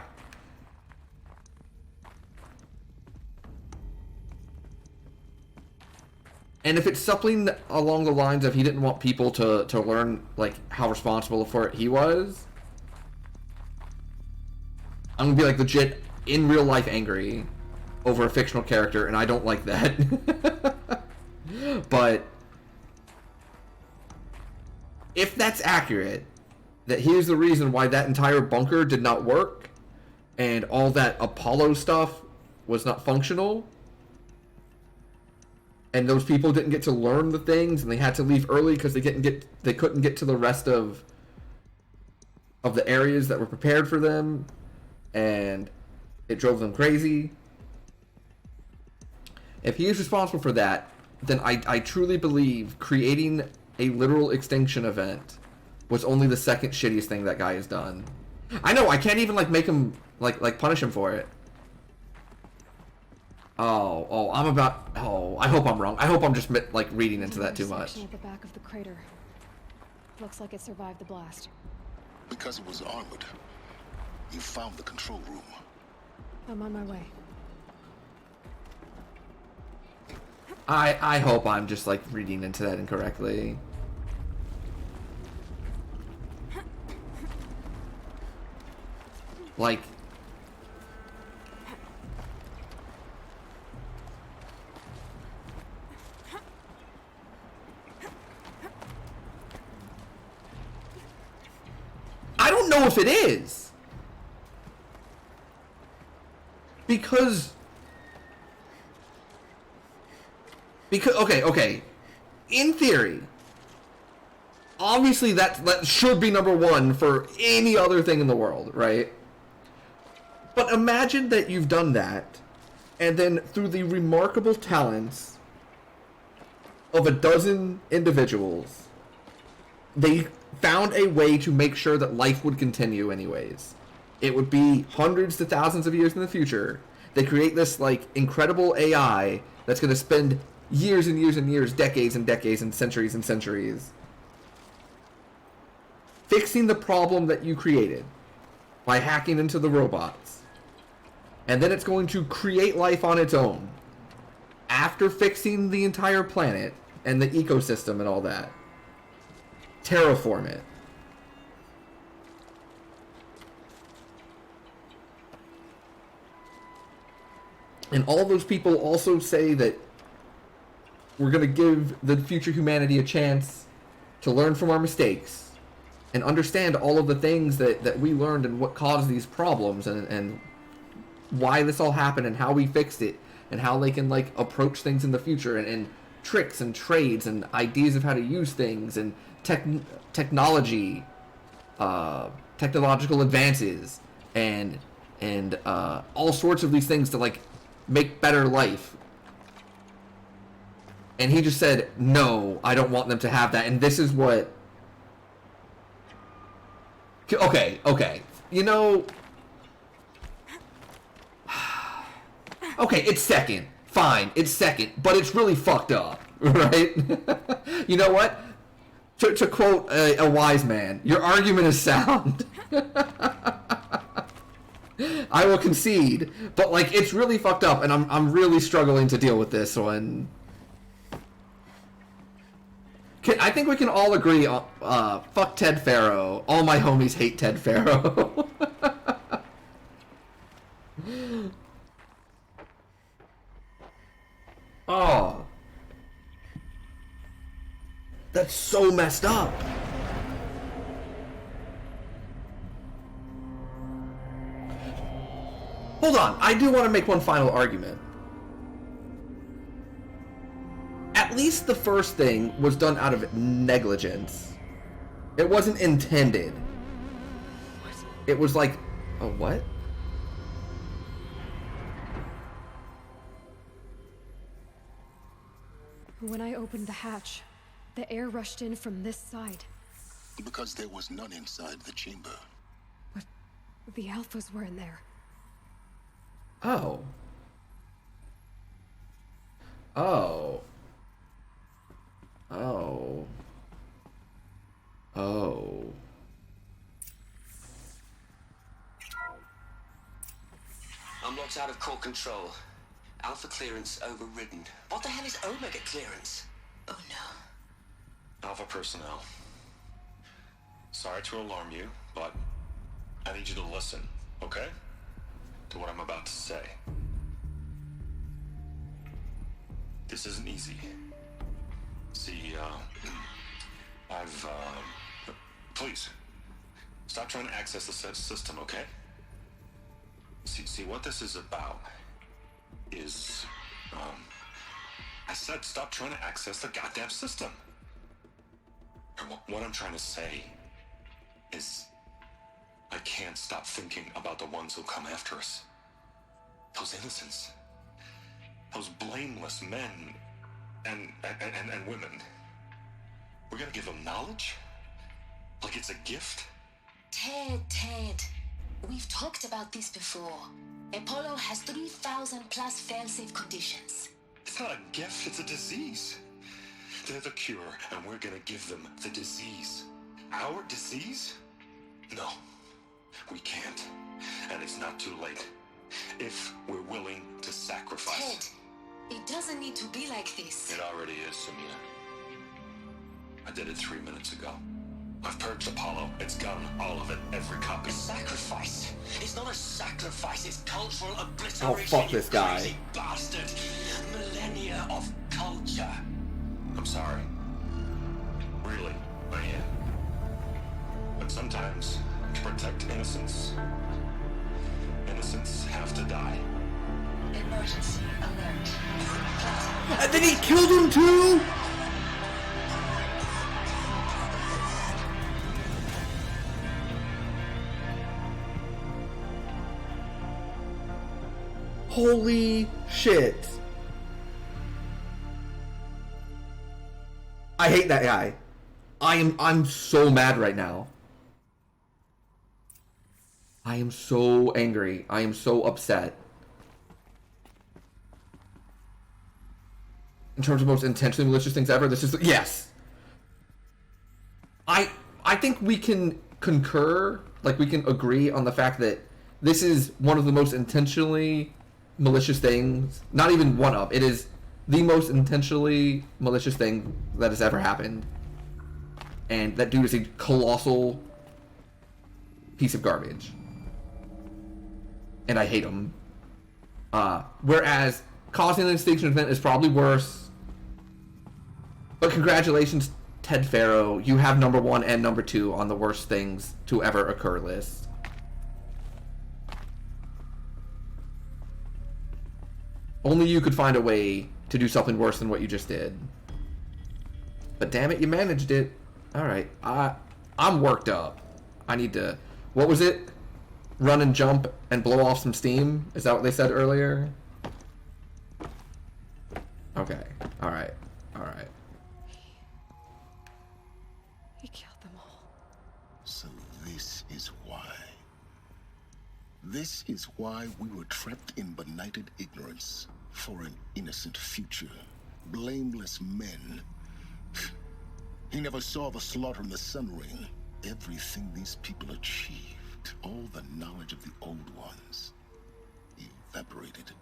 A: And if it's something along the lines of he didn't want people to learn, like, how responsible for it he was, I'm gonna be, like, legit, in real life angry over a fictional character, and I don't like that. But if that's accurate, that here's the reason why that entire bunker did not work, and all that Apollo stuff was not functional, and those people didn't get to learn the things, and they had to leave early because they couldn't get to the rest of the areas that were prepared for them, and it drove them crazy. If he is responsible for that, then I truly believe creating a literal extinction event was only the second shittiest thing that guy has done. I know, I can't even like make him like punish him for it. I hope I'm wrong. I hope I'm just like reading into that too much.
C: At the back of the crater. Looks like it survived the blast.
Q: Because it was armored, you found the control room.
C: I'm on my way.
A: I hope I'm just like reading into that incorrectly. Like, I don't know if it is. Because okay. In theory, obviously that should be number one for any other thing in the world, right? But imagine that you've done that, and then through the remarkable talents of a dozen individuals, they found a way to make sure that life would continue anyways. It would be hundreds to thousands of years in the future. They create this like incredible AI that's going to spend years and years and years, decades and decades and centuries fixing the problem that you created by hacking into the robots. And then it's going to create life on its own after fixing the entire planet and the ecosystem and all that. Terraform it. And all those people also say that we're going to give the future humanity a chance to learn from our mistakes and understand all of the things that we learned and what caused these problems and why this all happened and how we fixed it and how they can like approach things in the future and tricks and trades and ideas of how to use things and technology, technological advances and all sorts of these things to like make better life. And he just said, no, I don't want them to have that. And this is what... Okay. You know... Okay, it's second. Fine, it's second. But it's really fucked up, right? You know what? To quote a wise man, your argument is sound. I will concede. But, like, it's really fucked up. And I'm really struggling to deal with this one. I think we can all agree on, fuck Ted Faro. All my homies hate Ted Faro. Oh. That's so messed up. Hold on, I do want to make one final argument. At least the first thing was done out of negligence. It wasn't intended. It was like, a what?
C: When I opened the hatch, the air rushed in from this side.
Q: Because there was none inside the chamber.
C: But the Alphas were in there.
A: Oh. Oh. Oh. Oh.
B: I'm locked out of core control. Alpha clearance overridden. What the hell is Omega clearance?
M: Oh no.
L: Alpha personnel. Sorry to alarm you, but I need you to listen, okay? To what I'm about to say. This isn't easy. See, please, stop trying to access the system, okay? See, what this is about is, I said stop trying to access the goddamn system. And what I'm trying to say is, I can't stop thinking about the ones who come after us. Those innocents. Those blameless men and women. We're gonna give them knowledge? Like it's a gift?
M: Ted. We've talked about this before. Apollo has 3,000 plus fail-safe conditions.
L: It's not a gift, it's a disease. They're the cure, and we're gonna give them the disease. Our disease? No, we can't. And it's not too late. If we're willing to sacrifice.
M: Ted, it doesn't need to be like this.
L: It already is, Samina. I did it 3 minutes ago. I've purged Apollo. It's gone, all of it, every copy.
B: A sacrifice? It's not a sacrifice, it's cultural obliteration.
A: Oh, fuck this guy.
B: You crazy bastard. Millennia of culture.
L: I'm sorry. Really, I am. But sometimes, to protect innocence, innocents have to die.
M: Emergency alert.
A: And then he killed him too? Holy shit. I hate that guy. I'm so mad right now. I am so angry. I am so upset. In terms of most intentionally malicious things ever, this is yes. I think we can concur, like we can agree on the fact that this is one of the most intentionally malicious things. Not even one of. It is the most intentionally malicious thing that has ever happened. And that dude is a colossal piece of garbage. And I hate him. Whereas causing an extinction event is probably worse. But congratulations, Ted Faro. You have number 1 and number 2 on the worst things to ever occur list. Only you could find a way to do something worse than what you just did. But damn it, you managed it. Alright, I'm worked up. I need to... What was it? Run and jump and blow off some steam? Is that what they said earlier? Okay. Alright. Alright.
C: He killed them all.
Q: So this is why. This is why we were trapped in benighted ignorance for an innocent future. Blameless men. He never saw the slaughter in the Sun Ring. Everything these people achieved, all the knowledge of the old ones, evaporated,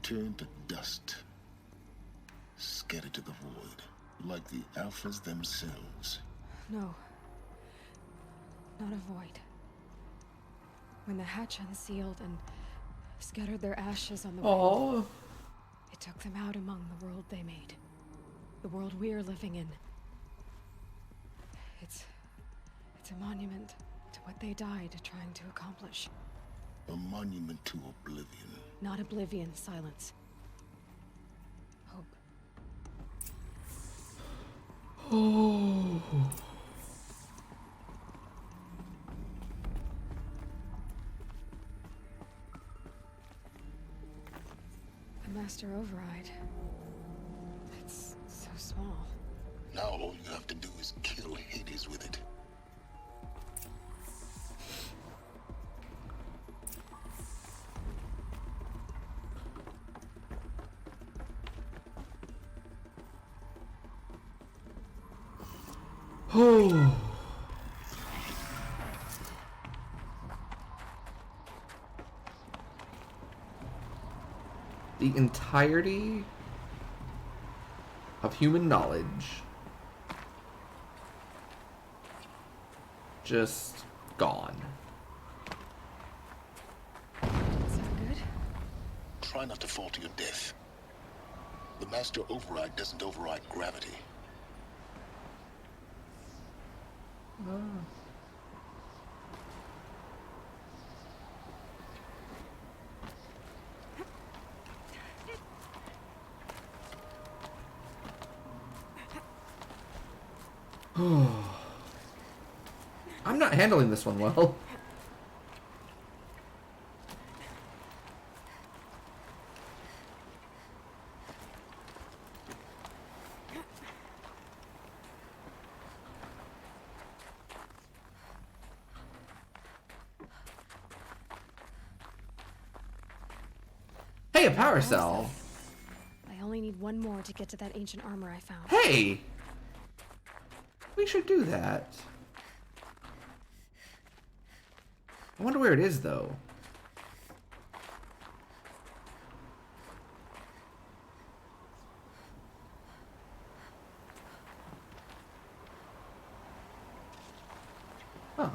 Q: turned to dust, scattered to the void, like the Alphas themselves.
C: No. Not a void. When the hatch unsealed and scattered their ashes on the wind, it took them out among the world they made. The world we're living in. It's a monument to what they died trying to accomplish.
Q: A monument to oblivion.
C: Not oblivion, silence. Hope.
A: Oh.
C: A master override. It's so small.
Q: Now all you have to do is kill Hades with it.
A: The entirety of human knowledge just gone.
Q: Try not to fall to your death. The Master Override doesn't override gravity.
A: I'm not handling this one well. Hey, a power cell.
C: I only need one more to get to that ancient armor I found.
A: Hey! We should do that. I wonder where it is, though. Huh.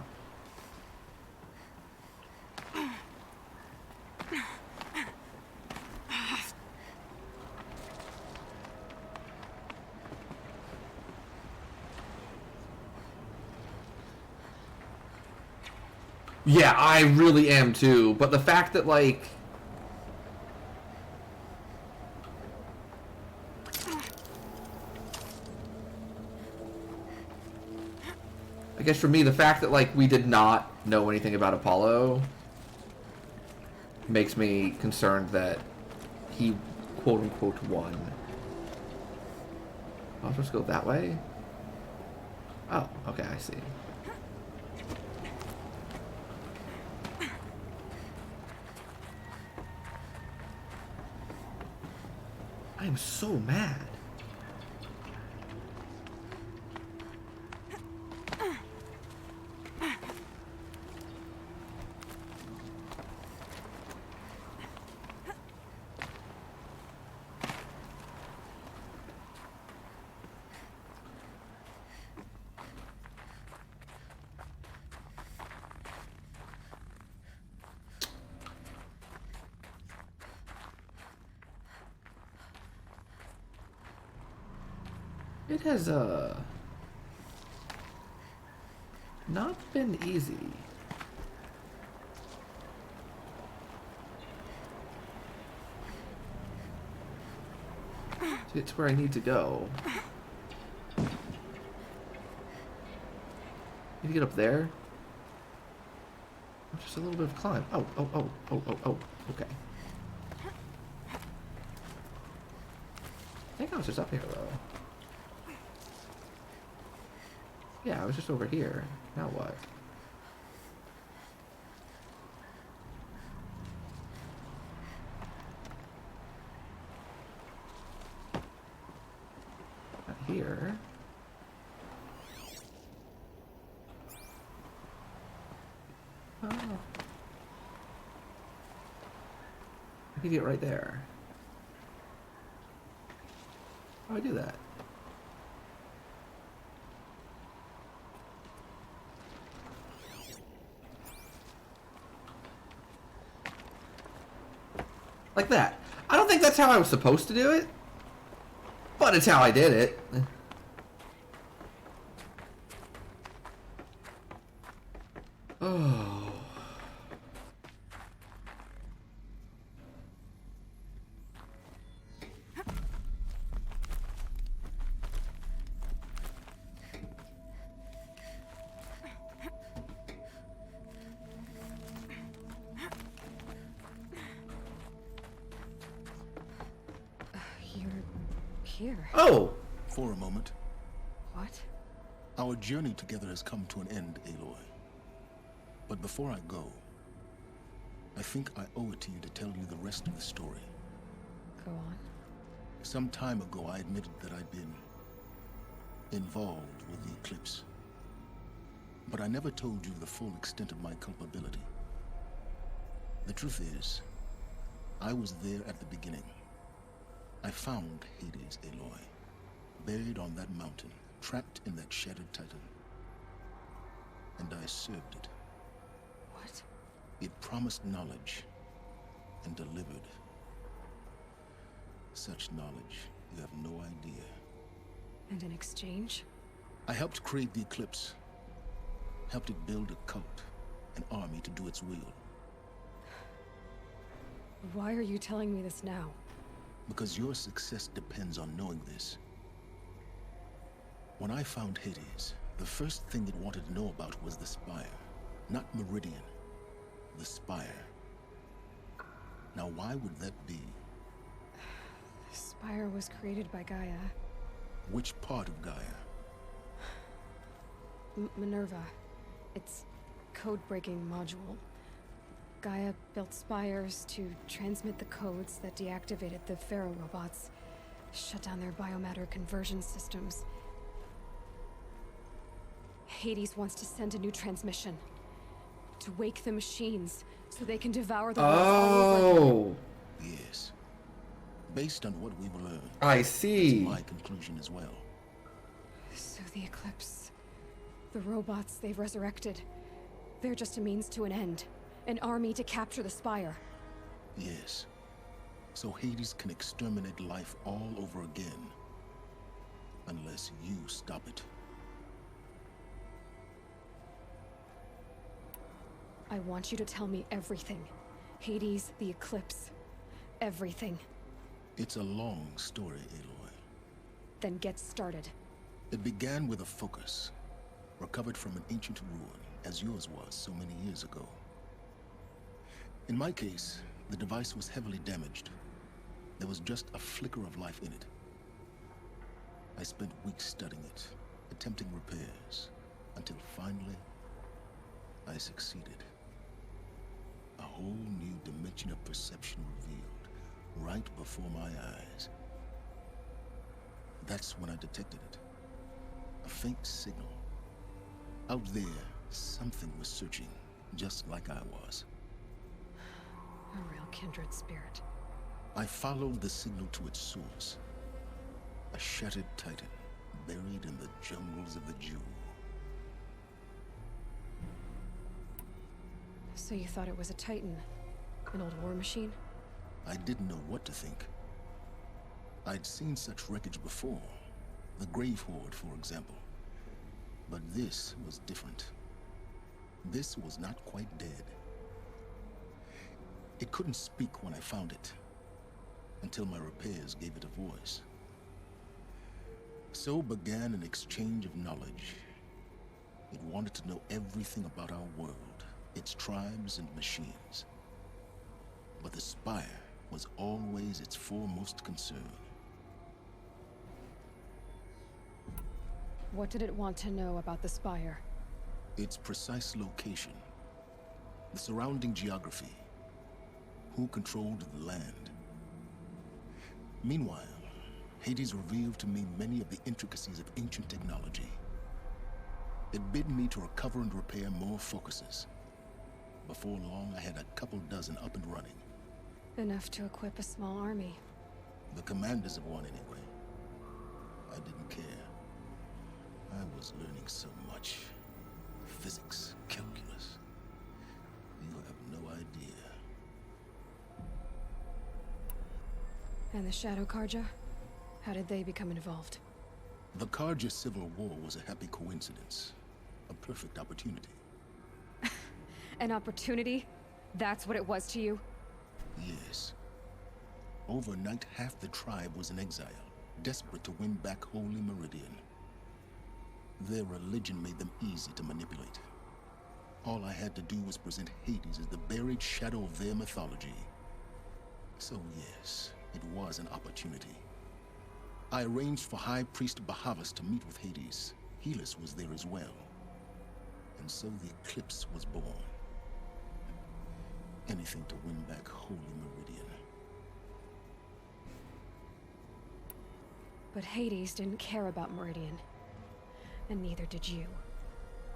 A: Yeah, I really am too, but the fact that, like... I guess for me, the fact that, like, we did not know anything about Apollo makes me concerned that he, quote-unquote, won. Oh, I'm supposed to go that way? Oh, okay, I see. I am so mad. It has, not been easy. To get to where I need to go. Need to get up there? Just a little bit of climb. Oh, okay. I think I was just up here, though. Yeah, I was just over here. Now what? Not here. Oh. I can get right there. How do I do that? Like that. I don't think that's how I was supposed to do it, but it's how I did it. Oh.
C: Here.
A: Oh!
Q: For a moment.
C: What?
Q: Our journey together has come to an end, Aloy. But before I go, I think I owe it to you to tell you the rest of the story.
C: Go on.
Q: Some time ago, I admitted that I'd been involved with the Eclipse. But I never told you the full extent of my culpability. The truth is, I was there at the beginning. I found Hades, Aloy, buried on that mountain, trapped in that shattered titan. And I served it.
C: What?
Q: It promised knowledge and delivered. Such knowledge, you have no idea.
C: And in exchange?
Q: I helped create the Eclipse. Helped it build a cult, an army to do its will.
C: Why are you telling me this now?
Q: Because your success depends on knowing this. When I found Hades, the first thing it wanted to know about was the Spire. Not Meridian. The Spire. Now why would that be?
C: The Spire was created by Gaia.
Q: Which part of Gaia?
C: Minerva. Its code-breaking module. Gaia built spires to transmit the codes that deactivated the Pharaoh robots, shut down their biomatter conversion systems. Hades wants to send a new transmission. To wake the machines, so they can devour the world all over again.
Q: Yes. Based on what we've learned.
A: I see.
Q: That's my conclusion as well.
C: So the Eclipse. The robots they've resurrected. They're just a means to an end. An army to capture the Spire.
Q: Yes. So Hades can exterminate life all over again. Unless you stop it.
C: I want you to tell me everything. Hades, the Eclipse. Everything.
Q: It's a long story, Aloy.
C: Then get started.
Q: It began with a focus. Recovered from an ancient ruin, as yours was so many years ago. In my case, the device was heavily damaged. There was just a flicker of life in it. I spent weeks studying it, attempting repairs, until finally, I succeeded. A whole new dimension of perception revealed, right before my eyes. That's when I detected it. A faint signal. Out there, something was searching, just like I was.
C: A real kindred spirit.
Q: I followed the signal to its source. A shattered titan, buried in the jungles of the Jew.
C: So you thought it was a Titan? An old war machine?
Q: I didn't know what to think. I'd seen such wreckage before. The Grave Horde, for example. But this was different. This was not quite dead. It couldn't speak when I found it, until my repairs gave it a voice. So began an exchange of knowledge. It wanted to know everything about our world, its tribes and machines. But the Spire was always its foremost concern.
C: What did it want to know about the Spire?
Q: Its precise location, the surrounding geography, who controlled the land. Meanwhile, Hades revealed to me many of the intricacies of ancient technology. It bid me to recover and repair more focuses. Before long, I had a couple dozen up and running.
C: Enough to equip a small army.
Q: The commanders of one, anyway. I didn't care. I was learning so much. Physics, calculus. You have no idea.
C: And the Shadow Carja? How did they become involved?
Q: The Carja Civil War was a happy coincidence. A perfect opportunity.
C: An opportunity? That's what it was to you?
Q: Yes. Overnight, half the tribe was in exile, desperate to win back Holy Meridian. Their religion made them easy to manipulate. All I had to do was present Hades as the buried shadow of their mythology. So yes, it was an opportunity. I arranged for High Priest Bahavas to meet with Hades. Helis was there as well. And so the Eclipse was born. Anything to win back Holy Meridian.
C: But Hades didn't care about Meridian. And neither did you.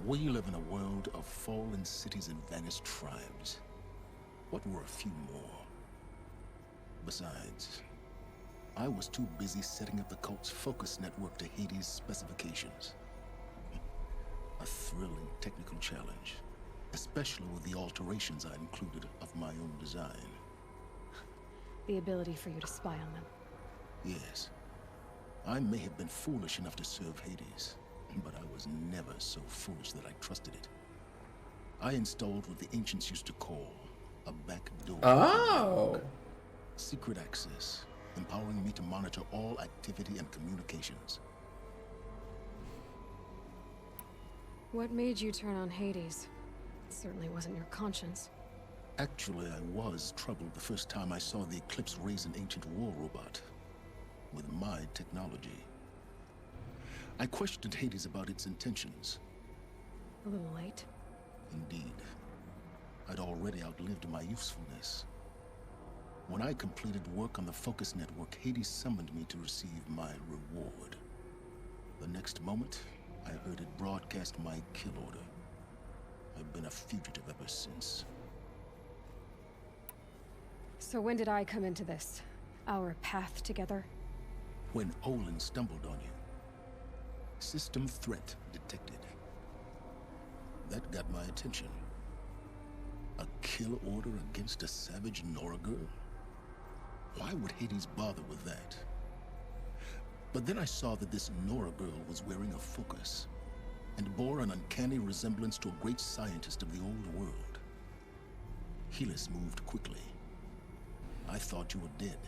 Q: We live in a world of fallen cities and vanished tribes. What were a few more? Besides, I was too busy setting up the cult's focus network to Hades' specifications. A thrilling technical challenge, especially with the alterations I included of my own design.
C: The ability for you to spy on them.
Q: Yes, I may have been foolish enough to serve Hades, but I was never so foolish that I trusted it. I installed what the ancients used to call a backdoor.
A: Oh!
Q: Secret access, empowering me to monitor all activity and communications.
C: What made you turn on Hades? It certainly wasn't your conscience.
Q: Actually, I was troubled the first time I saw the Eclipse raise an ancient war robot with my technology. I questioned Hades about its intentions.
C: A little late.
Q: Indeed. I'd already outlived my usefulness. When I completed work on the Focus Network, Hades summoned me to receive my reward. The next moment, I heard it broadcast my kill order. I've been a fugitive ever since.
C: So when did I come into this? Our path together?
Q: When Olin stumbled on you. System threat detected. That got my attention. A kill order against a savage Nora girl? Why would Hades bother with that? But then I saw that this Nora girl was wearing a focus and bore an uncanny resemblance to a great scientist of the old world. Helis moved quickly. I thought you were dead.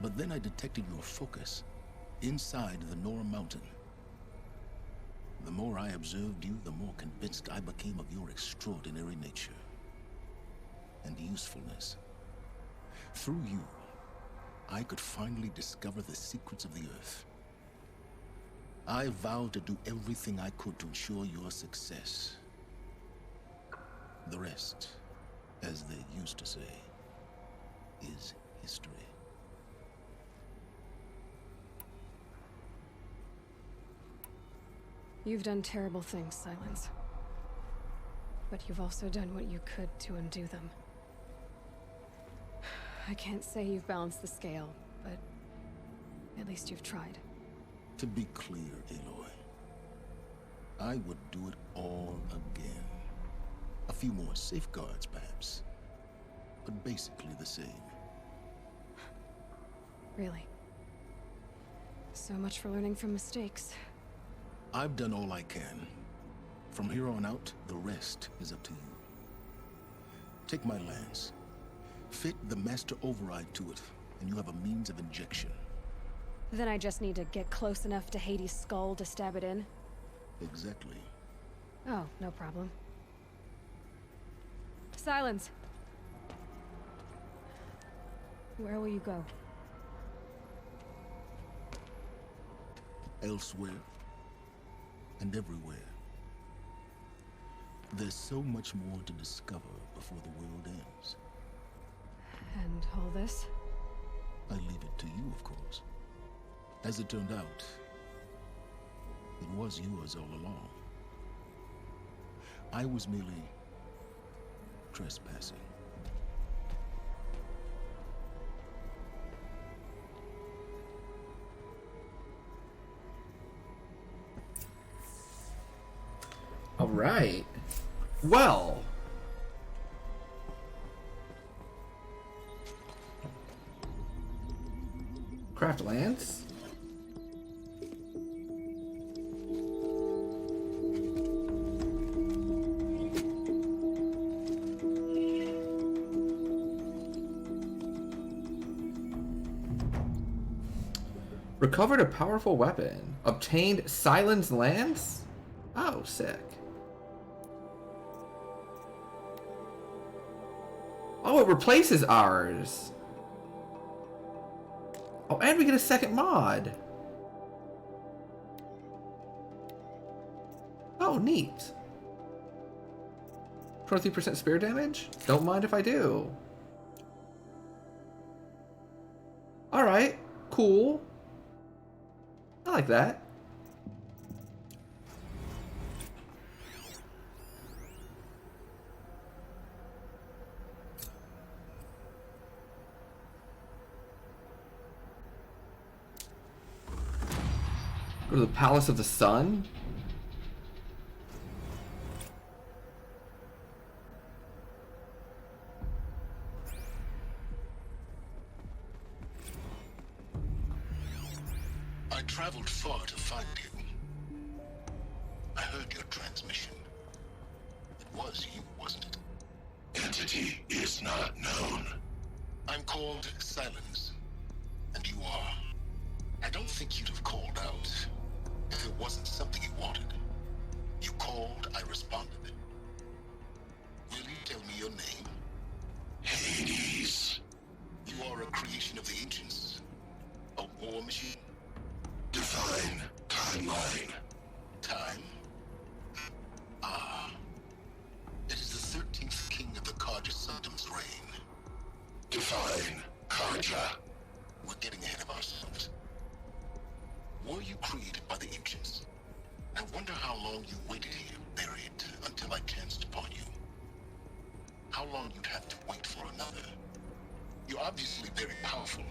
Q: But then I detected your focus inside the Nora Mountain. The more I observed you, the more convinced I became of your extraordinary nature and usefulness. Through you, I could finally discover the secrets of the Earth. I vowed to do everything I could to ensure your success. The rest, as they used to say, is history.
C: You've done terrible things, Silence. But you've also done what you could to undo them. I can't say you've balanced the scale, but at least you've tried.
Q: To be clear, Aloy, I would do it all again. A few more safeguards, perhaps, but basically the same.
C: Really? So much for learning from mistakes.
Q: I've done all I can. From here on out, the rest is up to you. Take my lance. Fit the Master Override to it, and you have a means of injection.
C: Then I just need to get close enough to Hades' skull to stab it in?
Q: Exactly.
C: Oh, no problem. Silence! Where will you go?
Q: Elsewhere. And everywhere. There's so much more to discover before the world ends.
C: And all this?
Q: I leave it to you, of course. As it turned out, it was yours all along. I was merely trespassing.
A: All right. Well. Craft lance. Recovered a powerful weapon. Obtained Silence Lance? Oh, sick. Oh, it replaces ours. Oh, and we get a second mod. Oh, neat. 23% spear damage? Don't mind if I do. Alright, cool. I like that. Go to the Palace of the Sun?
Q: I traveled far to find you. I heard your transmission. It was you, wasn't it? Entity is not known. I'm called Silence, and you are. I don't think you'd have called out if it wasn't something you wanted. You called, I responded. Will you tell me your name? Hades. You are a creation of the ancients. A war machine? Divine timeline. Time? Ah. It is the 13th king of the Karja Sanctum's reign. Divine Karja. We're getting ahead of ourselves. Were you created by the ancients? I wonder how long you waited here, buried, until I chanced upon you. How long you'd have to wait for another. You're obviously very powerful,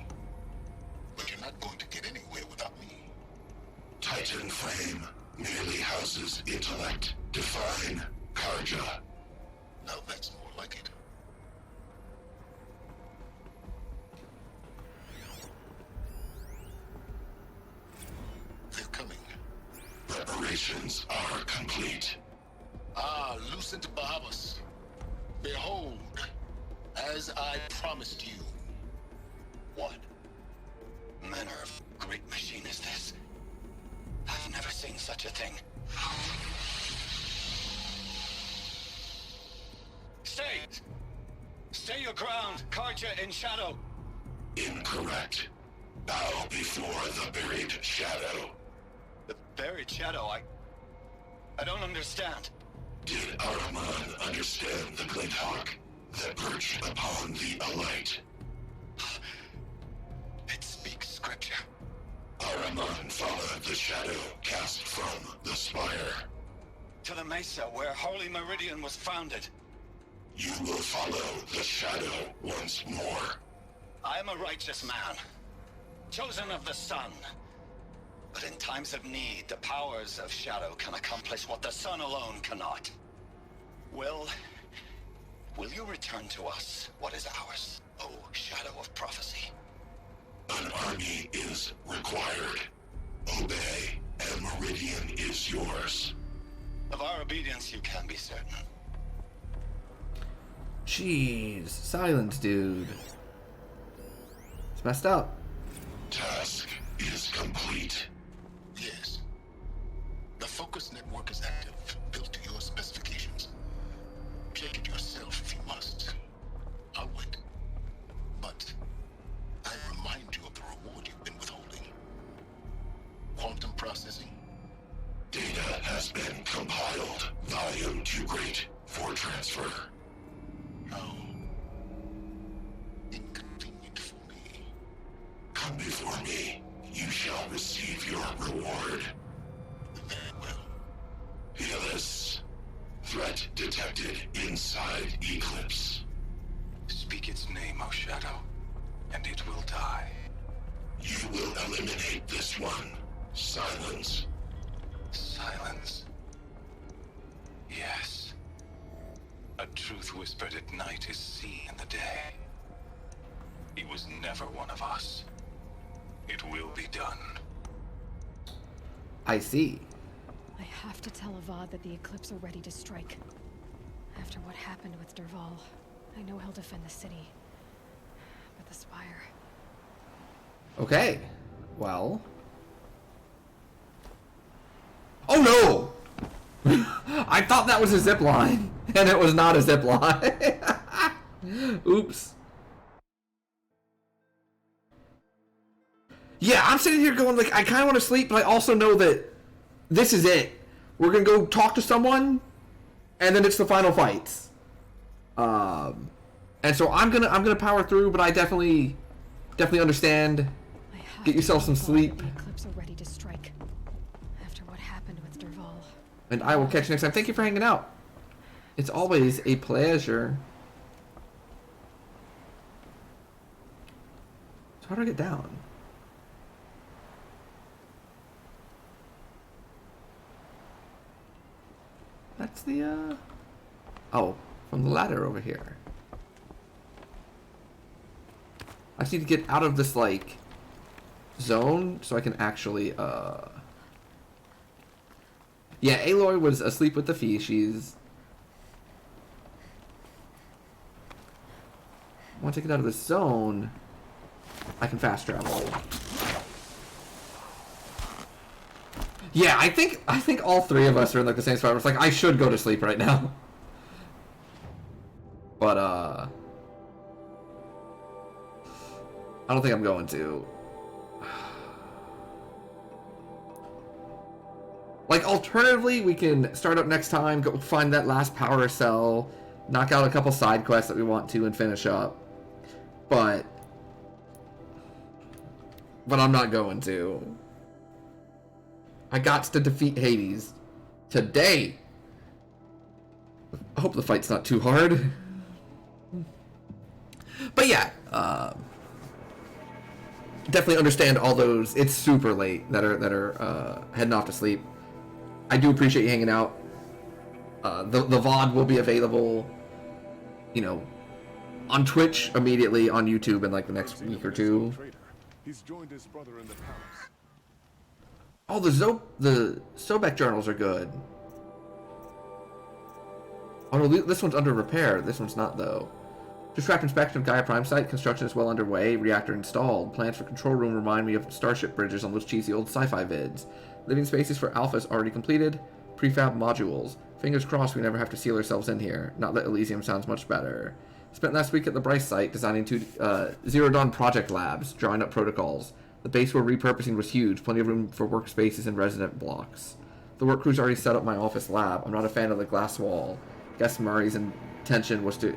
Q: but you're not going to get anywhere without me. Titan Flame merely houses intellect. Divine Karja. Now that's more like it. They're coming. Preparations are complete. Ah, Lucent Bahavas. Behold, as I promised you. What manner of great machine is this? I've never seen such a thing. Stay! Stay your ground, Karja in shadow! Incorrect. Bow before the buried shadow. The buried shadow? I don't understand. Did Araman understand the glint hawk that perched upon the alight? It speaks scripture. Araman followed the shadow cast from the spire. To the mesa where Holy Meridian was founded. You will follow the shadow once more. I am a righteous man, chosen of the sun. But in times of need, the powers of shadow can accomplish what the sun alone cannot. Will you return to us what is ours, O Shadow of Prophecy? An army is required. Obey, and Meridian is yours. Of our obedience you can be certain.
A: Jeez, silence, dude. It's messed up.
Q: Task is complete. Yes. The focus network is active, built to your specifications. Check it yourself if you must. I'll wait. But I remind you of the reward you've been withholding. Quantum processing. Data has been compiled. Volume too great for transfer. How inconvenient for me. Come before me. You shall receive your reward. Very well. Healus. Threat detected inside Eclipse. Speak its name, O Shadow, and it will die. You will eliminate this one. Silence. Silence. Yes. A truth whispered at night is seen in the day. He was never one of us. It will be done.
A: I see.
C: I have to tell Avad that the Eclipse are ready to strike. After what happened with Dervahl, I know he'll defend the city. But the Spire...
A: Okay. Well... Oh no! I thought that was a zip line, and it was not a zip line. Oops. Yeah, I'm sitting here going like, I kind of want to sleep, but I also know that this is it. We're gonna go talk to someone, and then it's the final fights. And so I'm gonna power through, but I definitely understand. Get yourself some sleep.
C: The Eclipse are ready to strike. After what happened with Dervahl.
A: And I will catch you next time. Thank you for hanging out. It's always a pleasure. So how do I get down? What's the, Oh, from the ladder over here. I just need to get out of this, like, zone so I can actually, Yeah, Aloy was asleep with the Fee. She's... Once I get out of this zone, I can fast travel. Yeah, I think all three of us are in like the same spot. It's like I should go to sleep right now. But I don't think I'm going to. Like, alternatively, we can start up next time, go find that last power cell, knock out a couple side quests that we want to, and finish up. But I'm not going to. I got to defeat Hades today. I hope the fight's not too hard. But yeah, definitely understand all those. It's super late that are heading off to sleep. I do appreciate you hanging out. The VOD will be available, you know, on Twitch immediately, on YouTube in like the next week or two.
N: He's joined his brother in the palace.
A: Oh, the Sobek journals are good. Oh no, this one's under repair. This one's not though. Distract inspection of Gaia Prime site. Construction is well underway. Reactor installed. Plans for control room remind me of starship bridges on those cheesy old sci-fi vids. Living spaces for Alphas already completed. Prefab modules. Fingers crossed we never have to seal ourselves in here. Not that Elysium sounds much better. Spent last week at the Bryce site designing two Zero Dawn project labs, drawing up protocols. The base we're repurposing was huge, plenty of room for workspaces and resident blocks. The work crew's already set up my office lab. I'm not a fan of the glass wall. Guess Murray's intention was to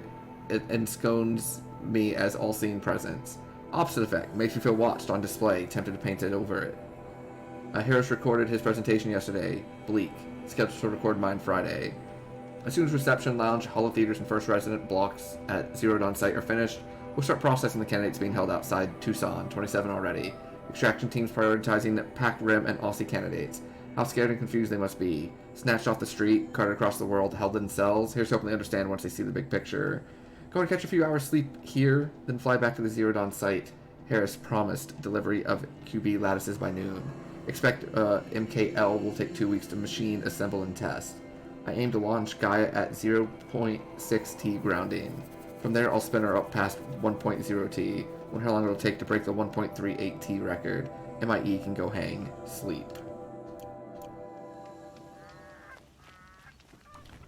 A: enscones me as all-seeing presence. Opposite effect, makes me feel watched on display, tempted to paint it over it. Harris recorded his presentation yesterday. Bleak. Scheduled to record mine Friday. As soon as reception, lounge, hall of theaters, and first resident blocks at Zero Dawn site are finished, we'll start processing the candidates being held outside Tucson, 27 already. Extraction teams prioritizing Pac Rim and Aussie candidates. How scared and confused they must be. Snatched off the street, carted across the world, held in cells. Here's hoping they understand once they see the big picture. Go and catch a few hours sleep here, then fly back to the Zero Dawn site. Harris promised delivery of QB lattices by noon. Expect MKL will take 2 weeks to machine, assemble, and test. I aim to launch Gaia at 0.6 T grounding. From there, I'll spin her up past 1.0 T. Wonder how long it'll take to break the 1.38 T record. MIE can go hang. Sleep.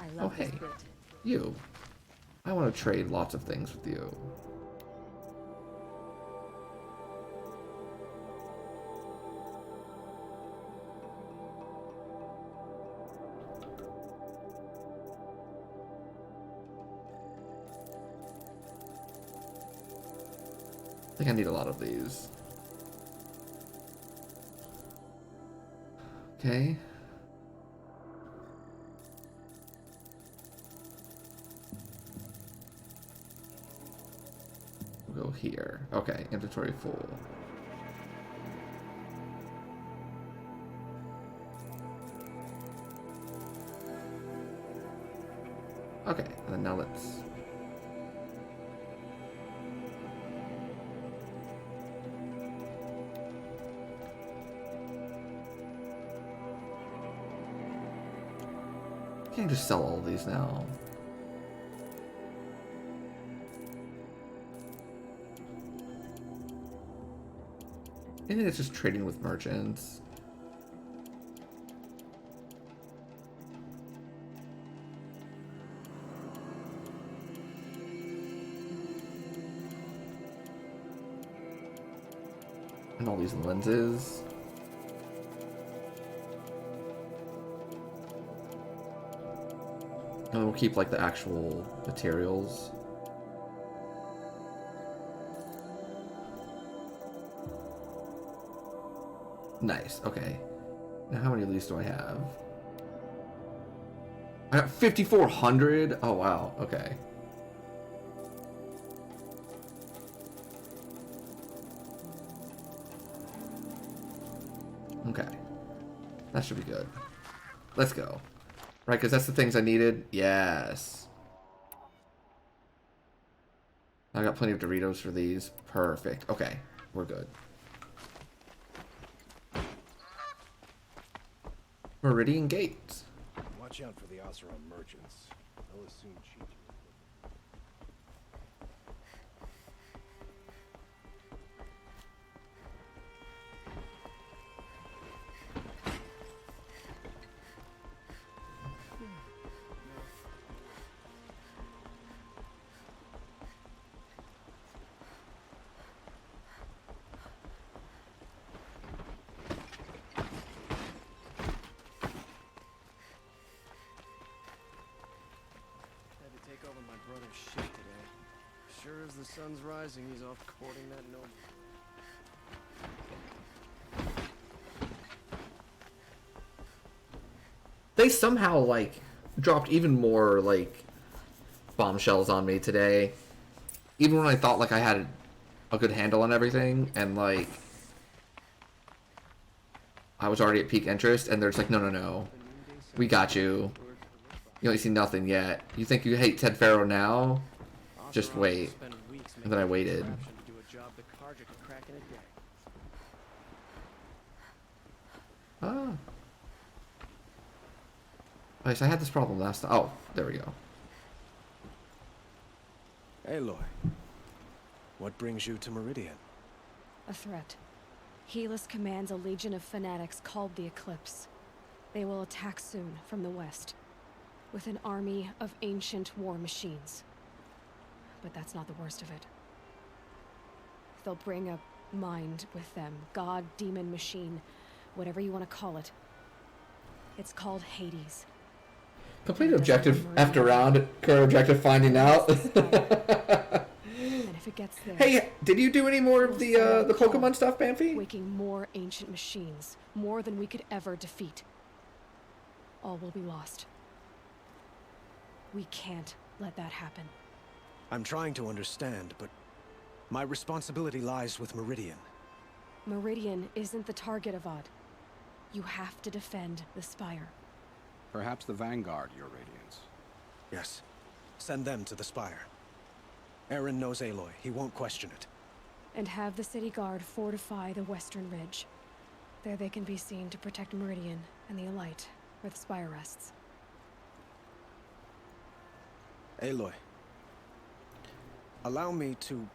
V: I love
A: hey.
V: this bit.
A: You. I want to trade lots of things with you. I think I need a lot of these. Okay. We'll go here. Okay, inventory full. Okay, and then now let's... I can just sell all these now. I think it's just trading with merchants. And all these lenses. And we'll keep like the actual materials. Nice, okay. Now how many of these do I have? I got 5,400? Oh wow, okay. Okay. That should be good. Let's go. Right, because that's the things I needed. Yes. I got plenty of Doritos for these. Perfect. Okay, we're good. Meridian Gate.
E: Watch out for the Oseram merchants. They'll as soon cheat you.
P: Shit today. Sure as the sun's rising, he's off courting that noble.
A: They somehow, like, dropped even more, like, bombshells on me today. Even when I thought, like, I had a good handle on everything, and, like, I was already at peak interest, and they're just like, no, no, no. We got you. You ain't seen nothing yet. You think you hate Ted Faro now? Just wait. And then I waited. Ah. Nice, I had this problem last time. Oh, there we go.
E: Aloy, what brings you to Meridian?
C: A threat. Helis commands a legion of fanatics called the Eclipse. They will attack soon from the west, with an army of ancient war machines. But that's not the worst of it. They'll bring a mind with them. God, demon, machine, whatever you want to call it. It's called Hades.
A: Complete objective after round. Current objective finding out.
C: And if it gets there...
A: Hey, did you do any more of the Pokemon stuff, Bamfi?
C: Waking more ancient machines. More than we could ever defeat. All will be lost. We can't let that happen.
E: I'm trying to understand, but my responsibility lies with Meridian.
C: Meridian isn't the target, Avad. You have to defend the Spire.
U: Perhaps the Vanguard, Your Radiance.
E: Yes. Send them to the Spire. Eren knows Aloy. He won't question it.
C: And have the City Guard fortify the Western Ridge. There they can be seen to protect Meridian and the Elite, where the Spire rests.
E: Aloy. Allow me to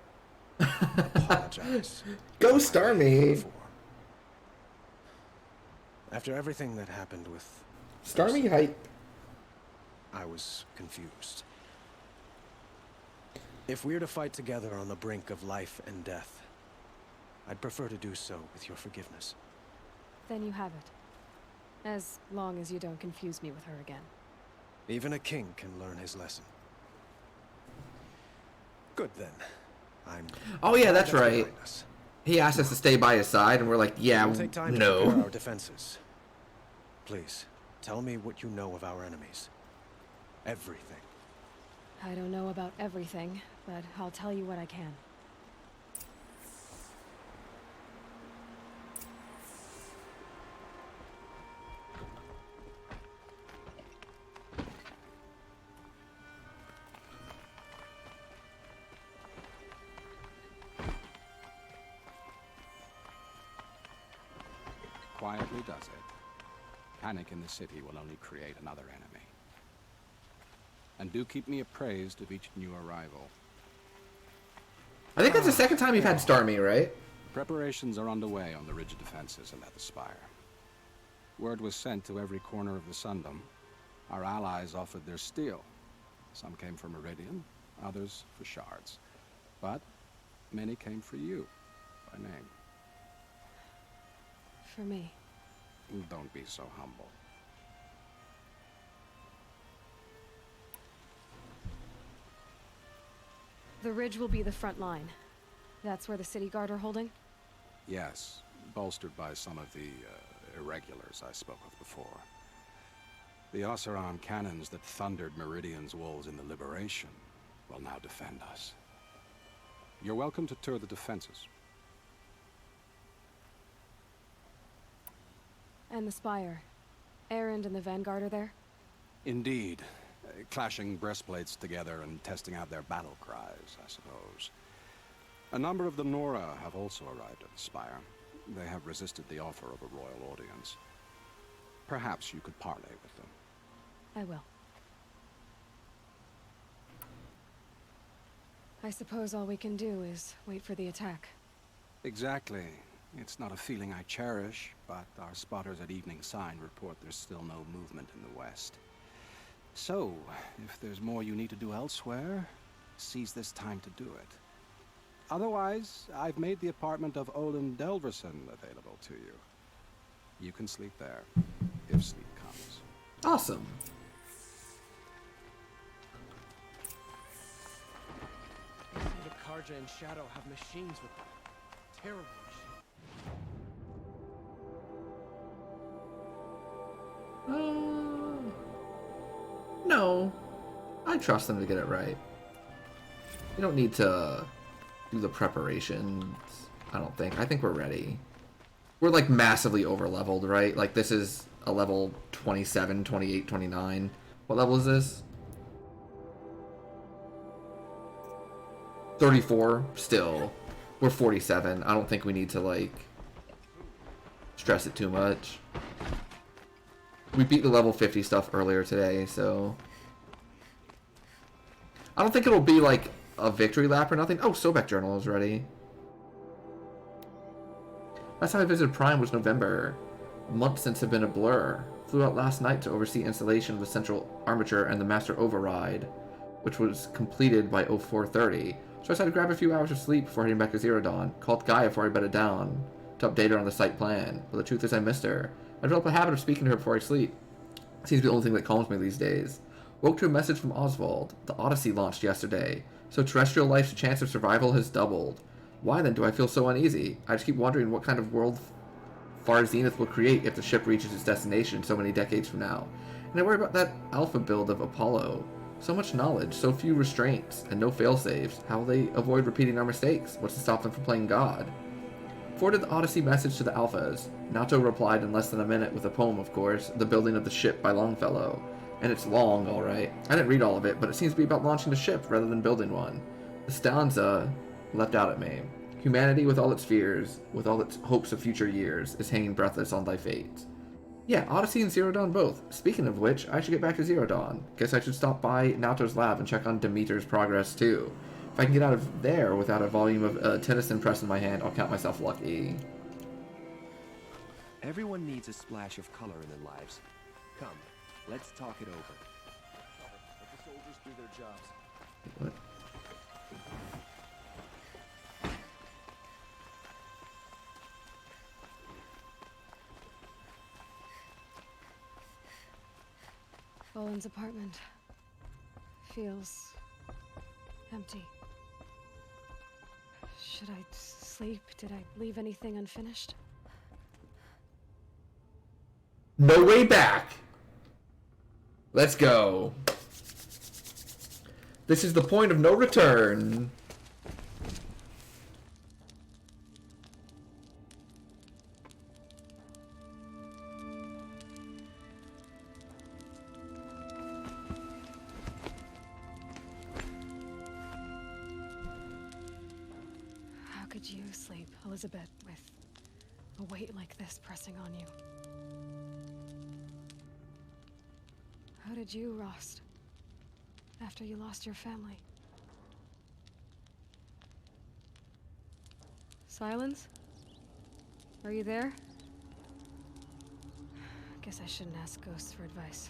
E: apologize.
A: Go Starmie!
E: After everything that happened with...
A: Starmie hype.
E: I was confused. If we're to fight together on the brink of life and death, I'd prefer to do so with your forgiveness.
C: Then you have it. As long as you don't confuse me with her again.
E: Even a king can learn his lesson. Good then.
A: Oh yeah, that's right. He asked us to stay by his side, and we're like, yeah,
E: We'll take time to
A: no.
E: prepare our defenses. Please, tell me what you know of our enemies. Everything.
C: I don't know about everything, but I'll tell you what I can.
U: Quietly does it. Panic in the city will only create another enemy. And do keep me appraised of each new arrival.
A: I think that's the second time you've had Starmie, right?
U: Preparations are underway on the ridge defenses and at the Spire. Word was sent to every corner of the Sundom. Our allies offered their steel. Some came for Meridian, others for shards. But many came for you, by name.
C: For me.
U: Don't be so humble.
C: The ridge will be the front line. That's where the City Guard are holding?
U: Yes, bolstered by some of the irregulars I spoke of before. The Oseram cannons that thundered Meridian's walls in the Liberation will now defend us. You're welcome to tour the defenses.
C: And the Spire. Erend and the Vanguard are there?
U: Indeed. Clashing breastplates together and testing out their battle cries, I suppose. A number of the Nora have also arrived at the Spire. They have resisted the offer of a royal audience. Perhaps you could parley with them.
C: I will. I suppose all we can do is wait for the attack.
U: Exactly. It's not a feeling I cherish, but our spotters at Evening Sign report there's still no movement in the west. So, if there's more you need to do elsewhere, seize this time to do it. Otherwise, I've made the apartment of Olin Delverson available to you. You can sleep there, if sleep comes.
A: Awesome.
P: The Karja and Shadow have machines with them. Terrible machines.
A: No. I trust them to get it right. We don't need to do the preparations, I don't think. I think we're ready. We're like massively over leveled, right? Like this is a level 27, 28, 29. What level is this? 34 still. We're 47. I don't think we need to like stress it too much. We beat the level 50 stuff earlier today, so I don't think it'll be like a victory lap or nothing. Oh, Sobek Journal is ready. Last time I visited Prime was November. Months since have been a blur. Flew out last night to oversee installation of the central armature and the master override, which was completed by 0430. So I decided to grab a few hours of sleep before heading back to Zero Dawn. Called Gaia before I bedded down to update her on the site plan. But the truth is I missed her. I developed a habit of speaking to her before I sleep. It seems to be the only thing that calms me these days. Woke to a message from Oswald. The Odyssey launched yesterday, so terrestrial life's chance of survival has doubled. Why then do I feel so uneasy? I just keep wondering what kind of world Far Zenith will create if the ship reaches its destination so many decades from now. And I worry about that alpha build of Apollo. So much knowledge, so few restraints, and no failsafes. How will they avoid repeating our mistakes? What's to stop them from playing God? Forwarded the Odyssey message to the Alphas. Nato replied in less than a minute with a poem, of course, The Building of the Ship by Longfellow. And it's long, alright. I didn't read all of it, but it seems to be about launching a ship rather than building one. The stanza leapt out at me. Humanity with all its fears, with all its hopes of future years, is hanging breathless on thy fate. Yeah, Odyssey and Zero Dawn both. Speaking of which, I should get back to Zero Dawn. Guess I should stop by Nato's lab and check on Demeter's progress too. If I can get out of there without a volume of Tennyson pressed in my hand, I'll count myself lucky.
E: Everyone needs a splash of color in their lives. Come, let's talk it over.
P: Let the soldiers do their jobs.
A: What?
C: Olin's apartment feels empty. Should I sleep? Did I leave anything unfinished?
A: No way back! Let's go. This is the point of no return.
C: How could you sleep, Elizabeth, with a weight like this pressing on you? How did you, Rost, after you lost your family? Silence? Are you there? Guess I shouldn't ask ghosts for advice.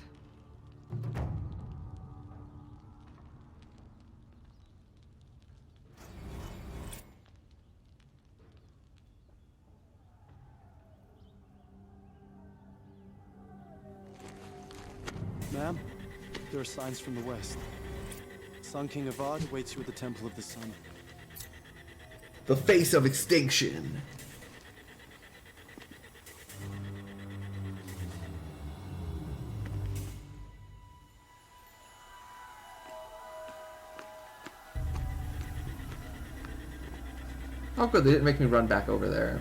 P: Ma'am, there are signs from the west. Sun King Avad waits you at the Temple of the Sun.
A: The face of extinction. Oh good, they didn't make me run back over there.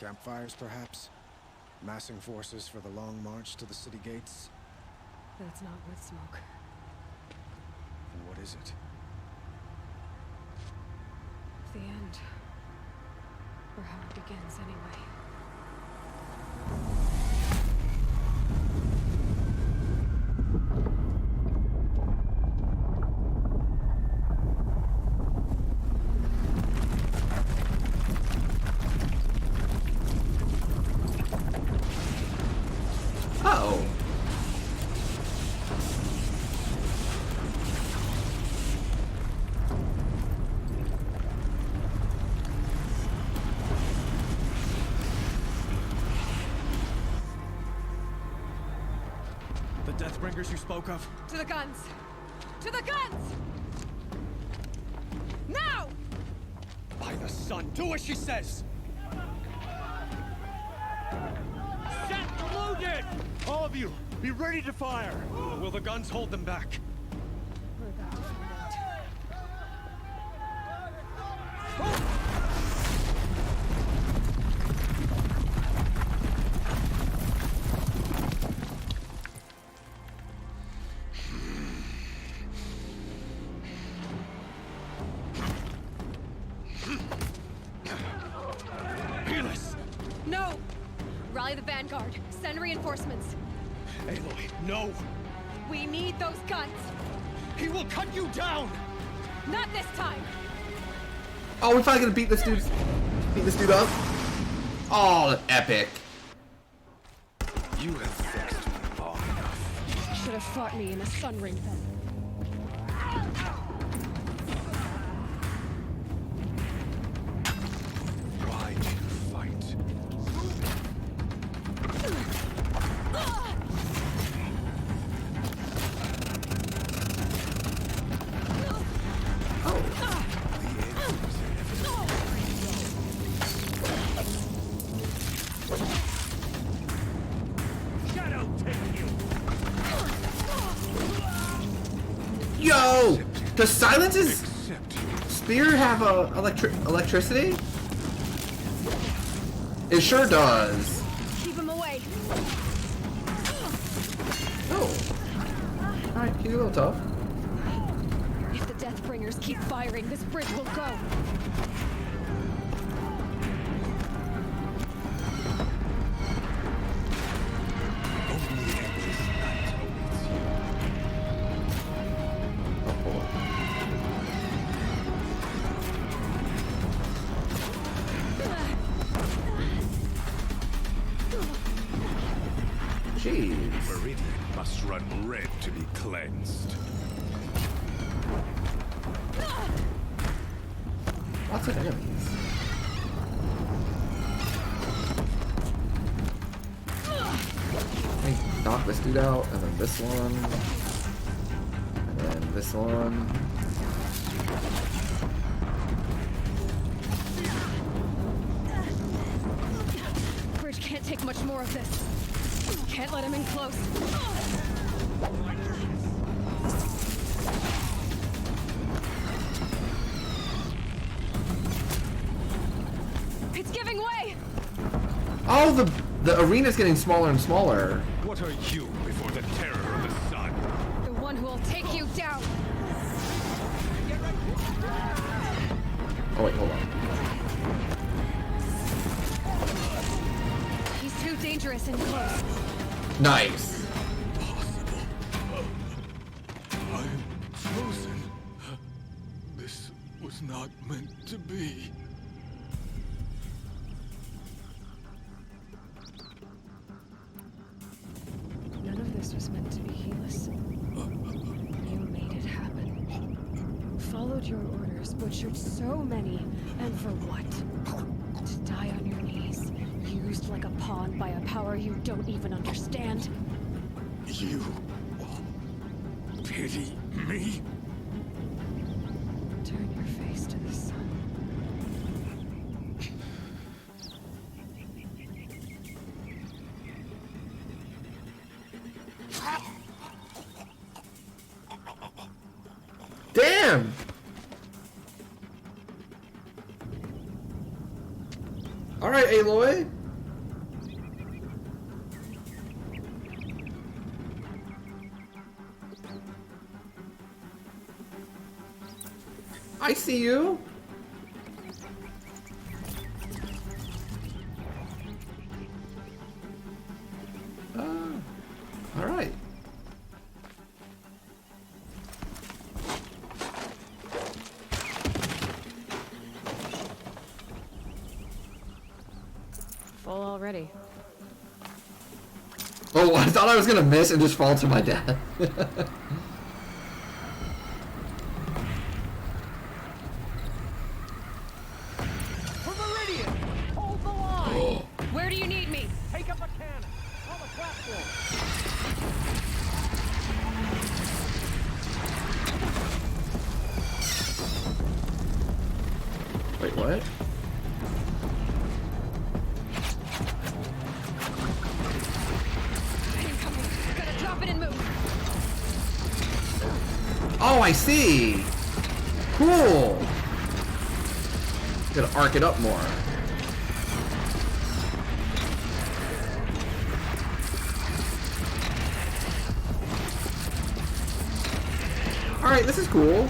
E: Campfires, perhaps? Massing forces for the long march to the city gates?
C: That's not wood smoke.
E: And what is it?
C: The end. Or how it begins, anyway.
A: Uh-oh.
P: The Deathbringers you spoke of?
C: To the guns! To the guns! Now!
P: By the sun, do as she says! Set loaded! All of you, be ready to fire! Or will the guns hold them back?
C: We're about to find out.
P: Helis!
C: No! Rally the vanguard. Send reinforcements.
P: Aloy, no!
C: We need those guns!
P: He will cut you down!
C: Not this time!
A: Oh, we're finally gonna beat this dude up. Oh, epic.
E: You have fixed me long enough.
C: Should have fought me in a sun ring then.
E: Why do you fight?
R: Shadow take you.
A: Yo! Does Silence's spear have electricity? It sure does.
C: Keep him away.
A: Oh. Alright, he's a little tough.
C: If the Deathbringers keep firing, this bridge will go.
A: Jeez.
R: Meridian must run red to be cleansed.
A: Lots of enemies. Let me knock this dude out, and then this one. And then this one.
C: Bridge can't take much more of this. Can't let him in close. It's giving way!
A: Oh, the arena's getting smaller and smaller.
R: What are you before the terror of the sun?
C: The one who will take you down!
A: Oh wait, hold on.
C: He's too dangerous and close.
A: Nice.
R: I am chosen. This was not meant to be.
C: None of this was meant to be Helis. You made it happen. Followed your orders, butchered so many, and for what? To die on your knees, used like a pawn by a power you don't even understand.
R: You pity me?
C: Turn your face to the sun.
A: Damn! Alright, Aloy. I see you. All right.
C: Full already.
A: Oh, I thought I was gonna miss and just fall to my death.
R: For Meridian! Hold the line!
C: Where do you need me?
R: Take up a cannon! On the platform!
A: Wait, what?
C: Gotta drop it and move.
A: Oh, I see. Cool. Gotta arc it up more. All right, this is cool.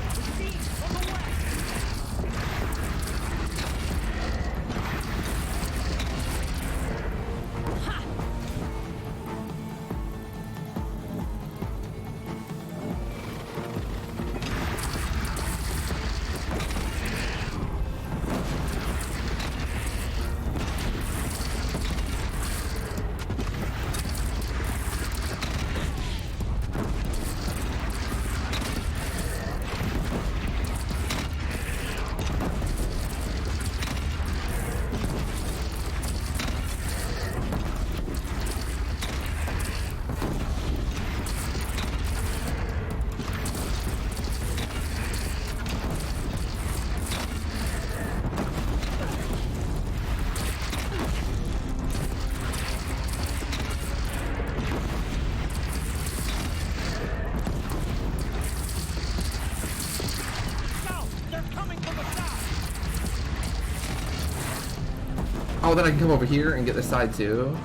A: Oh, then I can come over here and get this side too.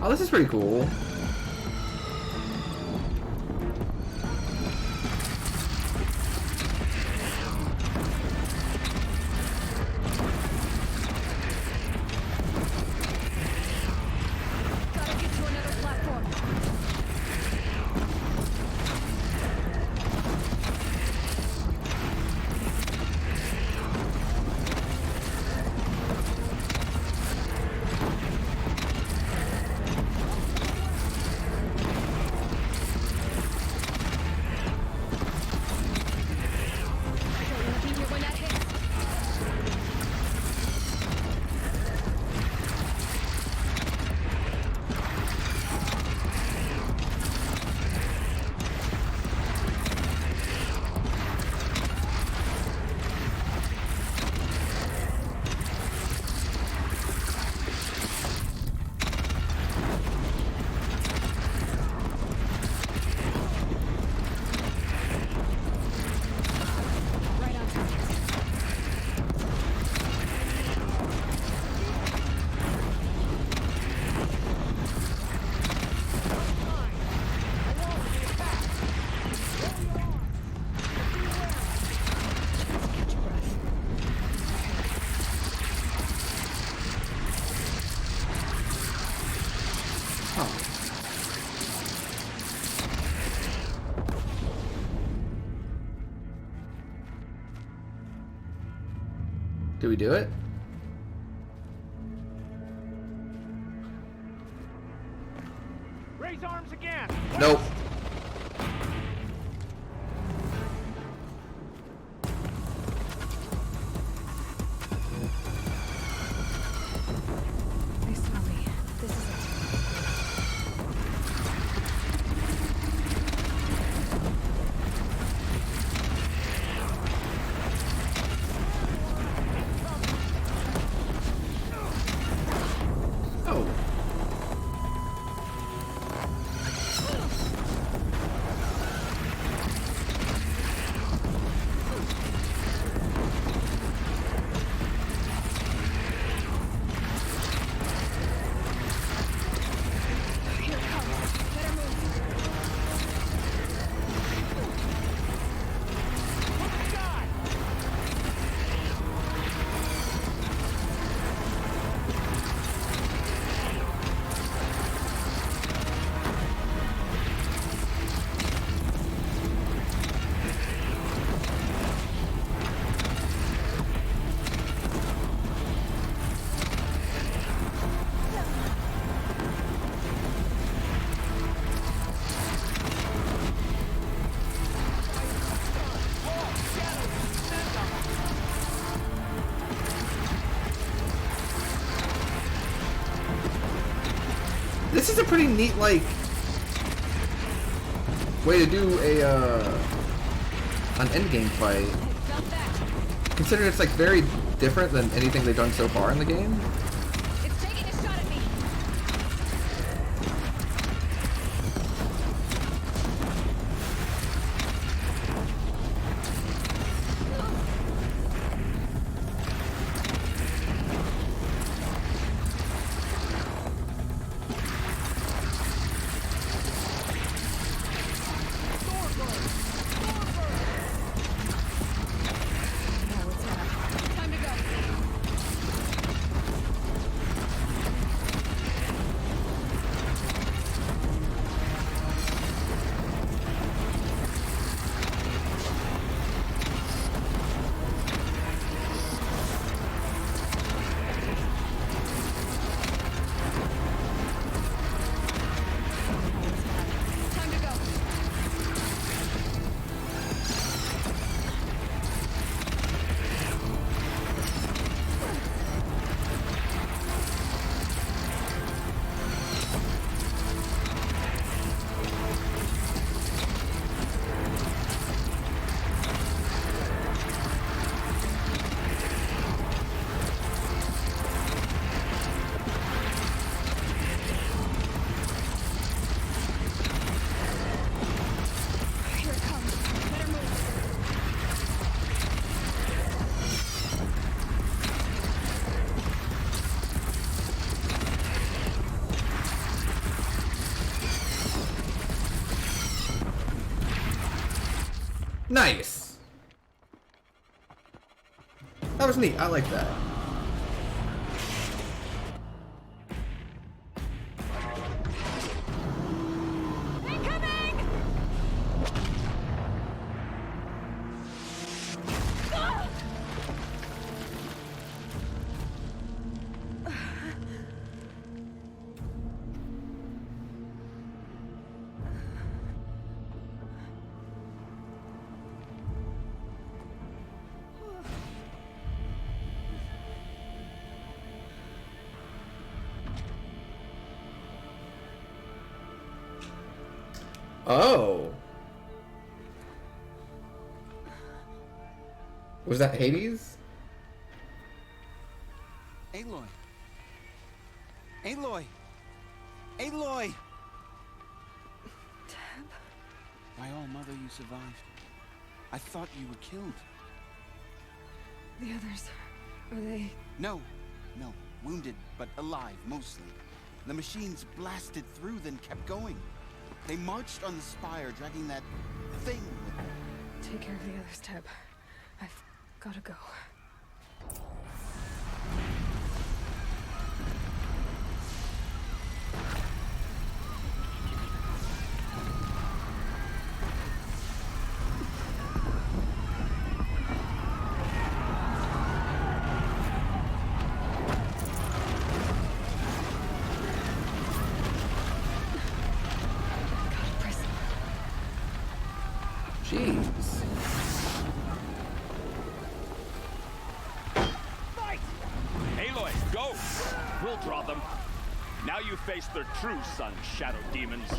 A: Oh, this is pretty cool.
C: Gotta get to another platform.
A: Do we do it?
R: Raise arms again!
A: Nope.
C: They smell me. This is it.
A: Oh. pretty neat, like, way to do an endgame fight. Considering it's like very different than anything they've done so far in the game.
C: It's taking a shot at me.
A: Nice. That was neat. I like that. Oh. Was that Hades?
E: Aloy. Aloy. Aloy.
V: Teb?
E: My All Mother, you survived. I thought you were killed.
V: The others, are they?
E: No. Wounded, but alive, mostly. The machines blasted through, then kept going. They marched on the spire, dragging that thing with them.
V: Take care of the others, Teb. I've gotta go.
A: Jeez.
R: Fight! Aloy, go! We'll draw them. Now you face their true son, Shadow Demons.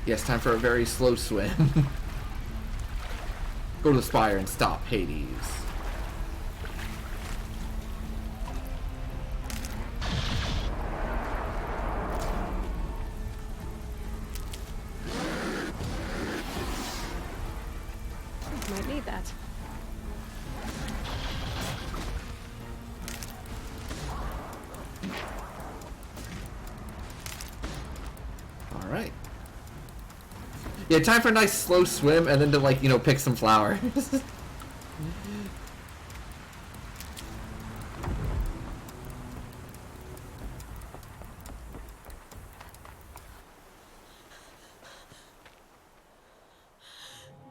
A: Yes, time for a very slow swim. Go to the spire and stop Hades.
C: Might need that.
A: All right. Yeah, time for a nice slow swim and then to, like, you know, pick some flowers.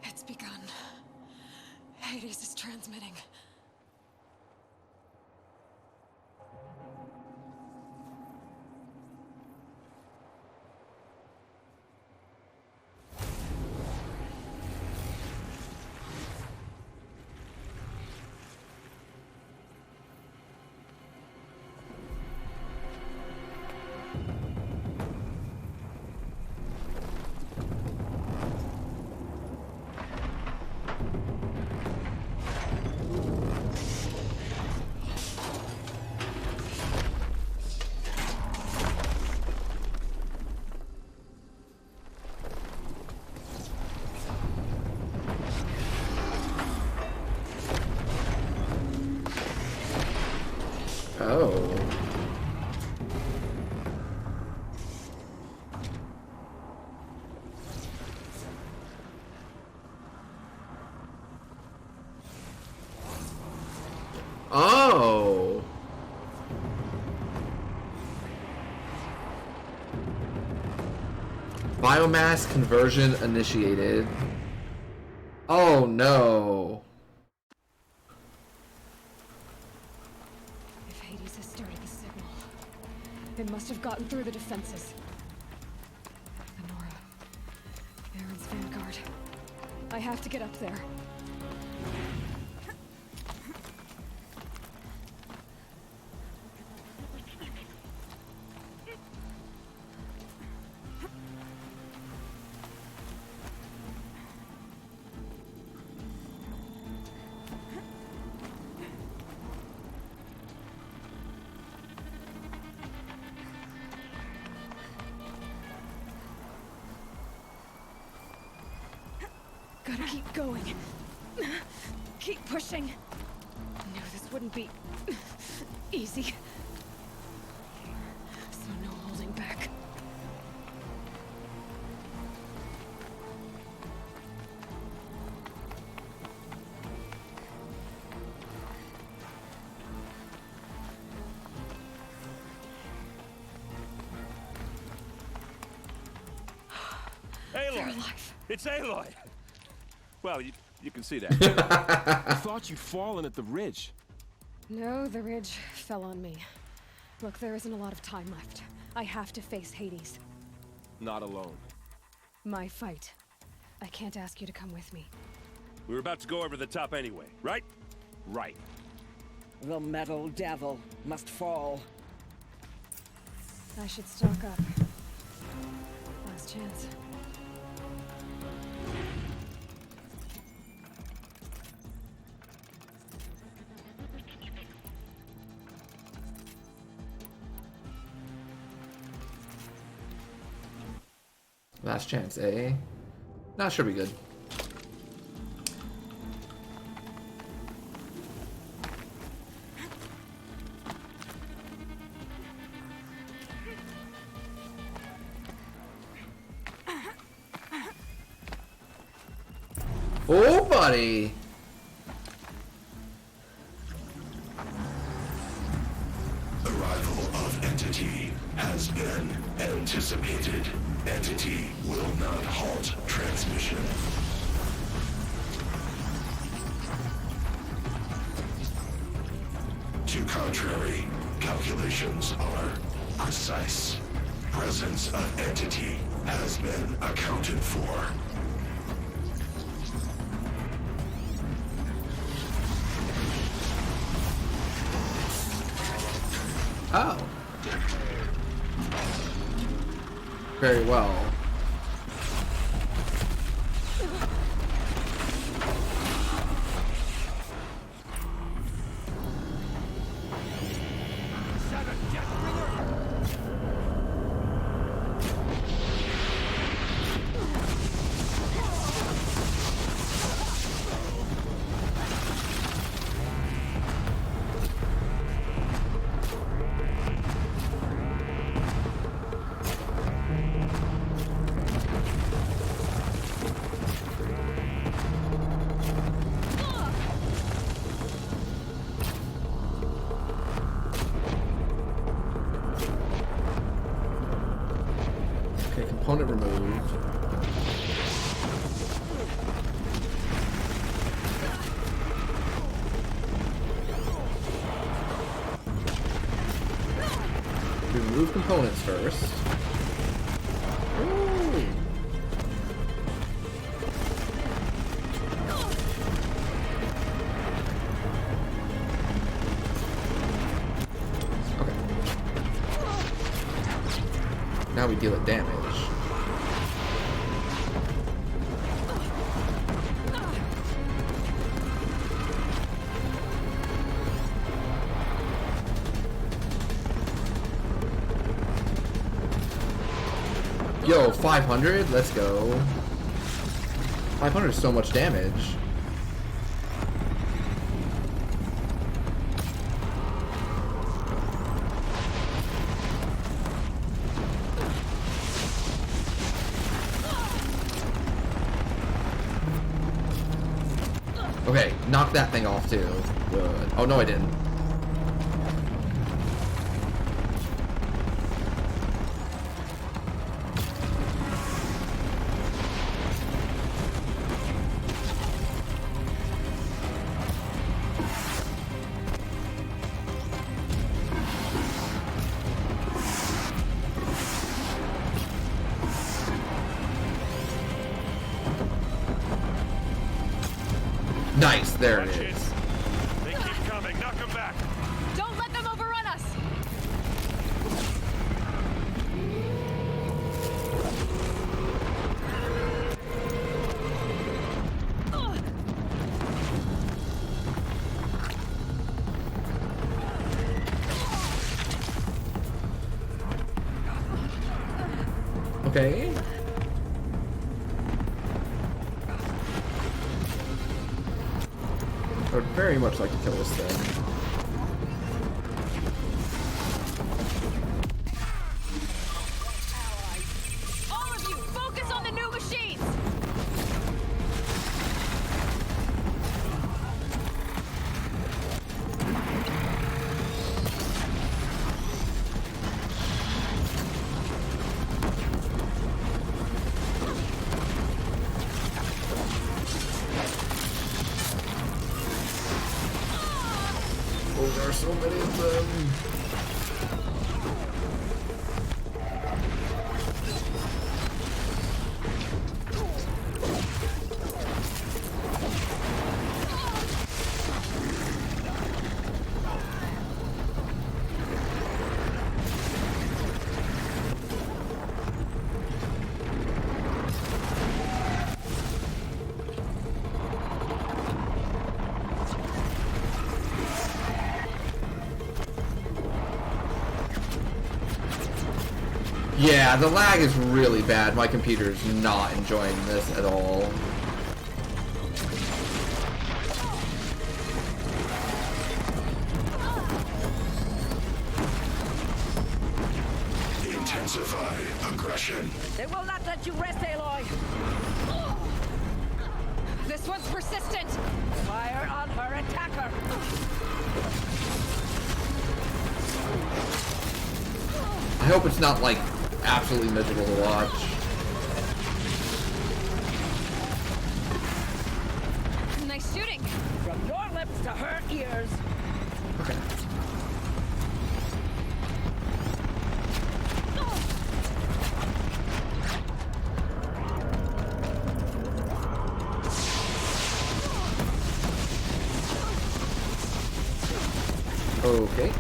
V: It's begun. Hades is transmitting.
C: transmitting.
A: Oh. Oh. Biomass conversion initiated. Oh no.
C: If Hades has started the signal, it must have gotten through the defenses. The Nora. Aaron's vanguard. I have to get up there. Gotta keep going. Keep pushing. Knew this wouldn't be easy. So no holding back.
R: Aloy! It's Aloy! Well, you can see that.
P: I thought you'd fallen at the ridge.
C: No, the ridge fell on me. Look, there isn't a lot of time left. I have to face Hades.
R: Not alone.
C: My fight. I can't ask you to come with me.
R: We were about to go over the top anyway, right? Right.
W: The metal devil must fall.
C: I should stock up. Last chance.
A: Last chance, eh? Nah, should be good. Oh, buddy!
G: Arrival of Entity has been anticipated. Entity will not halt transmission. To contrary, calculations are precise. Presence of Entity has been accounted for.
A: Oh. Very well. Component removed. We remove components first. Ooh. Okay. Now we deal it damage. Yo, 500? Let's go. 500 is so much damage. Okay, knock that thing off too. Good. Oh no, I didn't. Nice, there it is.
R: They keep coming. Knock them back.
C: Don't let them overrun us!
A: Okay. I would very much like to kill this thing.
C: All of you, focus on the new machines!
A: Oh, there are so many of them. Yeah, the lag is really bad. My computer's not enjoying this at all.
G: Intensify aggression.
C: They will not let you rest, Aloy! This one's persistent! Fire on her attacker!
A: I hope it's not, like, absolutely miserable to watch.
C: Nice shooting! From your lips to her ears!
A: Okay. Okay.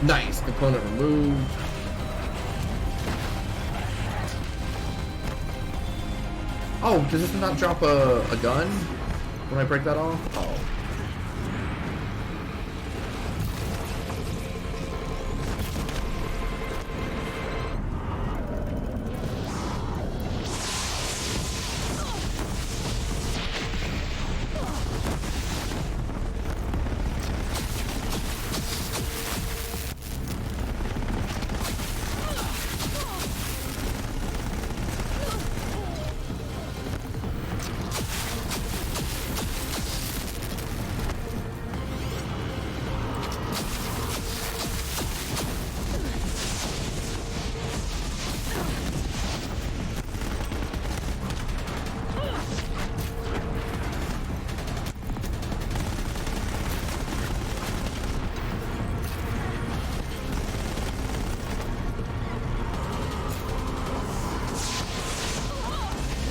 A: Nice, component removed. Oh, does this not drop a gun when I break that off? Oh.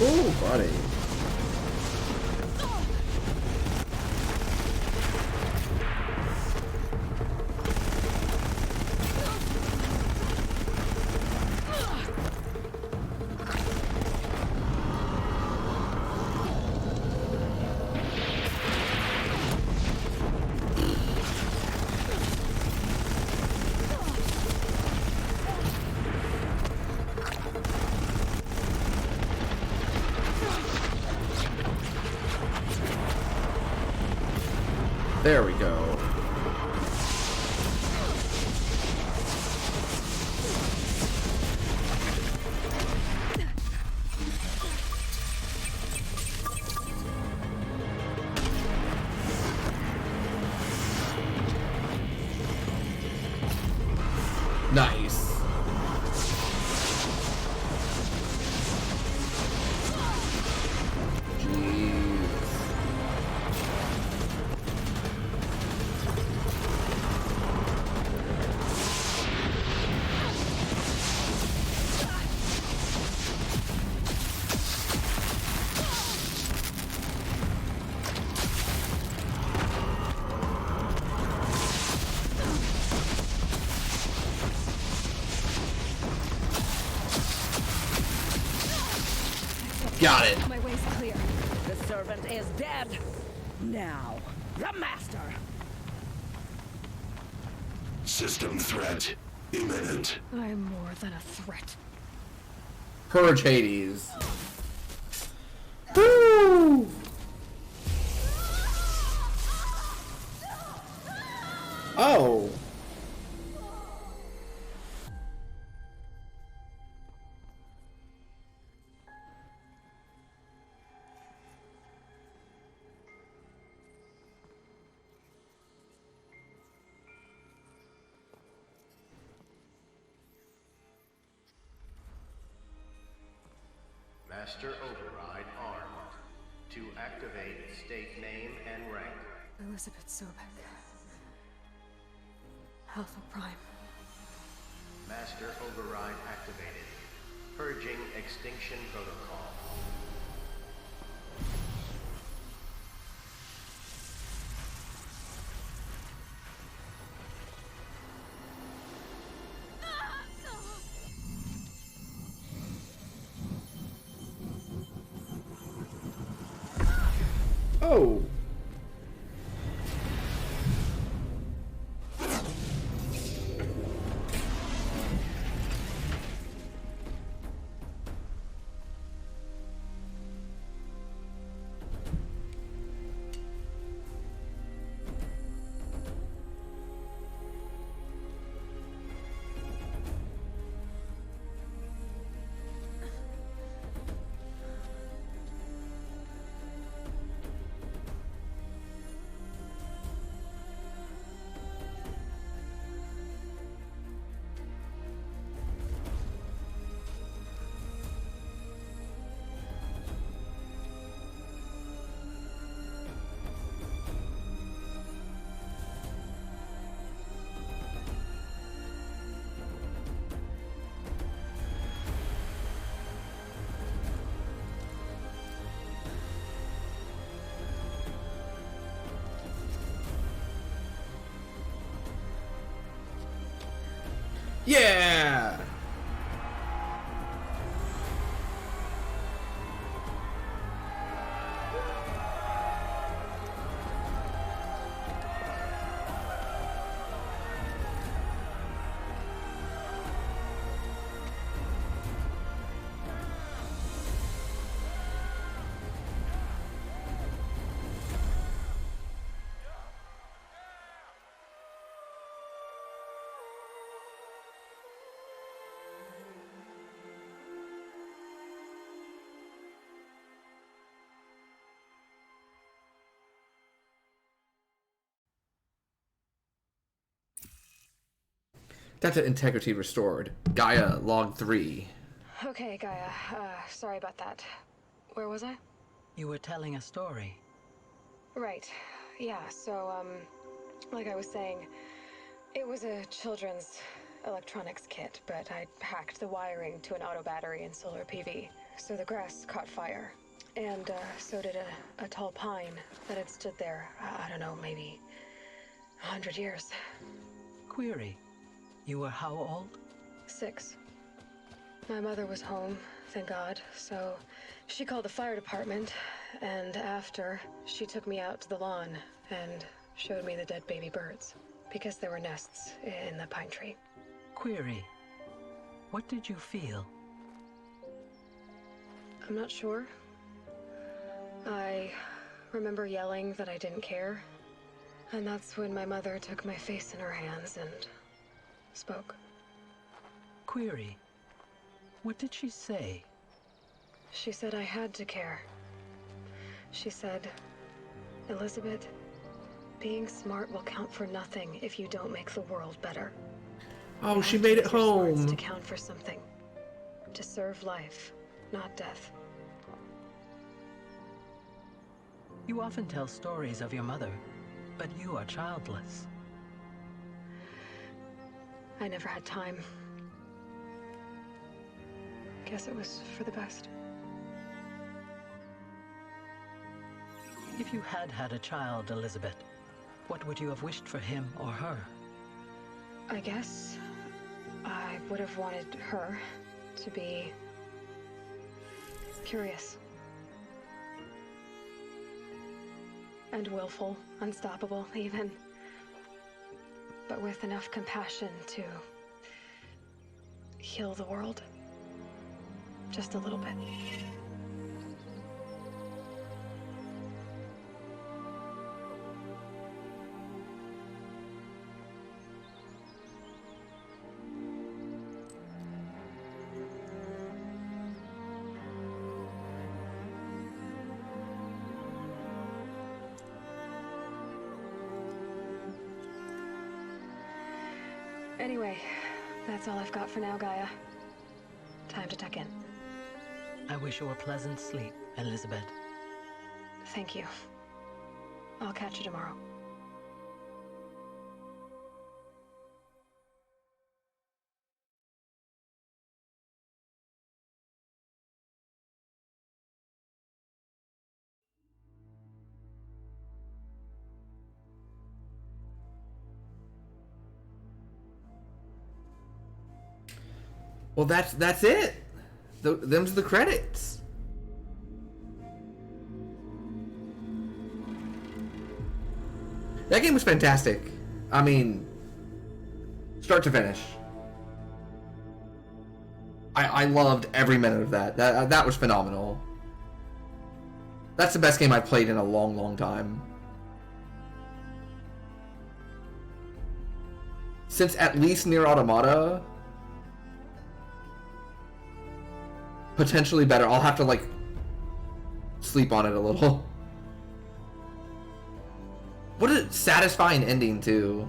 A: Ooh, buddy. There we go. Nice. Got it.
C: My way's clear.
J: The servant is dead. Now, the master.
G: System threat imminent.
C: I'm more than a threat.
A: Purge Hades. Woo! Oh.
S: Master Override armed. To activate, state name and rank.
C: Elizabeth Sobek. Alpha Prime.
S: Master Override activated. Purging Extinction Protocol.
A: Oh. Yeah! Data integrity restored. Gaia log 3.
C: Okay, Gaia. Sorry about that. Where was I?
W: You were telling a story.
C: Right. Yeah, so, like I was saying, it was a children's electronics kit, but I hacked the wiring to an auto battery and solar PV. So the grass caught fire. And so did a tall pine that had stood there, I don't know, maybe 100 years.
W: Query, you were how old?
C: 6. My mother was home, thank God, so she called the fire department, and after, she took me out to the lawn and showed me the dead baby birds, because there were nests in the pine tree.
W: Query, what did you feel?
C: I'm not sure. I remember yelling that I didn't care, and that's when my mother took my face in her hands and spoke.
W: Query, what did she say?
C: She said I had to care. She said, Elizabeth, being smart will count for nothing if you don't make the world better.
A: Oh, she made it home.
C: To count for something. To serve life, not death.
W: You often tell stories of your mother, but you are childless.
C: I never had time. Guess it was for the best.
W: If you had had a child, Elizabeth, what would you have wished for him or her?
C: I guess I would have wanted her to be curious. And willful, unstoppable, even. But with enough compassion to heal the world. Just a little bit. Anyway, that's all I've got for now, Gaia. Time to tuck in.
W: I wish you a pleasant sleep, Elizabeth.
C: Thank you. I'll catch you tomorrow.
A: Well, that's it. Them's the credits. That game was fantastic. I mean, start to finish. I loved every minute of that. That was phenomenal. That's the best game I've played in a long, long time. Since at least Nier Automata. Potentially better. I'll have to, like, sleep on it a little. What a satisfying ending, too.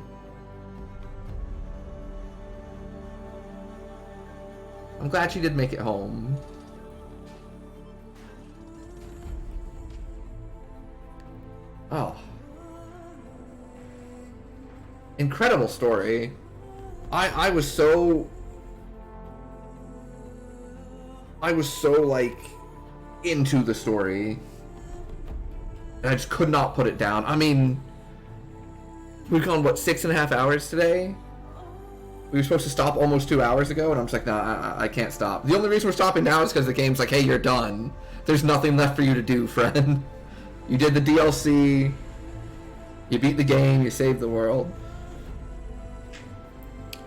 A: I'm glad she did make it home. Oh. Incredible story. I was so, like, into the story. And I just could not put it down. I mean, we've gone, what, 6.5 hours today? We were supposed to stop almost 2 hours ago, and I'm just like, nah, I can't stop. The only reason we're stopping now is because the game's like, hey, you're done. There's nothing left for you to do, friend. You did the DLC. You beat the game. You saved the world.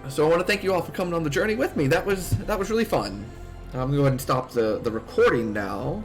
A: So I want to thank you all for coming on the journey with me. That was really fun. I'm going to go ahead and stop the recording now.